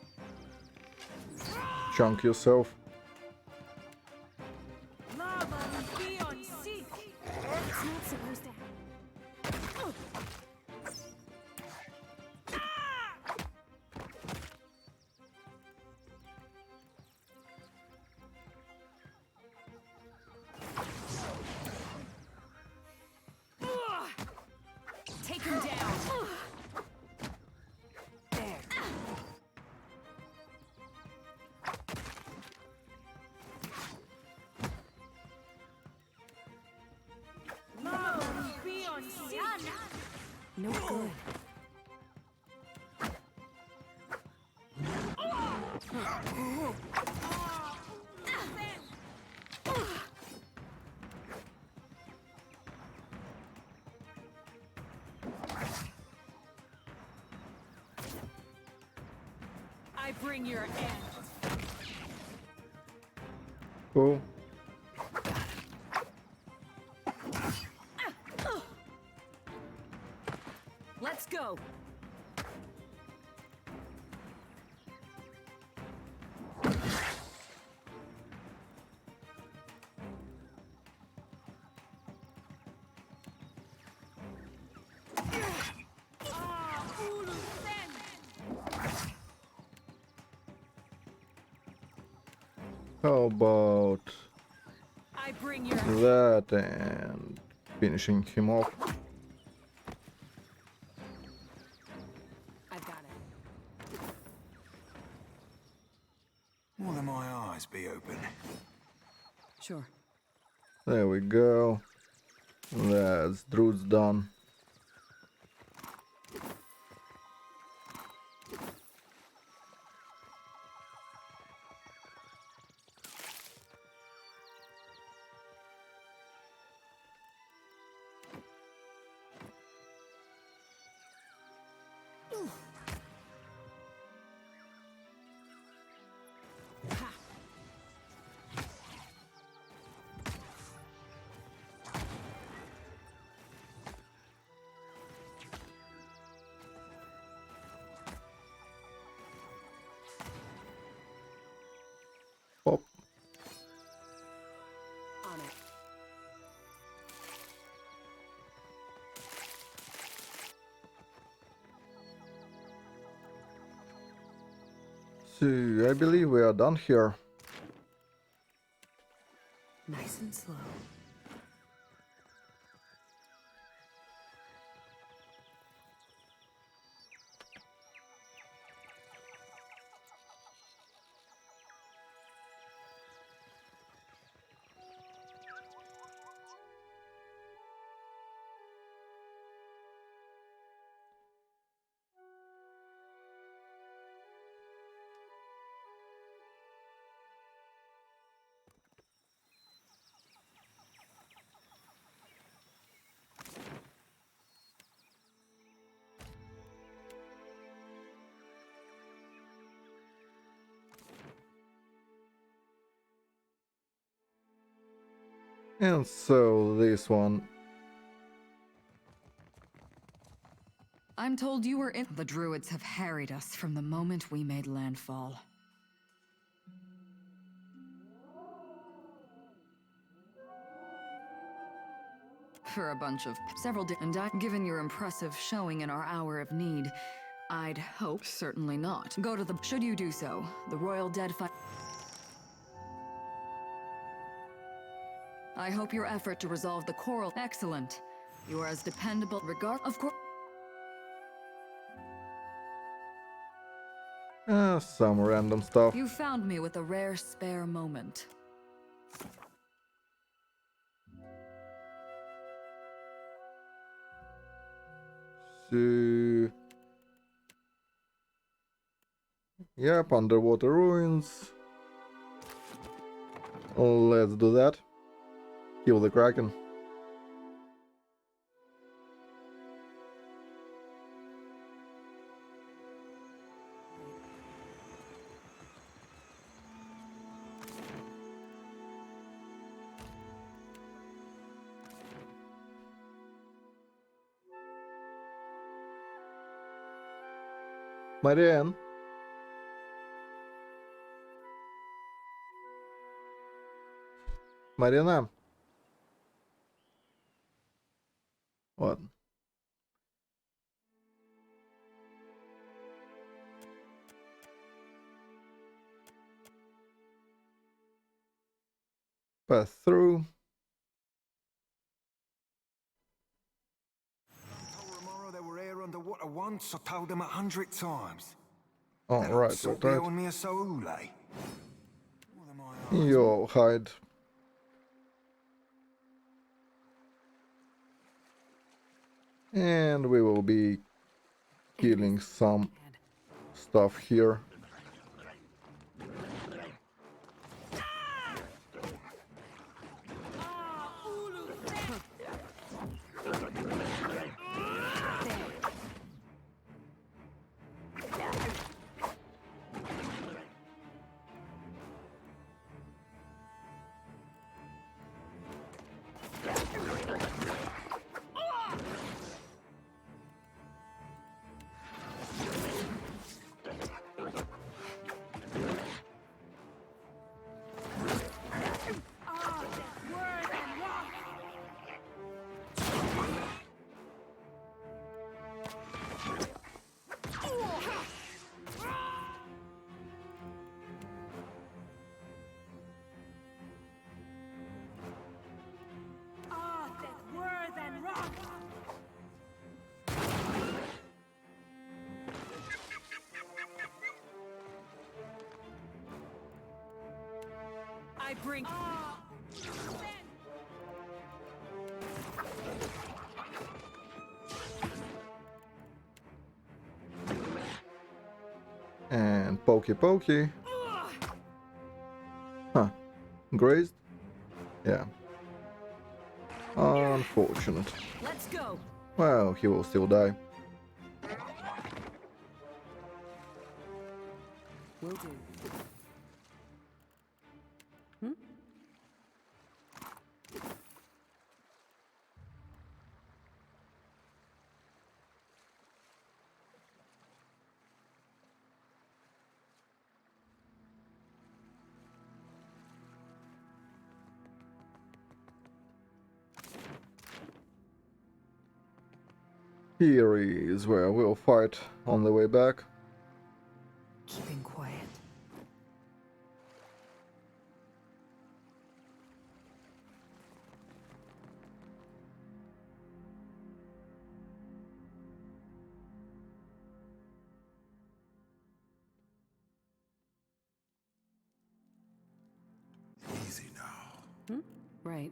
chunk yourself. Lava will be on seek. It's not supposed to happen. Take him down. There. Lava will be on seek. No good. I bring your end. Cool. Let's go. How about I bring your that and finishing him off? I've got it. Will my eyes be open? Sure. There we go. That's druid's done. Pop. On it. So, I believe we are done here. Nice and slow. And so this one. I'm told you were in. The druids have harried us from the moment we made landfall. For a bunch of given your impressive showing in our hour of need, I'd hope certainly not. Go to the. Should you do so, the Royal Deadfire. I hope your effort to resolve the quarrel. Excellent. You are as dependable. Of course. Some random stuff. You found me with a rare spare moment. So, yep, underwater ruins. Let's do that. Kill the Kraken. Marianne. Марина. Ладно. Pass through. They were here underwater once. I told them 100 times. Oh, right. Yo, hide. And we will be killing some stuff here. I bring. And pokey. Huh. Grazed? Yeah. Unfortunate. Let's go. Well, he will still die. Will do. Here is where we'll fight on the way back. Keeping quiet. Easy now. Right.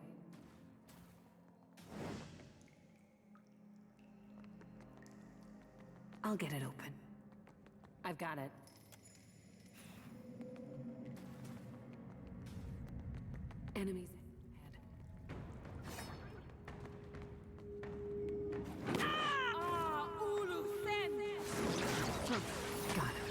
I'll get it open. I've got it. Enemies ahead. Ulu Sen! Got it.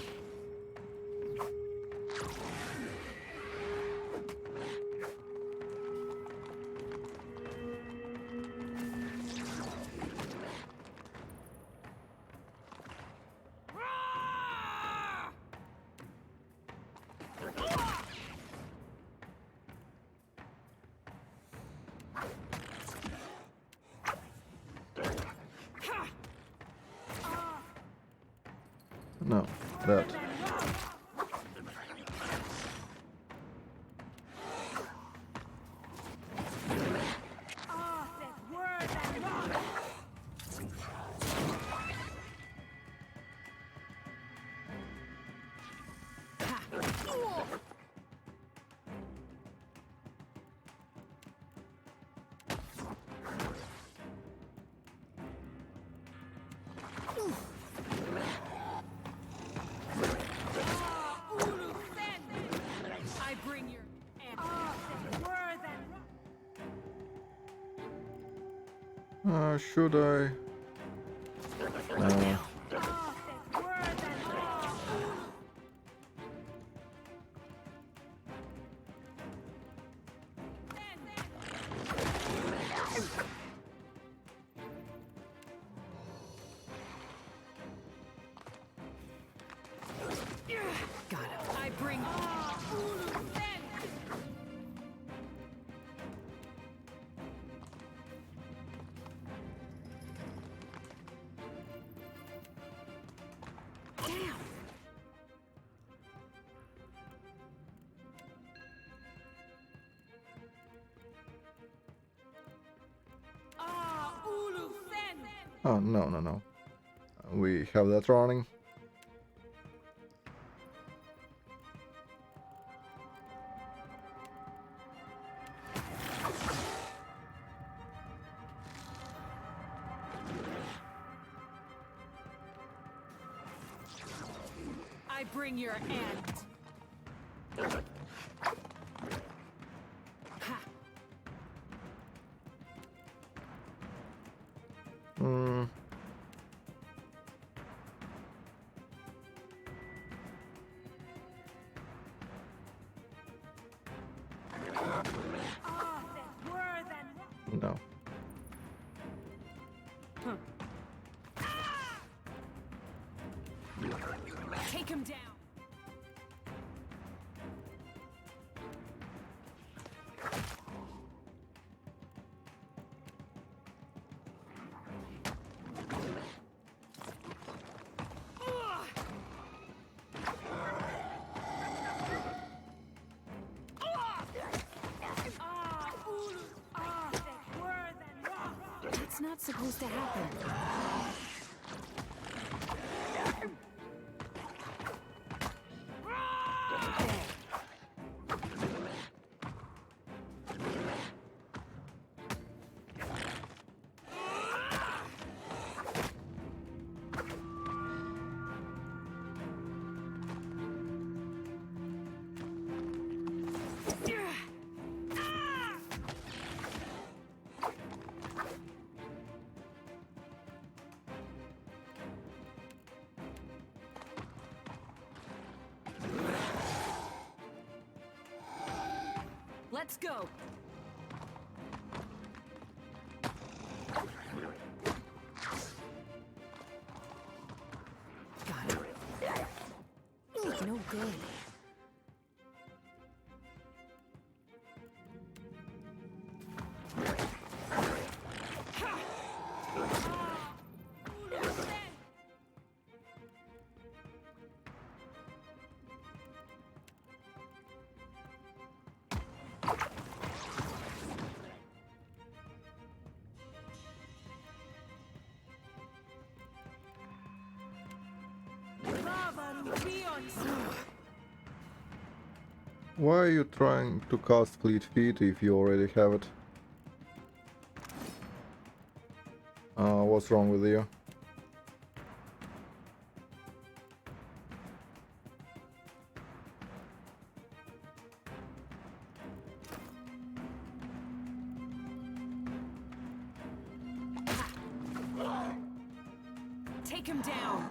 No, that. I bring your Should I? Got him. I bring. Oh, no, no, no. We have that running. I bring your end. Hmm. No. Take him down. That's not supposed to happen. Let's go. Got it. No good. Why are you trying to cast Fleet Feet if you already have it? What's wrong with you? Take him down.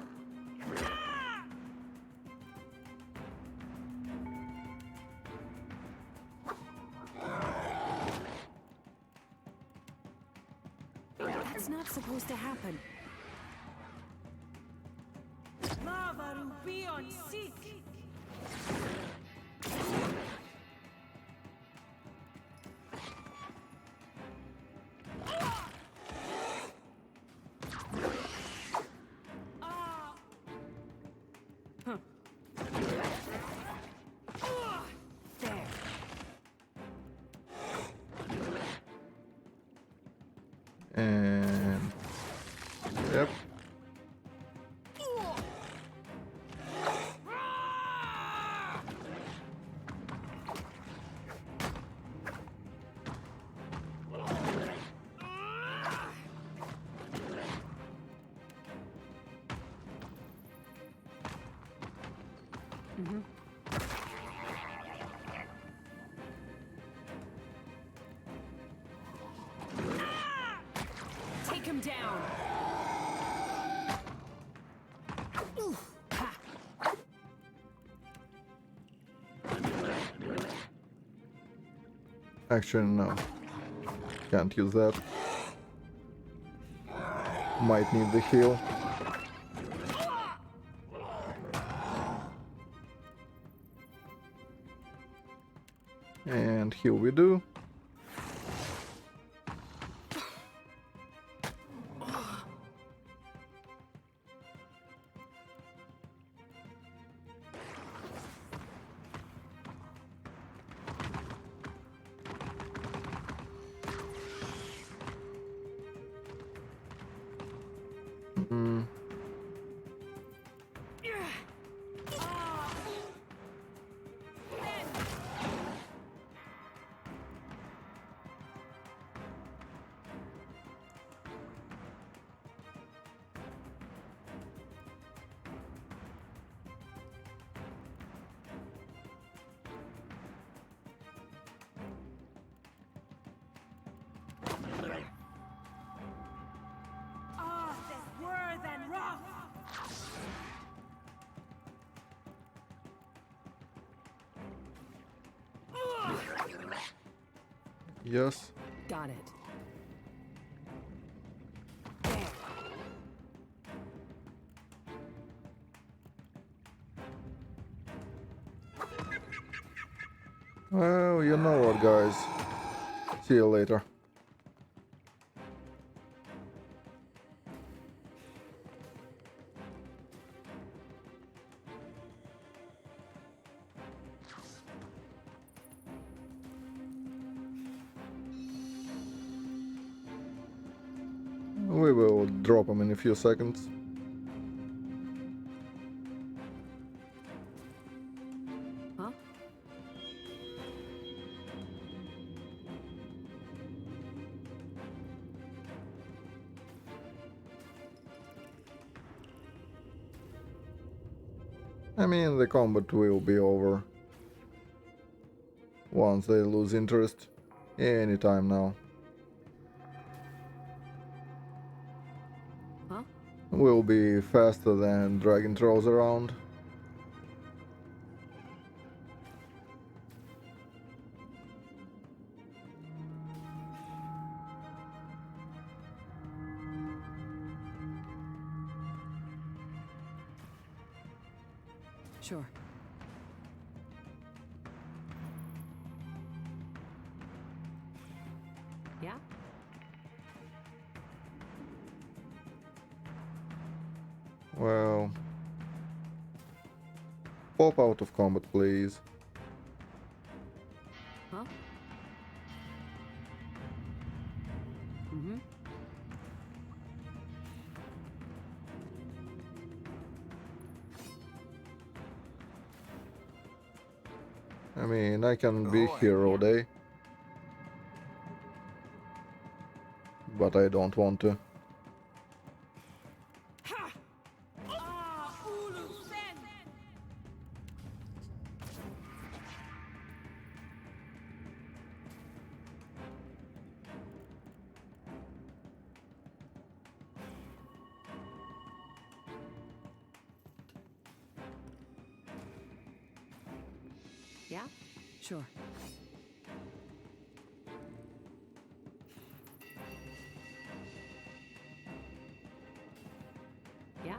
That's not supposed to happen. Lava Ruby on seek. And yep. Take him down. Actually, no. Can't use that. Might need the heal. And here we do. Mm. Ah, there's worse than rough. Yes. Got it. Well, you know what, guys. See you later. We will drop him in a few seconds. Huh? I mean, the combat will be over once they lose interest. Anytime now. Huh? Will be faster than dragging trolls around. Sure. Yeah? Well, pop out of combat, please. Huh? Mm-hmm. I mean, I can be here all day. But I don't want to. Yeah? Sure. Yeah?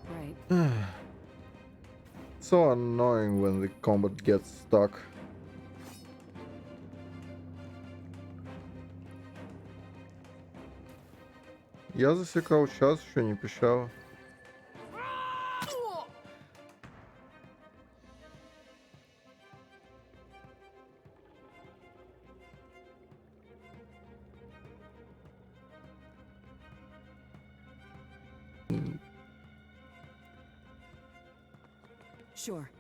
Right. So annoying when the combat gets stuck. Я засекал час, еще не пищало. Sure.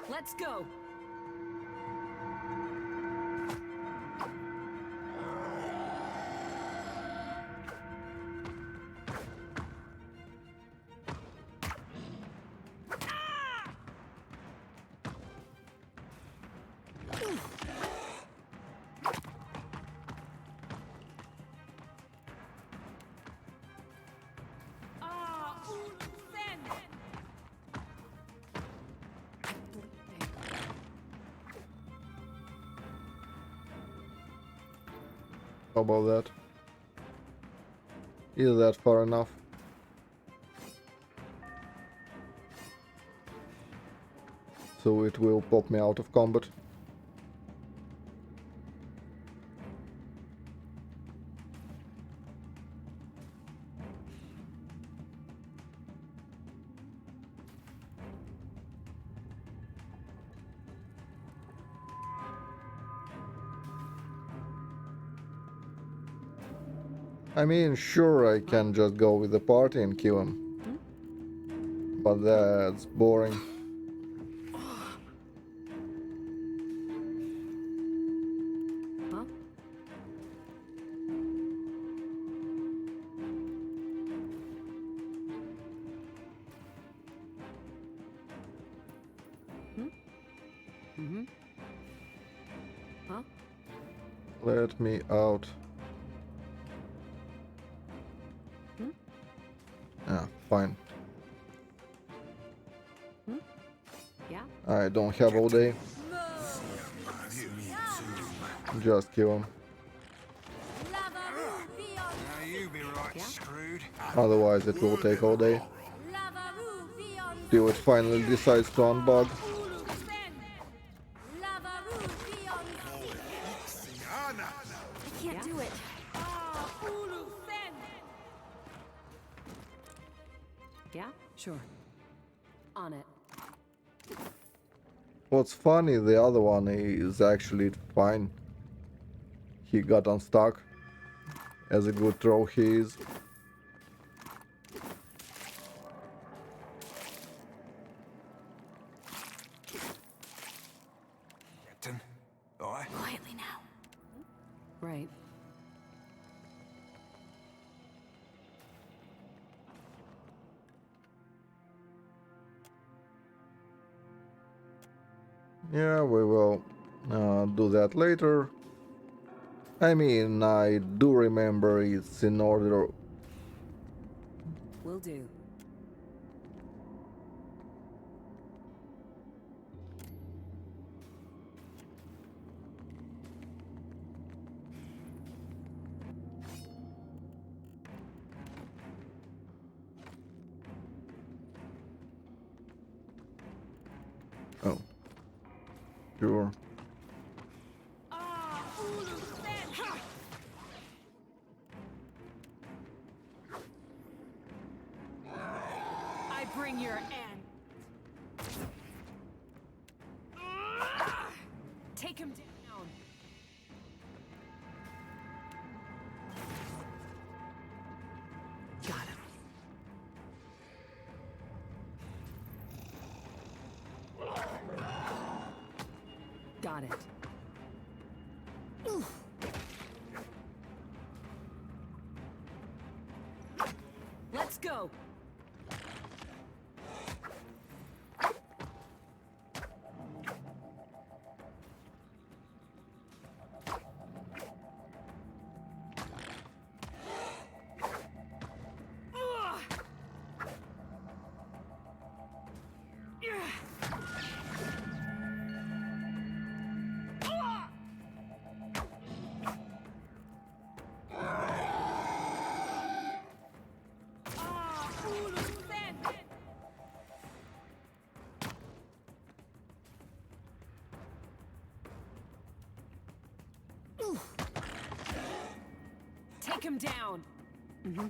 Let's go. How about that? Is that far enough? So it will pop me out of combat. I mean, sure, I can just go with the party and kill him. But that's boring. Huh? Huh? Let me out. Ah, fine. Yeah? I don't have all day. Just kill him. Now you be right screwed. Otherwise it will take all day. Till it finally decides to unbug. I can't do it. Yeah? Sure. On it. What's funny, the other one is actually fine. He got unstuck. As a good throw he is. Captain, aye? Quietly now. Right. Yeah, we will do that later. I mean, I do remember it's in order. Will do. Oh. Sure. I bring your end. Take him down. Got him. Got it. Let's go. Take him down. Mm-hmm.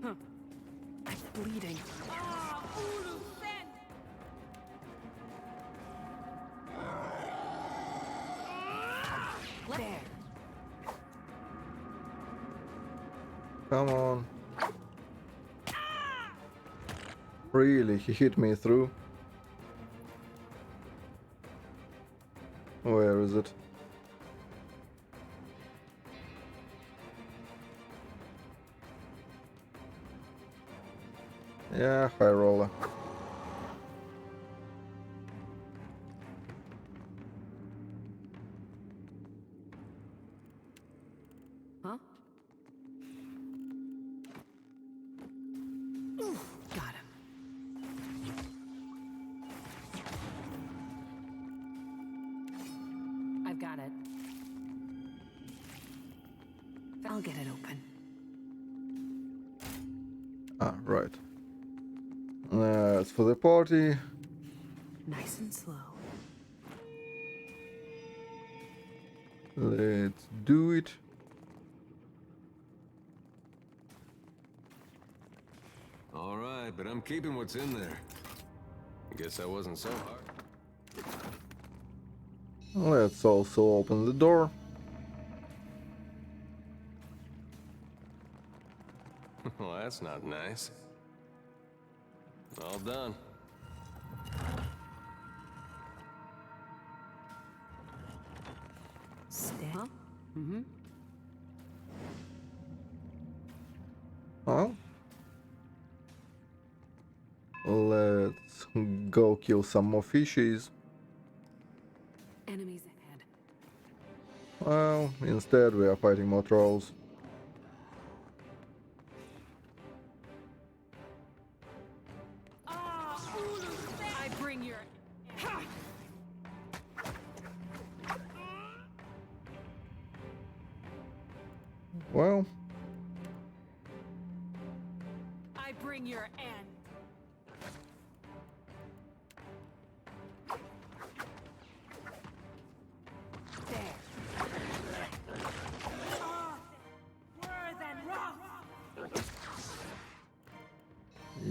I'm bleeding. There. Come on. Really, he hit me through. Where is it? Yeah, high roller. Huh? Got him. I've got it. I'll get it open. Ah, right. That's for the party. Nice and slow. Let's do it. All right, but I'm keeping what's in there. Guess that wasn't so hard. Let's also open the door. Well, that's not nice. All done. Huh? Mm-hmm. Well, let's go kill some more fishies. Enemies ahead. Well, instead we are fighting more trolls. I bring your... Well, I bring your end.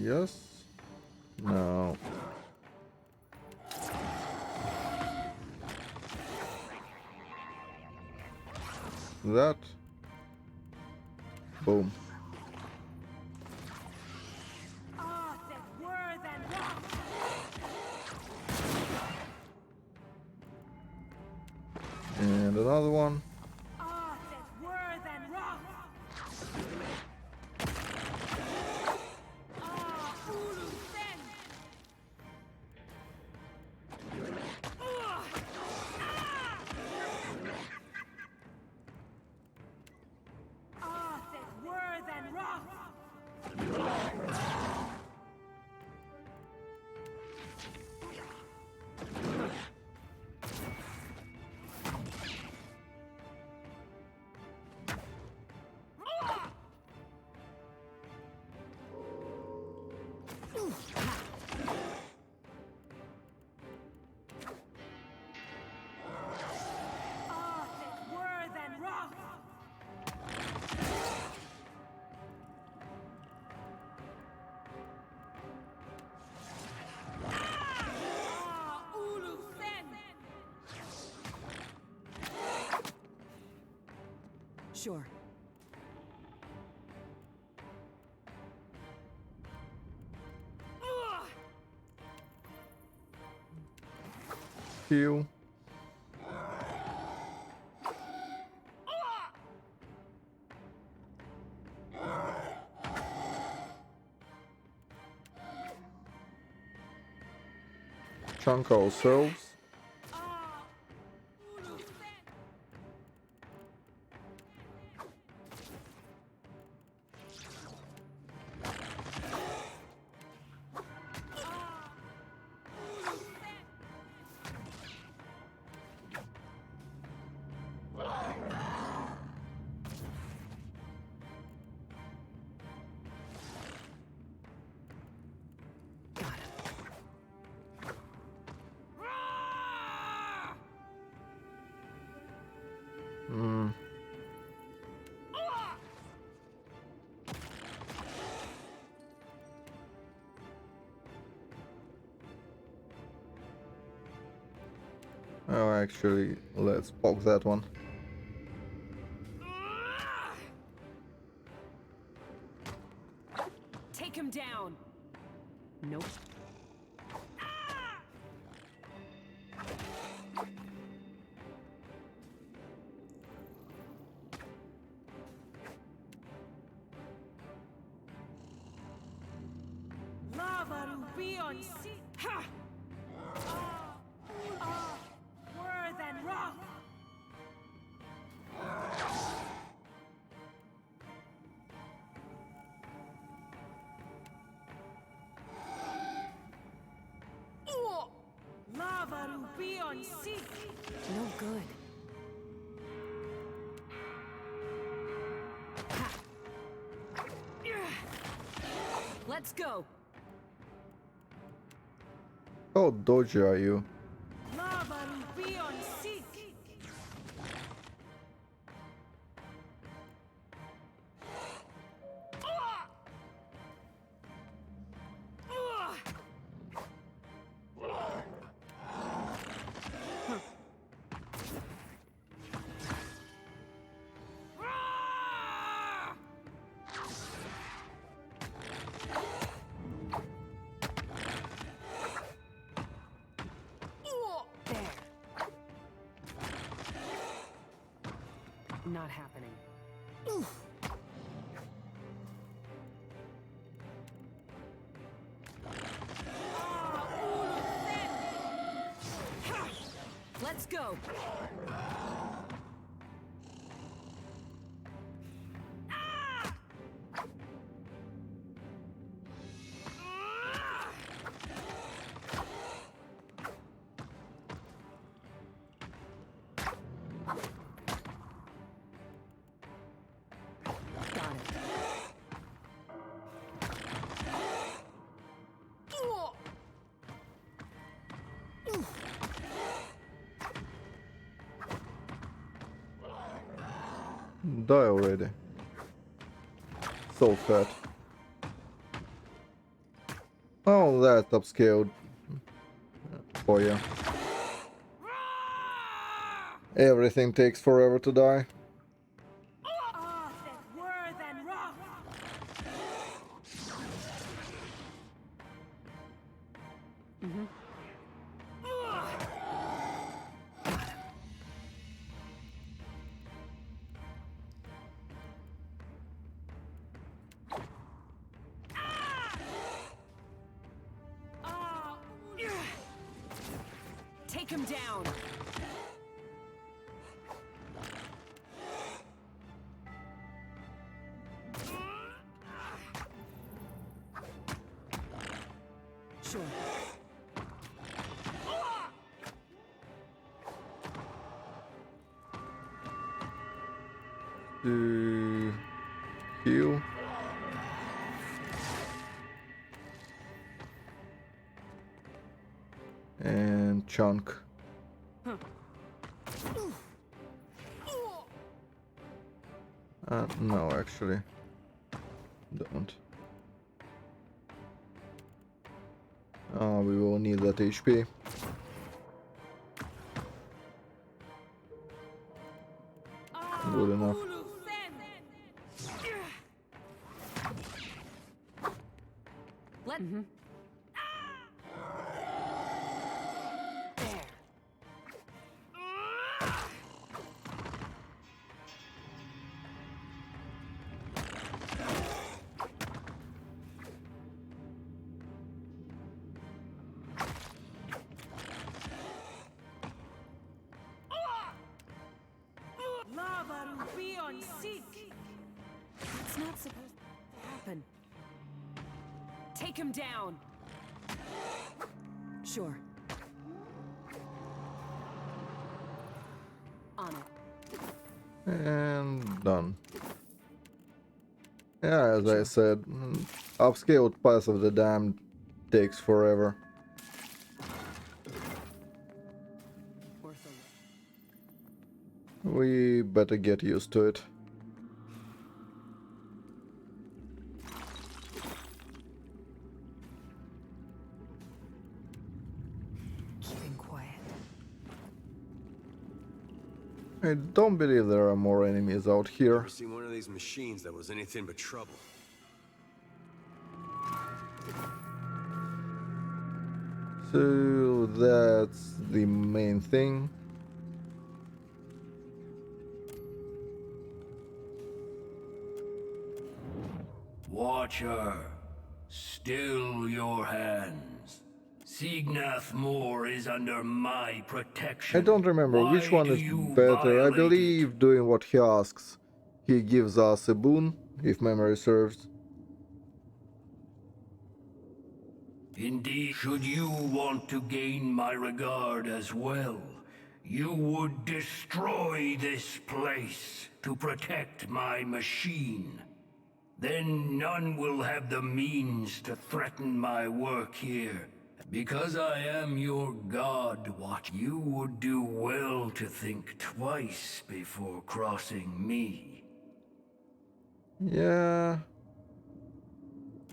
yes. No. That. Boom. And another one. Sure. Heal. Chunk ourselves. Actually, let's poke that one. Take him down. Nope. Lava to be on sea. Ha! Worse than rock. Lava to be on sea. No good. Let's go. How dodgy are you? Lava to be on sea. Not happening. Let's go. Die already. So fat. Oh, that's upscaled for you. Everything takes forever to die. Take him down. Sure. Heal. And chunk. No, actually. Don't. We will need that HP. Good enough. Let Lava to be on seek. It's not supposed to happen. Take him down. Sure. On it. And done. Yeah, as I said, upscaled pass of the dam takes forever. We better get used to it. Keeping quiet. I don't believe there are more enemies out here. Never seen one of these machines that was anything but trouble. So that's the main thing. Watcher, still your hands. Signath Moore is under my protection. I don't remember Why which one do is you better. I violate it? believe doing what he asks. He gives us a boon, if memory serves. Indeed, should you want to gain my regard as well, you would destroy this place to protect my machine. Then none will have the means to threaten my work here. Because I am your god, Watch, you would do well to think twice before crossing me. Yeah.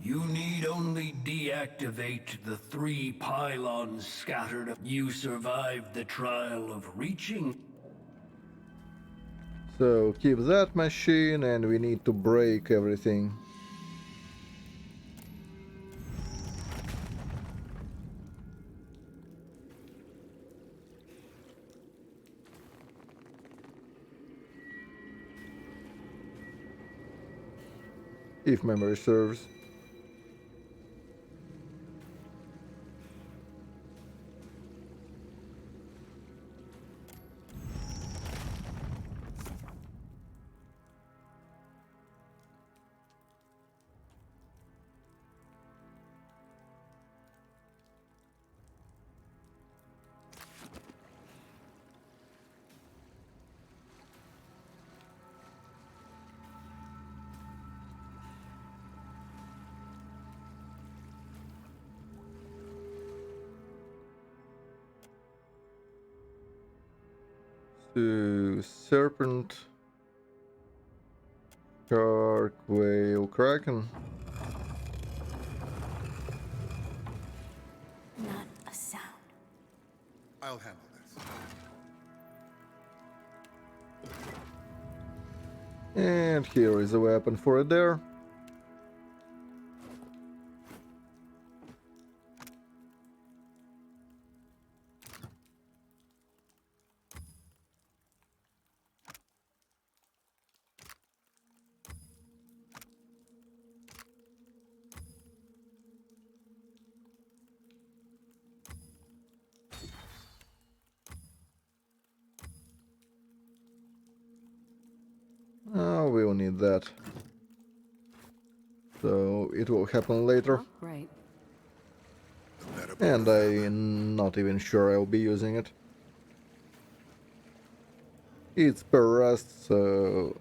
You need only deactivate the 3 pylons scattered. You survived the trial of reaching. So keep that machine and we need to break everything. If memory serves. So, Serpent, Shark, Whale, Kraken. Not a sound. I'll handle this. And here is a weapon for it there. Oh, we'll need that. So it will happen later. Oh, right. And I'm not even sure I'll be using it. It's per rest, so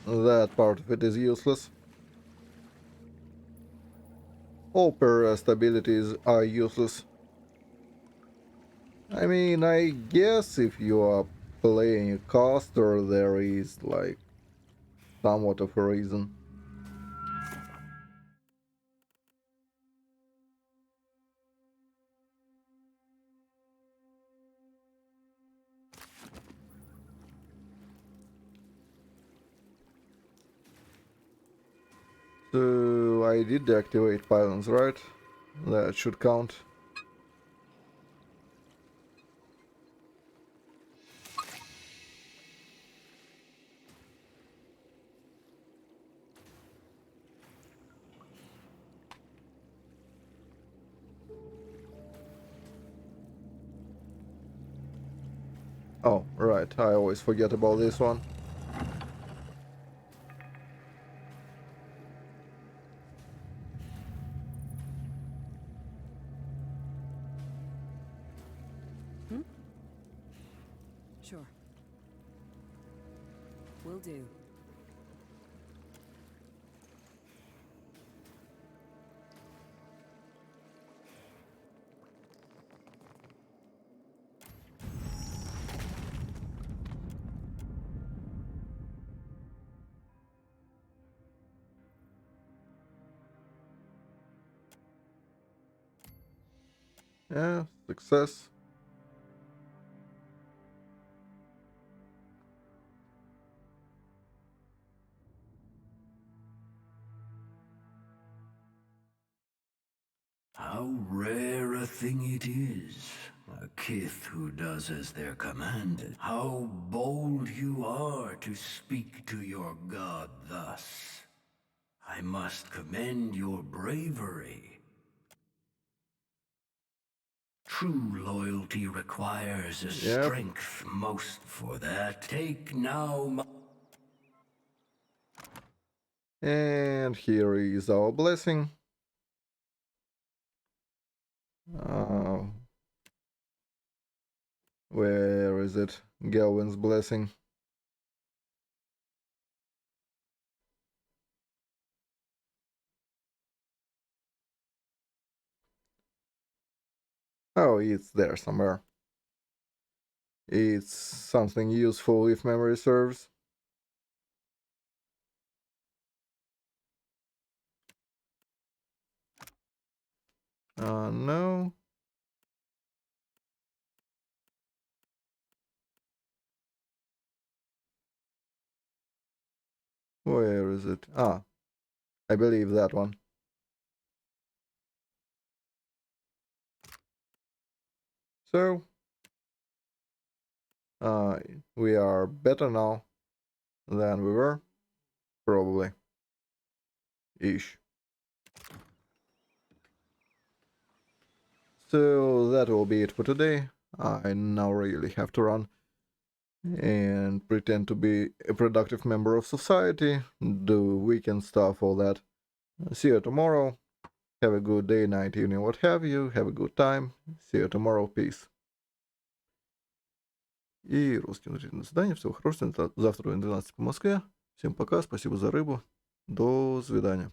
that part of it is useless. All per rest abilities are useless. I mean, I guess if you are playing a caster, there is like somewhat of a reason. So I did deactivate pylons, right? That should count. Oh, right, I always forget about this one. Sure. Will do. Yeah, success. How rare a thing it is, a kith who does as they're commanded. How bold you are to speak to your god thus. I must commend your bravery. True loyalty requires a Yep. strength most for that. Take now my... And here is our blessing. Where is it? Galvin's blessing. Oh, it's there somewhere. It's something useful if memory serves. No. Where is it? Ah, I believe that one. So, we are better now than we were, probably. Ish. So that will be it for today. I now really have to run and pretend to be a productive member of society, do weekend stuff, all that. See you tomorrow. Have a good day, night, evening, what have you. Have a good time. See you tomorrow. Peace. И русским зрителям до свидания. Всего хорошего. Завтра в 12 по Москве. Всем пока. Спасибо за рыбу. До свидания.